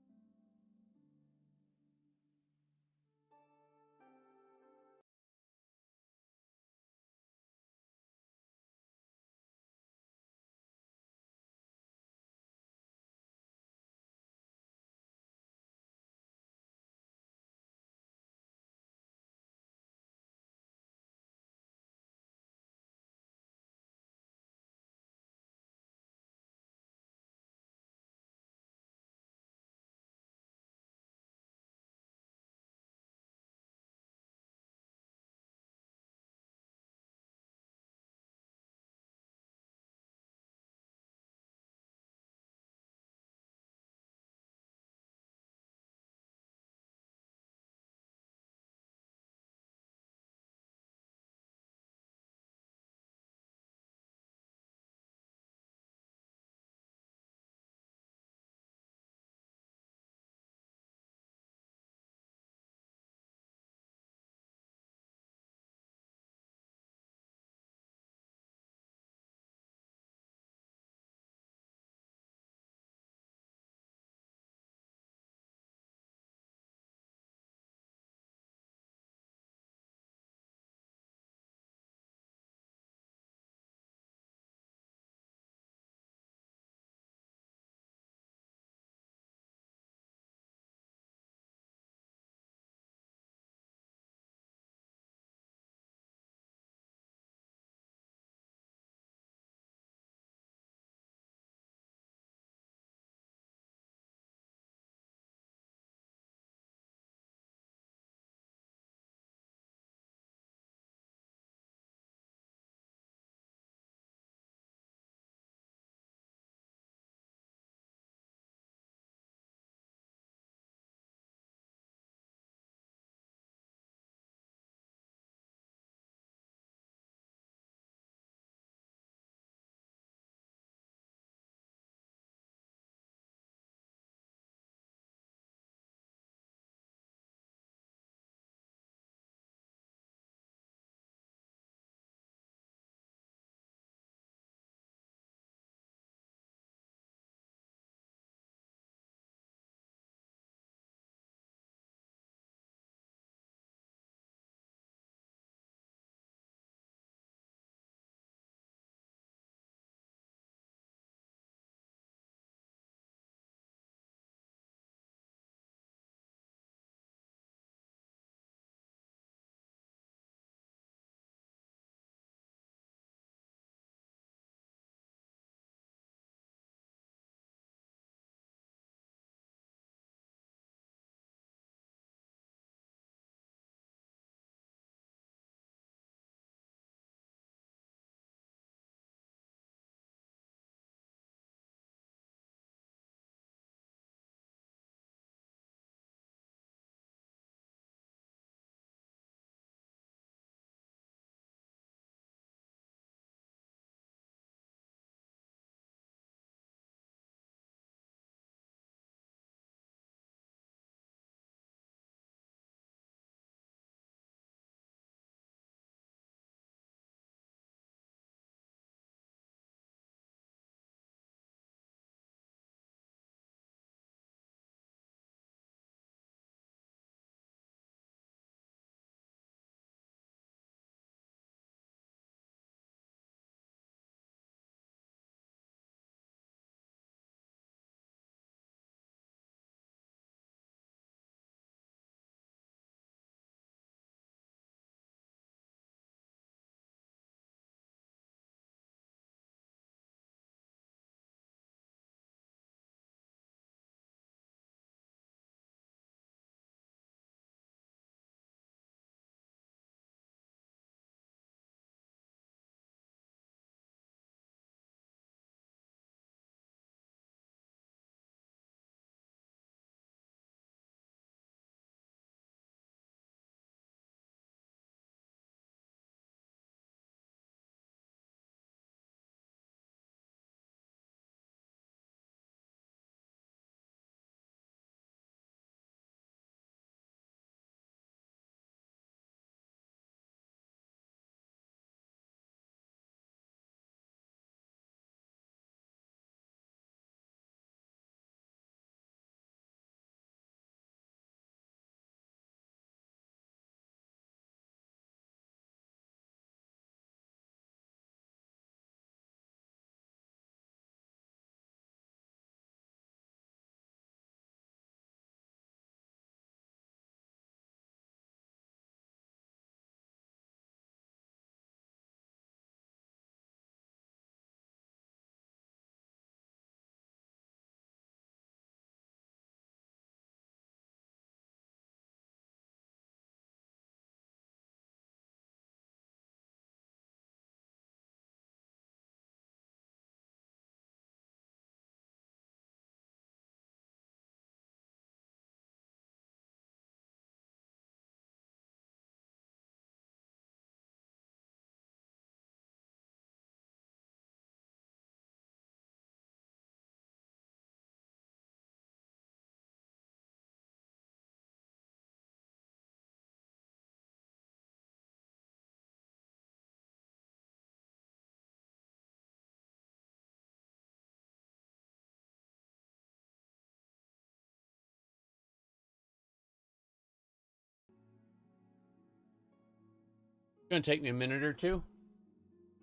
gonna take me a minute or two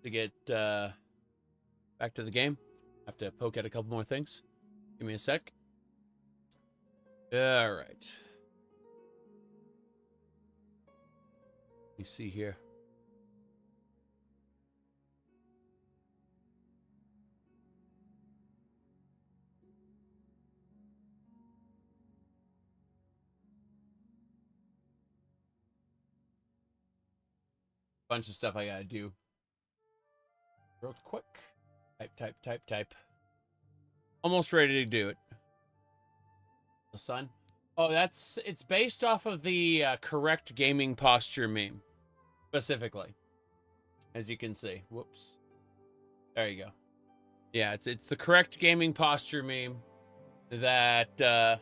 to get back to the game. I have to poke at a couple more things. Give me a sec. All right. Let me see here. Bunch of stuff I gotta do real quick. Type. Almost ready to do it. The sun. Oh, it's based off of the correct gaming posture meme, specifically, as you can see. Whoops. There you go. Yeah, it's the correct gaming posture meme that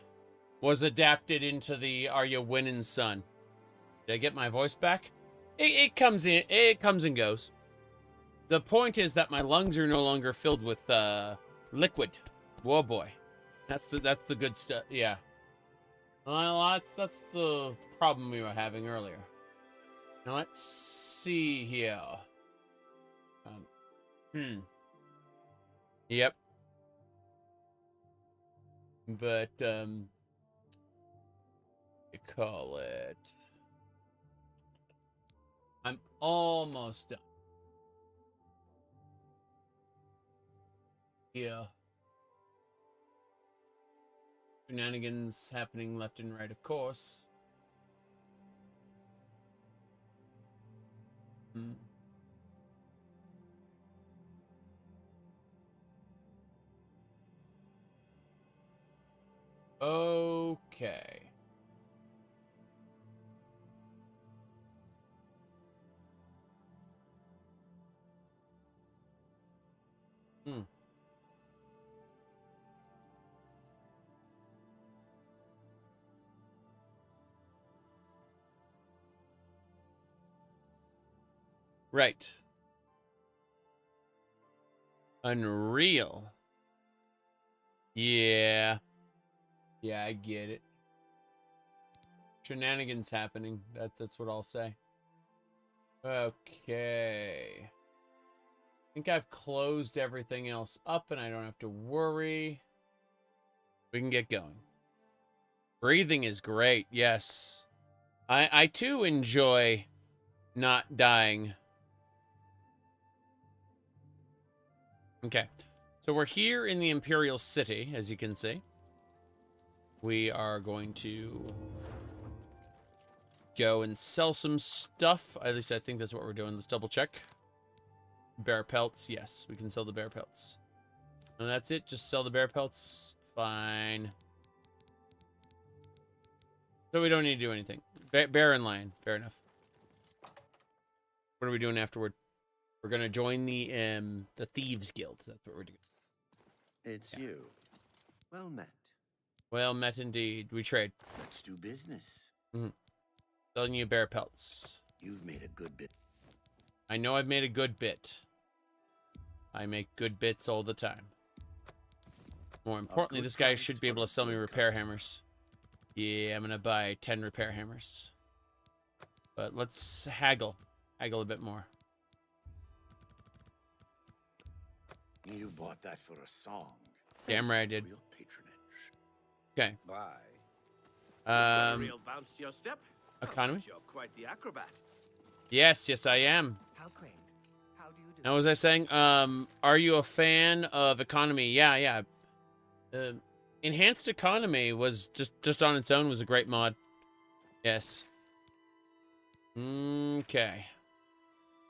was adapted into the "Are You Winning, Son?" Did I get my voice back? It comes in. It comes and goes. The point is that my lungs are no longer filled with liquid. Whoa, boy, that's the good stuff. Yeah. Well, that's the problem we were having earlier. Now let's see here. Yep. But you call it. I'm almost done. Yeah. Shenanigans happening left and right, of course. Okay. Right. Unreal. Yeah. Yeah, I get it. Shenanigans happening. That's what I'll say. Okay. I think I've closed everything else up and I don't have to worry. We can get going. Breathing is great, yes. I too enjoy not dying. Okay. So we're here in the Imperial City, as you can see. We are going to go and sell some stuff. At least I think that's what we're doing. Let's double check. Bear pelts. Yes, we can sell the bear pelts. And that's it. Just sell the bear pelts. Fine. So we don't need to do anything. Bear and lion. Fair enough. What are we doing afterward? We're going to join the Thieves Guild. That's what we're doing. It's you. Well met. Well met indeed. We trade. Let's do business. Selling you bear pelts. You've made a good bit. I know I've made a good bit. I make good bits all the time. More importantly, this guy should be able to sell me repair hammers. Yeah, I'm going to buy 10 repair hammers. But let's haggle. Haggle a bit more. You bought that for a song. Damn right I did. Real patronage. Okay. Bye. Real bounce to your step. Economy? You're quite the acrobat. Yes, I am. How quaint. How do you do? Now, was I saying, are you a fan of economy? Yeah. Enhanced economy was just on its own was a great mod. Yes. Okay.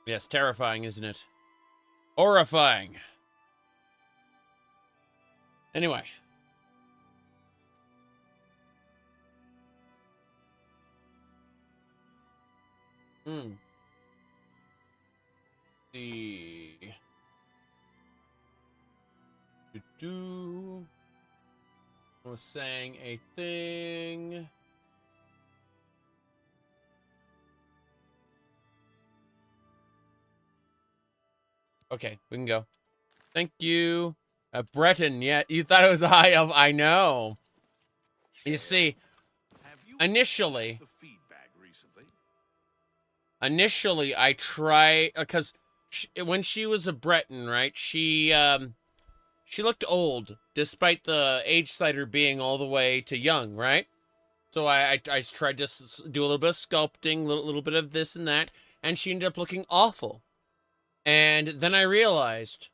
Yes, terrifying, isn't it? Horrifying. Anyway. See. I was saying a thing. Okay, we can go. Thank you. Breton, yeah, you thought it was a high elf. I know. You see, initially, initially I try because when she was a Breton, right? She looked old, despite the age slider being all the way to young, right? So I tried to do a little bit of sculpting, little bit of this and that, and she ended up looking awful. And then I realized,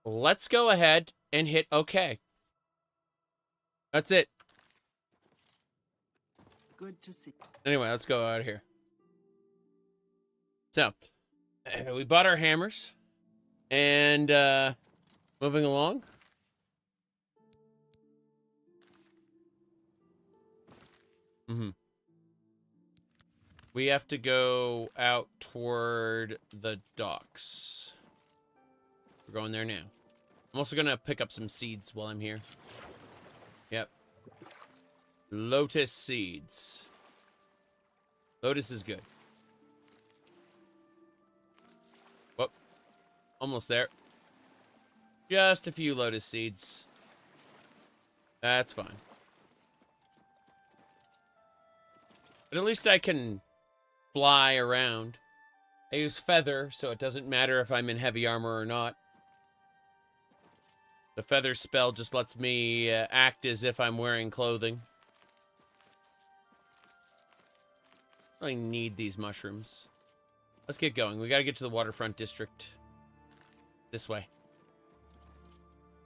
let's go ahead and hit OK. That's it. Good to see. Anyway, let's go out of here. So, we bought our hammers, and moving along. We have to go out toward the docks. We're going there now. I'm also going to pick up some seeds while I'm here. Yep. Lotus seeds. Lotus is good. Whoop. Almost there. Just a few lotus seeds. That's fine. But at least I can fly around. I use feather, so it doesn't matter if I'm in heavy armor or not. The feather spell just lets me act as if I'm wearing clothing. I really need these mushrooms. Let's get going. We gotta get to the waterfront district. This way.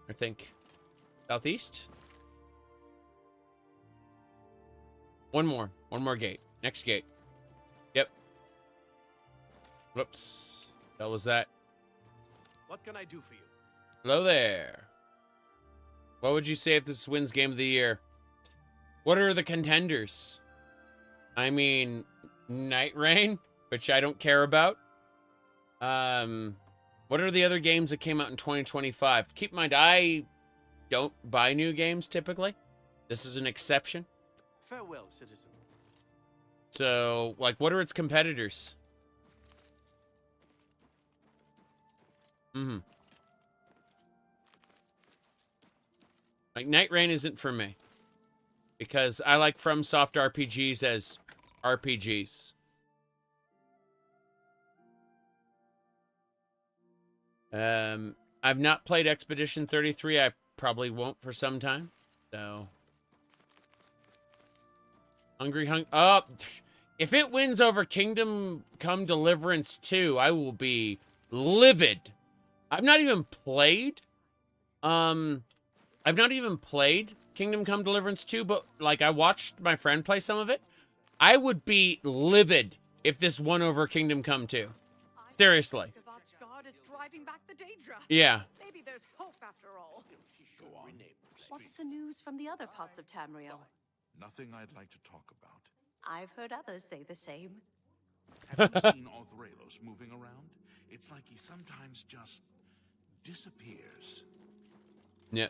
I think. Southeast? One more gate. Next gate. Yep. Whoops. That was that. What can I do for you? Hello there. What would you say if this wins Game of the Year? What are the contenders? I mean, Night Rain, which I don't care about. What are the other games that came out in 2025? Keep in mind, I don't buy new games typically. This is an exception. Farewell, citizen. So, like, what are its competitors? Like, Night Rain isn't for me. Because I like FromSoft RPGs as RPGs. I've not played Expedition 33. I probably won't for some time. So... Oh, if it wins over Kingdom Come Deliverance 2, I will be livid. I've not even played Kingdom Come Deliverance 2, but like I watched my friend play some of it. I would be livid if this won over Kingdom Come 2. Seriously. Yeah. Maybe there's hope after all. Go on. What's the news from the other parts of Tamriel? Nothing I'd like to talk about. I've heard others say the same. Have you seen Orthrelos moving around? It's like he sometimes just disappears. Yeah.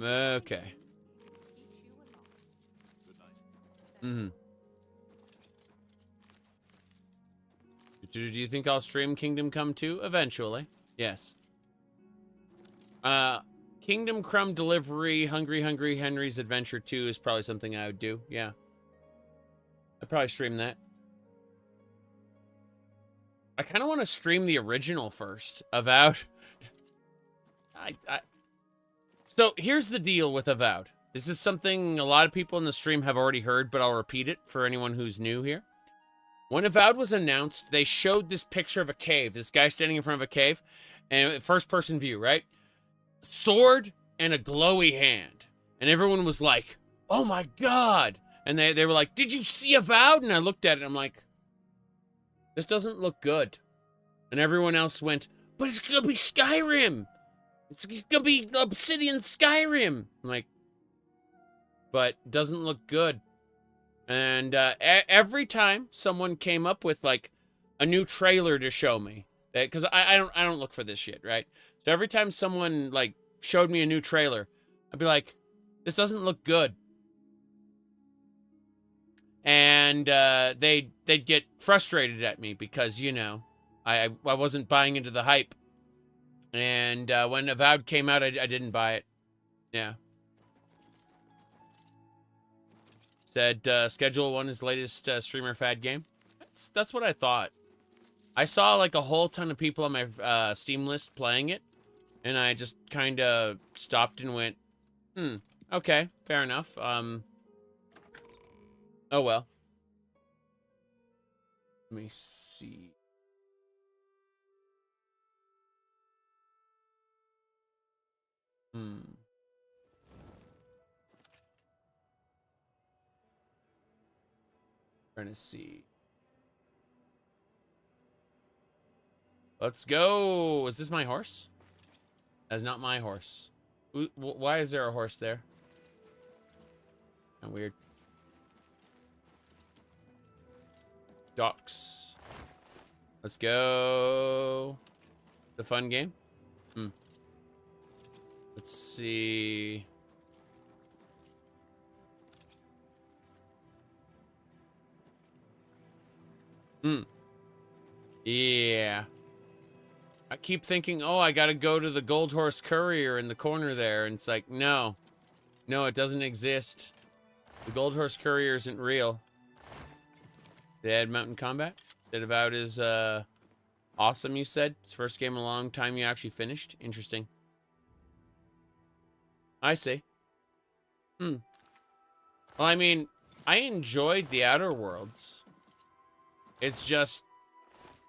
Okay. Do you think I'll stream Kingdom Come 2 eventually? Yes. Kingdom Come Delivery, Hungry Henry's Adventure 2 is probably something I would do. Yeah. I'd probably stream that. I kind of want to stream the original first. Avowed. So here's the deal with Avowed. This is something a lot of people in the stream have already heard, but I'll repeat it for anyone who's new here. When Avowed was announced, they showed this picture of a cave. This guy standing in front of a cave. And first-person view, right? Sword and a glowy hand. And everyone was like, oh my god. And they were like, did you see Avowed? And I looked at it and I'm like, this doesn't look good. And everyone else went, but it's gonna be Skyrim. It's gonna be Obsidian Skyrim. I'm like, but doesn't look good. And every time someone came up with like a new trailer to show me, because I don't look for this shit, right? So every time someone like showed me a new trailer, I'd be like, this doesn't look good. And they'd get frustrated at me because, you know, I wasn't buying into the hype. And when Avowed came out, I didn't buy it. Yeah. Said Schedule 1 is the latest streamer fad game. That's what I thought. I saw like a whole ton of people on my Steam list playing it, and I just kind of stopped and went, okay, fair enough. Oh well. Let me see. Trying to see. Let's go. Is this my horse? That's not my horse. Why is there a horse there? Kind of weird. Docks. Let's go. The fun game. Let's see. Yeah. I keep thinking, oh, I gotta go to the Gold Horse Courier in the corner there. And it's like, no. No, it doesn't exist. The Gold Horse Courier isn't real. They had Mountain Combat. That about is awesome, you said. It's first game in a long time you actually finished. Interesting. I see. Well, I mean, I enjoyed the Outer Worlds. It's just,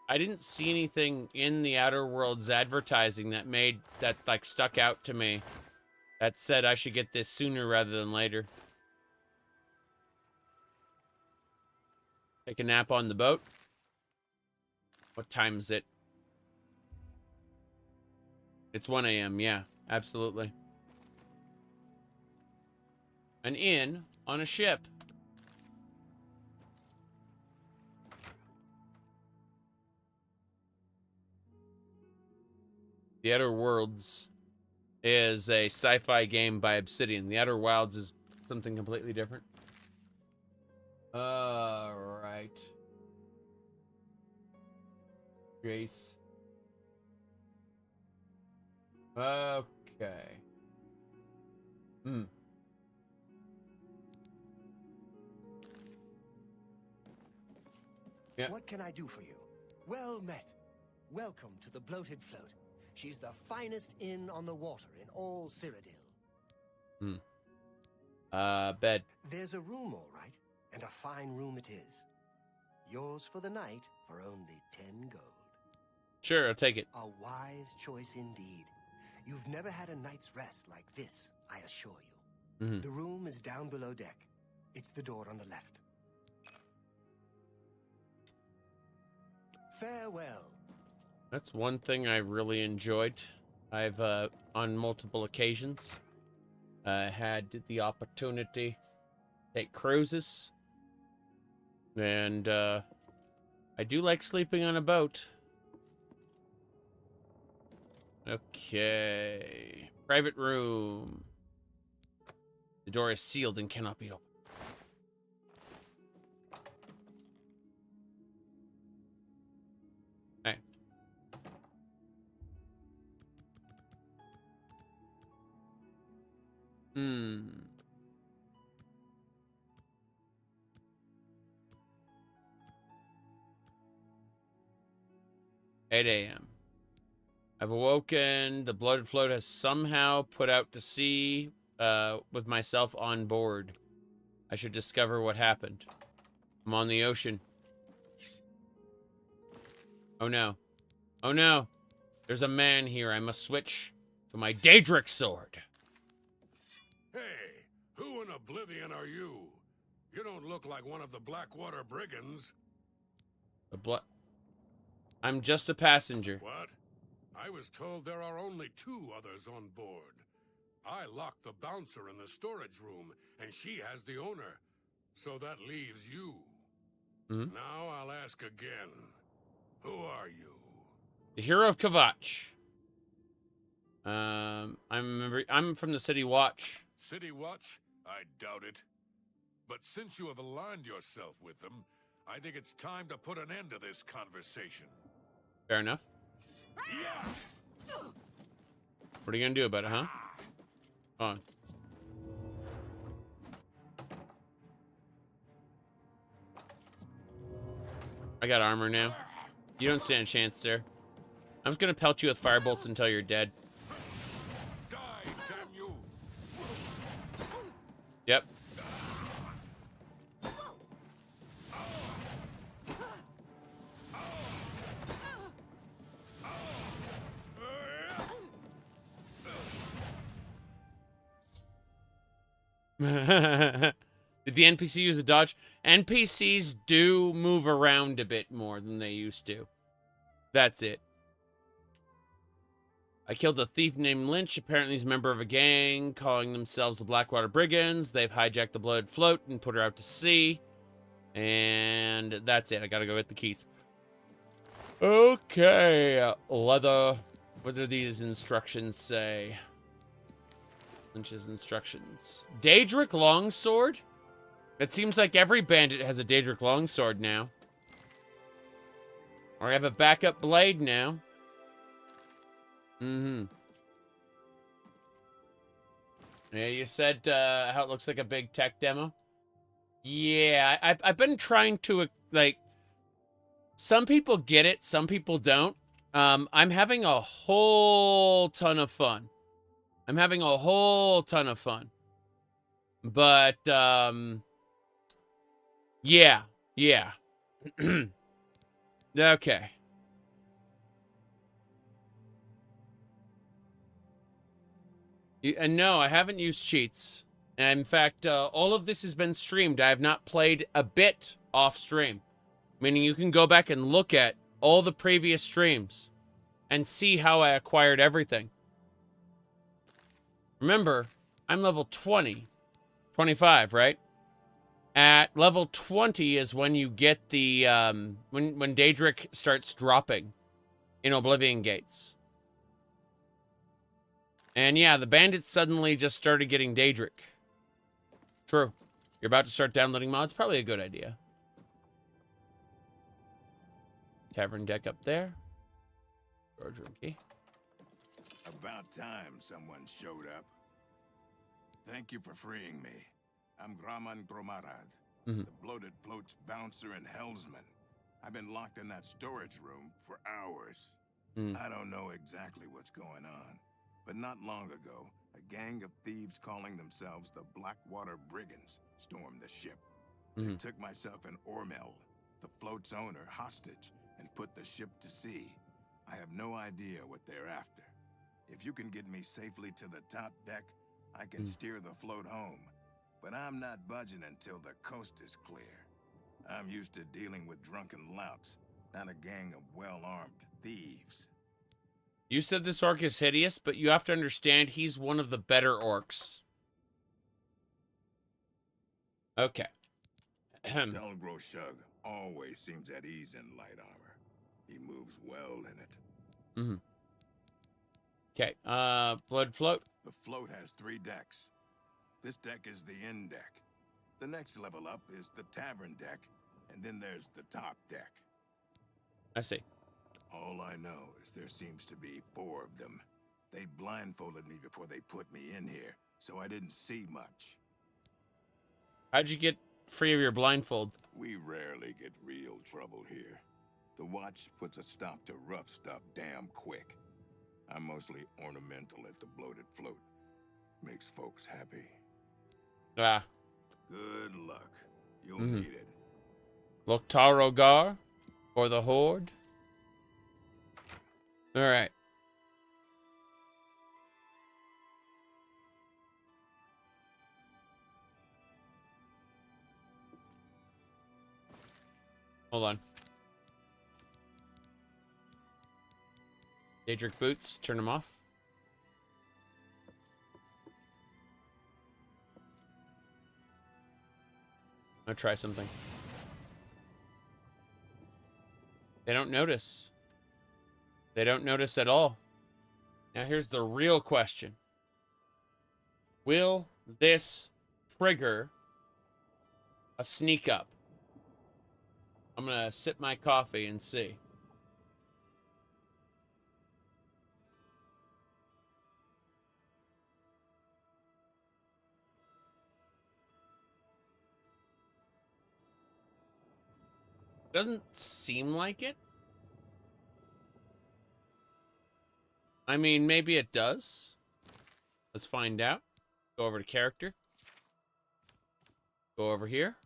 I didn't see anything in the Outer Worlds advertising that like stuck out to me. That said I should get this sooner rather than later. Take a nap on the boat. What time is it? It's 1 a.m. Yeah, absolutely. An inn on a ship. The Outer Worlds is a sci-fi game by Obsidian. The Outer Wilds is something completely different. Right. Jace. Okay. Yeah. What can I do for you? Well met. Welcome to the Bloated Float. She's the finest inn on the water in all Cyrodiil. Bed. There's a room, all right, and a fine room it is. Yours for the night for only 10 gold. Sure, I'll take it. A wise choice indeed. You've never had a night's rest like this, I assure you. The room is down below deck. It's the door on the left. Farewell. That's one thing I really enjoyed. I've, on multiple occasions, had the opportunity to take cruises. And, I do like sleeping on a boat. Okay. Private room. The door is sealed and cannot be opened. Hey. 8 a.m. I've awoken. The bloated float has somehow put out to sea with myself on board. I should discover what happened. I'm on the ocean. Oh no. Oh no. There's a man here. I must switch to my Daedric sword. Hey, who in Oblivion are you? You don't look like one of the Blackwater brigands. I'm just a passenger. What? I was told there are only 2 others on board. I locked the bouncer in the storage room, and she has the owner. So that leaves you. Now I'll ask again. Who are you? The hero of Kvatch. I'm from the City Watch. City Watch? I doubt it. But since you have aligned yourself with them, I think it's time to put an end to this conversation. Fair enough. Yeah. What are you gonna do about it, huh? Come on. I got armor now. You don't stand a chance, sir. I'm just gonna pelt you with firebolts until you're dead. Die, damn you! Yep. Did the NPC use a dodge? NPCs do move around a bit more than they used to. That's it. I killed a thief named Lynch. Apparently he's a member of a gang calling themselves the Blackwater Brigands. They've hijacked the blooded float and put her out to sea. And that's it. I gotta go get the keys. Okay. Leather. What do these instructions say? Lynch's instructions. Daedric Longsword? It seems like every bandit has a Daedric Longsword now. Or I have a backup blade now. Mm-hmm. Yeah, you said how it looks like a big tech demo? Yeah, I've been trying to, like... Some people get it, some people don't. I'm having a whole ton of fun. I'm having a whole ton of fun. But, yeah. Okay. And no, I haven't used cheats. And in fact, all of this has been streamed. I have not played a bit off stream. Meaning you can go back and look at all the previous streams and see how I acquired everything. Remember, I'm level 20. 25, right? At level 20 is when you get the, when Daedric starts dropping in Oblivion Gates. And yeah, the bandits suddenly just started getting Daedric. True. You're about to start downloading mods? Probably a good idea. Tavern deck up there. Storage room key. About time someone showed up. Thank you for freeing me. I'm Graman Gromarad, the bloated float's bouncer and helmsman. I've been locked in that storage room for hours. I don't know exactly what's going on, but not long ago, a gang of thieves calling themselves the Blackwater Brigands stormed the ship. They took myself and Ormel, the float's owner, hostage and put the ship to sea. I have no idea what they're after. If you can get me safely to the top deck, I can steer the float home. But I'm not budging until the coast is clear. I'm used to dealing with drunken louts, not a gang of well-armed thieves. You said this orc is hideous, but you have to understand he's one of the better orcs. Okay. Delgro Shug always seems at ease in light armor. He moves well in it. Okay, blood float. The float has 3 decks. This deck is the end deck. The next level up is the tavern deck, and then there's the top deck. I see. All I know is there seems to be 4 of them. They blindfolded me before they put me in here, so I didn't see much. How'd you get free of your blindfold? We rarely get real trouble here. The watch puts a stop to rough stuff damn quick. I'm mostly ornamental at the bloated float. Makes folks happy. Ah. Good luck. You'll need it. Loktarogar for the Horde. All right. Hold on. Daedric boots, turn them off. I'll try something. They don't notice. They don't notice at all. Now here's the real question. Will this trigger a sneak up? I'm gonna sip my coffee and see. Doesn't seem like it. I mean, maybe it does. Let's find out. Go over to character. Go over here.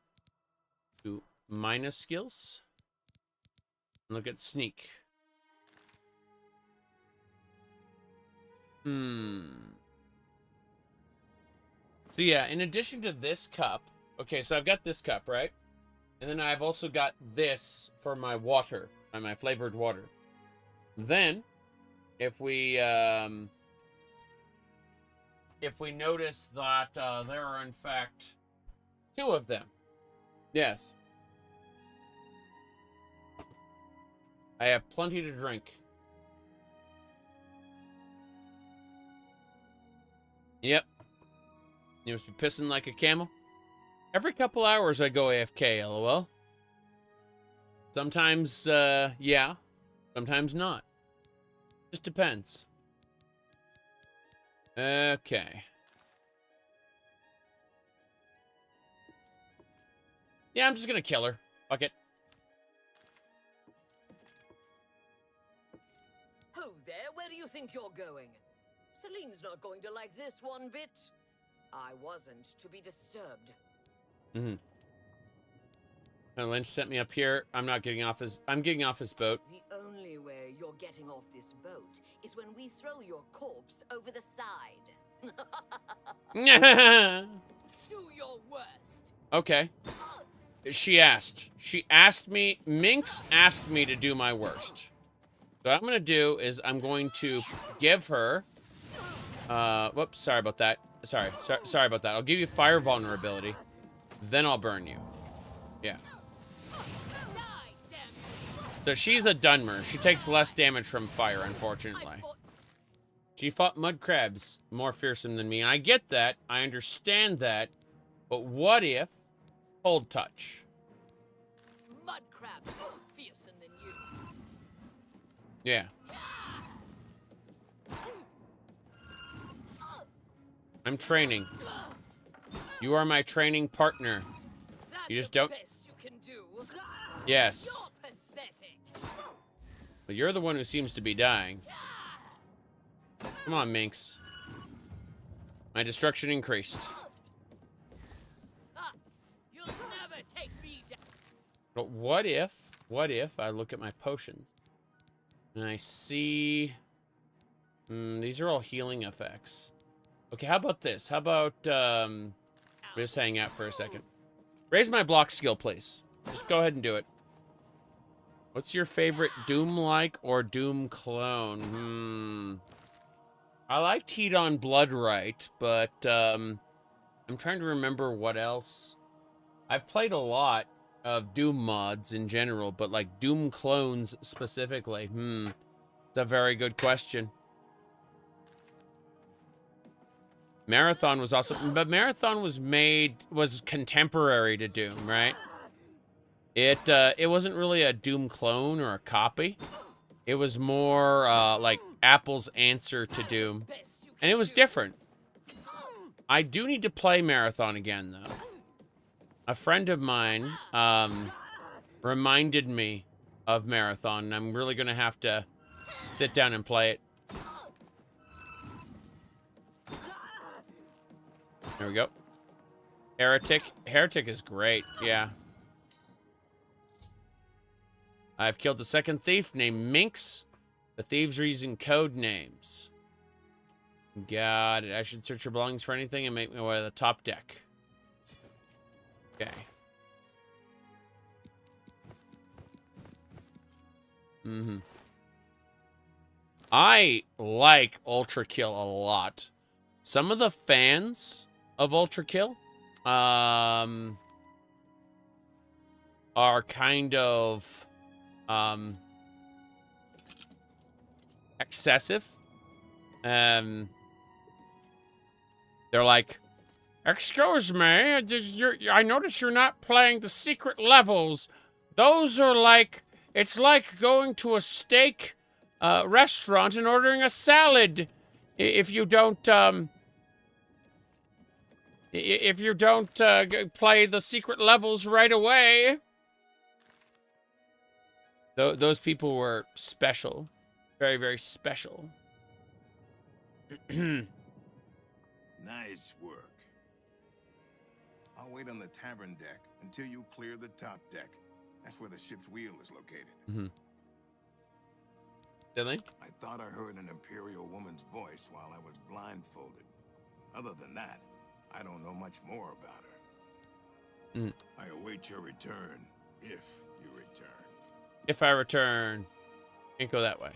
Do minus skills. Look at sneak. So yeah, in addition to this cup, okay, so I've got this cup, right? And then I've also got this for my water, my flavored water. Then, if we notice that there are in fact 2 of them. Yes. I have plenty to drink. Yep. You must be pissing like a camel. Every couple hours I go AFK, lol. Sometimes, yeah. Sometimes not. Just depends. Okay. Yeah, I'm just gonna kill her. Fuck it. Ho there, where do you think you're going? Celine's not going to like this one bit. I wasn't to be disturbed. And Lynch sent me up here. I'm getting off this boat. The only way you're getting off this boat is when we throw your corpse over the side. Do your worst. Okay. She asked me, Minx asked me to do my worst. So what I'm going to do is I'm going to give her, whoops, sorry about that. Sorry about that. I'll give you fire vulnerability. Then I'll burn you. Yeah. So she's a Dunmer. She takes less damage from fire, unfortunately. She fought mud crabs more fearsome than me. And I get that. I understand that. But what if cold touch? Mud crabs more fearsome than you. Yeah. I'm training. You are my training partner. You just don't. Yes. But you're the one who seems to be dying. Come on, Minx. My destruction increased. But what if I look at my potions and I see these are all healing effects. Okay, how about this? How about just hang out for a second. Raise my block skill, please. Just go ahead and do it. What's your favorite Doom-like or Doom clone? I liked Heat on Bloodright, but I'm trying to remember what else. I've played a lot of Doom mods in general, but like Doom clones specifically. It's a very good question. Marathon was also, but Marathon was contemporary to Doom, right? It wasn't really a Doom clone or a copy. It was more like Apple's answer to Doom, and it was different. I do need to play Marathon again, though. A friend of mine reminded me of Marathon, and I'm really gonna have to sit down and play it. There we go. Heretic. Heretic is great, yeah. I've killed the second thief named Minx. The thieves are using code names. Got it. I should search your belongings for anything and make my way to the top deck. Okay. I like Ultra Kill a lot. Some of the fans of Ultra Kill are kind of excessive. They're like, excuse me, I notice you're not playing the secret levels. Those are like, it's like going to a steak restaurant and ordering a salad. If you don't play the secret levels right away. Those people were special. Very, very special. Nice work. I'll wait on the tavern deck until you clear the top deck. That's where the ship's wheel is located. Mm-hmm. Dylan? I thought I heard an Imperial woman's voice while I was blindfolded. Other than that, I don't know much more about her. Mm. I await your return, if you return. If I return. Can't go that way.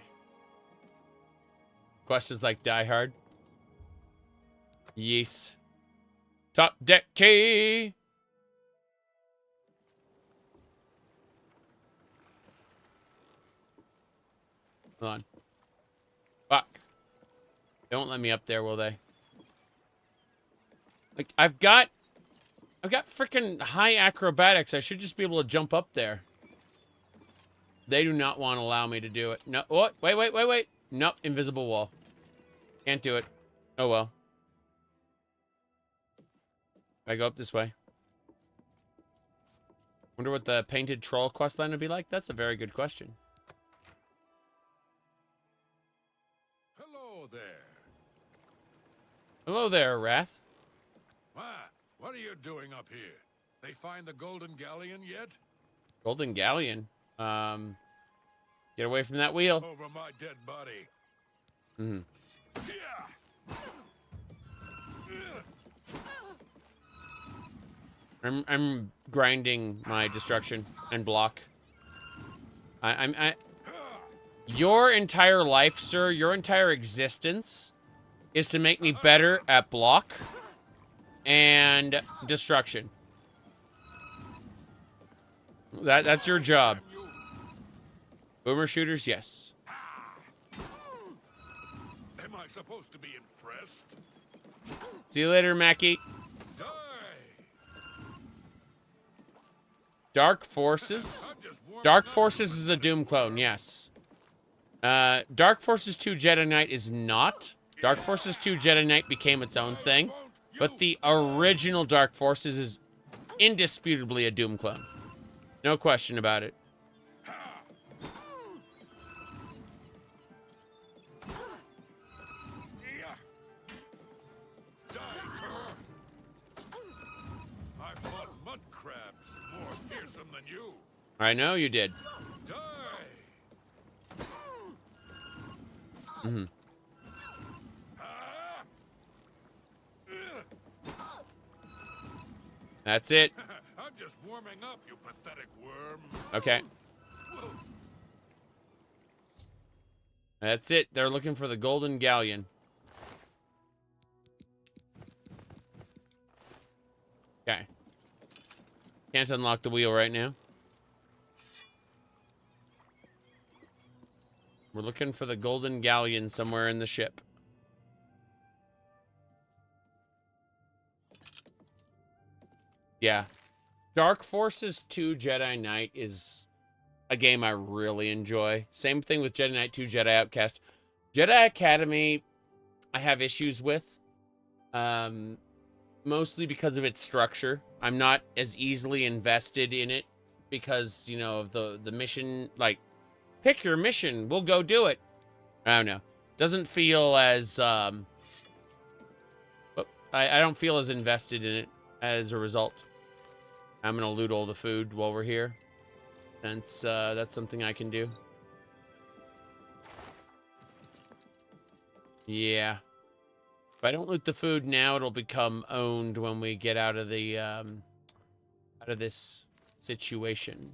Quest is like Die Hard. Yes. Top deck key! Hold on. Fuck. They won't let me up there, will they? Like, I've got freaking high acrobatics. I should just be able to jump up there. They do not want to allow me to do it. No, what? Wait. Nope, invisible wall. Can't do it. Oh well. I go up this way. Wonder what the painted troll questline would be like? That's a very good question. Hello there. Hello there, Wrath. What are you doing up here? They find the Golden Galleon yet? Golden Galleon. Get away from that wheel. Over my dead body. Mm-hmm. I'm grinding my destruction and block. Your entire life, sir, your entire existence is to make me better at block and destruction. That's your job. Boomer shooters, yes. Am I supposed to be impressed? See you later, Mackie. Dark Forces. Dark Forces is a Doom clone, yes. Dark Forces 2 Jedi Knight is not. Dark Forces 2 Jedi Knight became its own thing. But the original Dark Forces is indisputably a Doom clone. No question about it. I fought mud crabs more fearsome than you. I know you did. Mm-hmm. That's it. I'm just warming up, you pathetic worm. Okay. That's it. They're looking for the Golden Galleon. Okay. Can't unlock the wheel right now. We're looking for the Golden Galleon somewhere in the ship. Yeah. Dark Forces 2 Jedi Knight is a game I really enjoy. Same thing with Jedi Knight 2 Jedi Outcast. Jedi Academy, I have issues with. Mostly because of its structure. I'm not as easily invested in it because, you know, of the mission. Like, pick your mission. We'll go do it. I don't know. Doesn't feel as, I don't feel as invested in it as a result. I'm going to loot all the food while we're here. Since that's something I can do. Yeah. If I don't loot the food now, it'll become owned when we get out of the, out of this situation.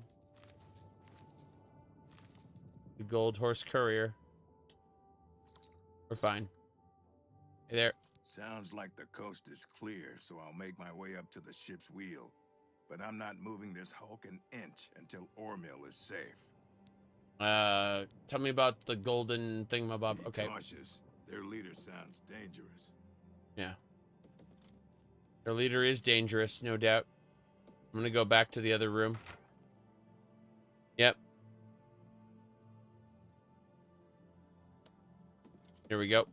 The Gold Horse Courier. We're fine. Hey there. Sounds like the coast is clear, so I'll make my way up to the ship's wheel. But I'm not moving this hulk an inch until Ormil is safe. Tell me about the golden thingamabob. Okay. Be cautious. Their leader sounds dangerous. Yeah. Their leader is dangerous, no doubt. I'm gonna go back to the other room. Yep. Here we go.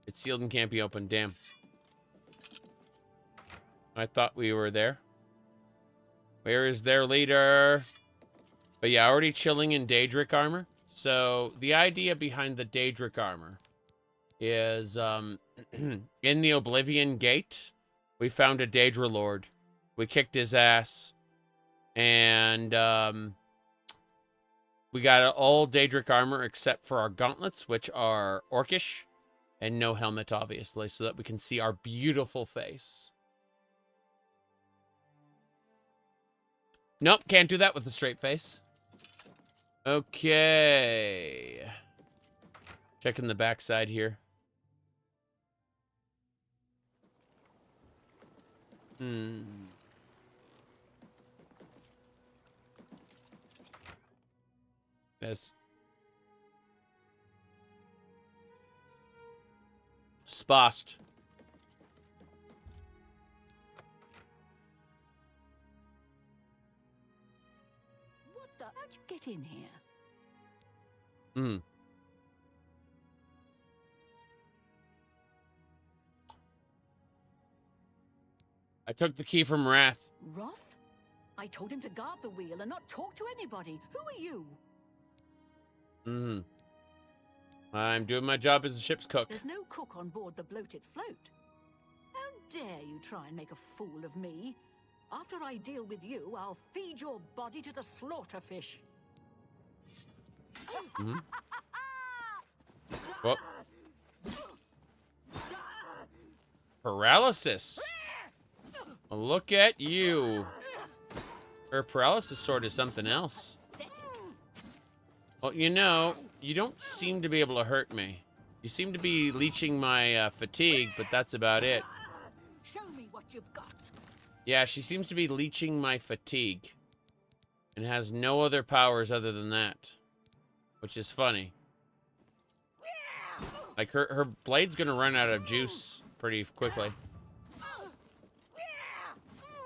It's sealed and can't be opened. Damn. I thought we were there. Where is their leader? But yeah, already chilling in Daedric armor. So the idea behind the Daedric armor is in the Oblivion Gate, we found a Daedra Lord. We kicked his ass. And we got all Daedric armor except for our gauntlets, which are orcish. And no helmet, obviously, so that we can see our beautiful face. Nope, can't do that with a straight face. Okay. Checking the backside here. Yes. Spast. What the? How'd you get in here? I took the key from Wrath. Roth? I told him to guard the wheel and not talk to anybody. Who are you? I'm doing my job as the ship's cook. There's no cook on board the bloated float. How dare you try and make a fool of me? After I deal with you, I'll feed your body to the slaughterfish. Well, paralysis. Well, look at you. Her paralysis sword is something else. Well, you know, you don't seem to be able to hurt me. You seem to be leeching my fatigue, but that's about it. Show me what you've got. Yeah, she seems to be leeching my fatigue. And has no other powers other than that. Which is funny. Like, her blade's gonna run out of juice pretty quickly.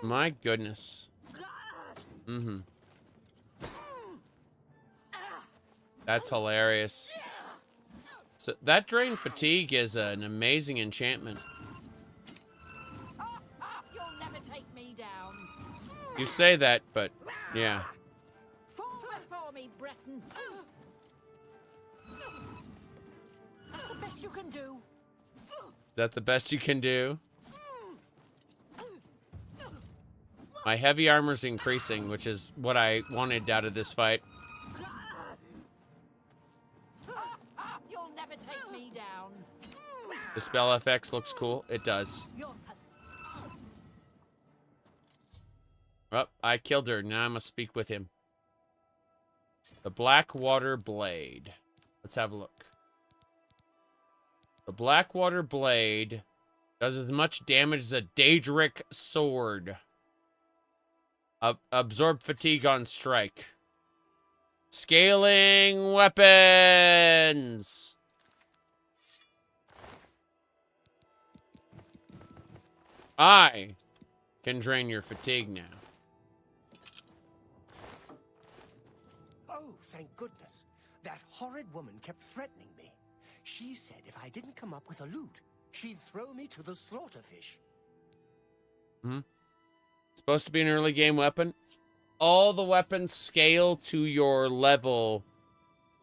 My goodness. That's hilarious. So that drain fatigue is an amazing enchantment. You'll never take me down. You say that, but yeah. Forward for me, Breton. That's the best you can do. Is that the best you can do? My heavy armor's increasing, which is what I wanted out of this fight. You'll never take me down. The spell FX looks cool. It does. Oh, I killed her. Now I must speak with him. The Blackwater Blade. Let's have a look. The Blackwater Blade does as much damage as a Daedric sword. Absorb fatigue on strike. Scaling weapons. I can drain your fatigue now. Oh, thank goodness. That horrid woman kept threatening me. She said if I didn't come up with a loot, she'd throw me to the slaughterfish. Supposed to be an early game weapon. All the weapons scale to your level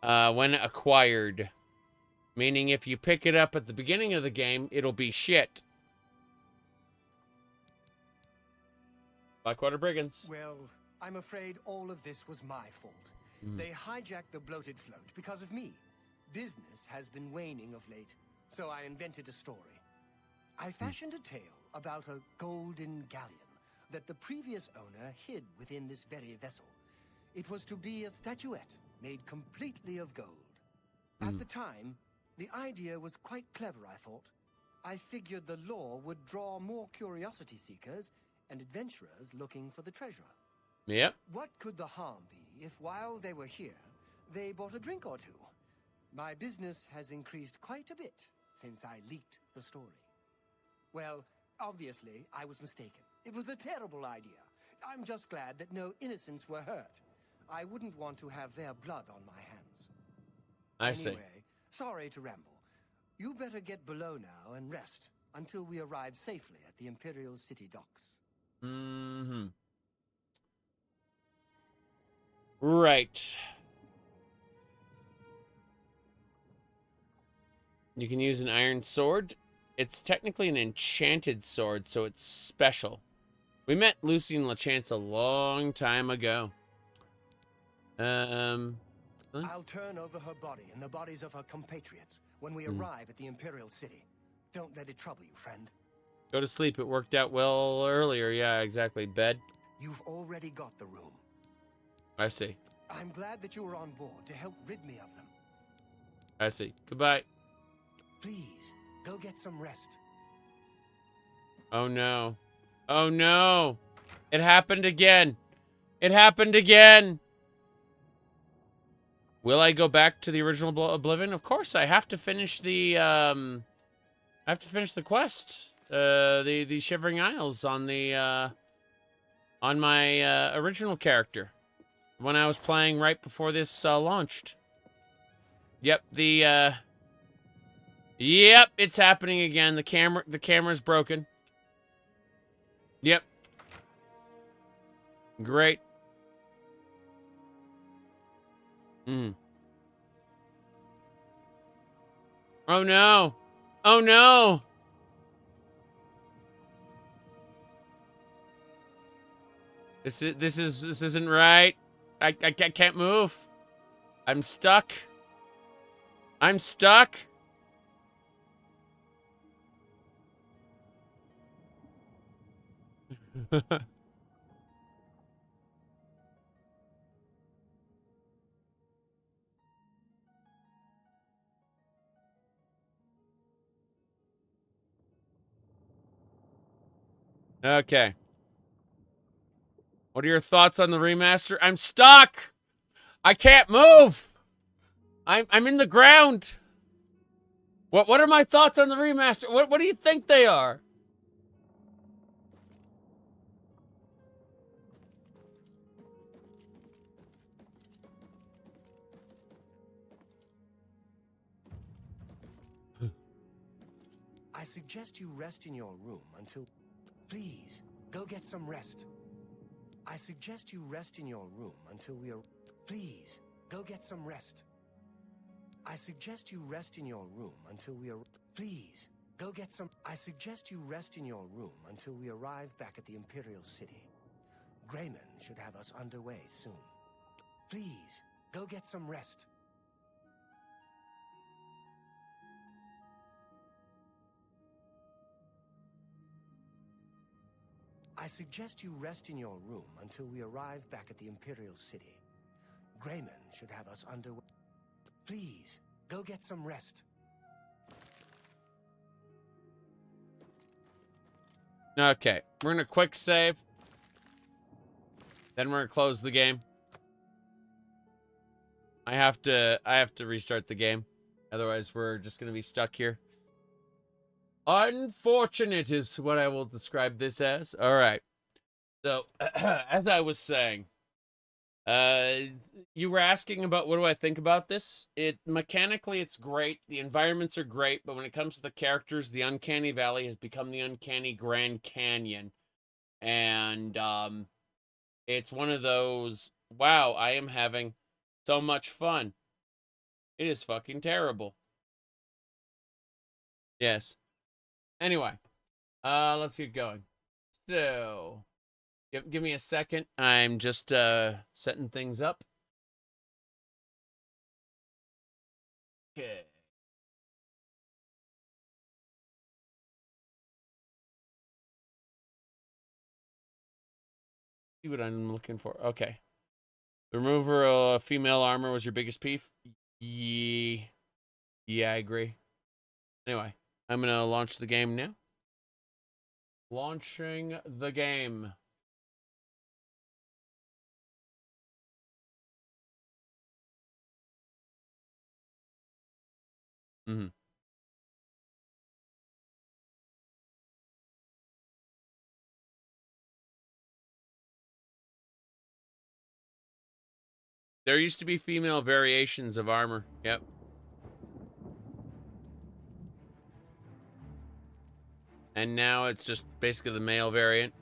when acquired. Meaning if you pick it up at the beginning of the game, it'll be shit. Blackwater Brigands. Well, I'm afraid all of this was my fault. They hijacked the bloated float because of me. Business has been waning of late, so I invented a story. I fashioned a tale about a golden galleon that the previous owner hid within this very vessel. It was to be a statuette made completely of gold. At the time, the idea was quite clever, I thought. I figured the lore would draw more curiosity seekers and adventurers looking for the treasure. Yep. What could the harm be if while they were here, they bought a drink or two? My business has increased quite a bit since I leaked the story. Well, obviously, I was mistaken. It was a terrible idea. I'm just glad that no innocents were hurt. I wouldn't want to have their blood on my hands. I see. Anyway, sorry to ramble. You better get below now and rest until we arrive safely at the Imperial City docks. Right. You can use an iron sword. It's technically an enchanted sword, so it's special. We met Lucy and LeChance a long time ago. I'll turn over her body and the bodies of her compatriots when we arrive at the Imperial City. Don't let it trouble you, friend. Go to sleep. It worked out well earlier. Yeah, exactly. Bed. You've already got the room. I see. I'm glad that you were on board to help rid me of them. I see. Goodbye. Please, go get some rest. Oh, no. Oh, no. It happened again. It happened again. Will I go back to the original Oblivion? Of course, I have to finish the, I have to finish the quest. The Shivering Isles on the, on my, original character. When I was playing right before this, launched. Yep, yep, it's happening again. The camera's broken. Yep. Great. Oh no. Oh no. This isn't right. I can't move. I'm stuck. I'm stuck. Okay. What are your thoughts on the remaster? I'm stuck. I can't move. I'm in the ground. What are my thoughts on the remaster? What do you think they are? I suggest you rest in your room until... Please, go get some rest. I suggest you rest in your room until we are... Please, go get some rest. I suggest you rest in your room until we are... Please, go get some... I suggest you rest in your room until we arrive back at the Imperial City. Grayman should have us underway soon. Please, go get some rest. I suggest you rest in your room until we arrive back at the Imperial City. Grayman should have us underway. Please, go get some rest. Okay, we're gonna quick save. Then we're gonna close the game. I have to restart the game. Otherwise, we're just gonna be stuck here. Unfortunate is what I will describe this as. All right. So, as I was saying, you were asking about what do I think about this? Mechanically, it's great. The environments are great, but when it comes to the characters, the Uncanny Valley has become the Uncanny Grand Canyon. And, it's one of those, wow, I am having so much fun. It is fucking terrible. Yes. Anyway, let's get going. So, give me a second. I'm just setting things up. Okay. See what I'm looking for. Okay. The remover of female armor was your biggest beef? Yeah, I agree. Anyway, I'm going to launch the game now. Launching the game. There used to be female variations of armor. Yep. And now it's just basically the male variant.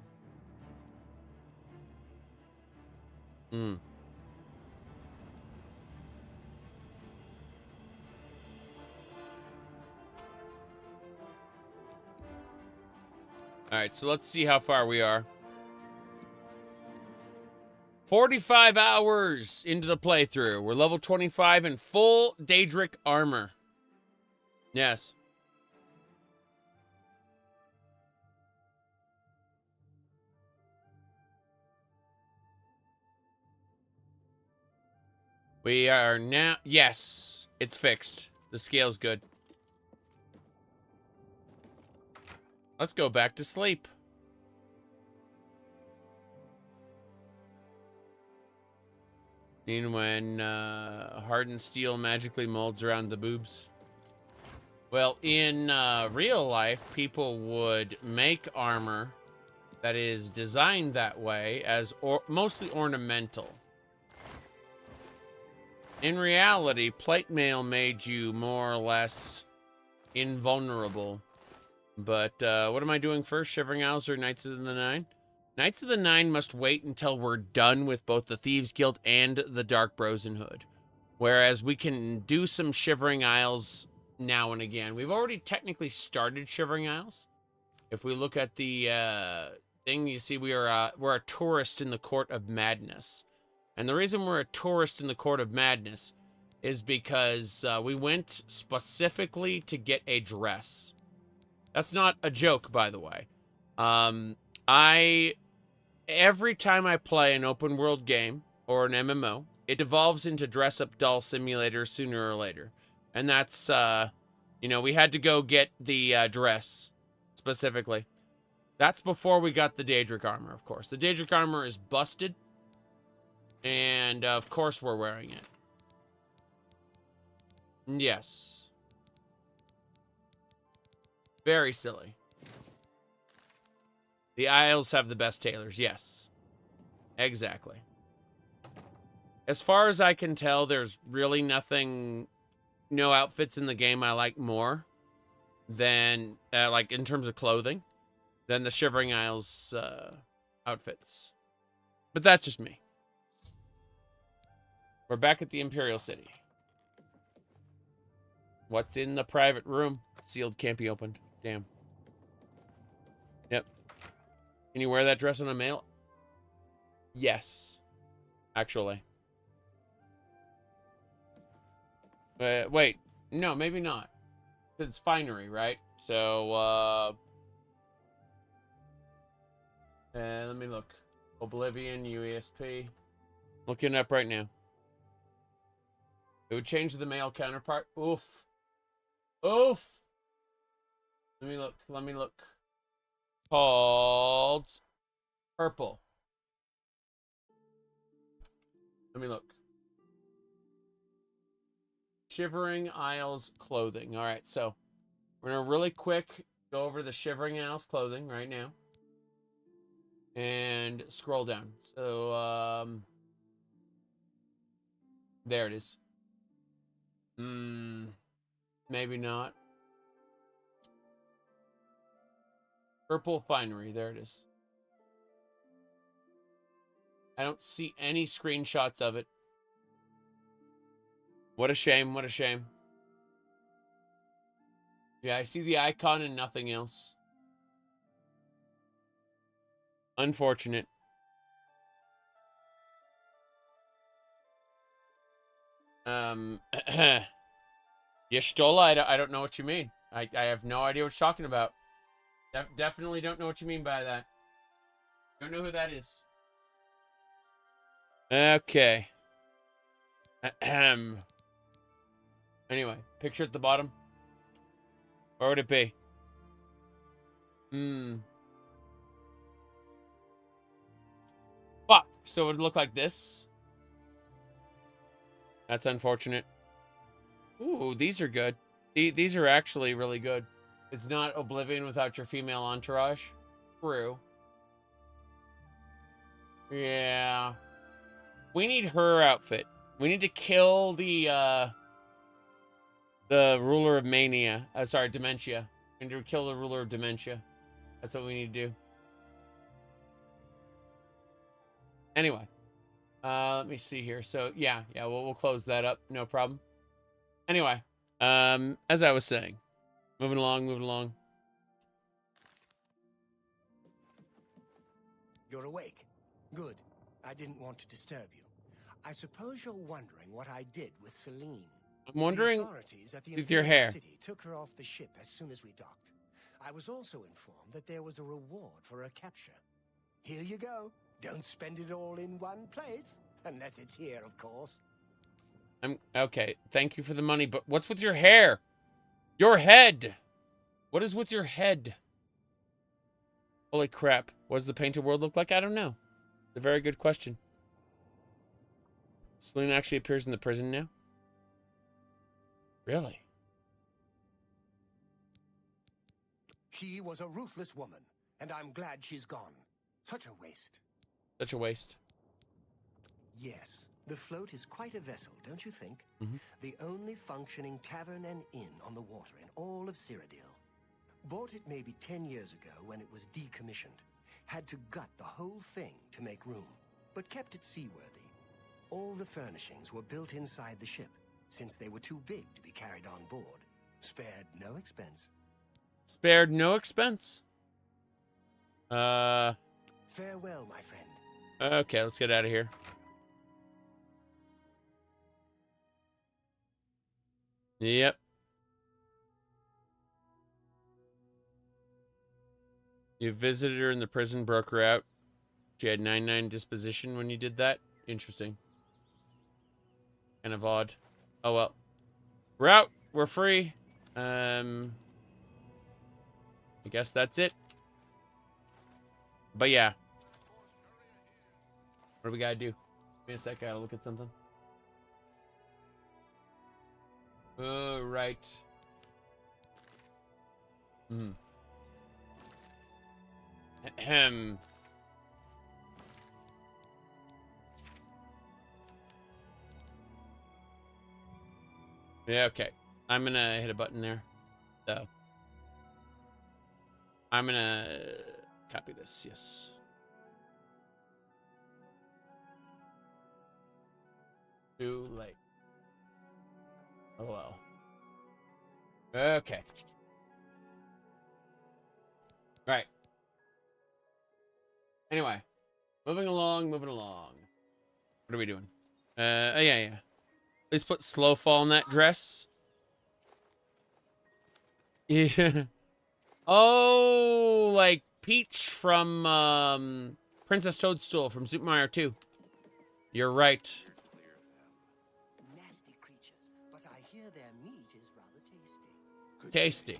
All right, so let's see how far we are. 45 hours into the playthrough. We're level 25 in full Daedric armor. Yes. We are now... Yes, it's fixed. The scale's good. Let's go back to sleep. And when hardened steel magically molds around the boobs. Well, in real life, people would make armor that is designed that way as mostly ornamental. In reality, plate mail made you more or less invulnerable. But what am I doing first? Shivering Isles or Knights of the Nine? Knights of the Nine must wait until we're done with both the Thieves Guild and the Dark Brosenhood. Whereas we can do some Shivering Isles now and again. We've already technically started Shivering Isles. If we look at the thing, you see we're a tourist in the Court of Madness. And the reason we're a tourist in the Court of Madness is because we went specifically to get a dress. That's not a joke, by the way. Every time I play an open world game or an MMO, it devolves into dress up doll simulator sooner or later. And that's, you know, we had to go get the dress specifically. That's before we got the Daedric armor, of course. The Daedric armor is busted. And, of course, we're wearing it. Yes. Very silly. The Isles have the best tailors, yes. Exactly. As far as I can tell, there's really no outfits in the game I like more than, like, in terms of clothing, than the Shivering Isles outfits. But that's just me. We're back at the Imperial City. What's in the private room? Sealed, can't be opened. Damn. Yep. Can you wear that dress on a male? Yes. Actually. Wait. No, maybe not. Because it's finery, right? So, let me look. Oblivion, UESP. Looking it up right now. It would change the male counterpart. Oof. Oof. Let me look. Called purple. Let me look. Shivering Isles clothing. All right, so we're gonna really quick go over the Shivering Isles clothing right now. And scroll down. So, there it is. Maybe not. Purple finery. There it is. I don't see any screenshots of it. What a shame. What a shame. Yeah, I see the icon and nothing else. Unfortunate. Yashtola, I don't know what you mean. I have no idea what you're talking about. Definitely don't know what you mean by that. Don't know who that is. Okay. Anyway, picture at the bottom. Where would it be? Fuck. So it would look like this. That's unfortunate. Ooh, these are good. These are actually really good. It's not Oblivion without your female entourage. True. Yeah. We need her outfit. We need to kill the ruler of mania. Sorry, dementia. We need to kill the ruler of dementia. That's what we need to do. Anyway. Let me see here. So, yeah, we'll close that up. No problem. Anyway, as I was saying, moving along. You're awake. Good. I didn't want to disturb you. I suppose you're wondering what I did with Celine. I'm wondering The authorities at the with your Imperial hair. City took her off the ship as soon as we docked. I was also informed that there was a reward for her capture. Here you go. Don't spend it all in one place. Unless it's here, of course. I'm okay. Thank you for the money, but what's with your hair? Your head. What is with your head? Holy crap. What does the painted world look like? I don't know. It's a very good question. Selena actually appears in the prison now? Really? She was a ruthless woman, and I'm glad she's gone. Such a waste. Such a waste. Yes, the float is quite a vessel, don't you think? Mhm. The only functioning tavern and inn on the water in all of Cyrodiil. Bought it maybe 10 years ago when it was decommissioned. Had to gut the whole thing to make room, but kept it seaworthy. All the furnishings were built inside the ship, since they were too big to be carried on board. Spared no expense. Spared no expense. Farewell, my friend. Okay, let's get out of here. Yep. You visited her in the prison, broke her out. She had 9/9 disposition when you did that. Interesting. Kind of odd. Oh well. We're out. We're free. I guess that's it. But yeah. What do we gotta do? Give me a sec, I gotta look at something. Right. Ahem. Yeah, okay. I'm gonna hit a button there. So I'm gonna copy this, yes. Too late. Oh well. Okay. Right. Anyway. Moving along. What are we doing? Yeah. Please put slow fall in that dress. Yeah. Oh, like Peach from Princess Toadstool from Super Mario 2. You're right. Nasty creatures, but I hear their meat is rather tasty. Tasty.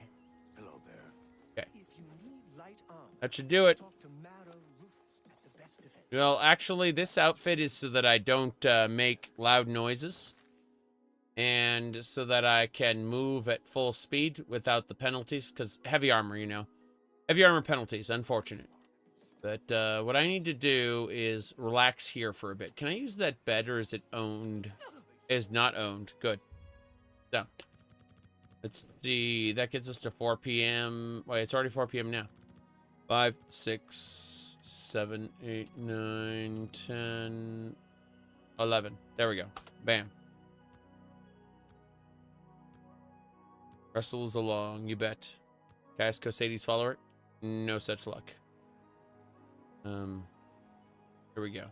Hello there. Okay. If you need light armor, That should do it. talk to Marrow Rufus at the best defense. Well, actually, this outfit is so that I don't make loud noises. And so that I can move at full speed without the penalties. Because heavy armor, you know. Heavy armor penalties, unfortunate. But what I need to do is relax here for a bit. Can I use that bed or is it owned? Is not owned. Good. So, let's see. That gets us to 4 p.m. Wait, it's already 4 p.m. now. 5, 6, 7, 8, 9, 10, 11. There we go. Bam. Wrestles along, you bet. Cast Cosades follower? No such luck. Here we go.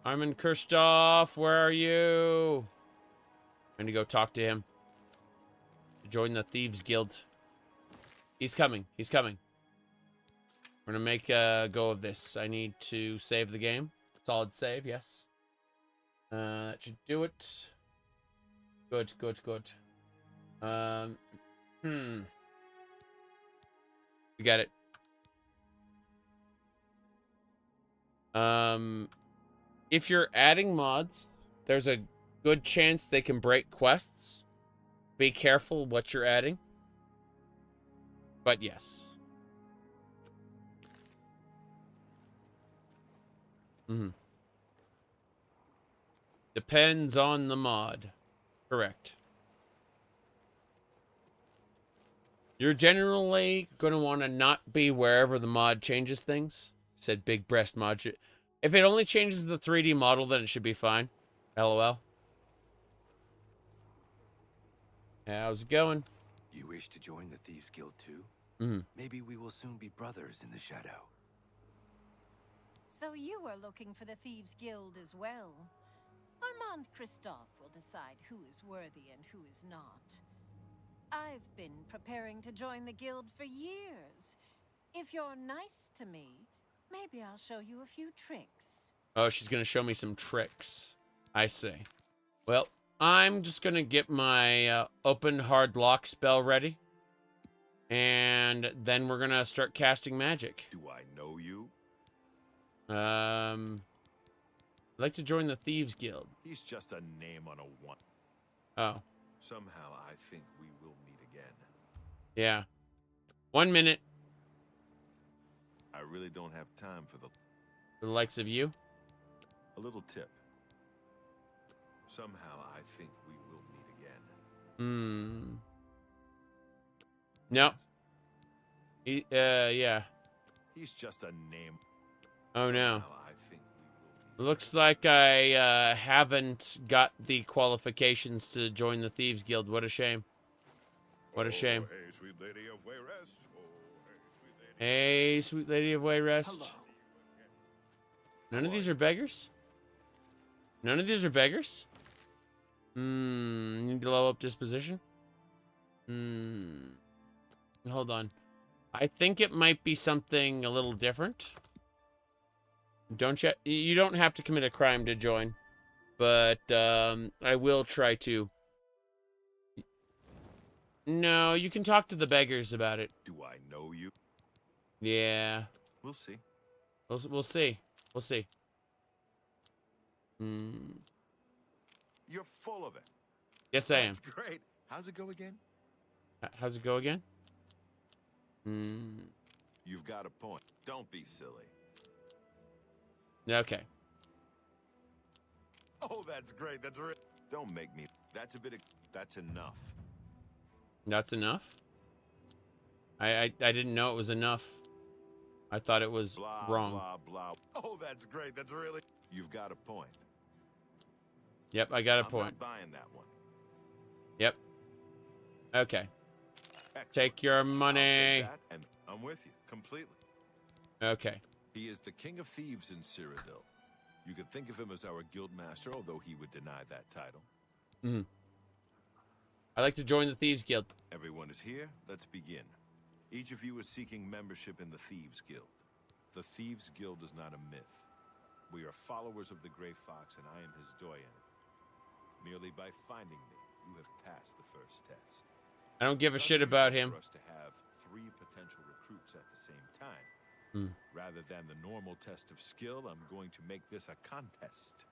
Armin Kirstoff, where are you? I'm gonna go talk to him. Join the Thieves Guild. He's coming. He's coming. We're gonna make a go of this. I need to save the game. Solid save, yes. That should do it. Good. We got it. If you're adding mods, there's a good chance they can break quests. Be careful what you're adding. But yes. Depends on the mod. Correct. You're generally going to want to not be wherever the mod changes things. Said big breast mod. If it only changes the 3D model, then it should be fine. LOL. How's it going? You wish to join the Thieves Guild too? Mm-hmm. Maybe we will soon be brothers in the shadow. So you are looking for the Thieves Guild as well. Armand Christophe will decide who is worthy and who is not. I've been preparing to join the guild for years. If you're nice to me, maybe I'll show you a few tricks. Oh, she's going to show me some tricks. I see. Well, I'm just going to get my open hard lock spell ready. And then we're going to start casting magic. Do I know you? I'd like to join the Thieves Guild. He's just a name on a one. Oh. Somehow I think we will meet again. Yeah. 1 minute. I really don't have time for the likes of you. A little tip. Somehow I think we will meet again. No. Yeah. He's just a name. Oh no. I think we will Looks like I haven't got the qualifications to join the Thieves Guild. What a shame. What a shame. Hey, sweet lady of Wayrest. Hey, sweet lady of Wayrest. None of these are beggars? None of these are beggars? Need to level up disposition? Hold on. I think it might be something a little different. You don't have to commit a crime to join, but I will try to. No, you can talk to the beggars about it. Do I know you? Yeah. We'll see. We'll see. We'll see. You're full of it. Yes, I am. That's great. How's it go again? How's it go again? You've got a point. Don't be silly. Okay. Oh, that's great. That's real. Don't make me. That's a bit of. That's enough. That's enough? I didn't know it was enough. I thought it was blah, wrong. Blah, blah. Oh, that's great. That's really. You've got a point. Yep, I got a I'm point. not buying that one. Yep. Okay. Excellent. Take your money. I'll take that, and I'm with you completely. Okay. He is the king of thieves in Cyrodiil. You could think of him as our guild master, although he would deny that title. I'd like to join the Thieves Guild. Everyone is here. Let's begin. Each of you is seeking membership in the Thieves Guild. The Thieves Guild is not a myth. We are followers of the Grey Fox, and I am his doyen. Merely by finding me, you have passed the first test. I don't give a shit about him. For us to have 3 potential recruits at the same time. Rather than the normal test of skill, I'm going to make this a contest.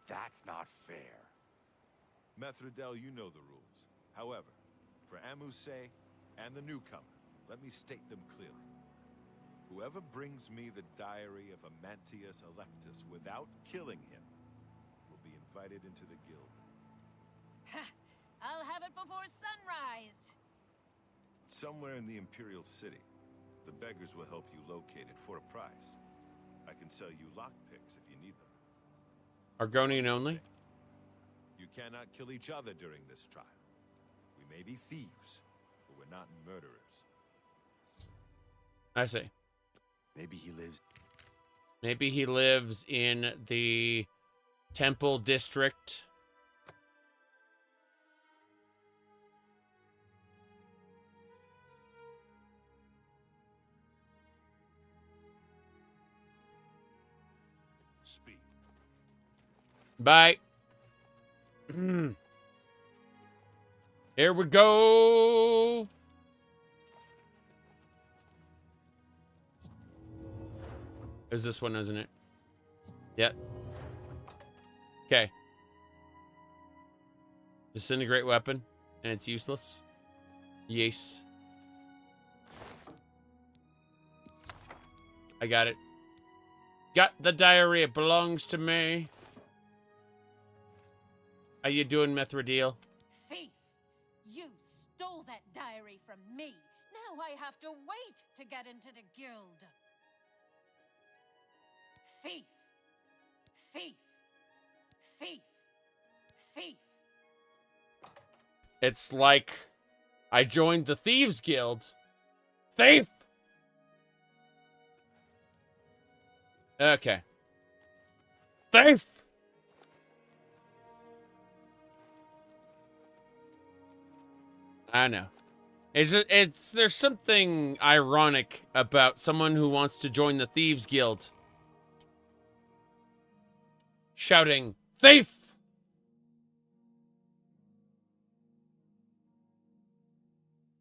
That's not fair. Methredel, you know the rules. However, for Amuse and the newcomer, let me state them clearly. Whoever brings me the diary of Amantius Electus without killing him will be invited into the guild. Ha! I'll have it before sunrise. Somewhere in the Imperial City. The beggars will help you locate it for a price. I can sell you lockpicks if you need them. Argonian only? You cannot kill each other during this trial. We may be thieves, but we're not murderers. I see. Maybe he lives. Maybe he lives in the Temple District. Speak. Bye. Here we go. Is this one, isn't it? Yep. Okay. Disintegrate weapon, and it's useless. Yes. I got it. Got the diary. It belongs to me. How you doing, Methredel? Thief! You stole that diary from me. Now I have to wait to get into the guild. Thief! Thief! Thief! Thief! It's like I joined the Thieves Guild. Thief! Okay. Thief! I know. There's something ironic about someone who wants to join the Thieves Guild shouting, "Thief!"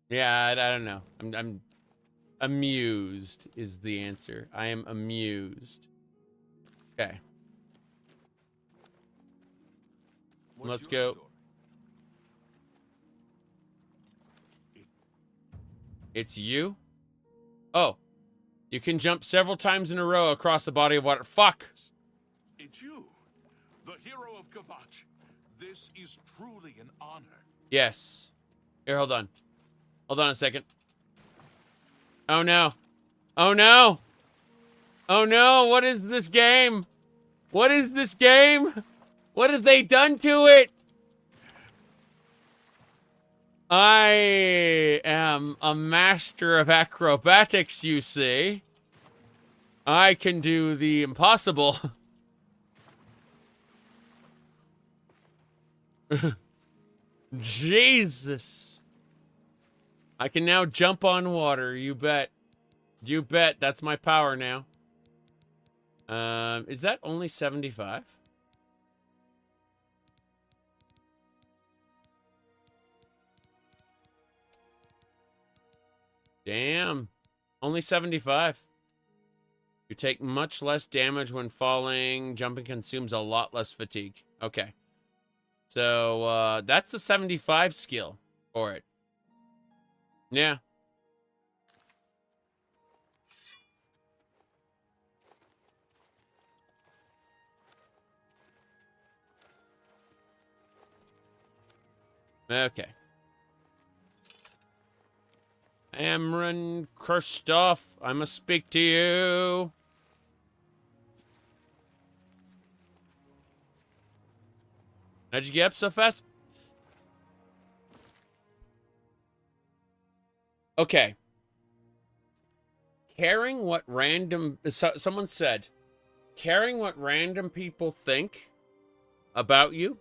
Yeah, I don't know. I'm amused is the answer. I am amused. Okay. Let's go. It's you? Oh. You can jump several times in a row across the body of water. Fuck! It's you, the hero of Kvatch. This is truly an honor. Yes. Here, hold on. Hold on a second. Oh no. Oh no! Oh no, what is this game? What is this game? What have they done to it? I am a master of acrobatics, you see. I can do the impossible. Jesus. I can now jump on water, you bet. You bet, that's my power now. Is that only 75? Damn. Only 75. You take much less damage when falling. Jumping consumes a lot less fatigue. Okay. So, that's the 75 skill for it. Yeah. Okay. Amron Kristoff, I must speak to you. How'd you get up so fast? Okay. Caring what random... someone said, caring what random people think about you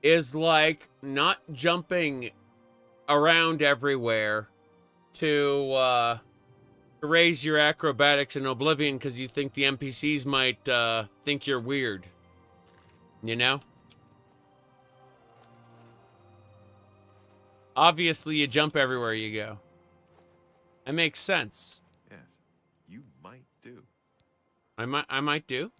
is like not jumping around everywhere to raise your acrobatics in Oblivion because you think the NPCs might think you're weird. You know? Obviously, you jump everywhere you go. That makes sense. Yes, you might do. I might do.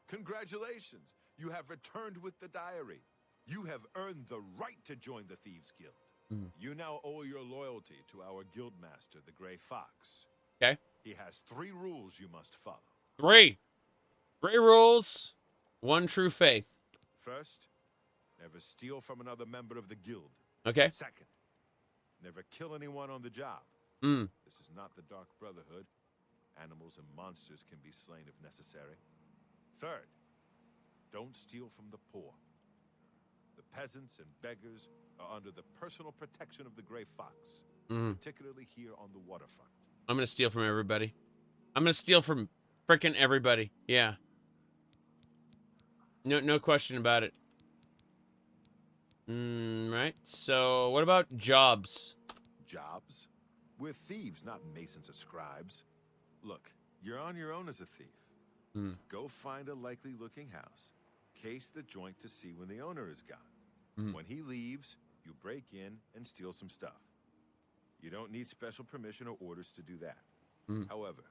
Congratulations! You have returned with the diary. You have earned the right to join the Thieves Guild. Mm. You now owe your loyalty to our guildmaster, the Grey Fox. Okay. He has 3 rules you must follow. 3 rules, 1 true faith. First, never steal from another member of the guild. Okay. Second, never kill anyone on the job. Mm. This is not the Dark Brotherhood. Animals and monsters can be slain if necessary. Third, don't steal from the poor. The peasants and beggars are under the personal protection of the Grey Fox, particularly here on the waterfront. I'm gonna steal from everybody. I'm gonna steal from frickin' everybody. Yeah. No question about it. Right. So, what about jobs? Jobs? We're thieves, not masons or scribes. Look, you're on your own as a thief. Go find a likely-looking house. Case the joint to see when the owner is gone. When he leaves, you break in and steal some stuff. You don't need special permission or orders to do that. However,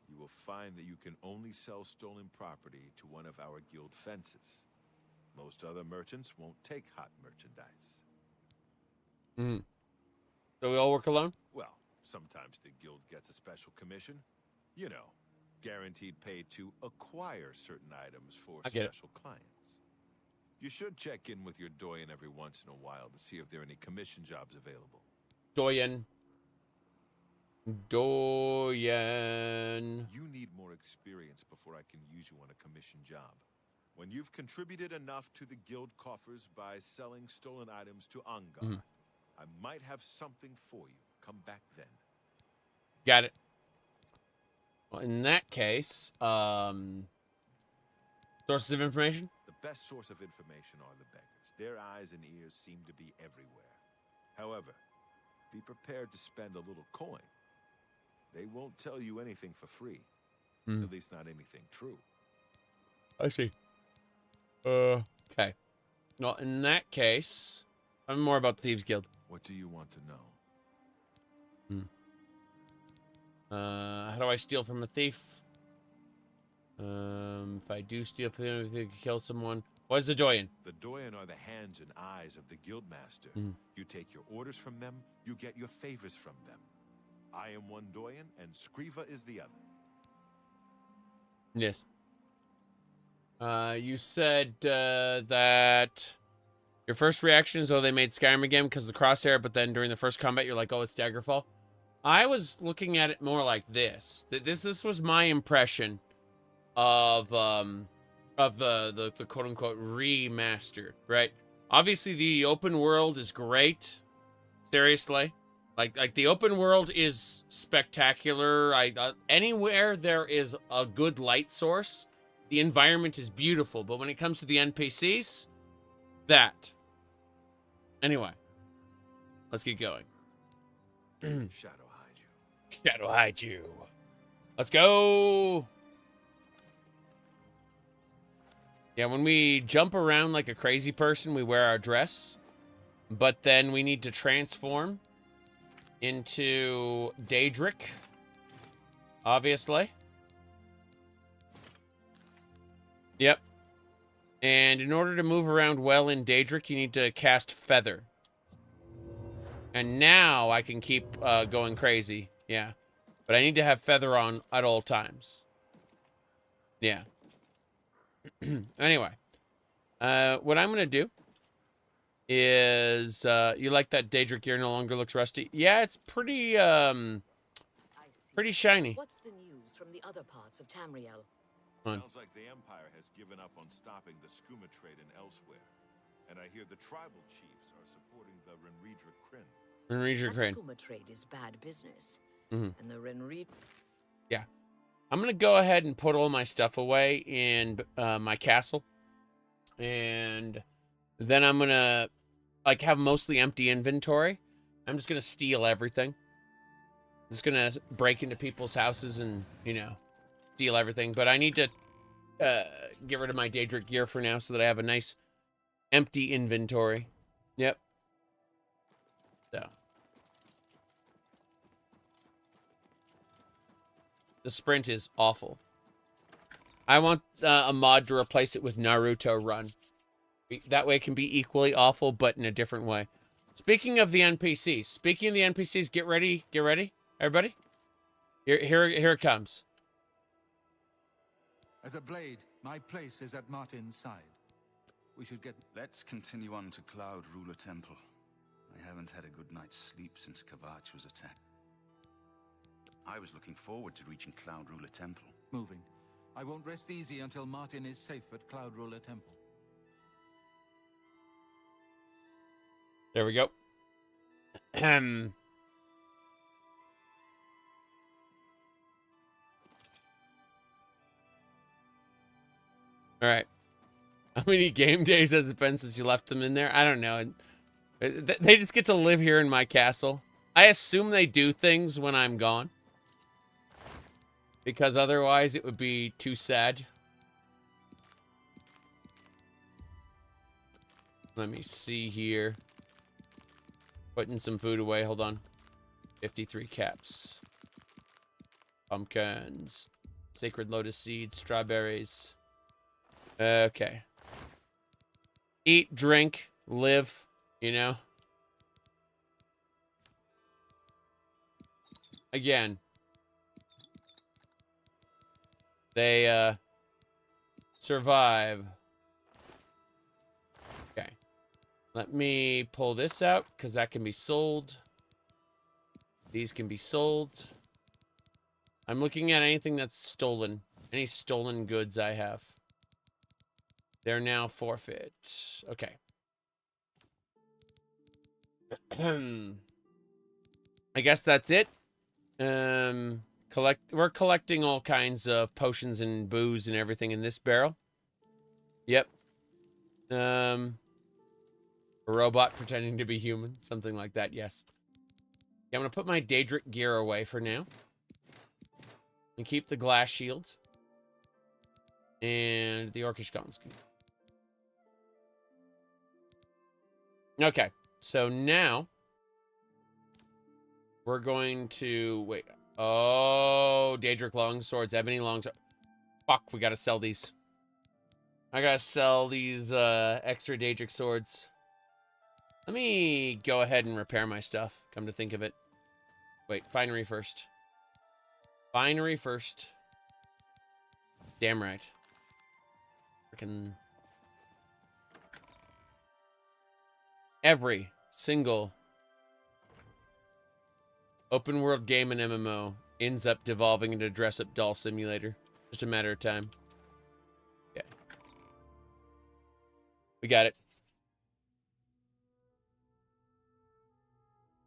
you will find that you can only sell stolen property to one of our guild fences. Most other merchants won't take hot merchandise. So we all work alone? Well, sometimes the guild gets a special commission. You know, guaranteed pay to acquire certain items for special clients. You should check in with your doyen every once in a while to see if there are any commission jobs available. Doyen. You need more experience before I can use you on a commission job. When you've contributed enough to the guild coffers by selling stolen items to Angar, I might have something for you. Come back then. Got it. Well, in that case, sources of information? The best source of information are the beggars. Their eyes and ears seem to be everywhere. However, be prepared to spend a little coin. They won't tell you anything for free. At least not anything true. I see. Okay. Well, in that case, I'm more about the Thieves Guild. What do you want to know? How do I steal from a thief? If I do steal from him, if I kill someone. What is the Doyen? The Doyen are the hands and eyes of the Guildmaster. You take your orders from them, you get your favors from them. I am one Doyen, and Skriva is the other. Yes. You said that your first reaction is, oh, they made Skyrim again because of the crosshair, but then during the first combat, you're like, oh, it's Daggerfall. I was looking at it more like this. This was my impression of the quote-unquote remaster, right? Obviously, the open world is great. Seriously. Like the open world is spectacular. Anywhere there is a good light source, the environment is beautiful. But when it comes to the NPCs, that. Anyway, let's get going. Shadow hide you. Shadow hide you. Let's go. Yeah, when we jump around like a crazy person, we wear our dress. But then we need to transform into Daedric, obviously. Yep. And in order to move around well in Daedric, you need to cast Feather. And now I can keep going crazy. Yeah. But I need to have Feather on at all times. Yeah. Anyway. What I'm going to do is, you like that Daedric gear no longer looks rusty? Yeah, it's pretty shiny. What's the news from the other parts of Tamriel? Sounds like the Empire has given up on stopping the skooma trade and elsewhere. And I hear the tribal chiefs are supporting the Renredra Kryn. Renredra Kryn. Skooma trade is bad business. And the Renredra... Yeah. I'm going to go ahead and put all my stuff away in my castle. And then I'm going to have mostly empty inventory. I'm just going to steal everything. I'm just going to break into people's houses and, steal everything. But I need to get rid of my Daedric gear for now so that I have a nice empty inventory. Yep. So. The sprint is awful. I want a mod to replace it with Naruto Run. That way it can be equally awful, but in a different way. Speaking of the NPCs, get ready, everybody. Here it comes. As a blade, my place is at Martin's side. We should get... Let's continue on to Cloud Ruler Temple. I haven't had a good night's sleep since Kavach was attacked. I was looking forward to reaching Cloud Ruler Temple. Moving. I won't rest easy until Martin is safe at Cloud Ruler Temple. There we go. All right. How many game days has it been since you left them in there? I don't know. They just get to live here in my castle. I assume they do things when I'm gone. Because otherwise it would be too sad. Let me see here. Putting some food away. Hold on. 53 caps. Pumpkins. Sacred lotus seeds. Strawberries. Okay. Eat, drink, live, Again. They, survive. Okay. Let me pull this out, because that can be sold. These can be sold. I'm looking at anything that's stolen. Any stolen goods I have. They're now forfeit. Okay. I guess that's it. We're collecting all kinds of potions and booze and everything in this barrel. Yep. A robot pretending to be human. Something like that, yes. Yeah, I'm going to put my Daedric gear away for now. And keep the glass shields. And the Orcish Gonski. Okay, so now we're going to wait. Oh, Daedric longswords, ebony longswords. Fuck, we gotta sell these. I gotta sell these extra Daedric swords. Let me go ahead and repair my stuff. Come to think of it. Wait, finery first. Finery first. Damn right. Freaking. Every single open world game and MMO ends up devolving into dress-up doll simulator. Just a matter of time. Yeah. We got it.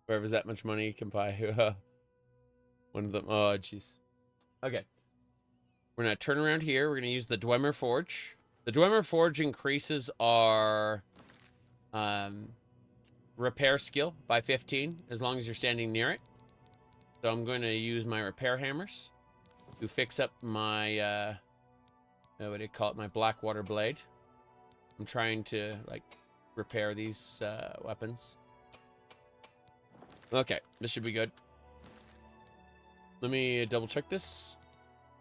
Wherever's that much money, you can buy one of them. Oh, jeez. Okay. We're going to turn around here. We're going to use the Dwemer Forge. The Dwemer Forge increases our repair skill by 15 as long as you're standing near it. So I'm going to use my repair hammers to fix up my what do you call it, my Blackwater blade. I'm trying to like repair these weapons. Okay, this should be good. Let me double check this.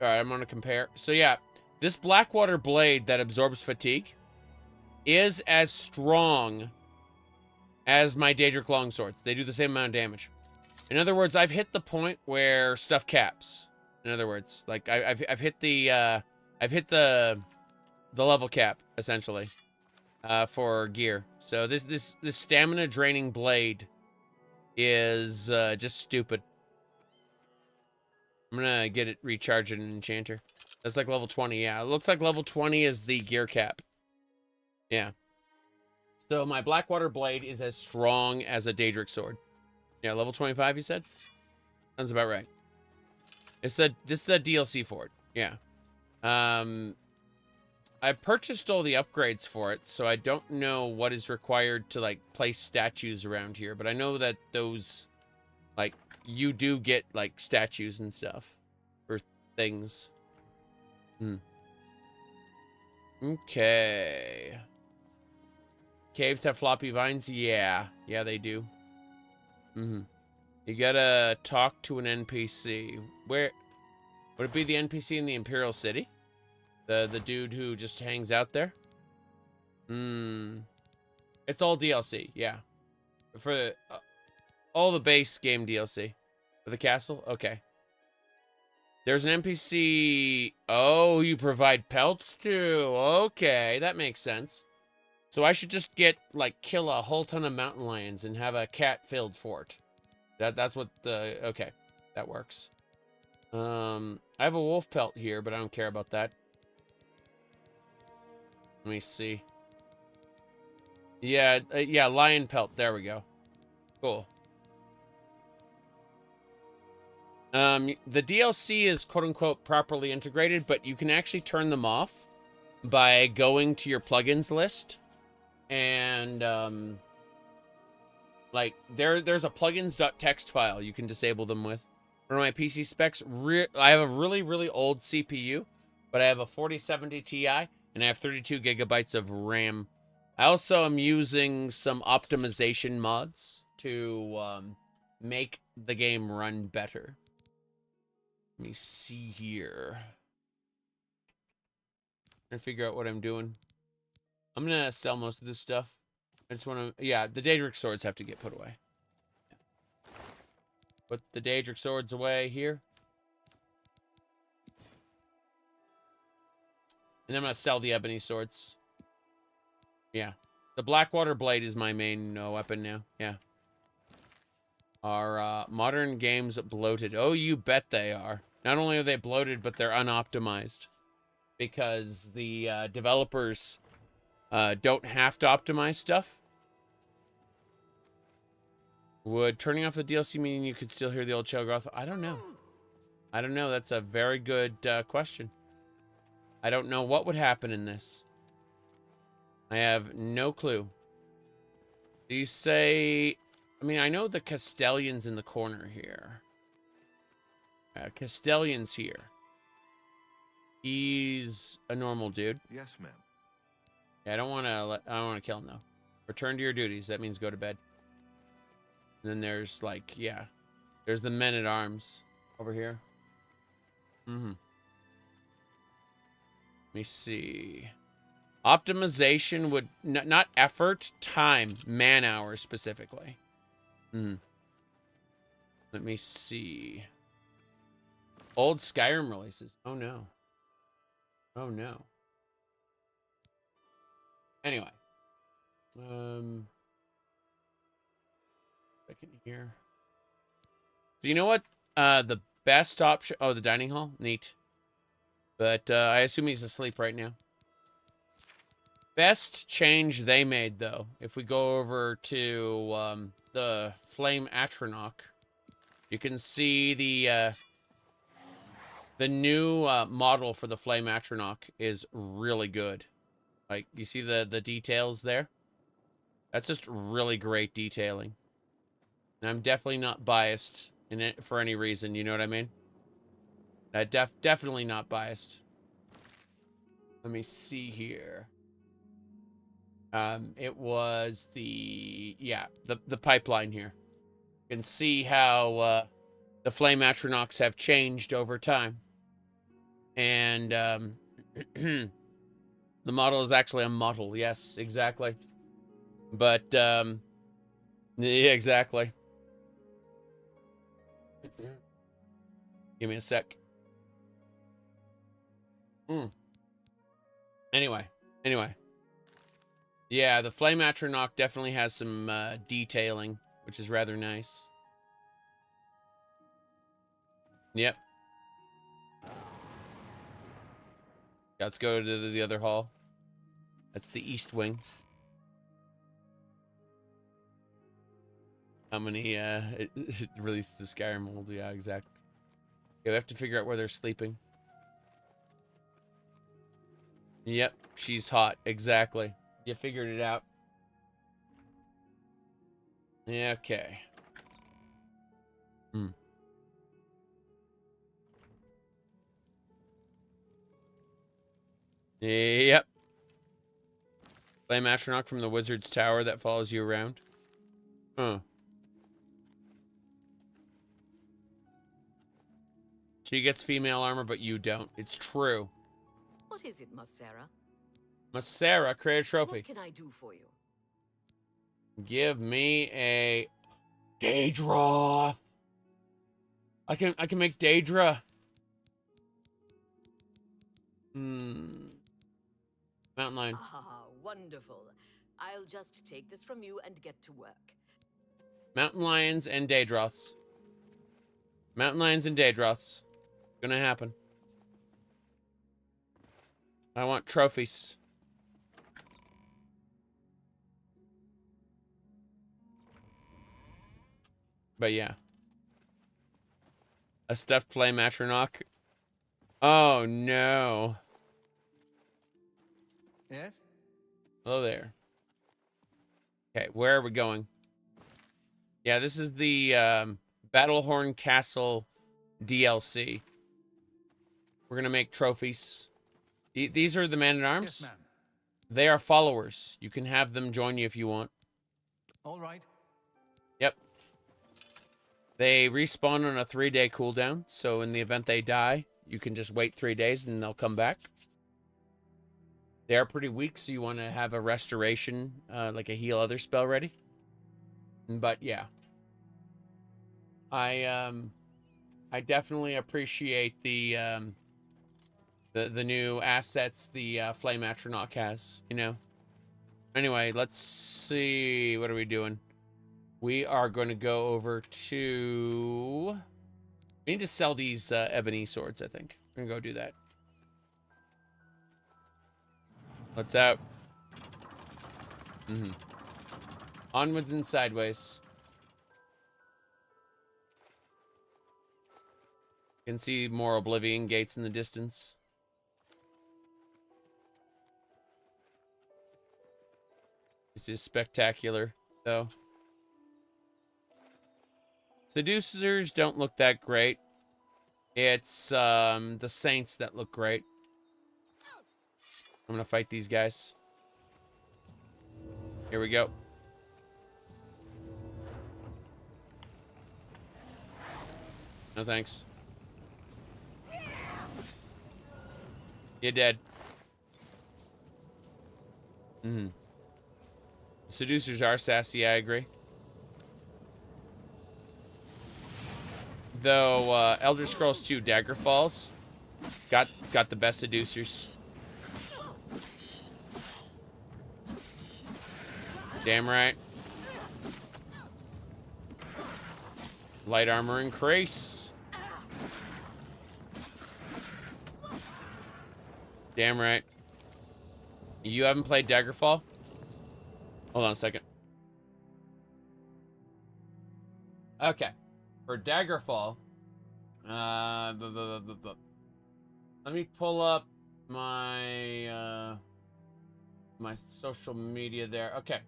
All right, I'm going to compare. So yeah, this Blackwater blade that absorbs fatigue is as strong as my Daedric longswords. They do the same amount of damage. In other words, I've hit the point where stuff caps. In other words, like I've hit the level cap essentially for gear. So this stamina draining blade is just stupid. I'm gonna get it recharged in an enchanter. That's like level 20. Yeah, it looks like level 20 is the gear cap. Yeah. So my Blackwater blade is as strong as a Daedric sword. Yeah, level 25, you said? Sounds about right. This is a DLC for it. Yeah. I purchased all the upgrades for it, so I don't know what is required to, like, place statues around here. But I know that those, like, you do get, like, statues and stuff. Or things. Okay. Caves have floppy vines? Yeah. Yeah, they do. You gotta talk to an NPC. Where would it be? The NPC in the Imperial City? The dude who just hangs out there? It's all DLC, yeah. For all the base game DLC. For the castle? Okay. There's an NPC. Oh, you provide pelts to. Okay, that makes sense. So I should just get, like, kill a whole ton of mountain lions and have a cat-filled fort. That's what the... Okay, that works. I have a wolf pelt here, but I don't care about that. Let me see. Yeah, yeah, lion pelt. There we go. Cool. The DLC is quote-unquote properly integrated, but you can actually turn them off by going to your plugins list. And, like, there's a plugins.txt file you can disable them with. For my PC specs, I have a really, really old CPU, but I have a 4070 Ti, and I have 32 gigabytes of RAM. I also am using some optimization mods to make the game run better. Let me see here. Trying to figure out what I'm doing. I'm gonna sell most of this stuff. I just want to... Yeah, the Daedric swords have to get put away. Put the Daedric swords away here. And then I'm gonna sell the ebony swords. Yeah. The Blackwater blade is my main weapon now. Yeah. Are modern games bloated? Oh, you bet they are. Not only are they bloated, but they're unoptimized. Because the developers don't have to optimize stuff. Would turning off the DLC mean you could still hear the old Shellgroth? I don't know. I don't know. That's a very good question. I don't know what would happen in this. I have no clue. Do you say... I mean, I know the Castellan's in the corner here. Castellan's here. He's a normal dude. Yes, ma'am. Yeah, I don't want to kill him, though. Return to your duties. That means go to bed. And then there's, like, yeah. There's the men-at-arms over here. Mm-hmm. Let me see. Optimization would... not effort, time. Man-hours, specifically. Hmm. Let me see. Old Skyrim releases. Oh, no. Oh, no. Anyway. Second here. So you know what? The best option... Oh, the dining hall? Neat. But I assume he's asleep right now. Best change they made, though. If we go over to the Flame Atronach, you can see the new model for the Flame Atronach is really good. Like, you see the details there? That's just really great detailing. And I'm definitely not biased in it for any reason, you know what I mean? Definitely not biased. Let me see here. It was the pipeline here. You can see how the Flame Atronachs have changed over time. And the model is actually a model. Yes, exactly. But yeah, exactly. Give me a sec. Anyway. Yeah, the Flame Atronach definitely has some detailing, which is rather nice. Yep. Let's go to the other hall. That's the East Wing. How many it released the Skyrim mold? Yeah, exactly. Okay, we have to figure out where they're sleeping. Yep, she's hot. Exactly. You figured it out. Yeah, okay. Yep. Flame Atronach from the Wizard's Tower that follows you around. Huh. She gets female armor, but you don't. It's true. What is it, Masera? Masera, create a trophy. What can I do for you? Give me a Daedra. I can make Daedra. Mountain Lion. Ah, wonderful. I'll just take this from you and get to work. Mountain Lions and Daedroths. Mountain Lions and Daedroths. Gonna happen. I want trophies. But yeah. A stuffed Flame Atronach. Oh no. Yes? Hello there. Okay, where are we going? Yeah, this is the Battlehorn Castle DLC. We're gonna make trophies. These are the man-at-arms? Yes, ma'am. They are followers. You can have them join you if you want. All right. Yep. They respawn on a 3-day cooldown, so in the event they die, you can just wait 3 days and they'll come back. They are pretty weak, so you want to have a restoration, like a heal other spell ready. But yeah. I definitely appreciate the new assets the Flame Atronach has, you know. Anyway, let's see, what are we doing? We are going to go over to... We need to sell these ebony swords, I think. We're going to go do that. What's out? Onwards and sideways. Can see more Oblivion gates in the distance. This is spectacular, though. Seducers don't look that great. It's the Saints that look great. I'm gonna fight these guys. Here we go. No thanks. You're dead. Seducers are sassy, I agree. Though Elder Scrolls 2 Daggerfalls got the best seducers. Damn right. Light armor increase. Damn right. You haven't played Daggerfall? Hold on a second. Okay. For Daggerfall, let me pull up my my social media there. Okay.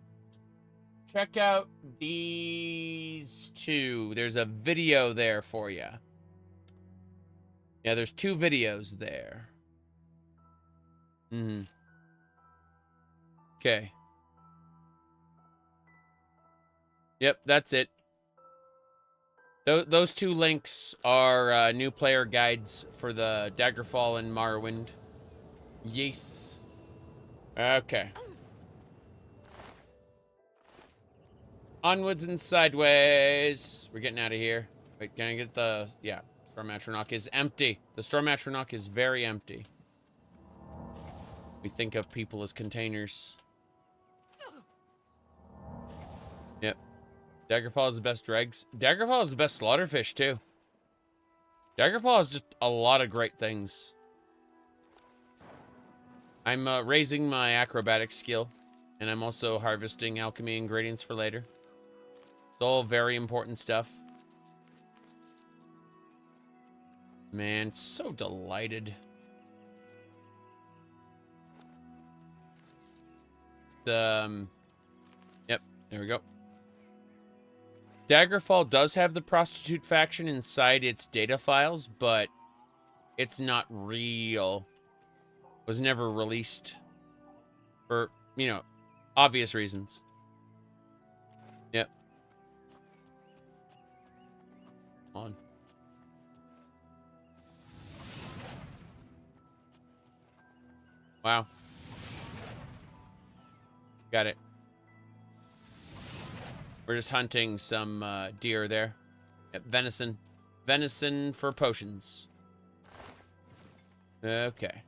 Check out these two. There's a video there for you. Yeah, there's 2 videos there. Okay. Yep, that's it. Those 2 links are new player guides for the Daggerfall and Morrowind. Yes. Okay. Onwards and sideways. We're getting out of here. Wait, can I get the... Yeah, Storm Atronach is empty. The Storm Atronach is very empty. We think of people as containers. Yep. Daggerfall is the best dregs. Daggerfall is the best slaughterfish, too. Daggerfall is just a lot of great things. I'm raising my acrobatic skill. And I'm also harvesting alchemy ingredients for later. It's all very important stuff. Man, so delighted. Yep, there we go. Daggerfall does have the prostitute faction inside its data files, but it's not real. Was never released for, you know, obvious reasons. Yep. On. Wow. Got it. We're just hunting some deer there. Yep, venison. Venison for potions. Okay.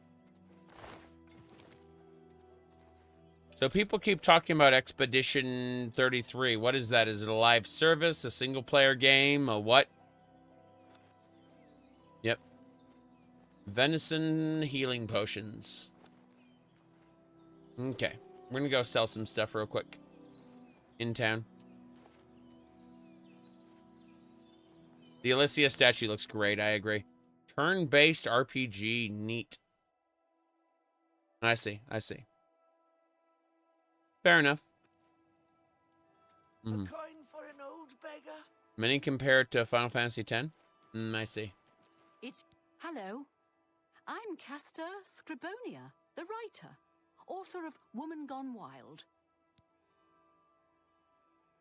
So people keep talking about Expedition 33. What is that? Is it a live service? A single-player game? A what? Yep. Venison healing potions. Okay. We're gonna go sell some stuff real quick. In town. The Alicia statue looks great, I agree. Turn-based RPG, neat. I see, I see. Fair enough. A coin for an old beggar? Many compare it to Final Fantasy X? I see. It's... Hello. I'm Castor Scribonia, the writer, author of Woman Gone Wild.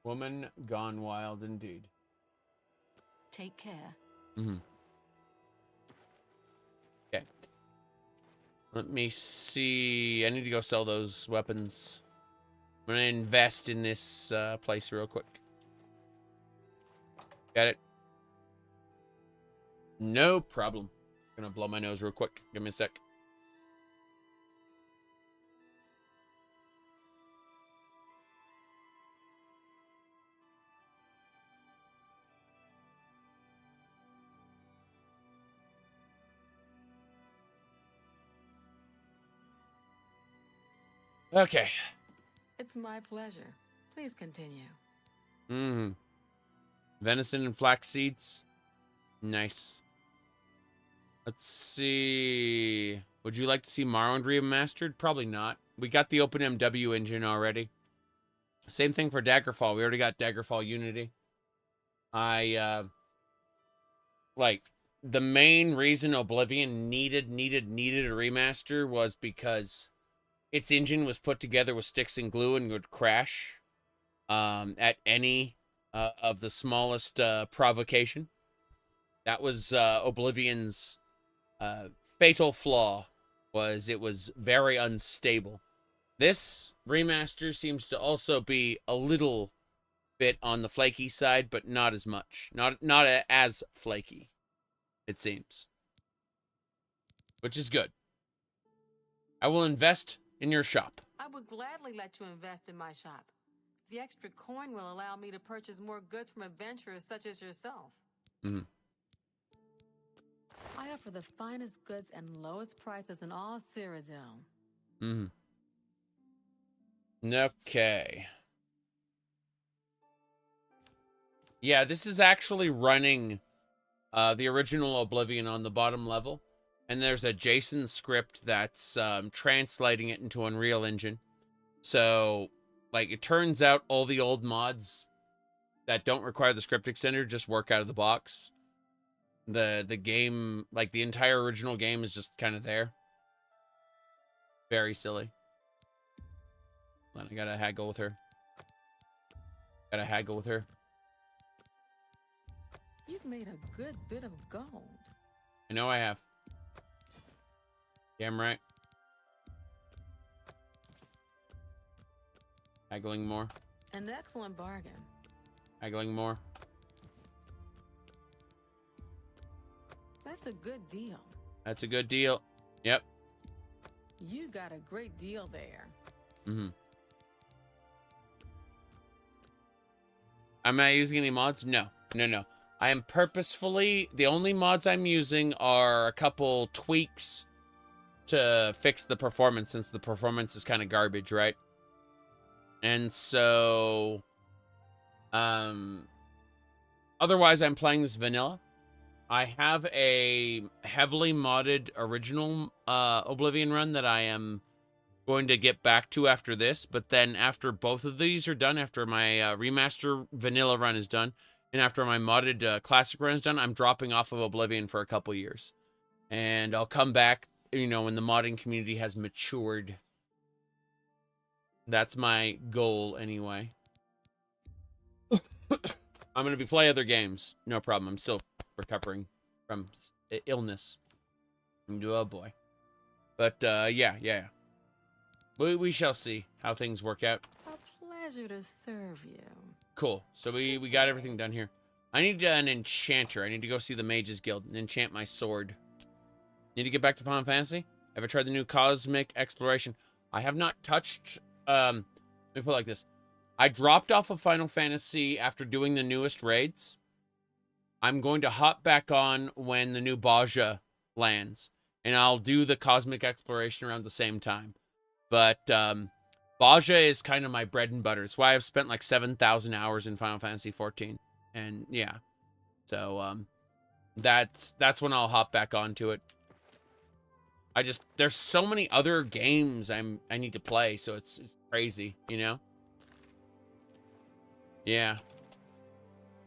Woman Gone Wild, indeed. Take care. Okay. Let me see. I need to go sell those weapons. I'm going to invest in this place real quick. Got it. No problem. I'm going to blow my nose real quick. Give me a sec. Okay. It's my pleasure. Please continue. Venison and flax seeds. Nice. Let's see. Would you like to see Morrowind Remastered? Probably not. We got the OpenMW engine already. Same thing for Daggerfall. We already got Daggerfall Unity. Like, the main reason Oblivion needed a remaster was because its engine was put together with sticks and glue and would crash at any of the smallest provocation. That was Oblivion's fatal flaw, was it was very unstable. This remaster seems to also be a little bit on the flaky side, but not as much. Not as flaky, it seems. Which is good. I will invest in your shop. I would gladly let you invest in my shop. The extra coin will allow me to purchase more goods from adventurers such as yourself. Mm-hmm. I offer the finest goods and lowest prices in all Cyrodiil. Mm-hmm. Okay. Yeah, this is actually running the original Oblivion on the bottom level. And there's a JSON script that's translating it into Unreal Engine. So, like, it turns out all the old mods that don't require the script extender just work out of the box. The game, like, the entire original game is just kind of there. Very silly. Then I gotta haggle with her. You've made a good bit of gold. I know I have. Damn right. Haggling more. An excellent bargain. Haggling more. That's a good deal. That's a good deal. Yep. You got a great deal there. Mm-hmm. Am I using any mods? No. I am purposefully... The only mods I'm using are a couple tweaks to fix the performance, since the performance is kind of garbage, right? And so... otherwise, I'm playing this vanilla. I have a heavily modded original Oblivion run that I am going to get back to after this, but then after both of these are done, after my remaster vanilla run is done, and after my modded classic run is done, I'm dropping off of Oblivion for a couple years. And I'll come back, you know, when the modding community has matured. That's my goal, anyway. I'm going to be playing other games. No problem. I'm still recovering from illness. Oh, boy. But, yeah. We shall see how things work out. A pleasure to serve you. Cool. So we got everything done here. I need an enchanter. I need to go see the Mages Guild and enchant my sword. Need to get back to Final Fantasy? Have I tried the new Cosmic Exploration? I have not touched... let me put it like this. I dropped off of Final Fantasy after doing the newest raids. I'm going to hop back on when the new Baja lands. And I'll do the Cosmic Exploration around the same time. But Baja is kind of my bread and butter. It's why I've spent like 7,000 hours in Final Fantasy 14. And yeah. So that's when I'll hop back onto it. There's so many other games I need to play, so it's crazy, you know? Yeah.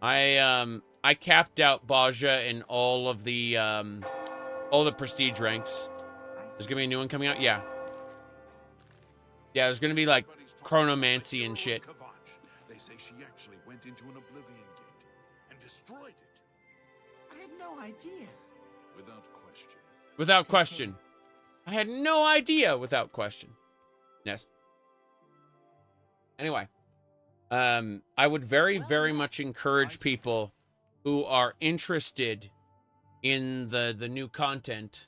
I capped out Baja in all the prestige ranks. There's gonna be a new one coming out? Yeah. Yeah, there's gonna be like chronomancy and shit. They say she actually went into an Oblivion gate and destroyed it. I had no idea. Without question. Without question. I had no idea without question. Yes. Anyway. I would very, very much encourage people who are interested in the new content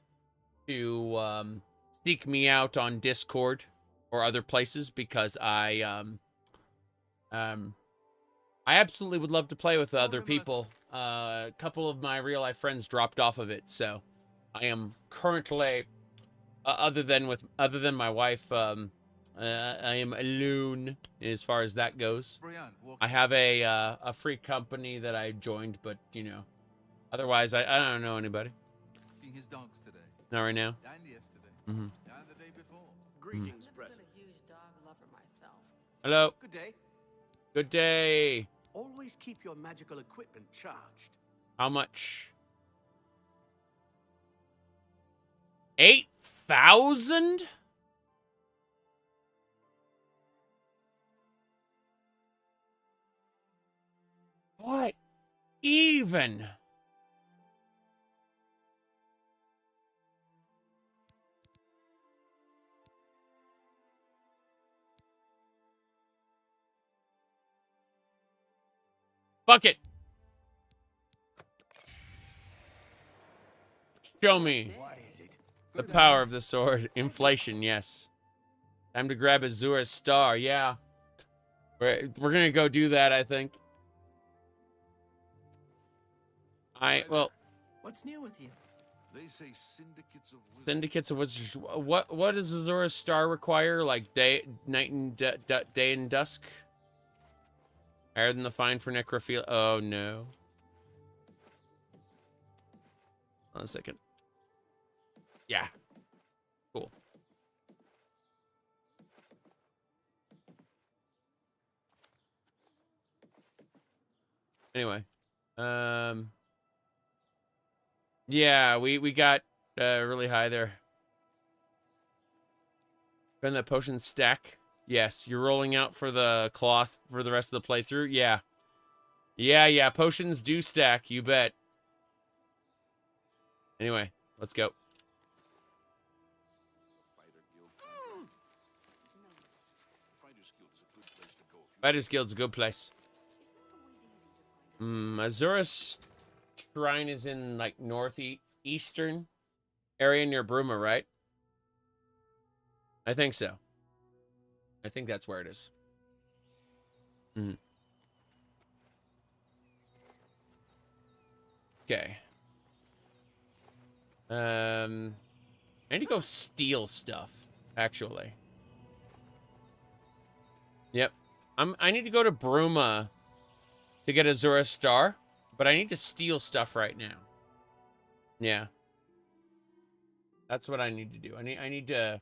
to seek me out on Discord or other places, because I absolutely would love to play with other people. A couple of my real life friends dropped off of it, so I am currently, other than my wife, I am alone as far as that goes. I have a free company that I joined, but you know, otherwise I don't know anybody. walking his dogs today. Not right now. And yesterday. Mm-hmm. And the day before. Greetings, I've President. been a huge dog lover myself. Hello. Good day. Good day. Always keep your magical equipment charged. How much? 8,000? What even? Fuck it. Show me. What is it? The power of the sword. Inflation, yes. Time to grab Azura's star, yeah. We're gonna go do that, I think. Well, What's new with you? They say Syndicates of Wizards. What does Azura's star require? Like day, night, and day and dusk? Higher than the fine for necrophilia. Oh no. Hold on a second. Yeah. Cool. Anyway. Yeah, we got really high there. Spend that potion stack. Yes, you're rolling out for the cloth for the rest of the playthrough. Yeah. Yeah, potions do stack, you bet. Anyway, let's go. Fighters Guild's a good place. Azura's Shrine is in, like, northeastern area near Bruma, right? I think so. I think that's where it is. Okay. I need to go steal stuff, actually. Yep. I need to go to Bruma to get Azura's star, but I need to steal stuff right now. Yeah. That's what I need to do. I need to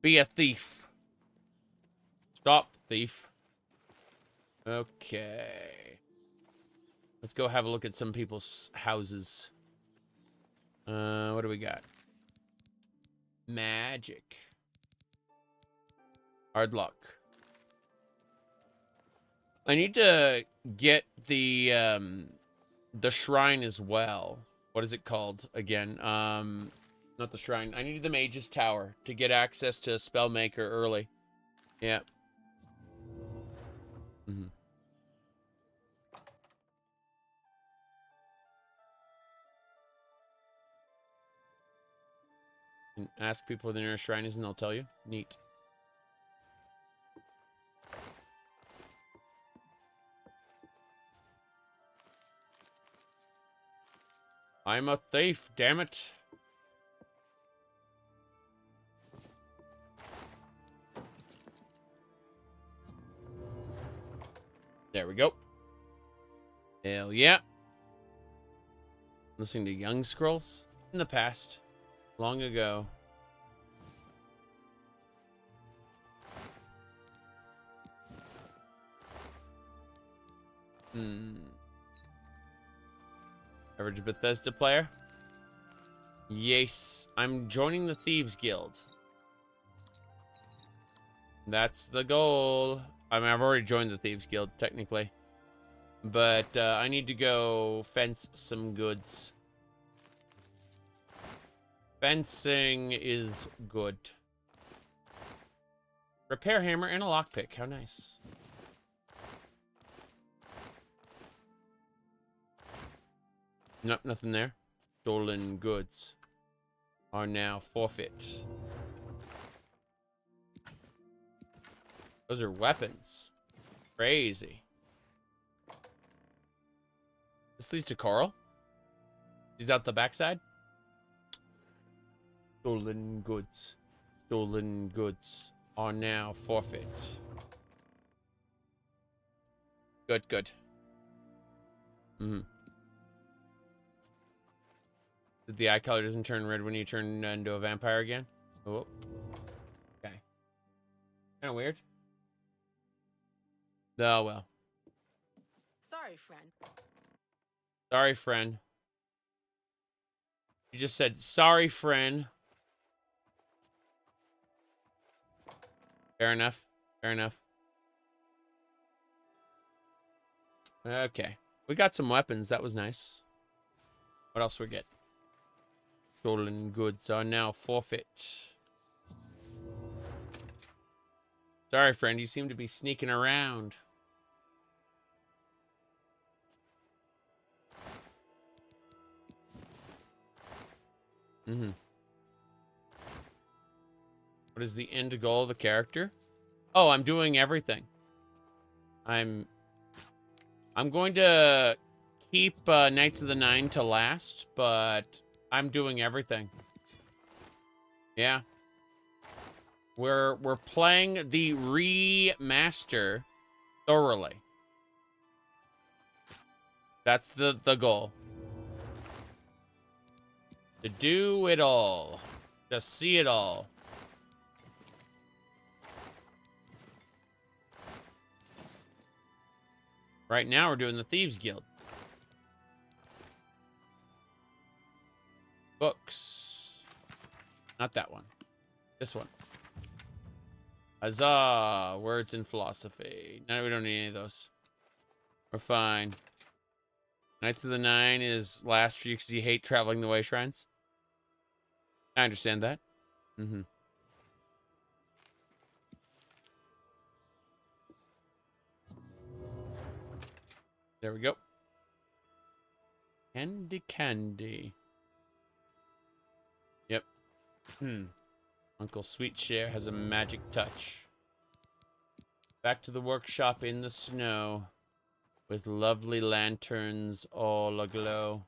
be a thief. Stop, thief. Okay. Let's go have a look at some people's houses. What do we got? Magic. Hard luck. I need to get the shrine as well. What is it called again? Not the shrine. I need the Mage's Tower to get access to Spellmaker early. Yeah. And ask people where the nearest shrine is and they'll tell you. Neat. I'm a thief, damn it. There we go. Hell yeah. Listening to Young Scrolls in the past. Long ago. Average Bethesda player? Yes, I'm joining the Thieves Guild. That's the goal. I mean, I've already joined the Thieves Guild, technically. But I need to go fence some goods. Fencing is good. Repair hammer and a lockpick. How nice. Nope, nothing there. Stolen goods are now forfeit. Those are weapons. Crazy. This leads to Carl. He's out the backside. Stolen goods. Stolen goods are now forfeit. Good, good. That the eye color doesn't turn red when you turn into a vampire again? Oh. Okay. Kind of weird. Oh, well. Sorry, friend. Sorry, friend. You just said, sorry, friend. Fair enough. Fair enough. Okay. We got some weapons. That was nice. What else we get? Stolen goods are now forfeit. Sorry, friend. You seem to be sneaking around. Mm-hmm. What is the end goal of the character? Oh, I'm doing everything. I'm going to keep Knights of the Nine to last, but I'm doing everything. Yeah. We're playing the remaster thoroughly. That's the goal. To do it all. To see it all. Right now we're doing the Thieves Guild. Books. Not that one. This one. Huzzah! Words in philosophy. No, we don't need any of those. We're fine. Knights of the Nine is last for you because you hate traveling the way shrines. I understand that. Mm-hmm. There we go. Candy. Yep. Uncle Sweetshare has a magic touch. Back to the workshop in the snow. With lovely lanterns all aglow.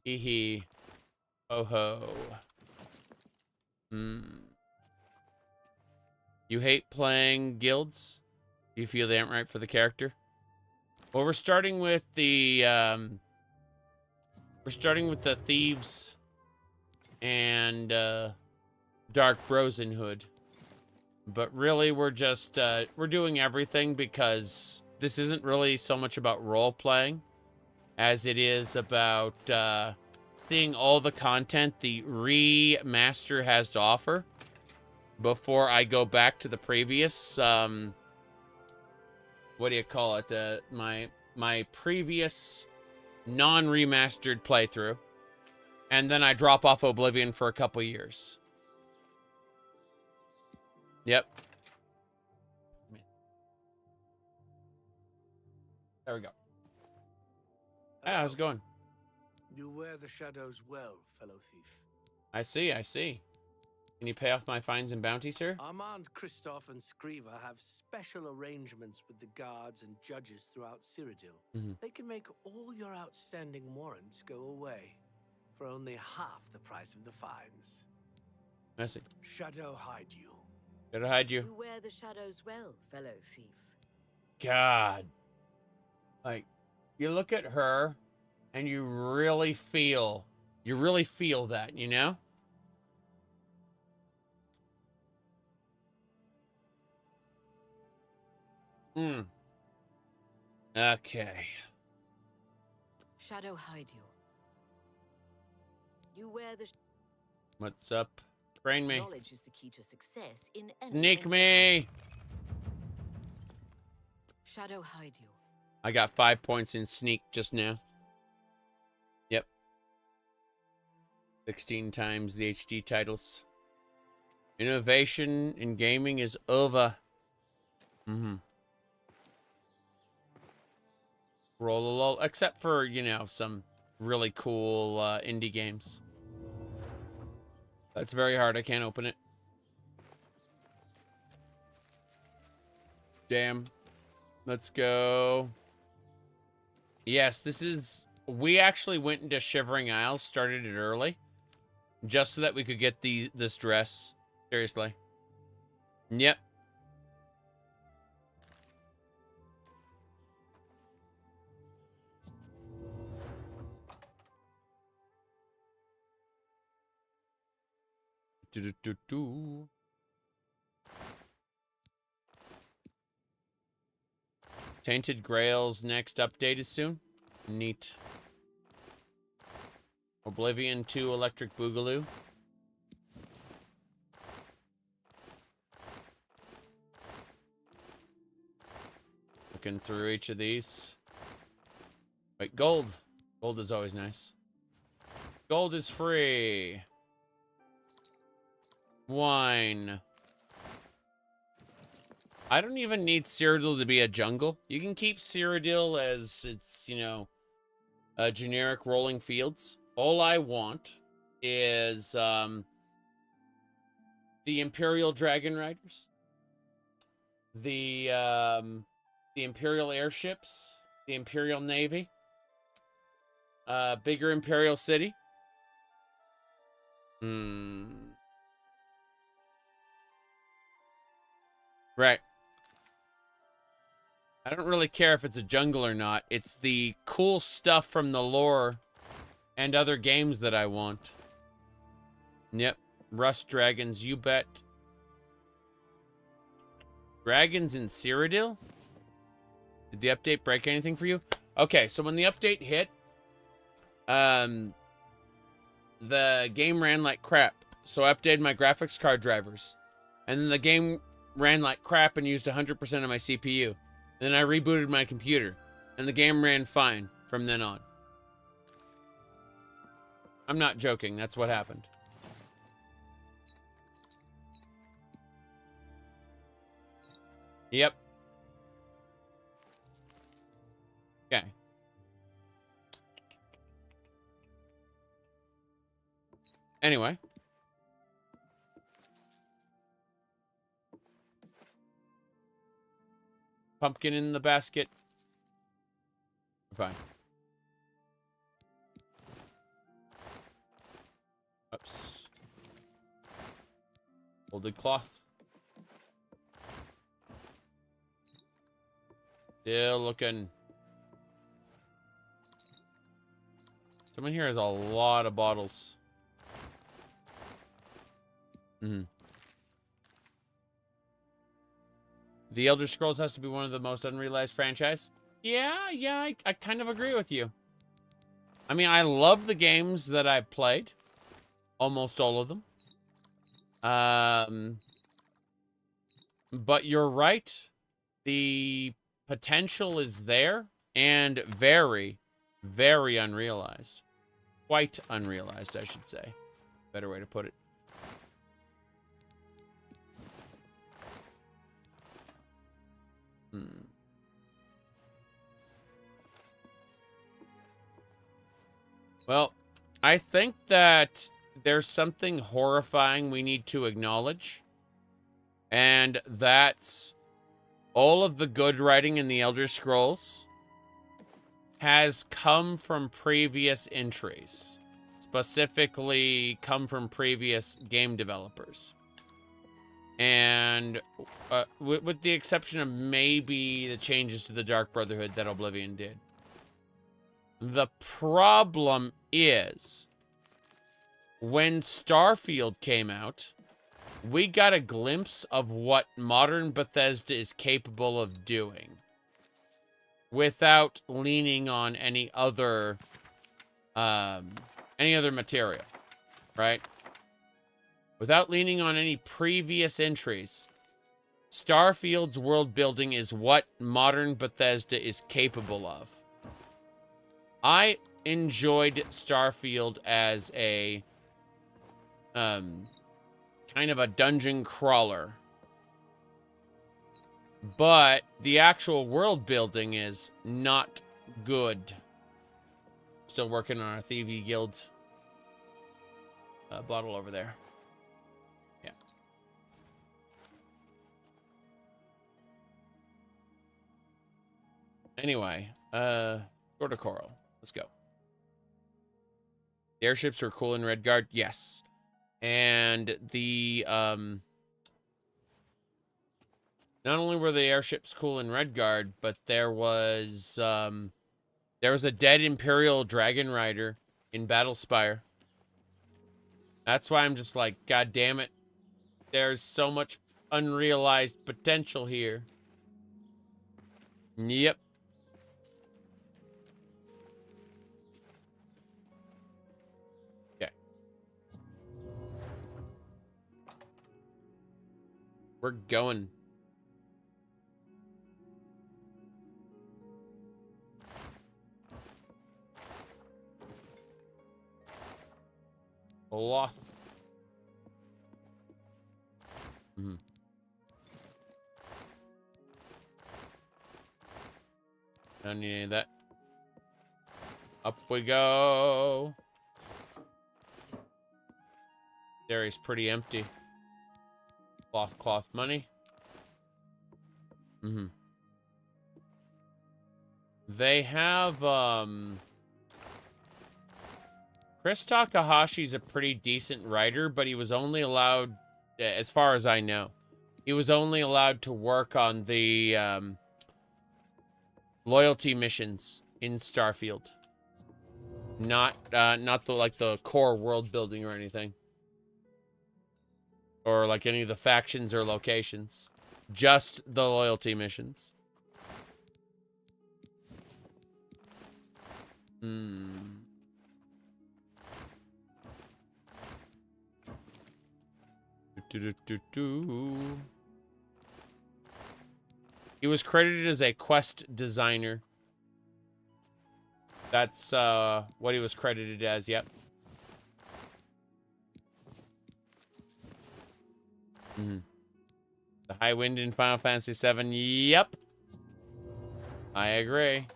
Hee hee. Ho ho. You hate playing guilds? You feel they aren't right for the character? Well, we're starting with the thieves and Dark Brosenhood. But really we're just we're doing everything because this isn't really so much about role playing as it is about seeing all the content the remaster has to offer before I go back to the previous what do you call it? My previous non-remastered playthrough. And then I drop off Oblivion for a couple years. Yep. There we go. Hey, how's it going? You wear the shadows well, fellow thief. I see. Can you pay off my fines and bounty, sir? Armand, Christoph, and Skriva have special arrangements with the guards and judges throughout Cyrodiil. They can make all your outstanding warrants go away for only half the price of the fines. I see. Shadow hide you. Shadow hide you. You wear the shadows well, fellow thief. God. Like, you look at her and you really feel that, you know? Okay. Shadow hide you. You wear the What's up? Train me. knowledge is the key to success in any Sneak me. Shadow hide you. I got 5 points in sneak just now. Yep. 16 times the HD titles. Innovation in gaming is over. Roll a lull, except for, you know, some really cool indie games. That's very hard. I can't open it. Damn. Let's go. Yes, this is... We actually went into Shivering Isles, started it early, just so that we could get this dress. Seriously. Yep. Tainted Grail's next update is soon. Neat. Oblivion 2 Electric Boogaloo. Looking through each of these. Wait, gold. Gold is always nice. Gold is free. Wine. I don't even need Cyrodiil to be a jungle. You can keep Cyrodiil as its, you know, generic rolling fields. All I want is the Imperial Dragon Riders, the Imperial airships, the Imperial Navy, bigger Imperial City. Right. I don't really care if it's a jungle or not. It's the cool stuff from the lore and other games that I want. Yep. Rust dragons, you bet. Dragons in Cyrodiil? Did the update break anything for you? Okay, so when the update hit, the game ran like crap. So I updated my graphics card drivers. And then the game ran like crap and used 100% of my CPU. Then I rebooted my computer, and the game ran fine from then on. I'm not joking, that's what happened. Yep. Okay. Anyway. Pumpkin in the basket. Fine. Oops. Folded cloth. Still looking. Someone here has a lot of bottles. The Elder Scrolls has to be one of the most unrealized franchise. Yeah, I kind of agree with you. I mean, I love the games that I played. Almost all of them. But you're right. The potential is there and very, very unrealized. Quite unrealized, I should say. Better way to put it. Well, I think that there's something horrifying we need to acknowledge. And that's all of the good writing in the Elder Scrolls has come from previous entries. Specifically, come from previous game developers. And with the exception of maybe the changes to the Dark Brotherhood that Oblivion did. The problem is, when Starfield came out, we got a glimpse of what modern Bethesda is capable of doing without leaning on any other material, right? Without leaning on any previous entries. Starfield's world building is what modern Bethesda is capable of. I enjoyed Starfield as a kind of a dungeon crawler. But the actual world building is not good. Still working on our Thievery Guild bottle over there. Yeah. Anyway, go to Coral. Let's go. The airships were cool in Redguard. Yes. And the, not only were the airships cool in Redguard, but there was a dead Imperial Dragon Rider in Battlespire. That's why I'm just like, God damn it. There's so much unrealized potential here. Yep. Okay. We're going. Cloth. Don't need any of that. Up we go. Area's pretty empty. Cloth money. They have, Chris Takahashi's a pretty decent writer, but he was only allowed, as far as I know, he was only allowed to work on the, loyalty missions in Starfield. Not the core world building or anything. Or like any of the factions or locations. Just the loyalty missions. He was credited as a quest designer. That's what he was credited as, yep. The high wind in Final Fantasy VII, yep. I agree.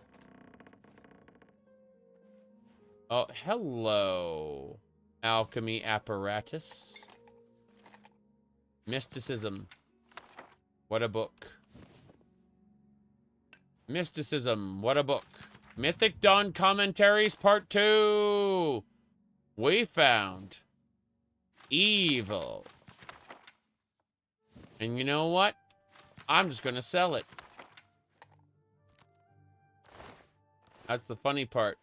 Oh, hello. Alchemy apparatus. Mysticism. What a book. Mysticism. What a book. Mythic Dawn Commentaries Part 2. We found evil. And you know what? I'm just going to sell it. That's the funny part.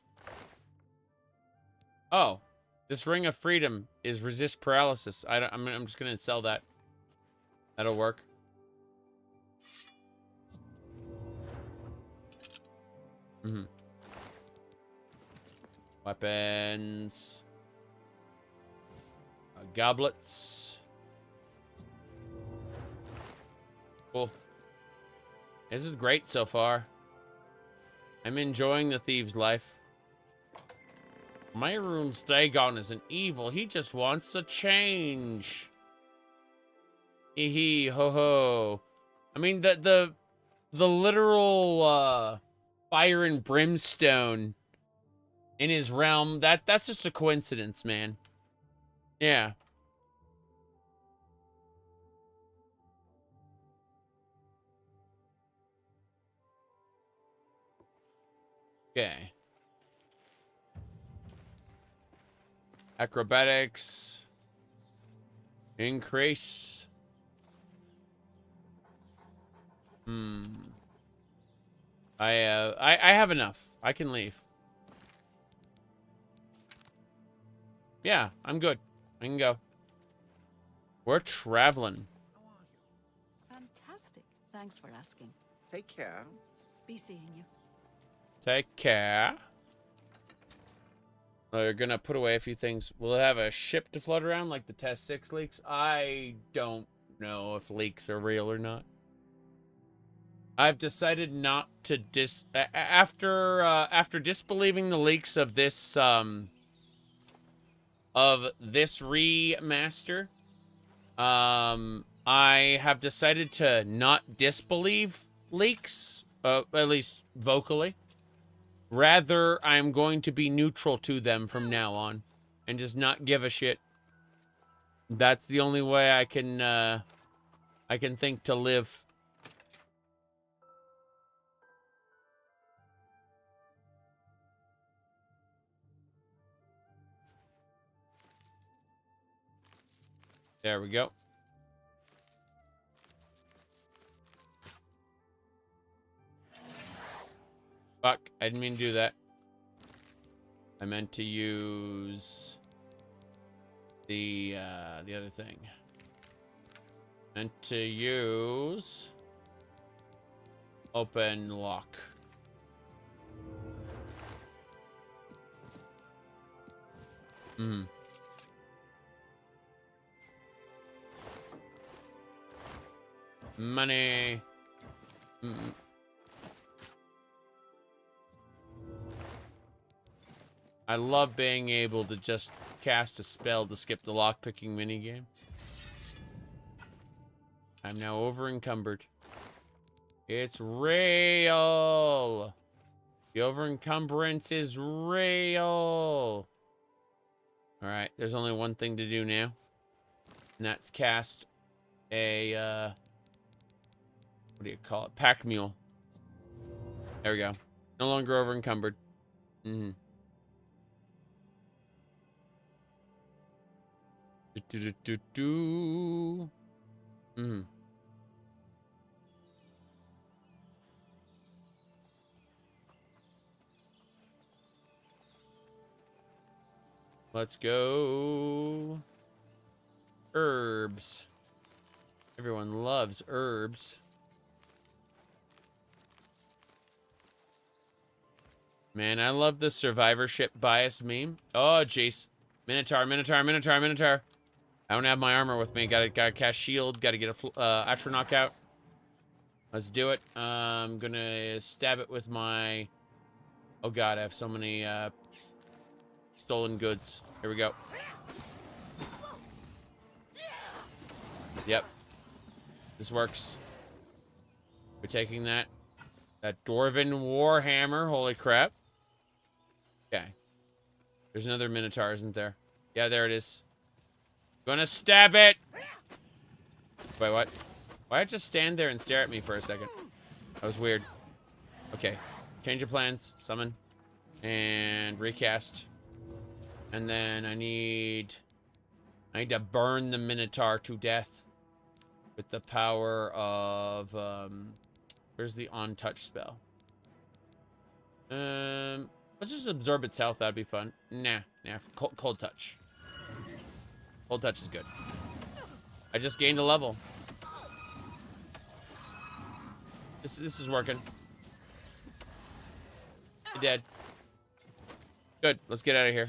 Oh, this Ring of Freedom is resist paralysis. I'm just going to sell that. That'll work. Weapons. Goblets. Cool. This is great so far. I'm enjoying the thieves' life. Myrun's Dagon isn't evil. He just wants a change. Hee hee ho ho. I mean, the literal fire and brimstone in his realm, that's just a coincidence, man. Yeah. Okay. Acrobatics. Increase. I have enough. I can leave. Yeah, I'm good. I can go. We're traveling. Fantastic. Thanks for asking. Take care. Be seeing you. Take care. Oh, you're gonna put away a few things. Will it have a ship to float around like the Test 6 leaks? I don't know if leaks are real or not. I've decided not to after disbelieving the leaks of this remaster. I have decided to not disbelieve leaks, at least vocally. Rather, I'm going to be neutral to them from now on and just not give a shit. That's the only way I can think to live. There we go. Fuck, I didn't mean to do that. I meant to use the other thing. And to use open lock. Money. I love being able to just cast a spell to skip the lockpicking minigame. I'm now over encumbered. It's real. The over encumbrance is real. Alright, there's only one thing to do now. And that's cast a what do you call it? Pack mule. There we go. No longer over encumbered. Let's go. Herbs. Everyone loves herbs. Man, I love the survivorship bias meme. Oh, jeez. Minotaur, Minotaur, Minotaur, Minotaur. I don't have my armor with me. Gotta cast shield. Gotta get a Atro knockout. Let's do it. I'm gonna stab it with my... Oh god, I have so many stolen goods. Here we go. Yep. This works. We're taking that. That Dwarven Warhammer. Holy crap. Okay. There's another Minotaur, isn't there? Yeah, there it is. Gonna stab it! Wait, what? Why'd it just stand there and stare at me for a second? That was weird. Okay. Change of plans. Summon. And recast. And then I need to burn the Minotaur to death. With the power of... where's the on-touch spell? Let's just absorb its health. That'd be fun. Nah. Cold touch. Cold touch is good. I just gained a level. This is working. You're dead. Good. Let's get out of here.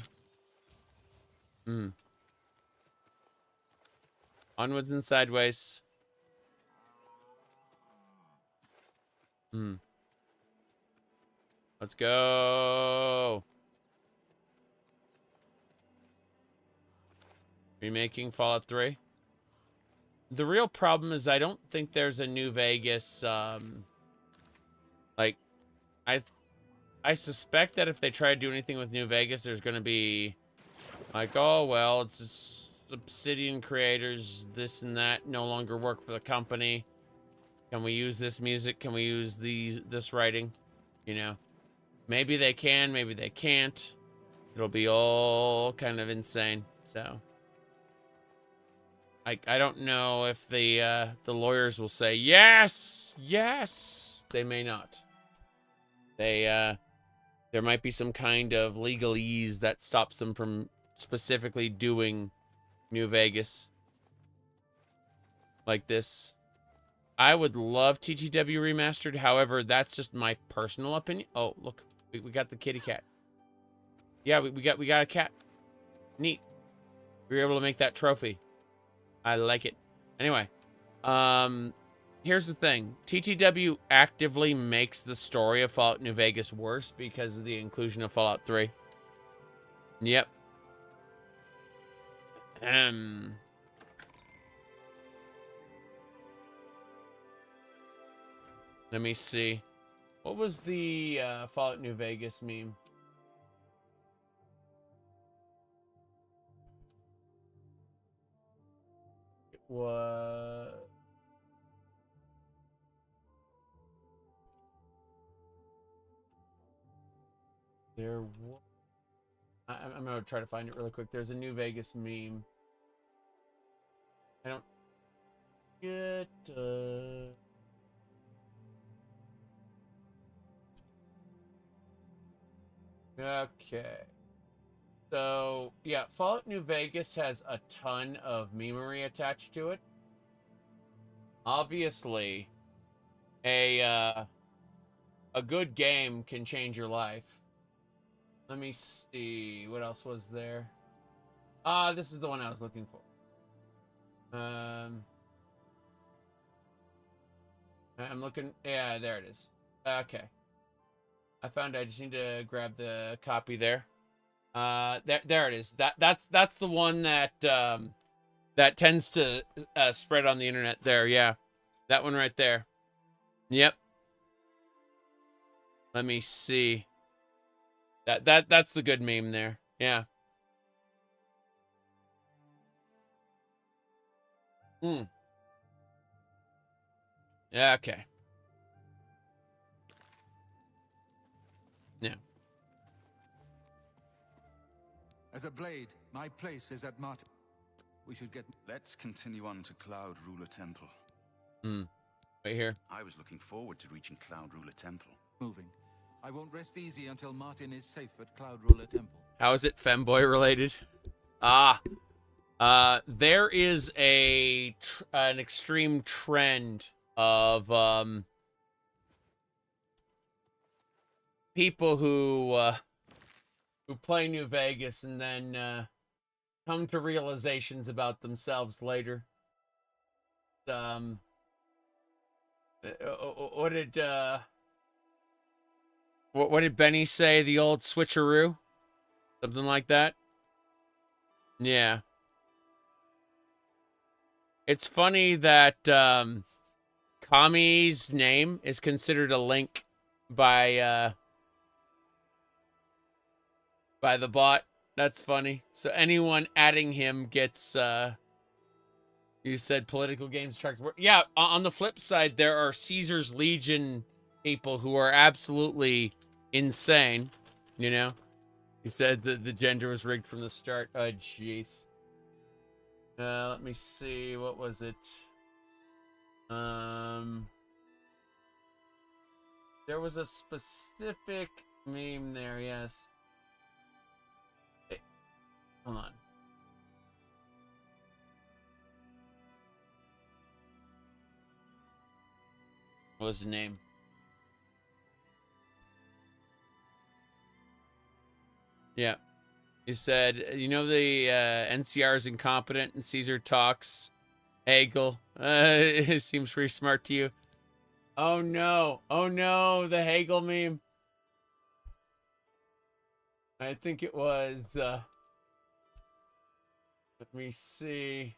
Onwards and sideways. Let's go. Remaking Fallout 3. The real problem is I don't think there's a New Vegas, like, I suspect that if they try to do anything with New Vegas, there's going to be, like, oh, well, it's just Obsidian creators, this and that, no longer work for the company. Can we use this music? Can we use this writing? You know, maybe they can, maybe they can't. It'll be all kind of insane, so... I don't know if the lawyers will say yes. They may not. There might be some kind of legalese that stops them from specifically doing New Vegas like this. I would love TTW Remastered. However, that's just my personal opinion. Oh, look, we got the kitty cat. Yeah, we got a cat. Neat. We were able to make that trophy. I like it. Anyway, here's the thing. TTW actively makes the story of Fallout New Vegas worse because of the inclusion of Fallout 3. Yep. Let me see. What was the Fallout New Vegas meme? What? There was... I'm gonna try to find it really quick. There's a New Vegas meme. I don't get... Okay. So, yeah, Fallout New Vegas has a ton of memery attached to it. Obviously, a good game can change your life. Let me see. What else was there? This is the one I was looking for. I'm looking. Yeah, there it is. Okay. I found it. I just need to grab the copy there. There it is. That's the one that that tends to spread on the internet there. Yeah. That one right there. Yep. Let me see. That's the good meme there. Yeah. Yeah, okay. Yeah. As a blade, my place is at Martin. We should get... Let's continue on to Cloud Ruler Temple. Right here. I was looking forward to reaching Cloud Ruler Temple. Moving. I won't rest easy until Martin is safe at Cloud Ruler Temple. How is it femboy related? There is an extreme trend of people who play New Vegas and then come to realizations about themselves later. What did Benny say? The old switcheroo? Something like that? Yeah. It's funny that Kami's name is considered a link by the bot. That's funny. So anyone adding him gets you said political games attract. Yeah, on the flip side, there are Caesar's Legion people who are absolutely insane, you know? He said that the gender was rigged from the start. Oh, jeez. Let me see. What was it? There was a specific meme there, yes. Hey, hold on. What was the name? Yeah. He said, you know, the NCR is incompetent and Caesar talks Hegel. It seems pretty smart to you. Oh no. Oh no, the Hegel meme. I think it was, let me see.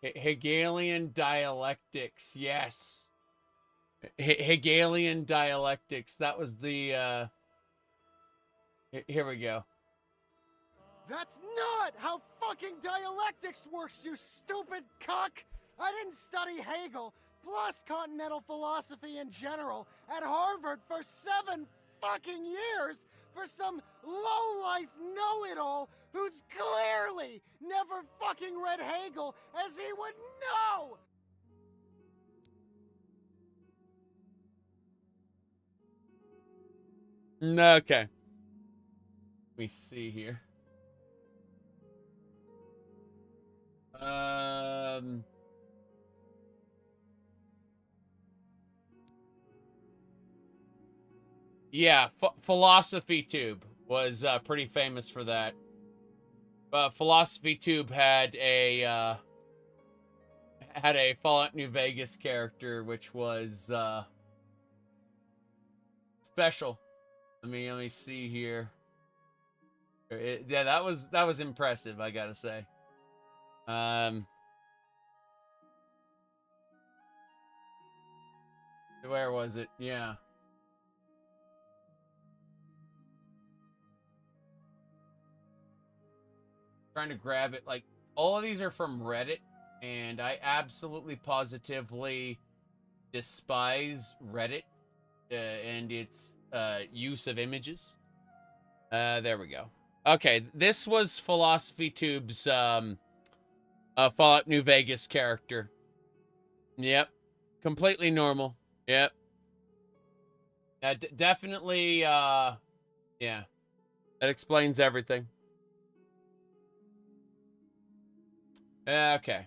Hegelian dialectics, yes. Hegelian dialectics. That was the here we go. That's not how fucking dialectics works, you stupid cuck! I didn't study Hegel, plus continental philosophy in general, at Harvard for 7 fucking years for some low-life know-it-all who's clearly never fucking read Hegel as he would know! Okay. Let me see here. Yeah, Philosophy Tube was pretty famous for that. Philosophy Tube had a Fallout New Vegas character, which was special. Let me see here. Yeah, that was impressive, I gotta say. Where was it? Yeah. Trying to grab it. Like, all of these are from Reddit, and I absolutely positively despise Reddit and its use of images. There we go. Okay, this was Philosophy Tube's Fallout New Vegas character. Yep. Completely normal. Yep. Definitely Yeah. That explains everything. Okay.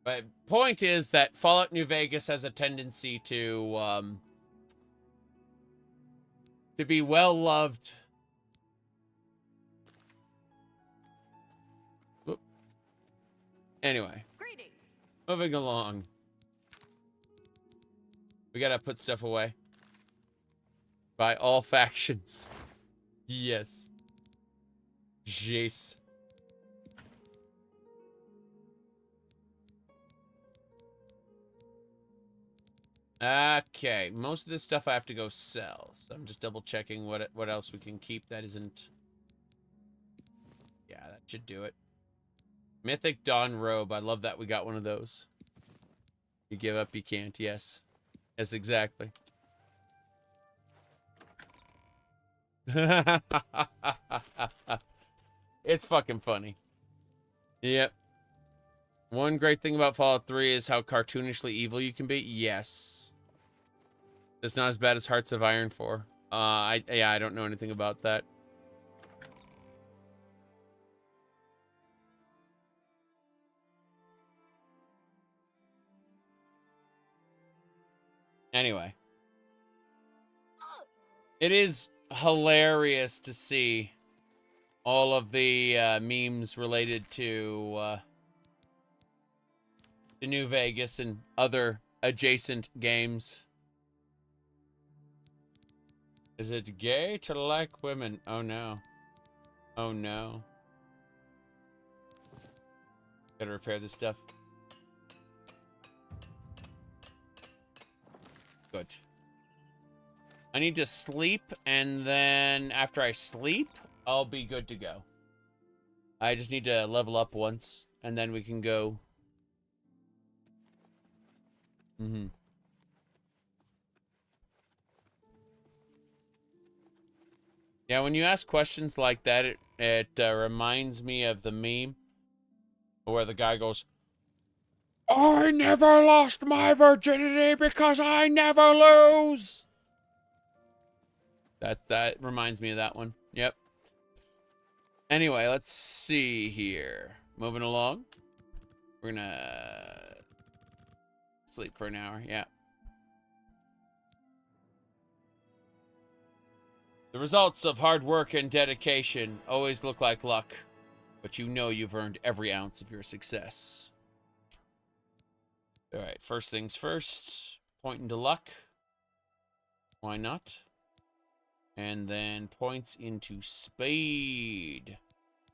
But point is that Fallout New Vegas has a tendency to be well loved. Oop. Anyway. Greetings. Moving along. We gotta put stuff away. By all factions. Yes. Jeez. Okay, most of this stuff I have to go sell. So I'm just double checking what else we can keep that isn't. Yeah, that should do it. Mythic Dawn Robe. I love that we got one of those. You give up, you can't. Yes. Yes, exactly. It's fucking funny. Yep. One great thing about Fallout 3 is how cartoonishly evil you can be. Yes. It's not as bad as Hearts of Iron 4. I don't know anything about that. Anyway. It is hilarious to see all of the memes related to New Vegas and other adjacent games. Is it gay to like women? Oh no. Oh no. Gotta repair this stuff. Good. I need to sleep, and then after I sleep, I'll be good to go. I just need to level up once, and then we can go. Yeah, when you ask questions like that, it reminds me of the meme where the guy goes, I never lost my virginity because I never lose. That reminds me of that one. Yep. Anyway, let's see here. Moving along. We're gonna sleep for an hour. Yeah. The results of hard work and dedication always look like luck, but you know you've earned every ounce of your success. All right, first things first. Point into luck. Why not? And then points into speed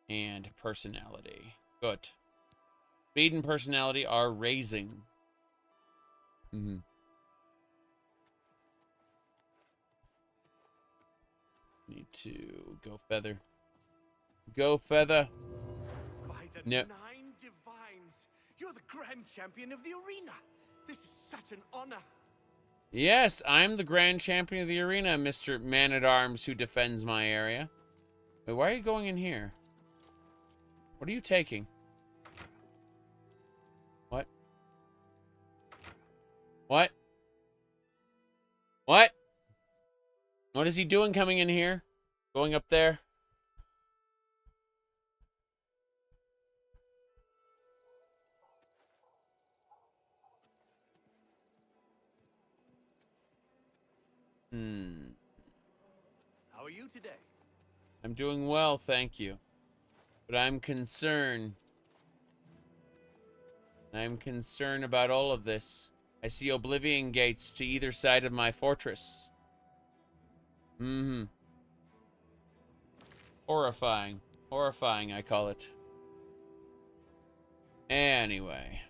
and personality. Good. Speed and personality are raising. Need to go feather. Go feather. By the Nope. 9 divines, you're the grand champion of the arena. This is such an honor. Yes, I'm the grand champion of the arena, Mr. Man-at-Arms who defends my area. Wait, why are you going in here? What are you taking? What? What? What? What is he doing coming in here? Going up there? How are you today? I'm doing well, thank you. But I'm concerned. I'm concerned about all of this. I see Oblivion gates to either side of my fortress. Horrifying. Horrifying, I call it. Anyway.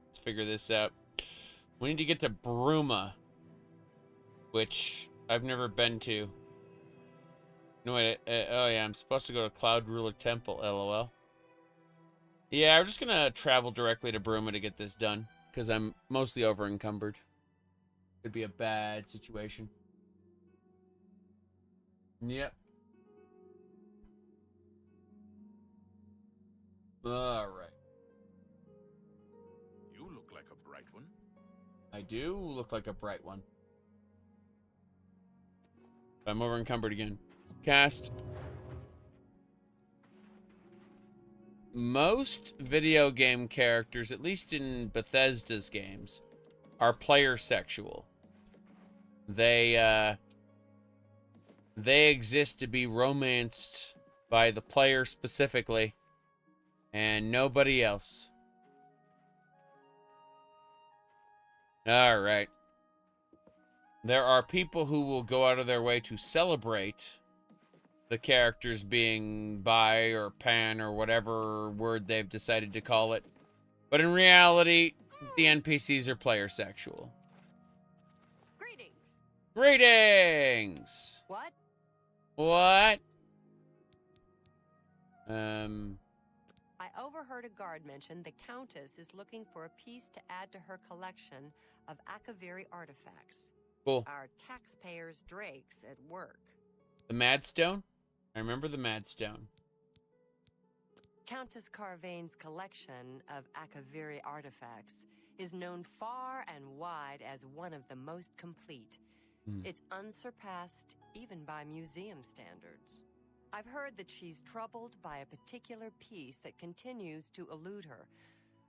Let's figure this out. We need to get to Bruma, which I've never been to. No, wait. Oh, yeah, I'm supposed to go to Cloud Ruler Temple, LOL. Yeah, I'm just gonna travel directly to Bruma to get this done, because I'm mostly over-encumbered. Could be a bad situation. Yep. Alright. You look like a bright one. I do look like a bright one. I'm over encumbered again. Cast. Most video game characters, at least in Bethesda's games, are player sexual. They exist to be romanced by the player specifically, and nobody else. All right. There are people who will go out of their way to celebrate the characters being bi or pan or whatever word they've decided to call it. But in reality, the NPCs are player sexual. Greetings. Greetings! What? What? I overheard a guard mention the Countess is looking for a piece to add to her collection of Akaviri artifacts. Cool. Our taxpayers' drakes at work. The Madstone? I remember the Madstone. Countess Carvane's collection of Akaviri artifacts is known far and wide as one of the most complete. It's unsurpassed even by museum standards. I've heard that she's troubled by a particular piece that continues to elude her.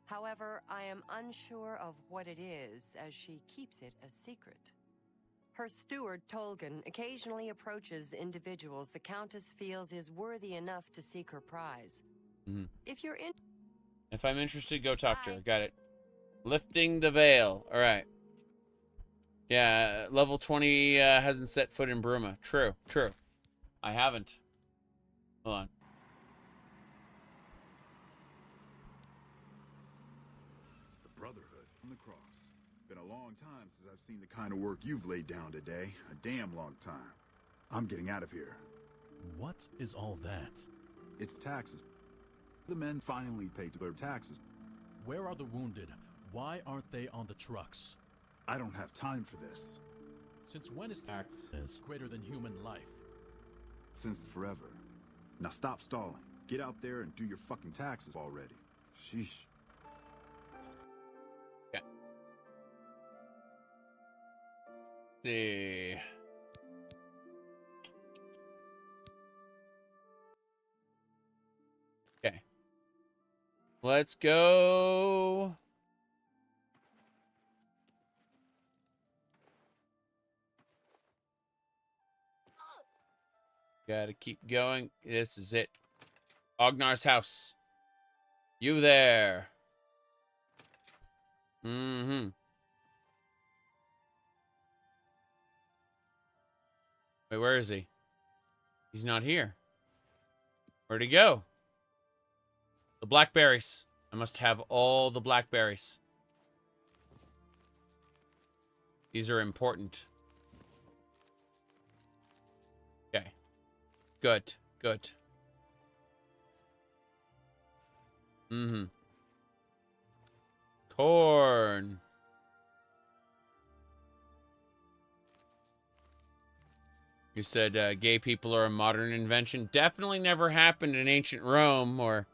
However, I am unsure of what it is, as she keeps it a secret. Her steward, Tolgan, occasionally approaches individuals the Countess feels is worthy enough to seek her prize. If I'm interested, go talk to her. Got it. Lifting the veil. All right. Yeah, level 20 hasn't set foot in Bruma. True, true. I haven't. Hold on. The Brotherhood on the cross. Been a long time since I've seen the kind of work you've laid down today. A damn long time. I'm getting out of here. What is all that? It's taxes. The men finally paid their taxes. Where are the wounded? Why aren't they on the trucks? I don't have time for this. Since when is tax greater than human life? Since forever. Now stop stalling. Get out there and do your fucking taxes already. Sheesh. Okay. See. Okay. Let's go. Gotta keep going. This is it. Ognar's house. You there. Mm-hmm. Wait, where is he? He's not here. Where'd he go? The blackberries. I must have all the blackberries. These are important. Okay. Good. Good. Mm-hmm. Corn. You said gay people are a modern invention. Definitely never happened in ancient Rome or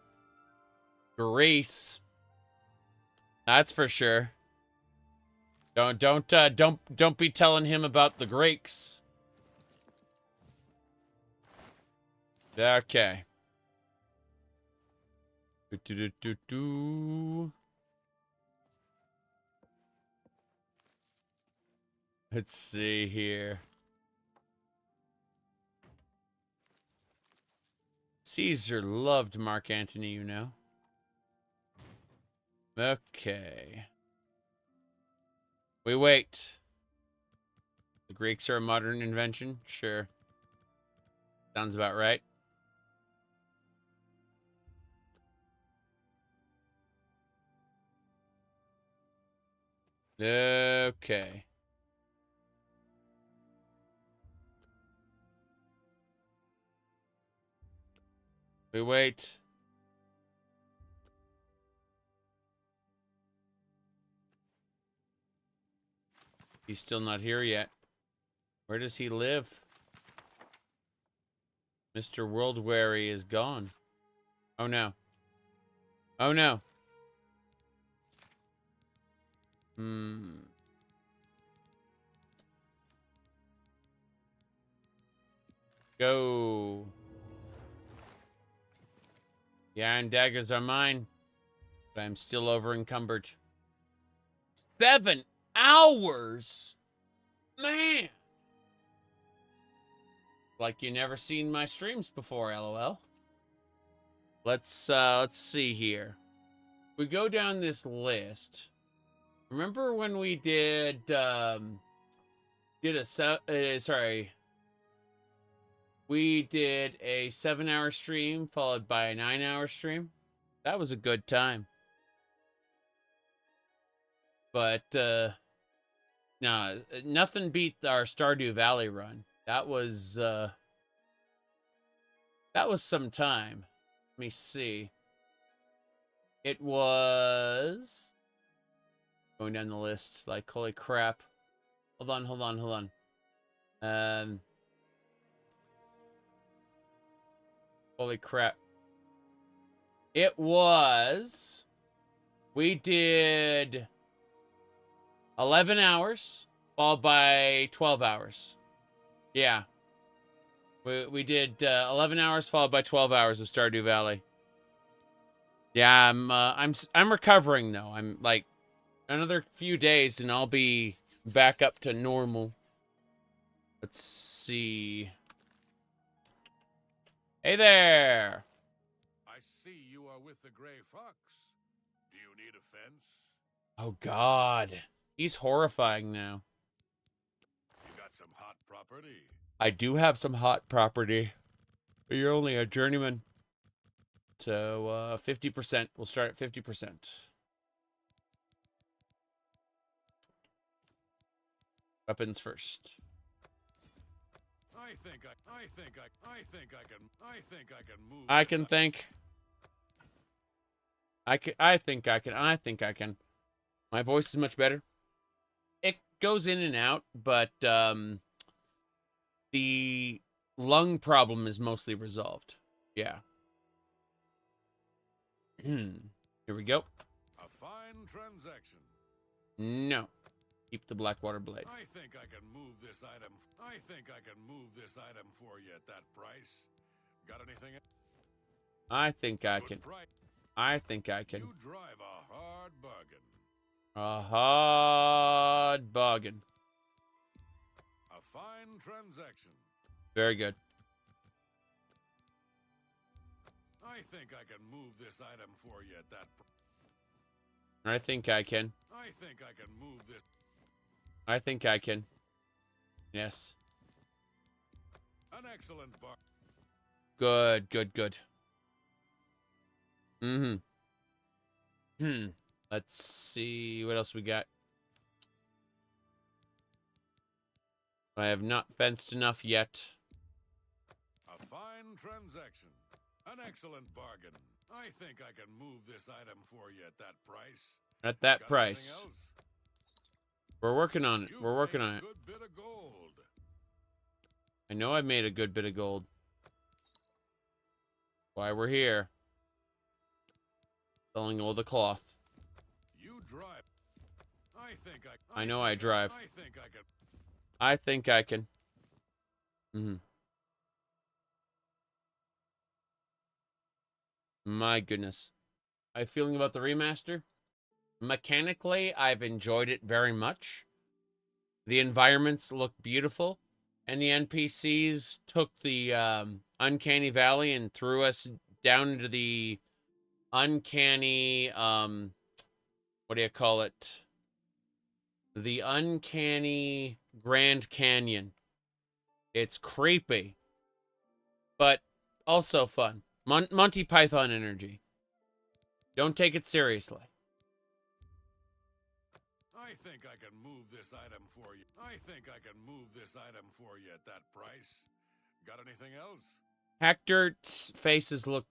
Greece. That's for sure. Don't be telling him about the Greeks. Okay. Let's see here. Caesar loved Mark Antony, you know. Okay. We wait. The Greeks are a modern invention? Sure. Sounds about right. Okay. We wait. He's still not here yet. Where does he live? Mr. World-Weary is gone. Oh no. Oh no. Go. The iron daggers are mine, but I'm still over encumbered. 7 hours? Man. Like you never seen my streams before, LOL. Let's see here. We go down this list. Remember when we did we did a 7-hour stream followed by a 9-hour stream? That was a good time. But no, nothing beat our Stardew Valley run. That was some time. Let me see. It was going down the list like holy crap. Hold on. Holy crap. It was, we did 11 hours followed by 12 hours. Yeah. We did 11 hours followed by 12 hours of Stardew Valley. Yeah, I'm recovering though. I'm like another few days and I'll be back up to normal. Let's see. Hey there. I see you are with the Gray Fox. Do you need a fence? Oh God, he's horrifying now. You got some hot property. I do have some hot property. But you're only a journeyman. So 50%. We'll start at 50%. Weapons first. I think I can move. I can think. I think I can. My voice is much better. It goes in and out, but the lung problem is mostly resolved. Yeah. Here we go. A fine transaction. No. Keep the Blackwater blade. I think I can move this item. I think I can move this item for you at that price. Got anything? I think I can. I think I can. You drive a hard bargain. A hard bargain. A fine transaction. Very good. I think I can move this item for you at that price. I think I can. I think I can move this. I think I can. Yes. An excellent bar. Good. Let's see what else we got. I have not fenced enough yet. A fine transaction. An excellent bargain. I think I can move this item for you at that price. At that Got price. anything else? We're working on it. We're working on it. Good bit of gold. I know I've made a good bit of gold. Why we're here. Selling all the cloth. You drive. I know I drive. I think I can. I think I can. My goodness. How you feeling about the remaster? Mechanically, I've enjoyed it very much. The environments look beautiful. And the NPCs took the Uncanny Valley and threw us down into the uncanny, what do you call it? The uncanny Grand Canyon. It's creepy, but also fun. Monty Python energy. Don't take it seriously. I think I can move this item for you. I think I can move this item for you at that price. Got anything else? Hector's faces look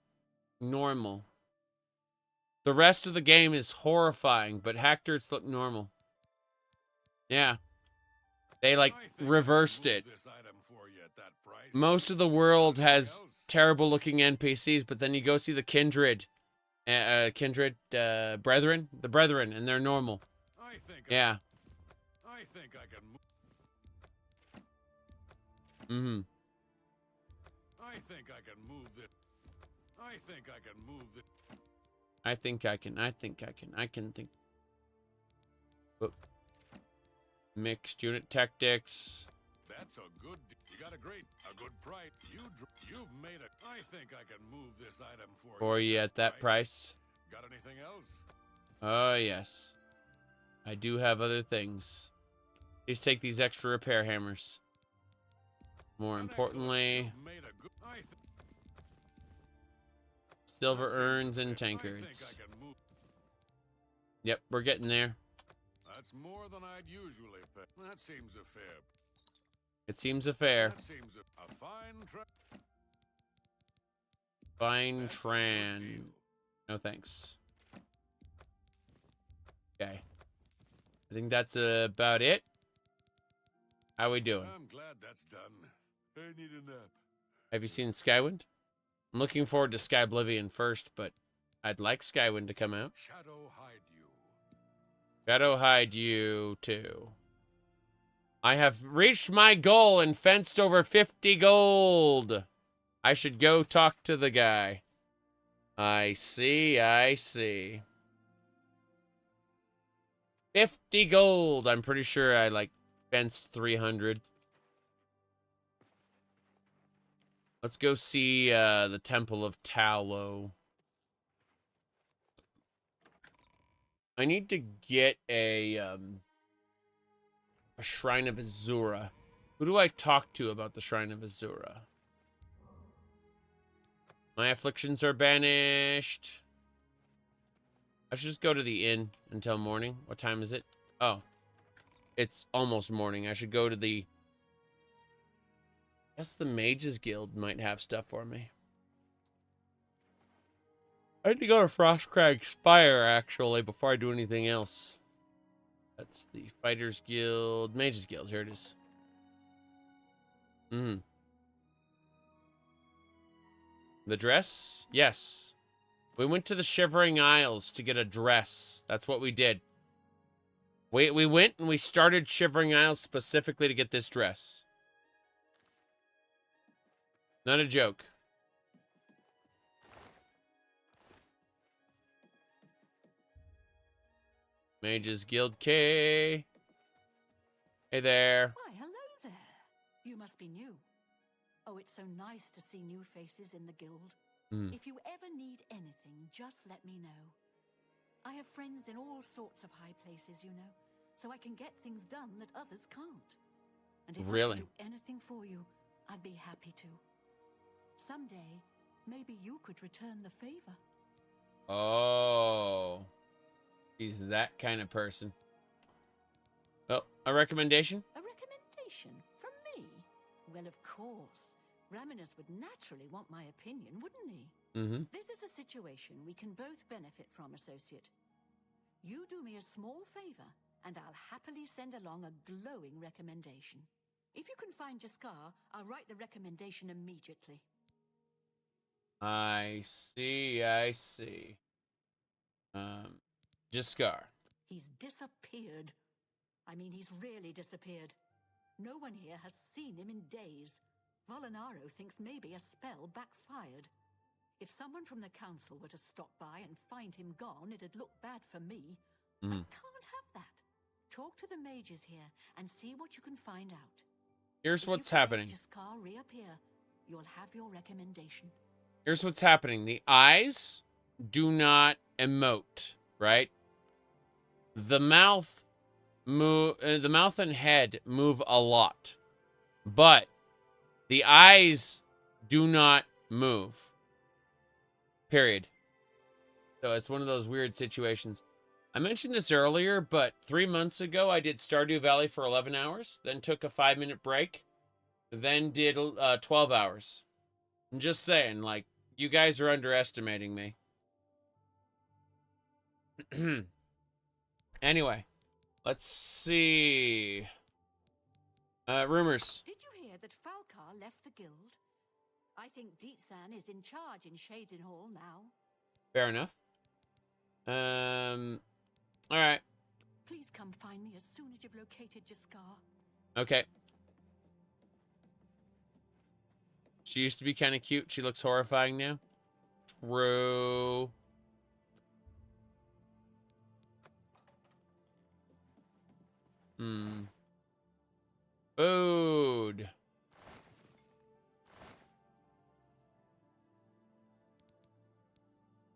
normal. The rest of the game is horrifying, but Hector's look normal. Yeah. They, like, reversed it. Most of the world has terrible-looking NPCs, but then you go see the Kindred. Brethren? The Brethren, and they're normal. Yeah. I think I can move. think I can move this. I think I can move this. I think I can. I can think. Whoop. Mixed unit tactics. That's a good. You got a good price. You've made it. I think I can move this item For you at that price. Got anything else? Oh yes, I do have other things. Please take these extra repair hammers. More importantly, silver urns and tankards. Yep, we're getting there. That's more than I'd usually pay. That seems a fair. It seems a fair. That seems a fine Fine Tran. No thanks. Okay. I think that's about it. How we doing? I'm glad that's done. I need a nap. Have you seen Skywind? I'm looking forward to Sky Oblivion first, but I'd like Skywind to come out. Shadow hide you. Shadow hide you too. I have reached my goal and fenced over 50 gold. I should go talk to the guy. I see, I see. 50 gold. I'm pretty sure I, like, fenced 300. Let's go see the Temple of Tallow. I need to get a Shrine of Azura. Who do I talk to about the Shrine of Azura? My afflictions are banished. I should just go to the inn until morning. What time is it? Oh. It's almost morning. I should go to the... I guess the Mages Guild might have stuff for me. I need to go to Frostcrag Spire, actually, before I do anything else. That's the Fighters Guild. Mages Guild. Here it is. The dress? Yes. We went to the Shivering Isles to get a dress. That's what we did. We went and we started Shivering Isles specifically to get this dress. Not a joke. Mages Guild K. Hey there. Why, hello there. You must be new. Oh, it's so nice to see new faces in the guild. If you ever need anything, just let me know. I have friends in all sorts of high places, you know, so I can get things done that others can't. And if I could do anything for you, I'd be happy to. Someday, maybe you could return the favor. Oh. He's that kind of person. Well, a recommendation? A recommendation? From me? Well, of course. Raminus would naturally want my opinion, wouldn't he? This is a situation we can both benefit from, associate. You do me a small favor, and I'll happily send along a glowing recommendation. If you can find Jaskar, I'll write the recommendation immediately. I see, I see. Jaskar. He's disappeared. I mean, he's really disappeared. No one here has seen him in days. Volinaro thinks maybe a spell backfired. If someone from the council were to stop by and find him gone, it'd look bad for me. I can't have that. Talk to the mages here and see what you can find out. Here's what's happening. Jaskar reappear, you'll have your recommendation. Here's what's happening. The eyes do not emote, right? The mouth and head move a lot, but the eyes do not move. Period. So it's one of those weird situations. I mentioned this earlier, but 3 months ago I did Stardew Valley for 11 hours, then took a 5-minute break, then did 12 hours. I'm just saying, like, you guys are underestimating me. Anyway, let's see. Rumors. Did you hear that Falcar left the guild? I think Deetsan is in charge in Shaden Hall now. Fair enough. All right. Please come find me as soon as you've located Jaskar. Okay. She used to be kind of cute. She looks horrifying now. True. Food.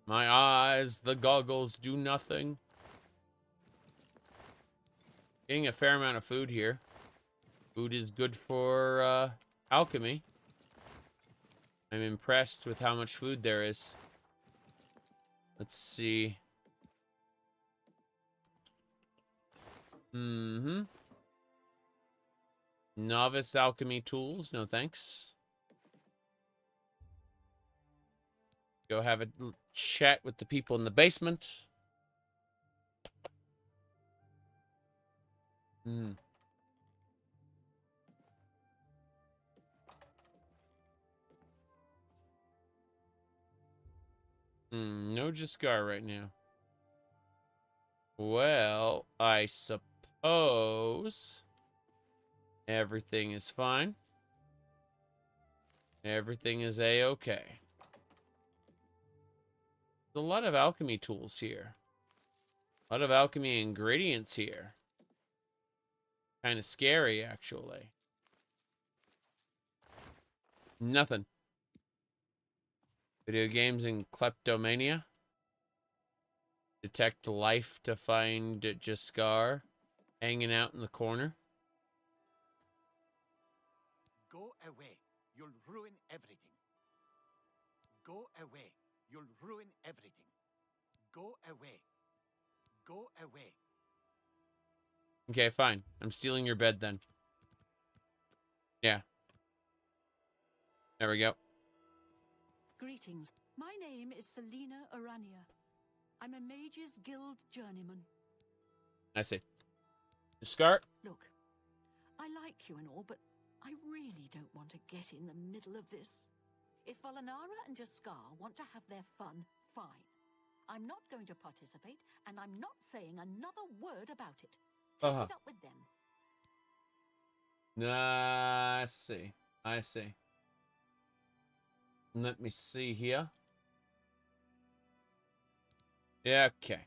My eyes, the goggles do nothing. Getting a fair amount of food here. Food is good for alchemy. I'm impressed with how much food there is. Let's see. Novice alchemy tools. No thanks. Go have a chat with the people in the basement. No Jaskar right now. Well, I suppose everything is fine. Everything is a-okay. There's a lot of alchemy tools here. A lot of alchemy ingredients here. Kind of scary, actually. Nothing. Video games and kleptomania. Detect life to find Jaskar hanging out in the corner. Go away. You'll ruin everything. Go away. You'll ruin everything. Go away. Go away. Okay, fine. I'm stealing your bed then. Yeah. There we go. Greetings. My name is Selena Arania. I'm a Mages Guild journeyman. I see. Jaskar? Look, I like you and all, but I really don't want to get in the middle of this. If Valinara and Jaskar want to have their fun, fine. I'm not going to participate, and I'm not saying another word about it. Take it up with them. I see. I see. Let me see here. Yeah, okay.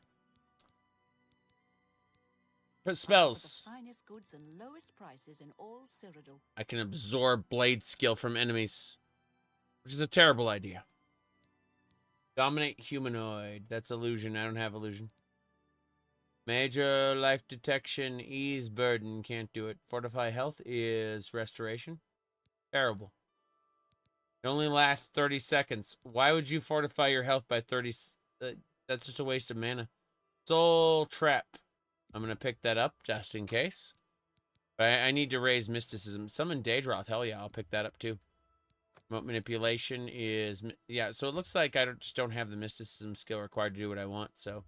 Put spells. The finest goods and lowest prices in all Cyrodiil. I can absorb blade skill from enemies, which is a terrible idea. Dominate humanoid. That's illusion. I don't have illusion. Major life detection. Ease burden. Can't do it. Fortify health is restoration. Terrible. It only lasts 30 seconds. Why would you fortify your health by 30? That's just a waste of mana. Soul Trap. I'm going to pick that up just in case. But I need to raise mysticism. Summon Daedroth. Hell yeah, I'll pick that up too. Remote manipulation is... Yeah, so it looks like I just don't have the mysticism skill required to do what I want. So,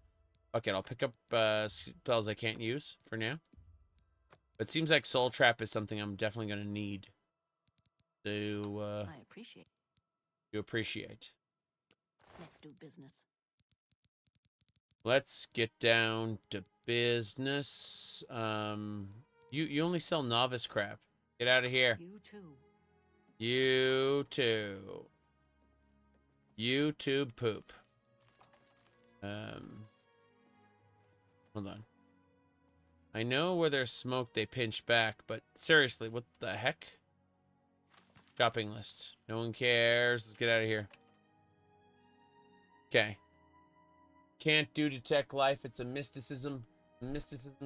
okay, I'll pick up spells I can't use for now. But it seems like Soul Trap is something I'm definitely going to need. To, I appreciate. You appreciate. Let's do business. Let's get down to business. You only sell novice crap. Get out of here. You too. You too. YouTube poop. Hold on. I know where there's smoke they pinch back, but seriously, what the heck? Shopping list. No one cares. Let's get out of here. Okay. Can't do detect life. It's a mysticism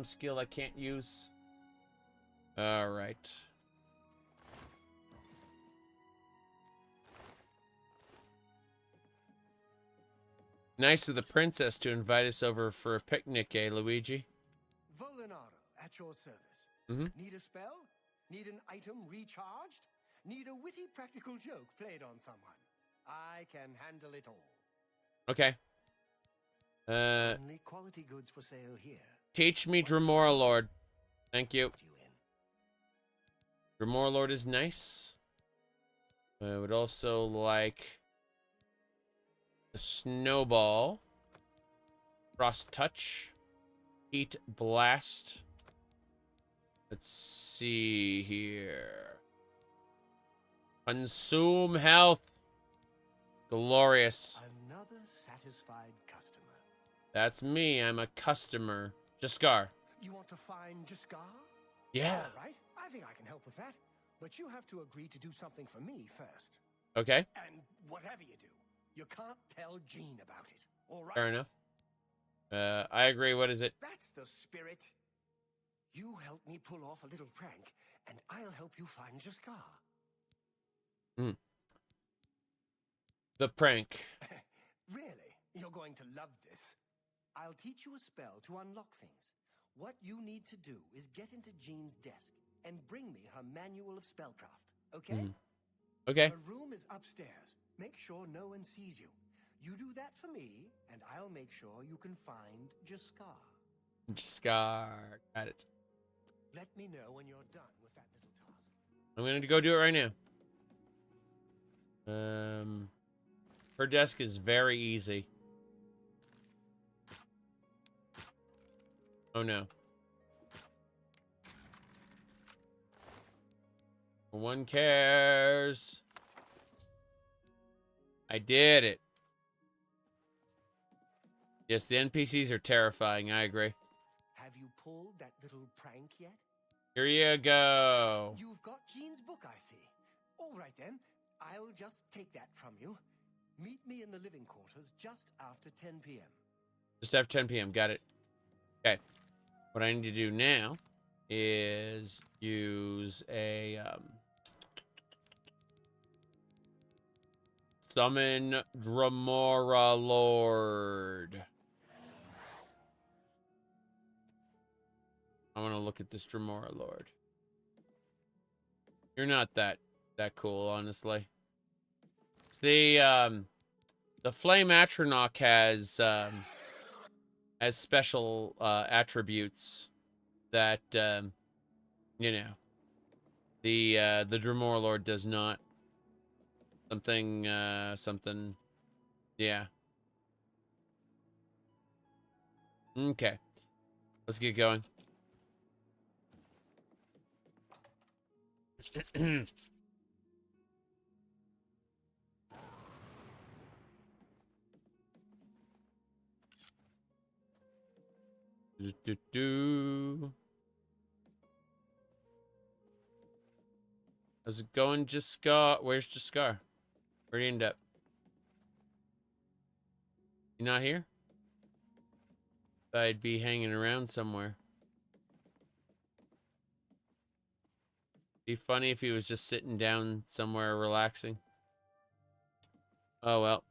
skill I can't use. All right. Nice of the princess to invite us over for a picnic, eh, Luigi? Volinaro, at your service. Need a spell? Need an item recharged? Need a witty practical joke played on someone? I can handle it all. Okay. Only quality goods for sale here. Teach me Dremora Lord. Thank you. Dremora Lord is nice. I would also like the Snowball, Frost Touch, Heat Blast. Let's see here. Consume health. Glorious. Another satisfied customer. That's me. I'm a customer. Jaskar. You want to find Jaskar? Yeah. All right. I think I can help with that. But you have to agree to do something for me first. Okay. And whatever you do, you can't tell Jean about it. All right? Fair enough. I agree. What is it? That's the spirit. You help me pull off a little prank, and I'll help you find Jaskar. The prank. Really? You're going to love this. I'll teach you a spell to unlock things. What you need to do is get into Jean's desk and bring me her manual of spellcraft, okay? Okay. Her room is upstairs. Make sure no one sees you. You do that for me, and I'll make sure you can find Jaskar. Jaskar. Got it. Let me know when you're done with that little task. I'm going to go do it right now. Her desk is very easy. Oh no. No one cares. I did it. Yes, the NPCs are terrifying. I agree. Have you pulled that little prank yet? Here you go. You've got Jean's book, I see. All right then. I'll just take that from you. Meet me in the living quarters just after 10 p.m. Just after 10 p.m. Got it. Okay. What I need to do now is use a summon Dremora Lord. I want to look at this Dremora Lord. You're not that cool, honestly. See, the Flame Atronach has special attributes that you know, the Dremora Lord does not. Something, yeah. Okay, let's get going. How's it going, Jaskar? Where's Jaskar? Where'd he end up? You not here? Thought I'd be hanging around somewhere. Be funny if he was just sitting down somewhere relaxing. Oh well.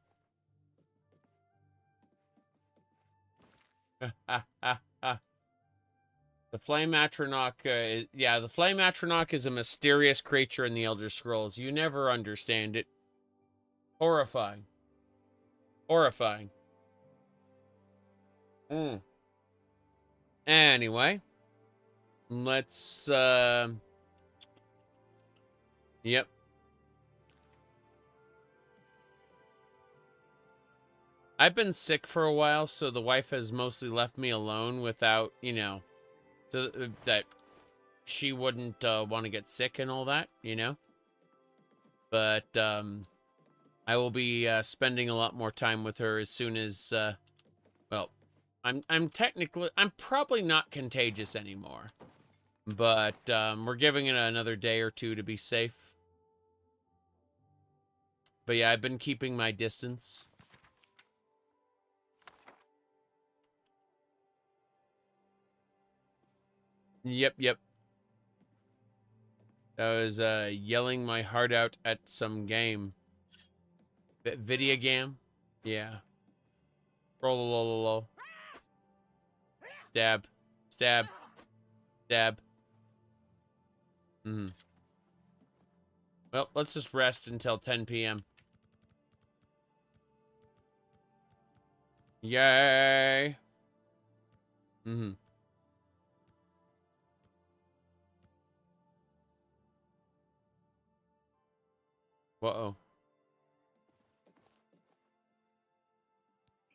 The Flame Atronach, yeah, the Flame Atronach is a mysterious creature in the Elder Scrolls. You never understand it. Horrifying. Horrifying. Anyway. Let's, yep. I've been sick for a while, so the wife has mostly left me alone without, you know, so that she wouldn't want to get sick and all that, you know. But I will be spending a lot more time with her as soon as, well, I'm probably not contagious anymore, but we're giving it another day or two to be safe. But yeah, I've been keeping my distance. Yep. I was yelling my heart out at some game. Video game? Yeah. Roll. Stab. Well, let's just rest until 10 p.m. Yay. Uh-oh.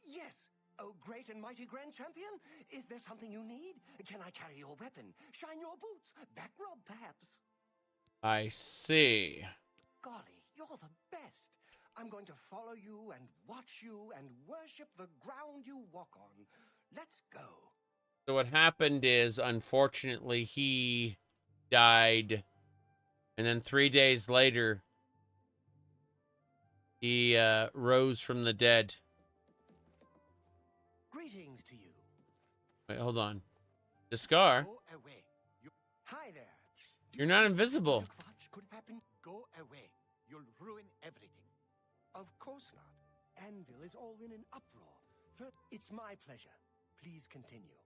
Yes. Oh, great and mighty Grand Champion. Is there something you need? Can I carry your weapon? Shine your boots? Back rub, perhaps? I see. Golly, you're the best. I'm going to follow you and watch you and worship the ground you walk on. Let's go. So what happened is, unfortunately, he died. And then 3 days later, he rose from the dead. Greetings to you. Wait, hold on. Jaskar, Go away. Hi there. you're not invisible. Could happen. Go away. You'll ruin everything. Of course not. Anvil is all in an uproar. It's my pleasure. Please continue.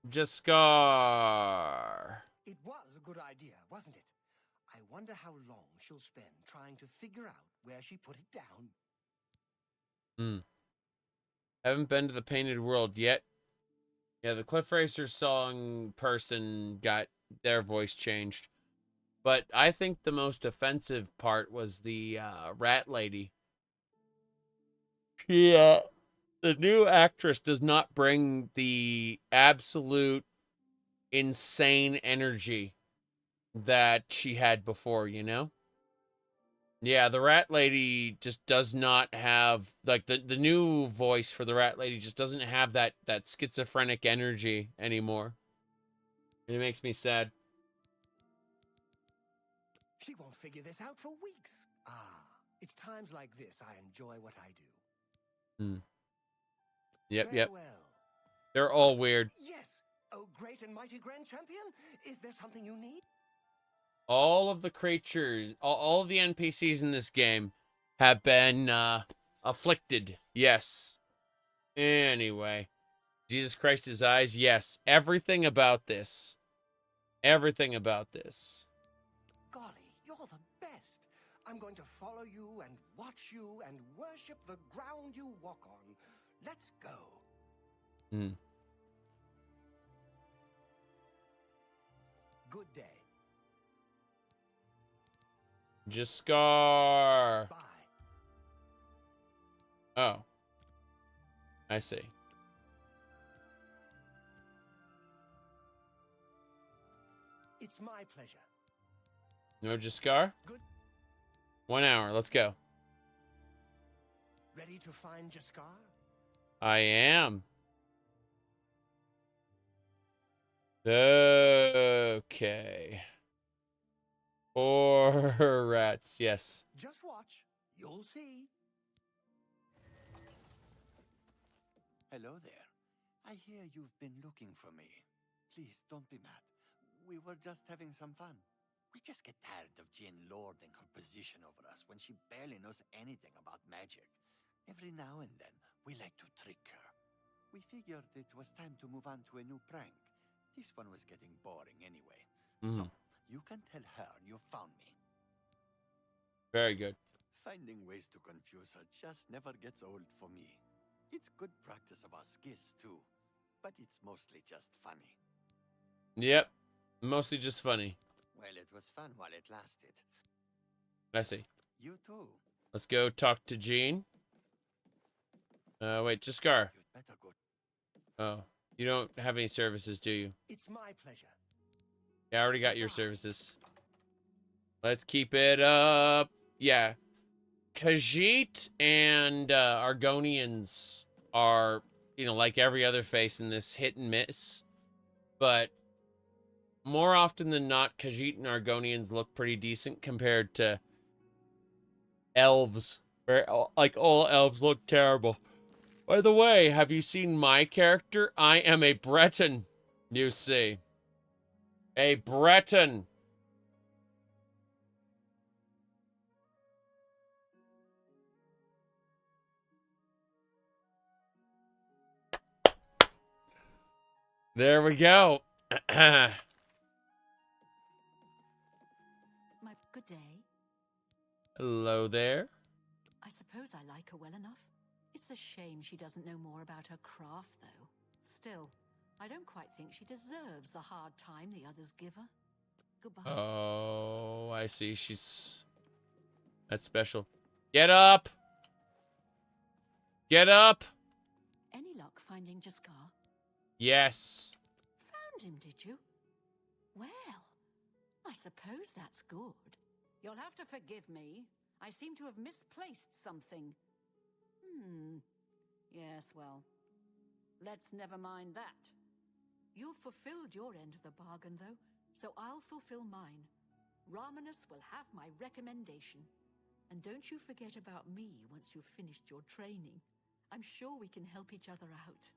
Jaskar. It was a good idea, wasn't it? I wonder how long she'll spend trying to figure out where she put it down. Haven't been to the Painted World yet. Yeah, the Cliff Racer song person got their voice changed. But I think the most offensive part was the rat lady. She, the new actress does not bring the absolute insane energy that she had before, you know? Yeah, the rat lady just does not have, like, the new voice for the rat lady just doesn't have that schizophrenic energy anymore. And it makes me sad. She won't figure this out for weeks. It's times like this I enjoy what I do. Yep. Farewell. They're all weird. Yes, oh great and mighty grand champion, is there something you need? All of the creatures, all of the NPCs in this game have been afflicted. Yes. Anyway. Jesus Christ, his eyes. Yes. Everything about this. Everything about this. Golly, you're the best. I'm going to follow you and watch you and worship the ground you walk on. Let's go. Good day. Jaskar. Bye. Oh. I see. It's my pleasure. No Jaskar? Good. 1 hour. Let's go. Ready to find Jaskar? I am. Okay. 4 rats. Yes. Just watch. You'll see. Hello there. I hear you've been looking for me. Please don't be mad. We were just having some fun. We just get tired of Jin lording her position over us when she barely knows anything about magic. Every now and then, we like to trick her. We figured it was time to move on to a new prank. This one was getting boring anyway. So, you can tell her you found me. Very good. Finding ways to confuse her just never gets old for me. It's good practice of our skills, too. But it's mostly just funny. Yep. Mostly just funny. Well, it was fun while it lasted. I see. You too. Let's go talk to Jean. Wait, Jaskar. You'd better go. Oh. You don't have any services, do you? It's my pleasure. Yeah, I already got your services. Let's keep it up. Yeah. Khajiit and Argonians are, you know, like every other face in this, hit and miss. But more often than not, Khajiit and Argonians look pretty decent compared to elves, where like all elves look terrible. By the way, have you seen my character? I am a Breton, you see. A Breton. There we go. My good day. Hello there. I suppose I like her well enough. It's a shame she doesn't know more about her craft, though. Still, I don't quite think she deserves the hard time the others give her. Goodbye. Oh, I see. That's special. Get up! Get up! Any luck finding Jaskar? Yes. Found him, did you? Well, I suppose that's good. You'll have to forgive me. I seem to have misplaced something. Yes, well, let's never mind that. You've fulfilled your end of the bargain, though, so I'll fulfill mine. Romanus will have my recommendation. And don't you forget about me once you've finished your training. I'm sure we can help each other out.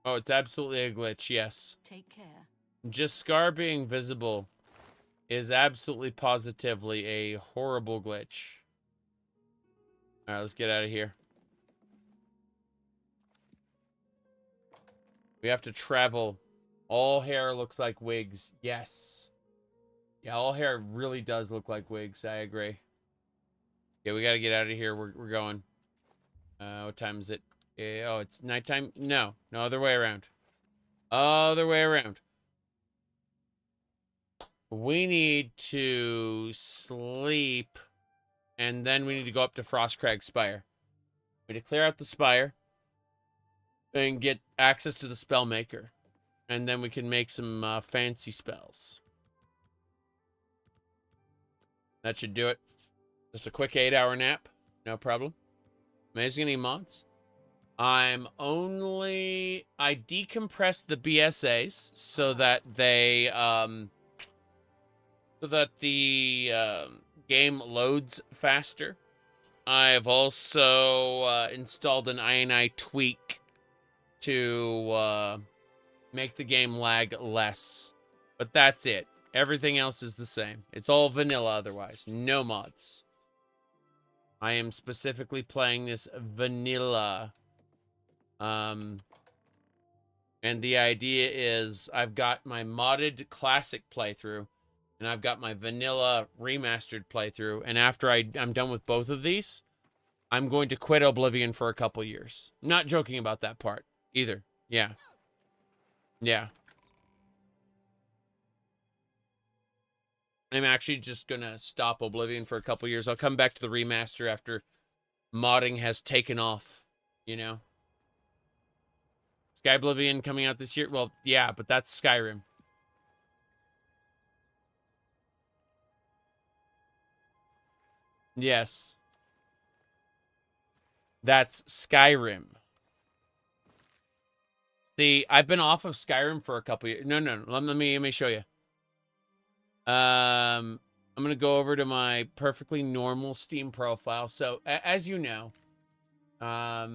Oh, it's absolutely a glitch, yes. Take care. Just Scar being visible is absolutely positively a horrible glitch. Alright, let's get out of here. We have to travel. All hair looks like wigs. Yes. Yeah, all hair really does look like wigs. I agree. Yeah, we gotta get out of here. We're going. What time is it? Oh, it's nighttime? No. No, other way around. Other way around. We need to sleep, and then we need to go up to Frostcrag Spire. We need to clear out the spire and get access to the Spellmaker. And then we can make some fancy spells. That should do it. Just a quick 8-hour nap. No problem. Amazing. Any mods? I decompressed the BSAs so that they, so that the game loads faster. I've also installed an INI tweak to make the game lag less. But that's it. Everything else is the same. It's all vanilla otherwise. No mods. I am specifically playing this vanilla. And the idea is I've got my modded classic playthrough, and I've got my vanilla remastered playthrough. And after I'm done with both of these, I'm going to quit Oblivion for a couple years. I'm not joking about that part either. Yeah. Yeah. I'm actually just going to stop Oblivion for a couple years. I'll come back to the remaster after modding has taken off, you know? Sky Oblivion coming out this year? Well, yeah, but that's Skyrim. Yes. That's Skyrim. See, I've been off of Skyrim for a couple years. No. Let me show you. I'm going to go over to my perfectly normal Steam profile. So, as you know, I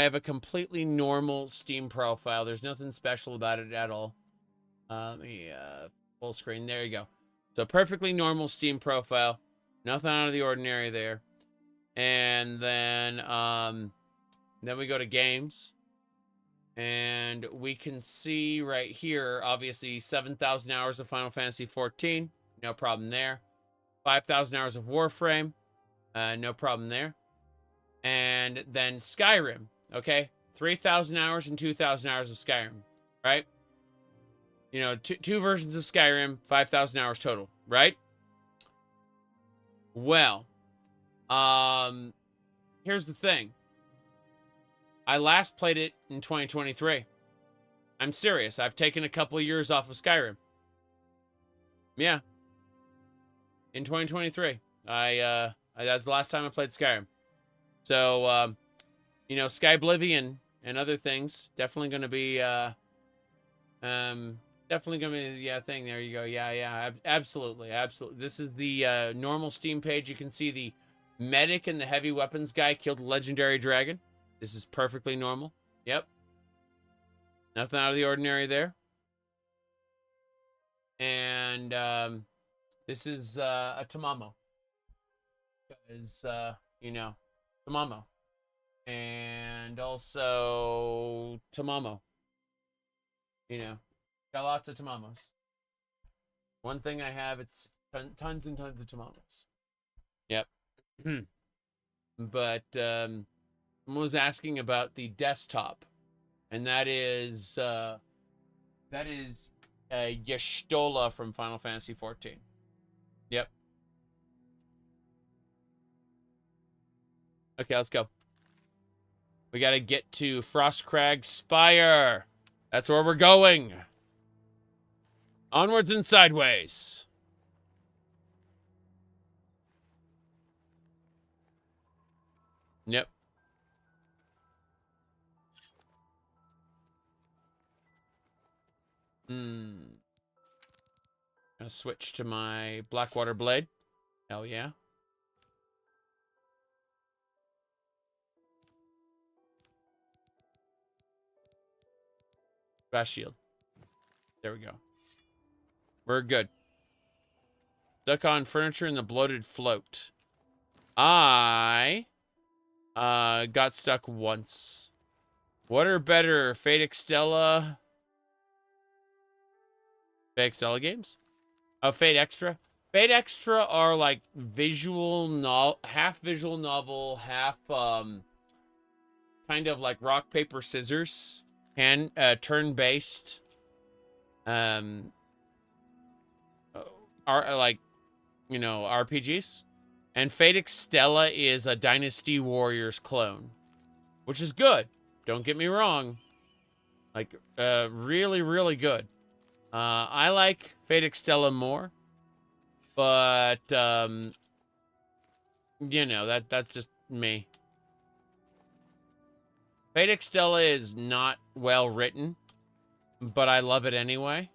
have a completely normal Steam profile. There's nothing special about it at all. Let me, full screen. There you go. So, perfectly normal Steam profile. Nothing out of the ordinary there. And then we go to games. And we can see right here, obviously, 7,000 hours of Final Fantasy XIV. No problem there. 5,000 hours of Warframe. No problem there. And then Skyrim, okay? 3,000 hours and 2,000 hours of Skyrim, right? You know, two versions of Skyrim, 5,000 hours total, right? Well, here's the thing. I last played it in 2023. I'm serious. I've taken a couple of years off of Skyrim. Yeah. In 2023. That's the last time I played Skyrim. So, you know, Sky Oblivion and other things definitely going to be, yeah, thing. There you go. Yeah, absolutely. This is the normal Steam page. You can see the medic and the heavy weapons guy killed a legendary dragon. This is perfectly normal. Yep. Nothing out of the ordinary there. And this is a Tamamo. Because, you know, Tamamo. And also Tamamo. You know, got lots of Tamamos. One thing I have, it's tons and tons of Tamamos. Yep. But, someone was asking about the desktop, and that is Y'shtola from Final Fantasy XIV. Yep. Okay, let's go. We gotta get to Frostcrag Spire. That's where we're going. Onwards and sideways. Yep. Gonna switch to my Blackwater Blade. Hell yeah. Fast shield. There we go. We're good. Stuck on furniture in the bloated float. I got stuck once. What are better, Fate Extella? Fate Extella games? Oh, Fate Extra. Fate Extra are like half visual novel, half kind of like rock paper scissors, and turn-based. Are like, you know, RPGs. And Fate Extella is a Dynasty Warriors clone, which is good. Don't get me wrong. Like, really, really good. I like Fate Extella more, but you know, that's just me. Fate Extella is not well written, but I love it anyway.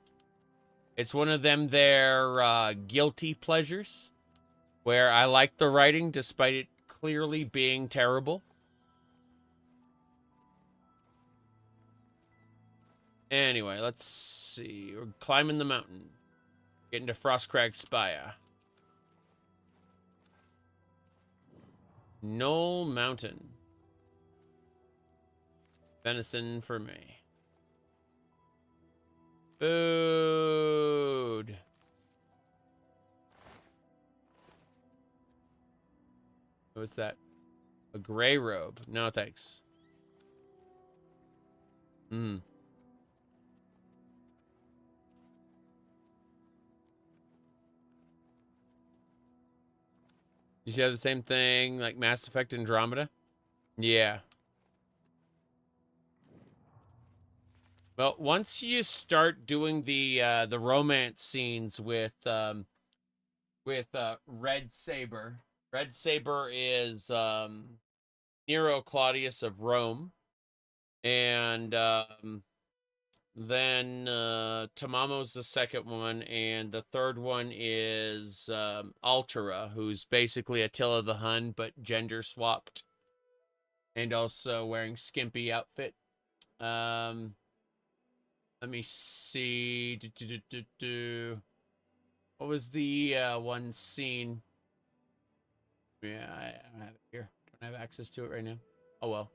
It's one of them their guilty pleasures, where I like the writing despite it clearly being terrible. Anyway, let's see. We're climbing the mountain. Getting to Frostcrag Spire. Knoll Mountain. Venison for me. Food. What's that? A gray robe. No, thanks. You see how the same thing like Mass Effect Andromeda? Yeah. Well, once you start doing the romance scenes with Red Saber. Red Saber is Nero Claudius of Rome. And then Tamamo's the second one, and the third one is Altera, who's basically Attila the Hun, but gender swapped. And also wearing skimpy outfit. Let me see. What was the one scene? Yeah, I don't have it here. Don't have access to it right now. Oh, well.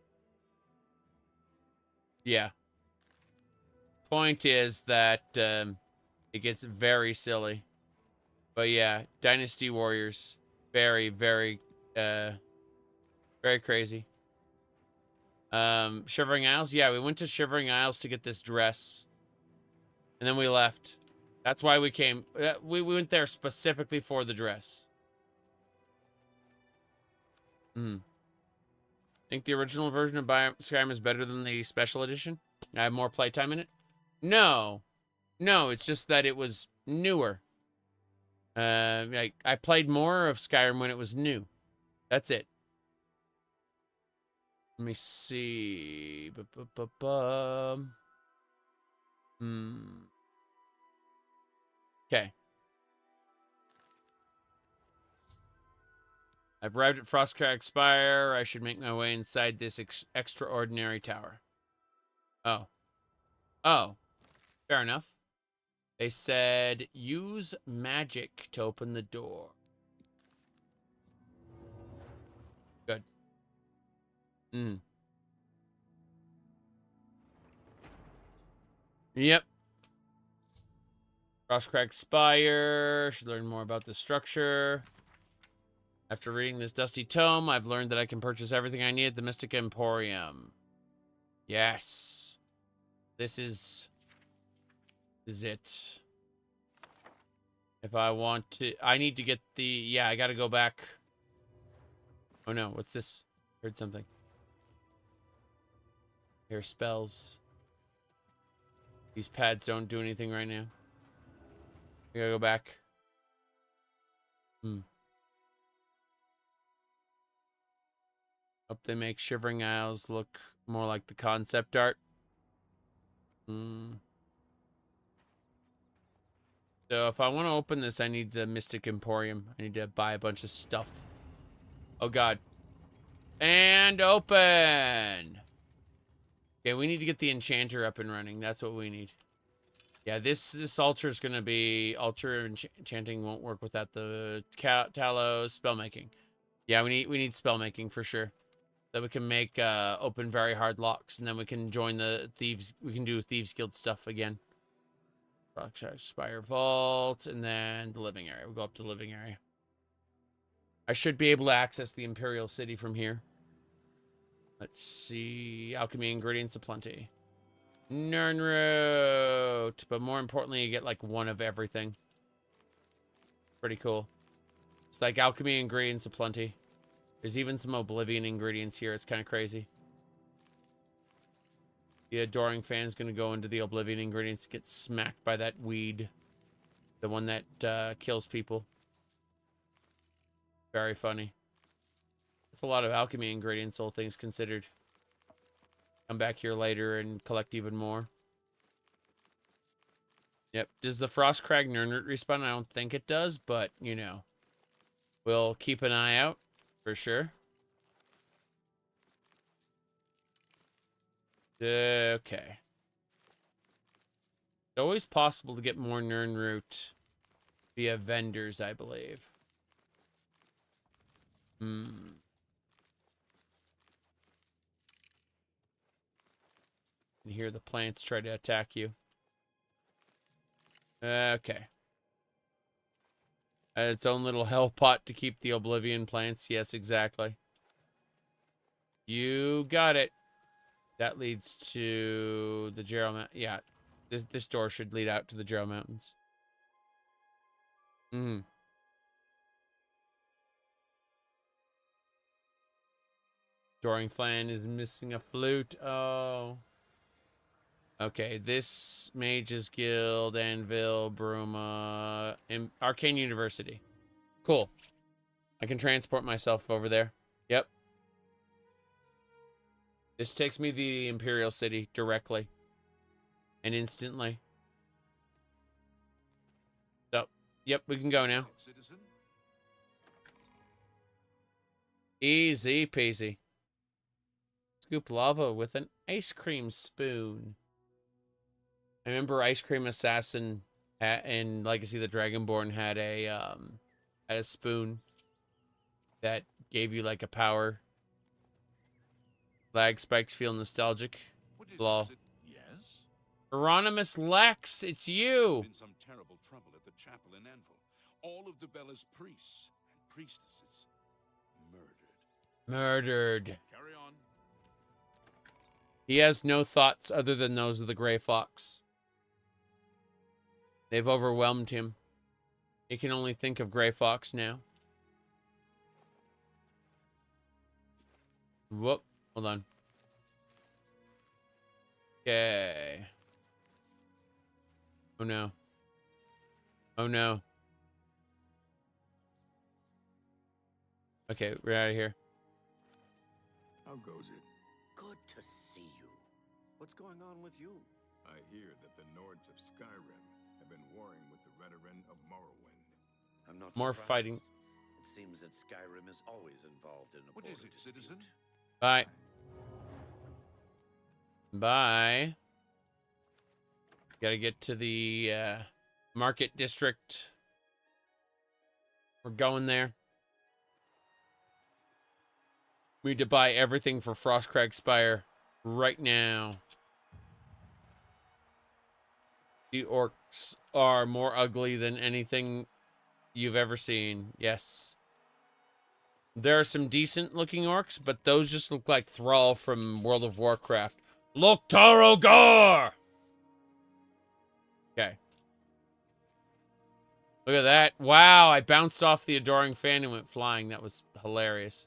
Yeah. Point is that it gets very silly. But yeah, Dynasty Warriors. Very, very, very crazy. Shivering Isles? Yeah, we went to Shivering Isles to get this dress. And then we left. That's why we came. We went there specifically for the dress. Think the original version of Skyrim is better than the special edition? I have more playtime in it? No. No, it's just that it was newer. I played more of Skyrim when it was new. That's it. Let me see. Okay. I've arrived at Frostcrag Spire. I should make my way inside this extraordinary tower. Oh. Oh. Fair enough. They said, use magic to open the door. Good. Yep. Frostcrag Spire. Should learn more about the structure. After reading this dusty tome, I've learned that I can purchase everything I need at the Mystic Emporium. Yes. This is it. If I want to... I need to get the... Yeah, I gotta go back. Oh no, what's this? Heard something. Here, spells. These pads don't do anything right now. I gotta go back. Hope they make Shivering Isles look more like the concept art. So if I want to open this, I need the Mystic Emporium. I need to buy a bunch of stuff. Oh, God. And open! Okay, we need to get the Enchanter up and running. That's what we need. Yeah, this altar is going to be... Altar enchanting won't work without the Talos spellmaking. Yeah, we need spellmaking for sure. That we can make open very hard locks, and then we can join the Thieves. We can do Thieves Guild stuff again. Rockshire Spire Vault, and then the living area. We'll go up to the living area. I should be able to access the Imperial City from here. Let's see. Alchemy ingredients aplenty. Nernroot. But more importantly, you get like one of everything. Pretty cool. It's like alchemy ingredients aplenty. There's even some Oblivion ingredients here. It's kind of crazy. The Adoring Fan's going to go into the Oblivion ingredients, get smacked by that weed. The one that kills people. Very funny. That's a lot of alchemy ingredients, all things considered. Come back here later and collect even more. Yep. Does the Frostcrag Nernroot respawn? I don't think it does, but, you know. We'll keep an eye out. For sure. Okay. It's always possible to get more Nernroot via vendors, I believe. And here the plants try to attack you. Okay. Its own little hell pot to keep the Oblivion plants. Yes, exactly. You got it. That leads to the Jarrow Mountain. Yeah, this door should lead out to the Jarrow Mountains. Adoring Fan is missing a flute. Oh. Okay, this Mages Guild, Anvil, Bruma, Arcane University. Cool. I can transport myself over there. Yep. This takes me to the Imperial City directly. And instantly. So, yep, we can go now. Easy peasy. Scoop lava with an ice cream spoon. I remember Ice Cream Assassin in Legacy of the Dragonborn had a spoon that gave you like a power. Lag spikes feel nostalgic. Lol. Yes? Hieronymus Lex, it's you. In some terrible trouble at the chapel in Anvil. All of Debella's priests and priestesses Murdered. Carry on. He has no thoughts other than those of the Grey Fox. They've overwhelmed him. He can only think of Grey Fox now. Whoop. Hold on. Okay. Oh no. Oh no. Okay, we're out of here. How goes it? Good to see you. What's going on with you? I hear that the Nords of Skyrim have been warring with the Redoran of Morrowind. I'm not More surprised. fighting. It seems that Skyrim is always involved in a What is border it, dispute. citizen? Bye. Bye. Gotta get to the market district. We're going there. We need to buy everything for Frostcrag Spire right now. The orcs are more ugly than anything you've ever seen. Yes. There are some decent looking orcs, but those just look like Thrall from World of Warcraft. Look, Tarogar! Okay. Look at that. Wow, I bounced off the Adoring Fan and went flying. That was hilarious.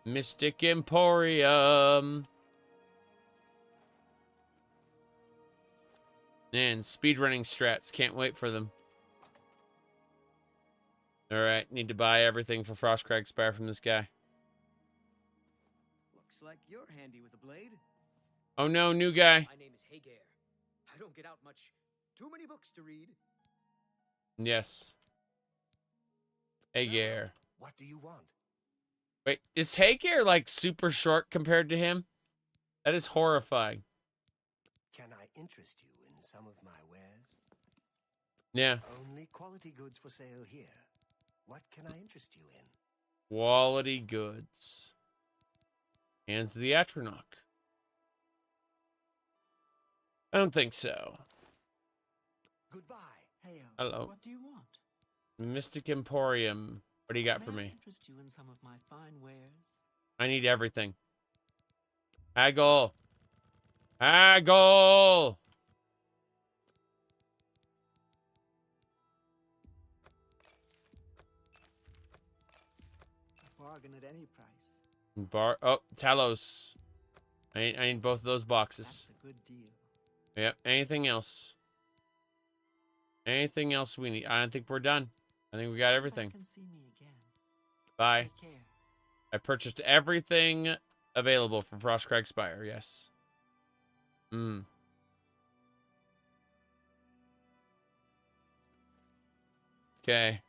Mystic Emporium. Man, speedrunning strats. Can't wait for them. Alright, need to buy everything for Frostcrag Spire from this guy. Looks like you're handy with a blade. Oh no, new guy. My name is Hagar. I don't get out much. Too many books to read. Yes. Hagar. What do you want? Wait, is Hagar like super short compared to him? That is horrifying. Can I interest you in some of my wares? Yeah. Only quality goods for sale here. What can I interest you in? Quality goods. Hands the Atronach. I don't think so. Goodbye. Hey, Hello. what do you want? Mystic Emporium. What do you got for May I me? interest you in some of my fine wares? I need everything. Haggle. Haggle. A bargain at any price. Oh, Talos. I need both of those boxes. That's a good deal. Yep. Anything else? Anything else we need? I don't think we're done. I think we got everything. Can see me again. Bye. Take care. I purchased everything available from Frostcrag Spire. Yes. Okay.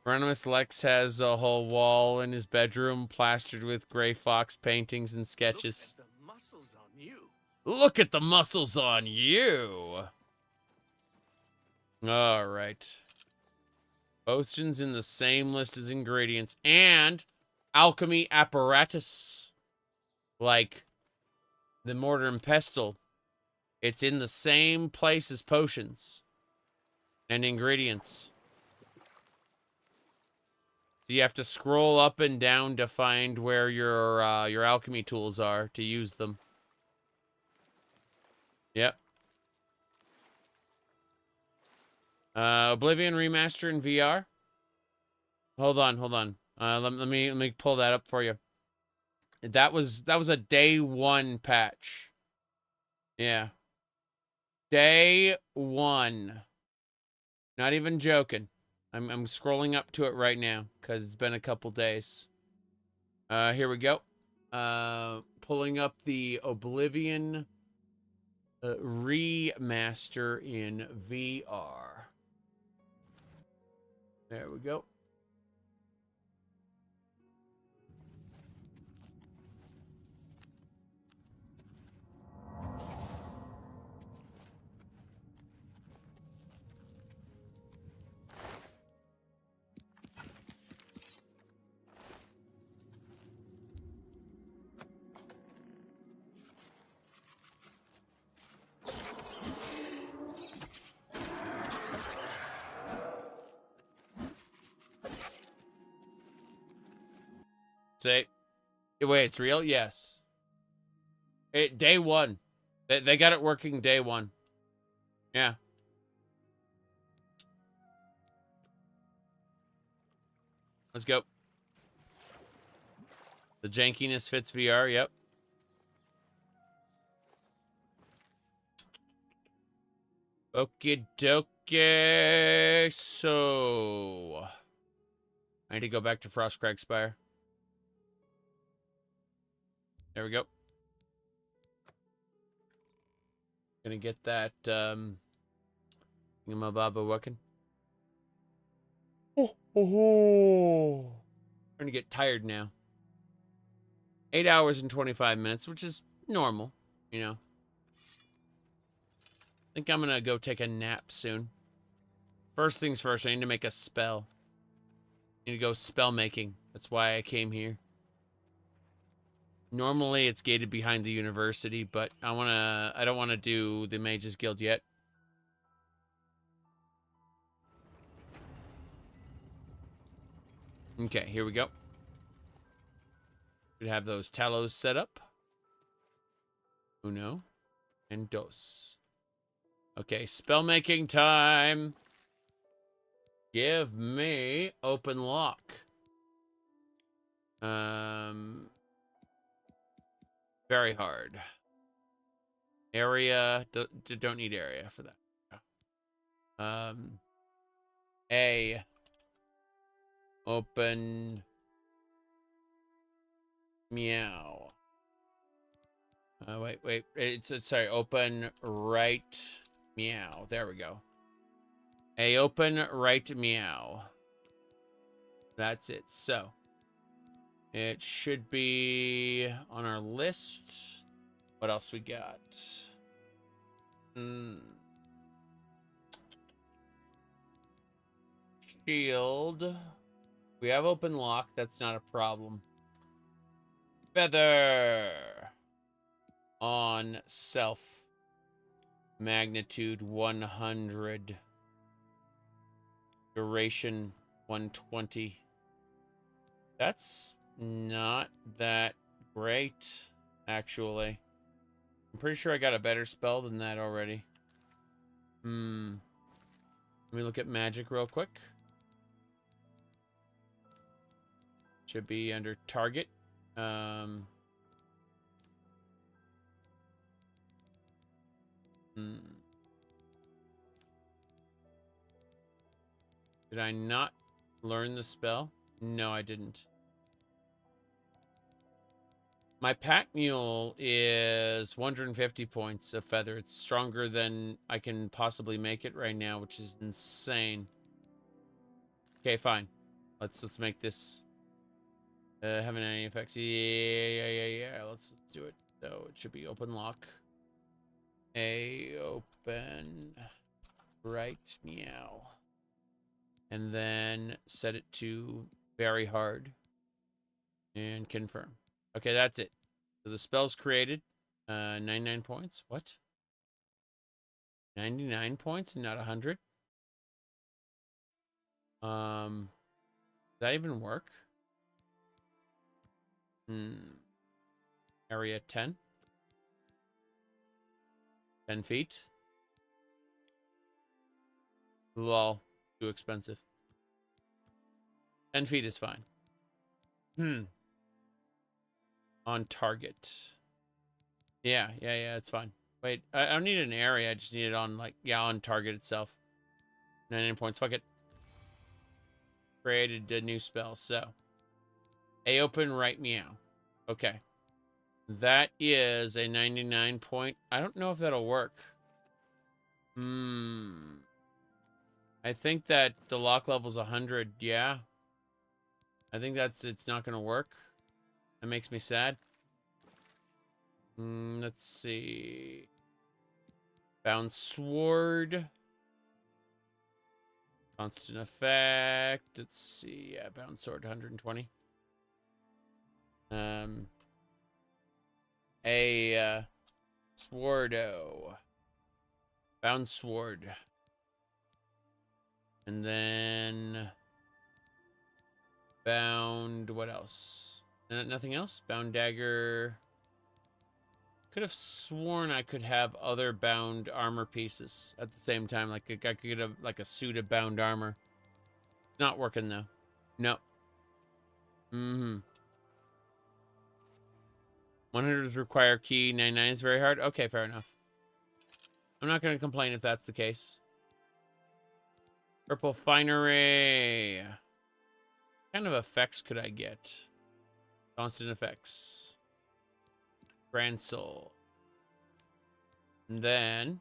Ronimus Lex has a whole wall in his bedroom plastered with Gray Fox paintings and sketches. Look at the muscles on you. Look at the muscles on you. All right. Potions in the same list as ingredients and alchemy apparatus. Like the mortar and pestle. It's in the same place as potions and ingredients. So you have to scroll up and down to find where your alchemy tools are to use them. Yep. Oblivion REmastered in VR. Hold on. Let me pull that up for you. That was a day 1 patch. Yeah. Day 1. Not even joking. I'm scrolling up to it right now because it's been a couple days. Here we go. Pulling up the Oblivion REmaster in VR. There we go. Say, wait, it's real? Yes. Day 1. They got it working day 1. Yeah. Let's go. The jankiness fits VR, yep. Okie dokie. So I need to go back to Frostcrag Spire. There we go. Gonna get that Baba working. Starting to get tired now. 8 hours and 25 minutes, which is normal, you know. I think I'm gonna go take a nap soon. First things first, I need to make a spell. I need to go spell making. That's why I came here. Normally it's gated behind the university, but I don't wanna do the Mages Guild yet. Okay, here we go. Should have those talos set up. Uno and dos. Okay, spell making time. Give me open lock. Very hard. Area, don't need area for that. A. Open. Meow. Wait. It's sorry. Open right meow. There we go. A open right meow. That's it. So it should be on our list. What else we got? Shield. We have open lock. That's not a problem. Feather. On self. Magnitude 100. Duration 120. That's not that great, actually. I'm pretty sure I got a better spell than that already. Let me look at magic real quick. Should be under target. Did I not learn the spell? No, I didn't. My pack mule is 150 points of feather. It's stronger than I can possibly make it right now, which is insane. Okay, fine. Let's make this having any effects. Yeah. Let's do it. So it should be open lock. A open right meow. And then set it to very hard. And confirm. Okay, that's it. So the spell's created. 99 points. What? 99 points and not 100? Does that even work? Area 10. 10 feet. Lol. Too expensive. 10 feet is fine. On target. Yeah, it's fine. Wait, I don't need an area. I just need it on, like, on target itself. 99 points. Fuck it. Created a new spell, so. A open right meow. Okay. That is a 99 point. I don't know if that'll work. I think that the lock level's 100. Yeah. I think it's not going to work. That makes me sad. Let's see. Bound sword. Constant effect. Let's see. Yeah, bound sword 120. A swordo. Bound sword. And then bound, what else? Nothing else? Bound dagger. Could have sworn I could have other bound armor pieces at the same time. Like I could get a suit of bound armor. Not working though. No. 100 is require key. 99 is very hard. Okay, fair enough. I'm not going to complain if that's the case. Purple finery. What kind of effects could I get? Constant effects. Grand Soul. And then...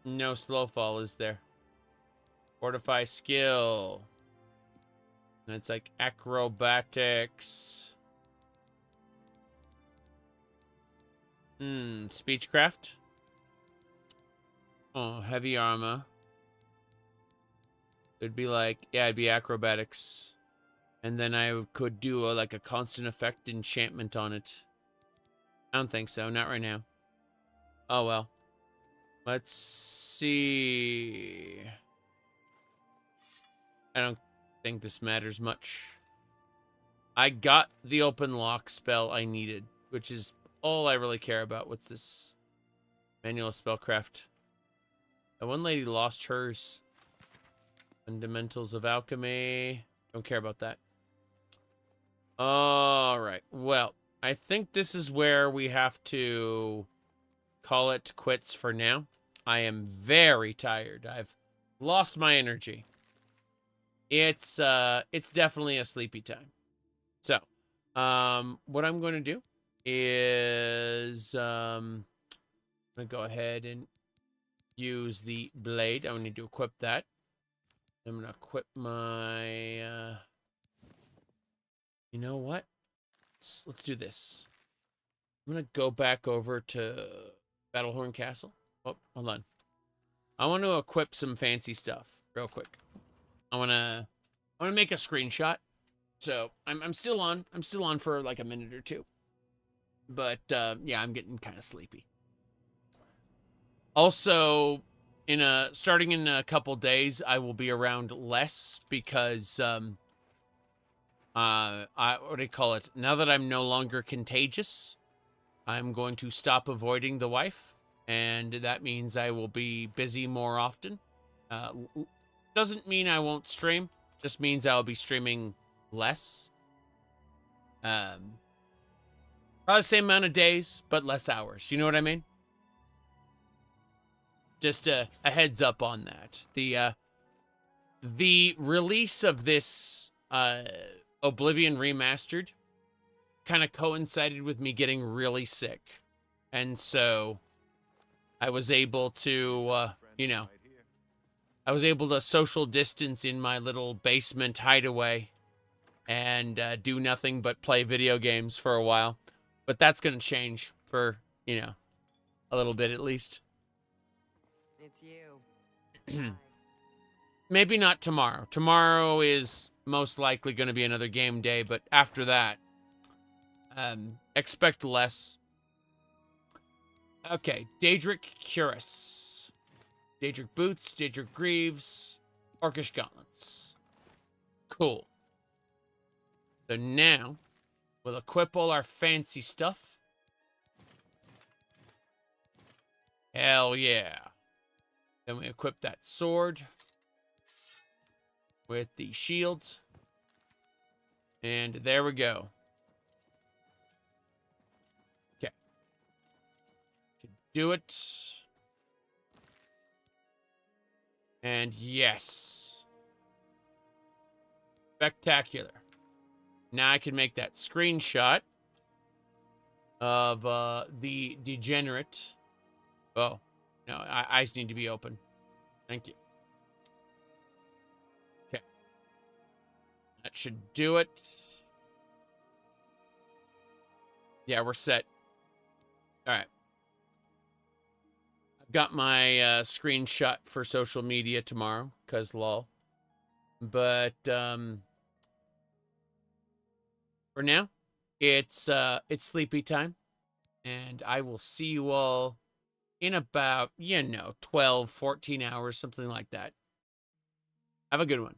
no slow fall, is there? Fortify skill. And it's like acrobatics. Speechcraft. Oh, heavy armor. It'd be like, yeah, it'd be acrobatics. And then I could do like a constant effect enchantment on it. I don't think so. Not right now. Oh, well. Let's see. I don't think this matters much. I got the open lock spell I needed, which is all I really care about. What's this? Manual spellcraft. That one lady lost hers. Fundamentals of alchemy. Don't care about that. All right. Well, I think this is where we have to call it quits for now. I am very tired. I've lost my energy. It's definitely a sleepy time. So, what I'm going to do is I'm going to go ahead and use the blade. I need to equip that. I'm going to equip my... you know what? Let's do this. I'm going to go back over to Battlehorn Castle. Oh, hold on. I want to equip some fancy stuff real quick. I want to make a screenshot. So I'm still on. I'm still on for like a minute or two. But yeah, I'm getting kind of sleepy. Also, starting in a couple days, I will be around less because what do you call it? Now that I'm no longer contagious, I'm going to stop avoiding the wife, and that means I will be busy more often. Doesn't mean I won't stream, just means I'll be streaming less. Probably the same amount of days, but less hours. You know what I mean? Just a heads up on that. The release of this Oblivion REmastered kind of coincided with me getting really sick. And so I was able to, I was able to social distance in my little basement hideaway and do nothing but play video games for a while. But that's going to change for, a little bit at least. It's you. Maybe not tomorrow. Tomorrow is most likely going to be another game day, but after that, expect less. Okay, Daedric Cuirass. Daedric Boots, Daedric Greaves, Orcish Gauntlets. Cool. So now, we'll equip all our fancy stuff. Hell yeah. Then we equip that sword with the shields. And there we go. Okay. Should do it. And yes. Spectacular. Now I can make that screenshot of the degenerate. Oh, no, eyes need to be open. Thank you. Okay. That should do it. Yeah, we're set. All right. I've got my screenshot for social media tomorrow, cause lol. But for now, it's sleepy time, and I will see you all in about, 12, 14 hours, something like that. Have a good one.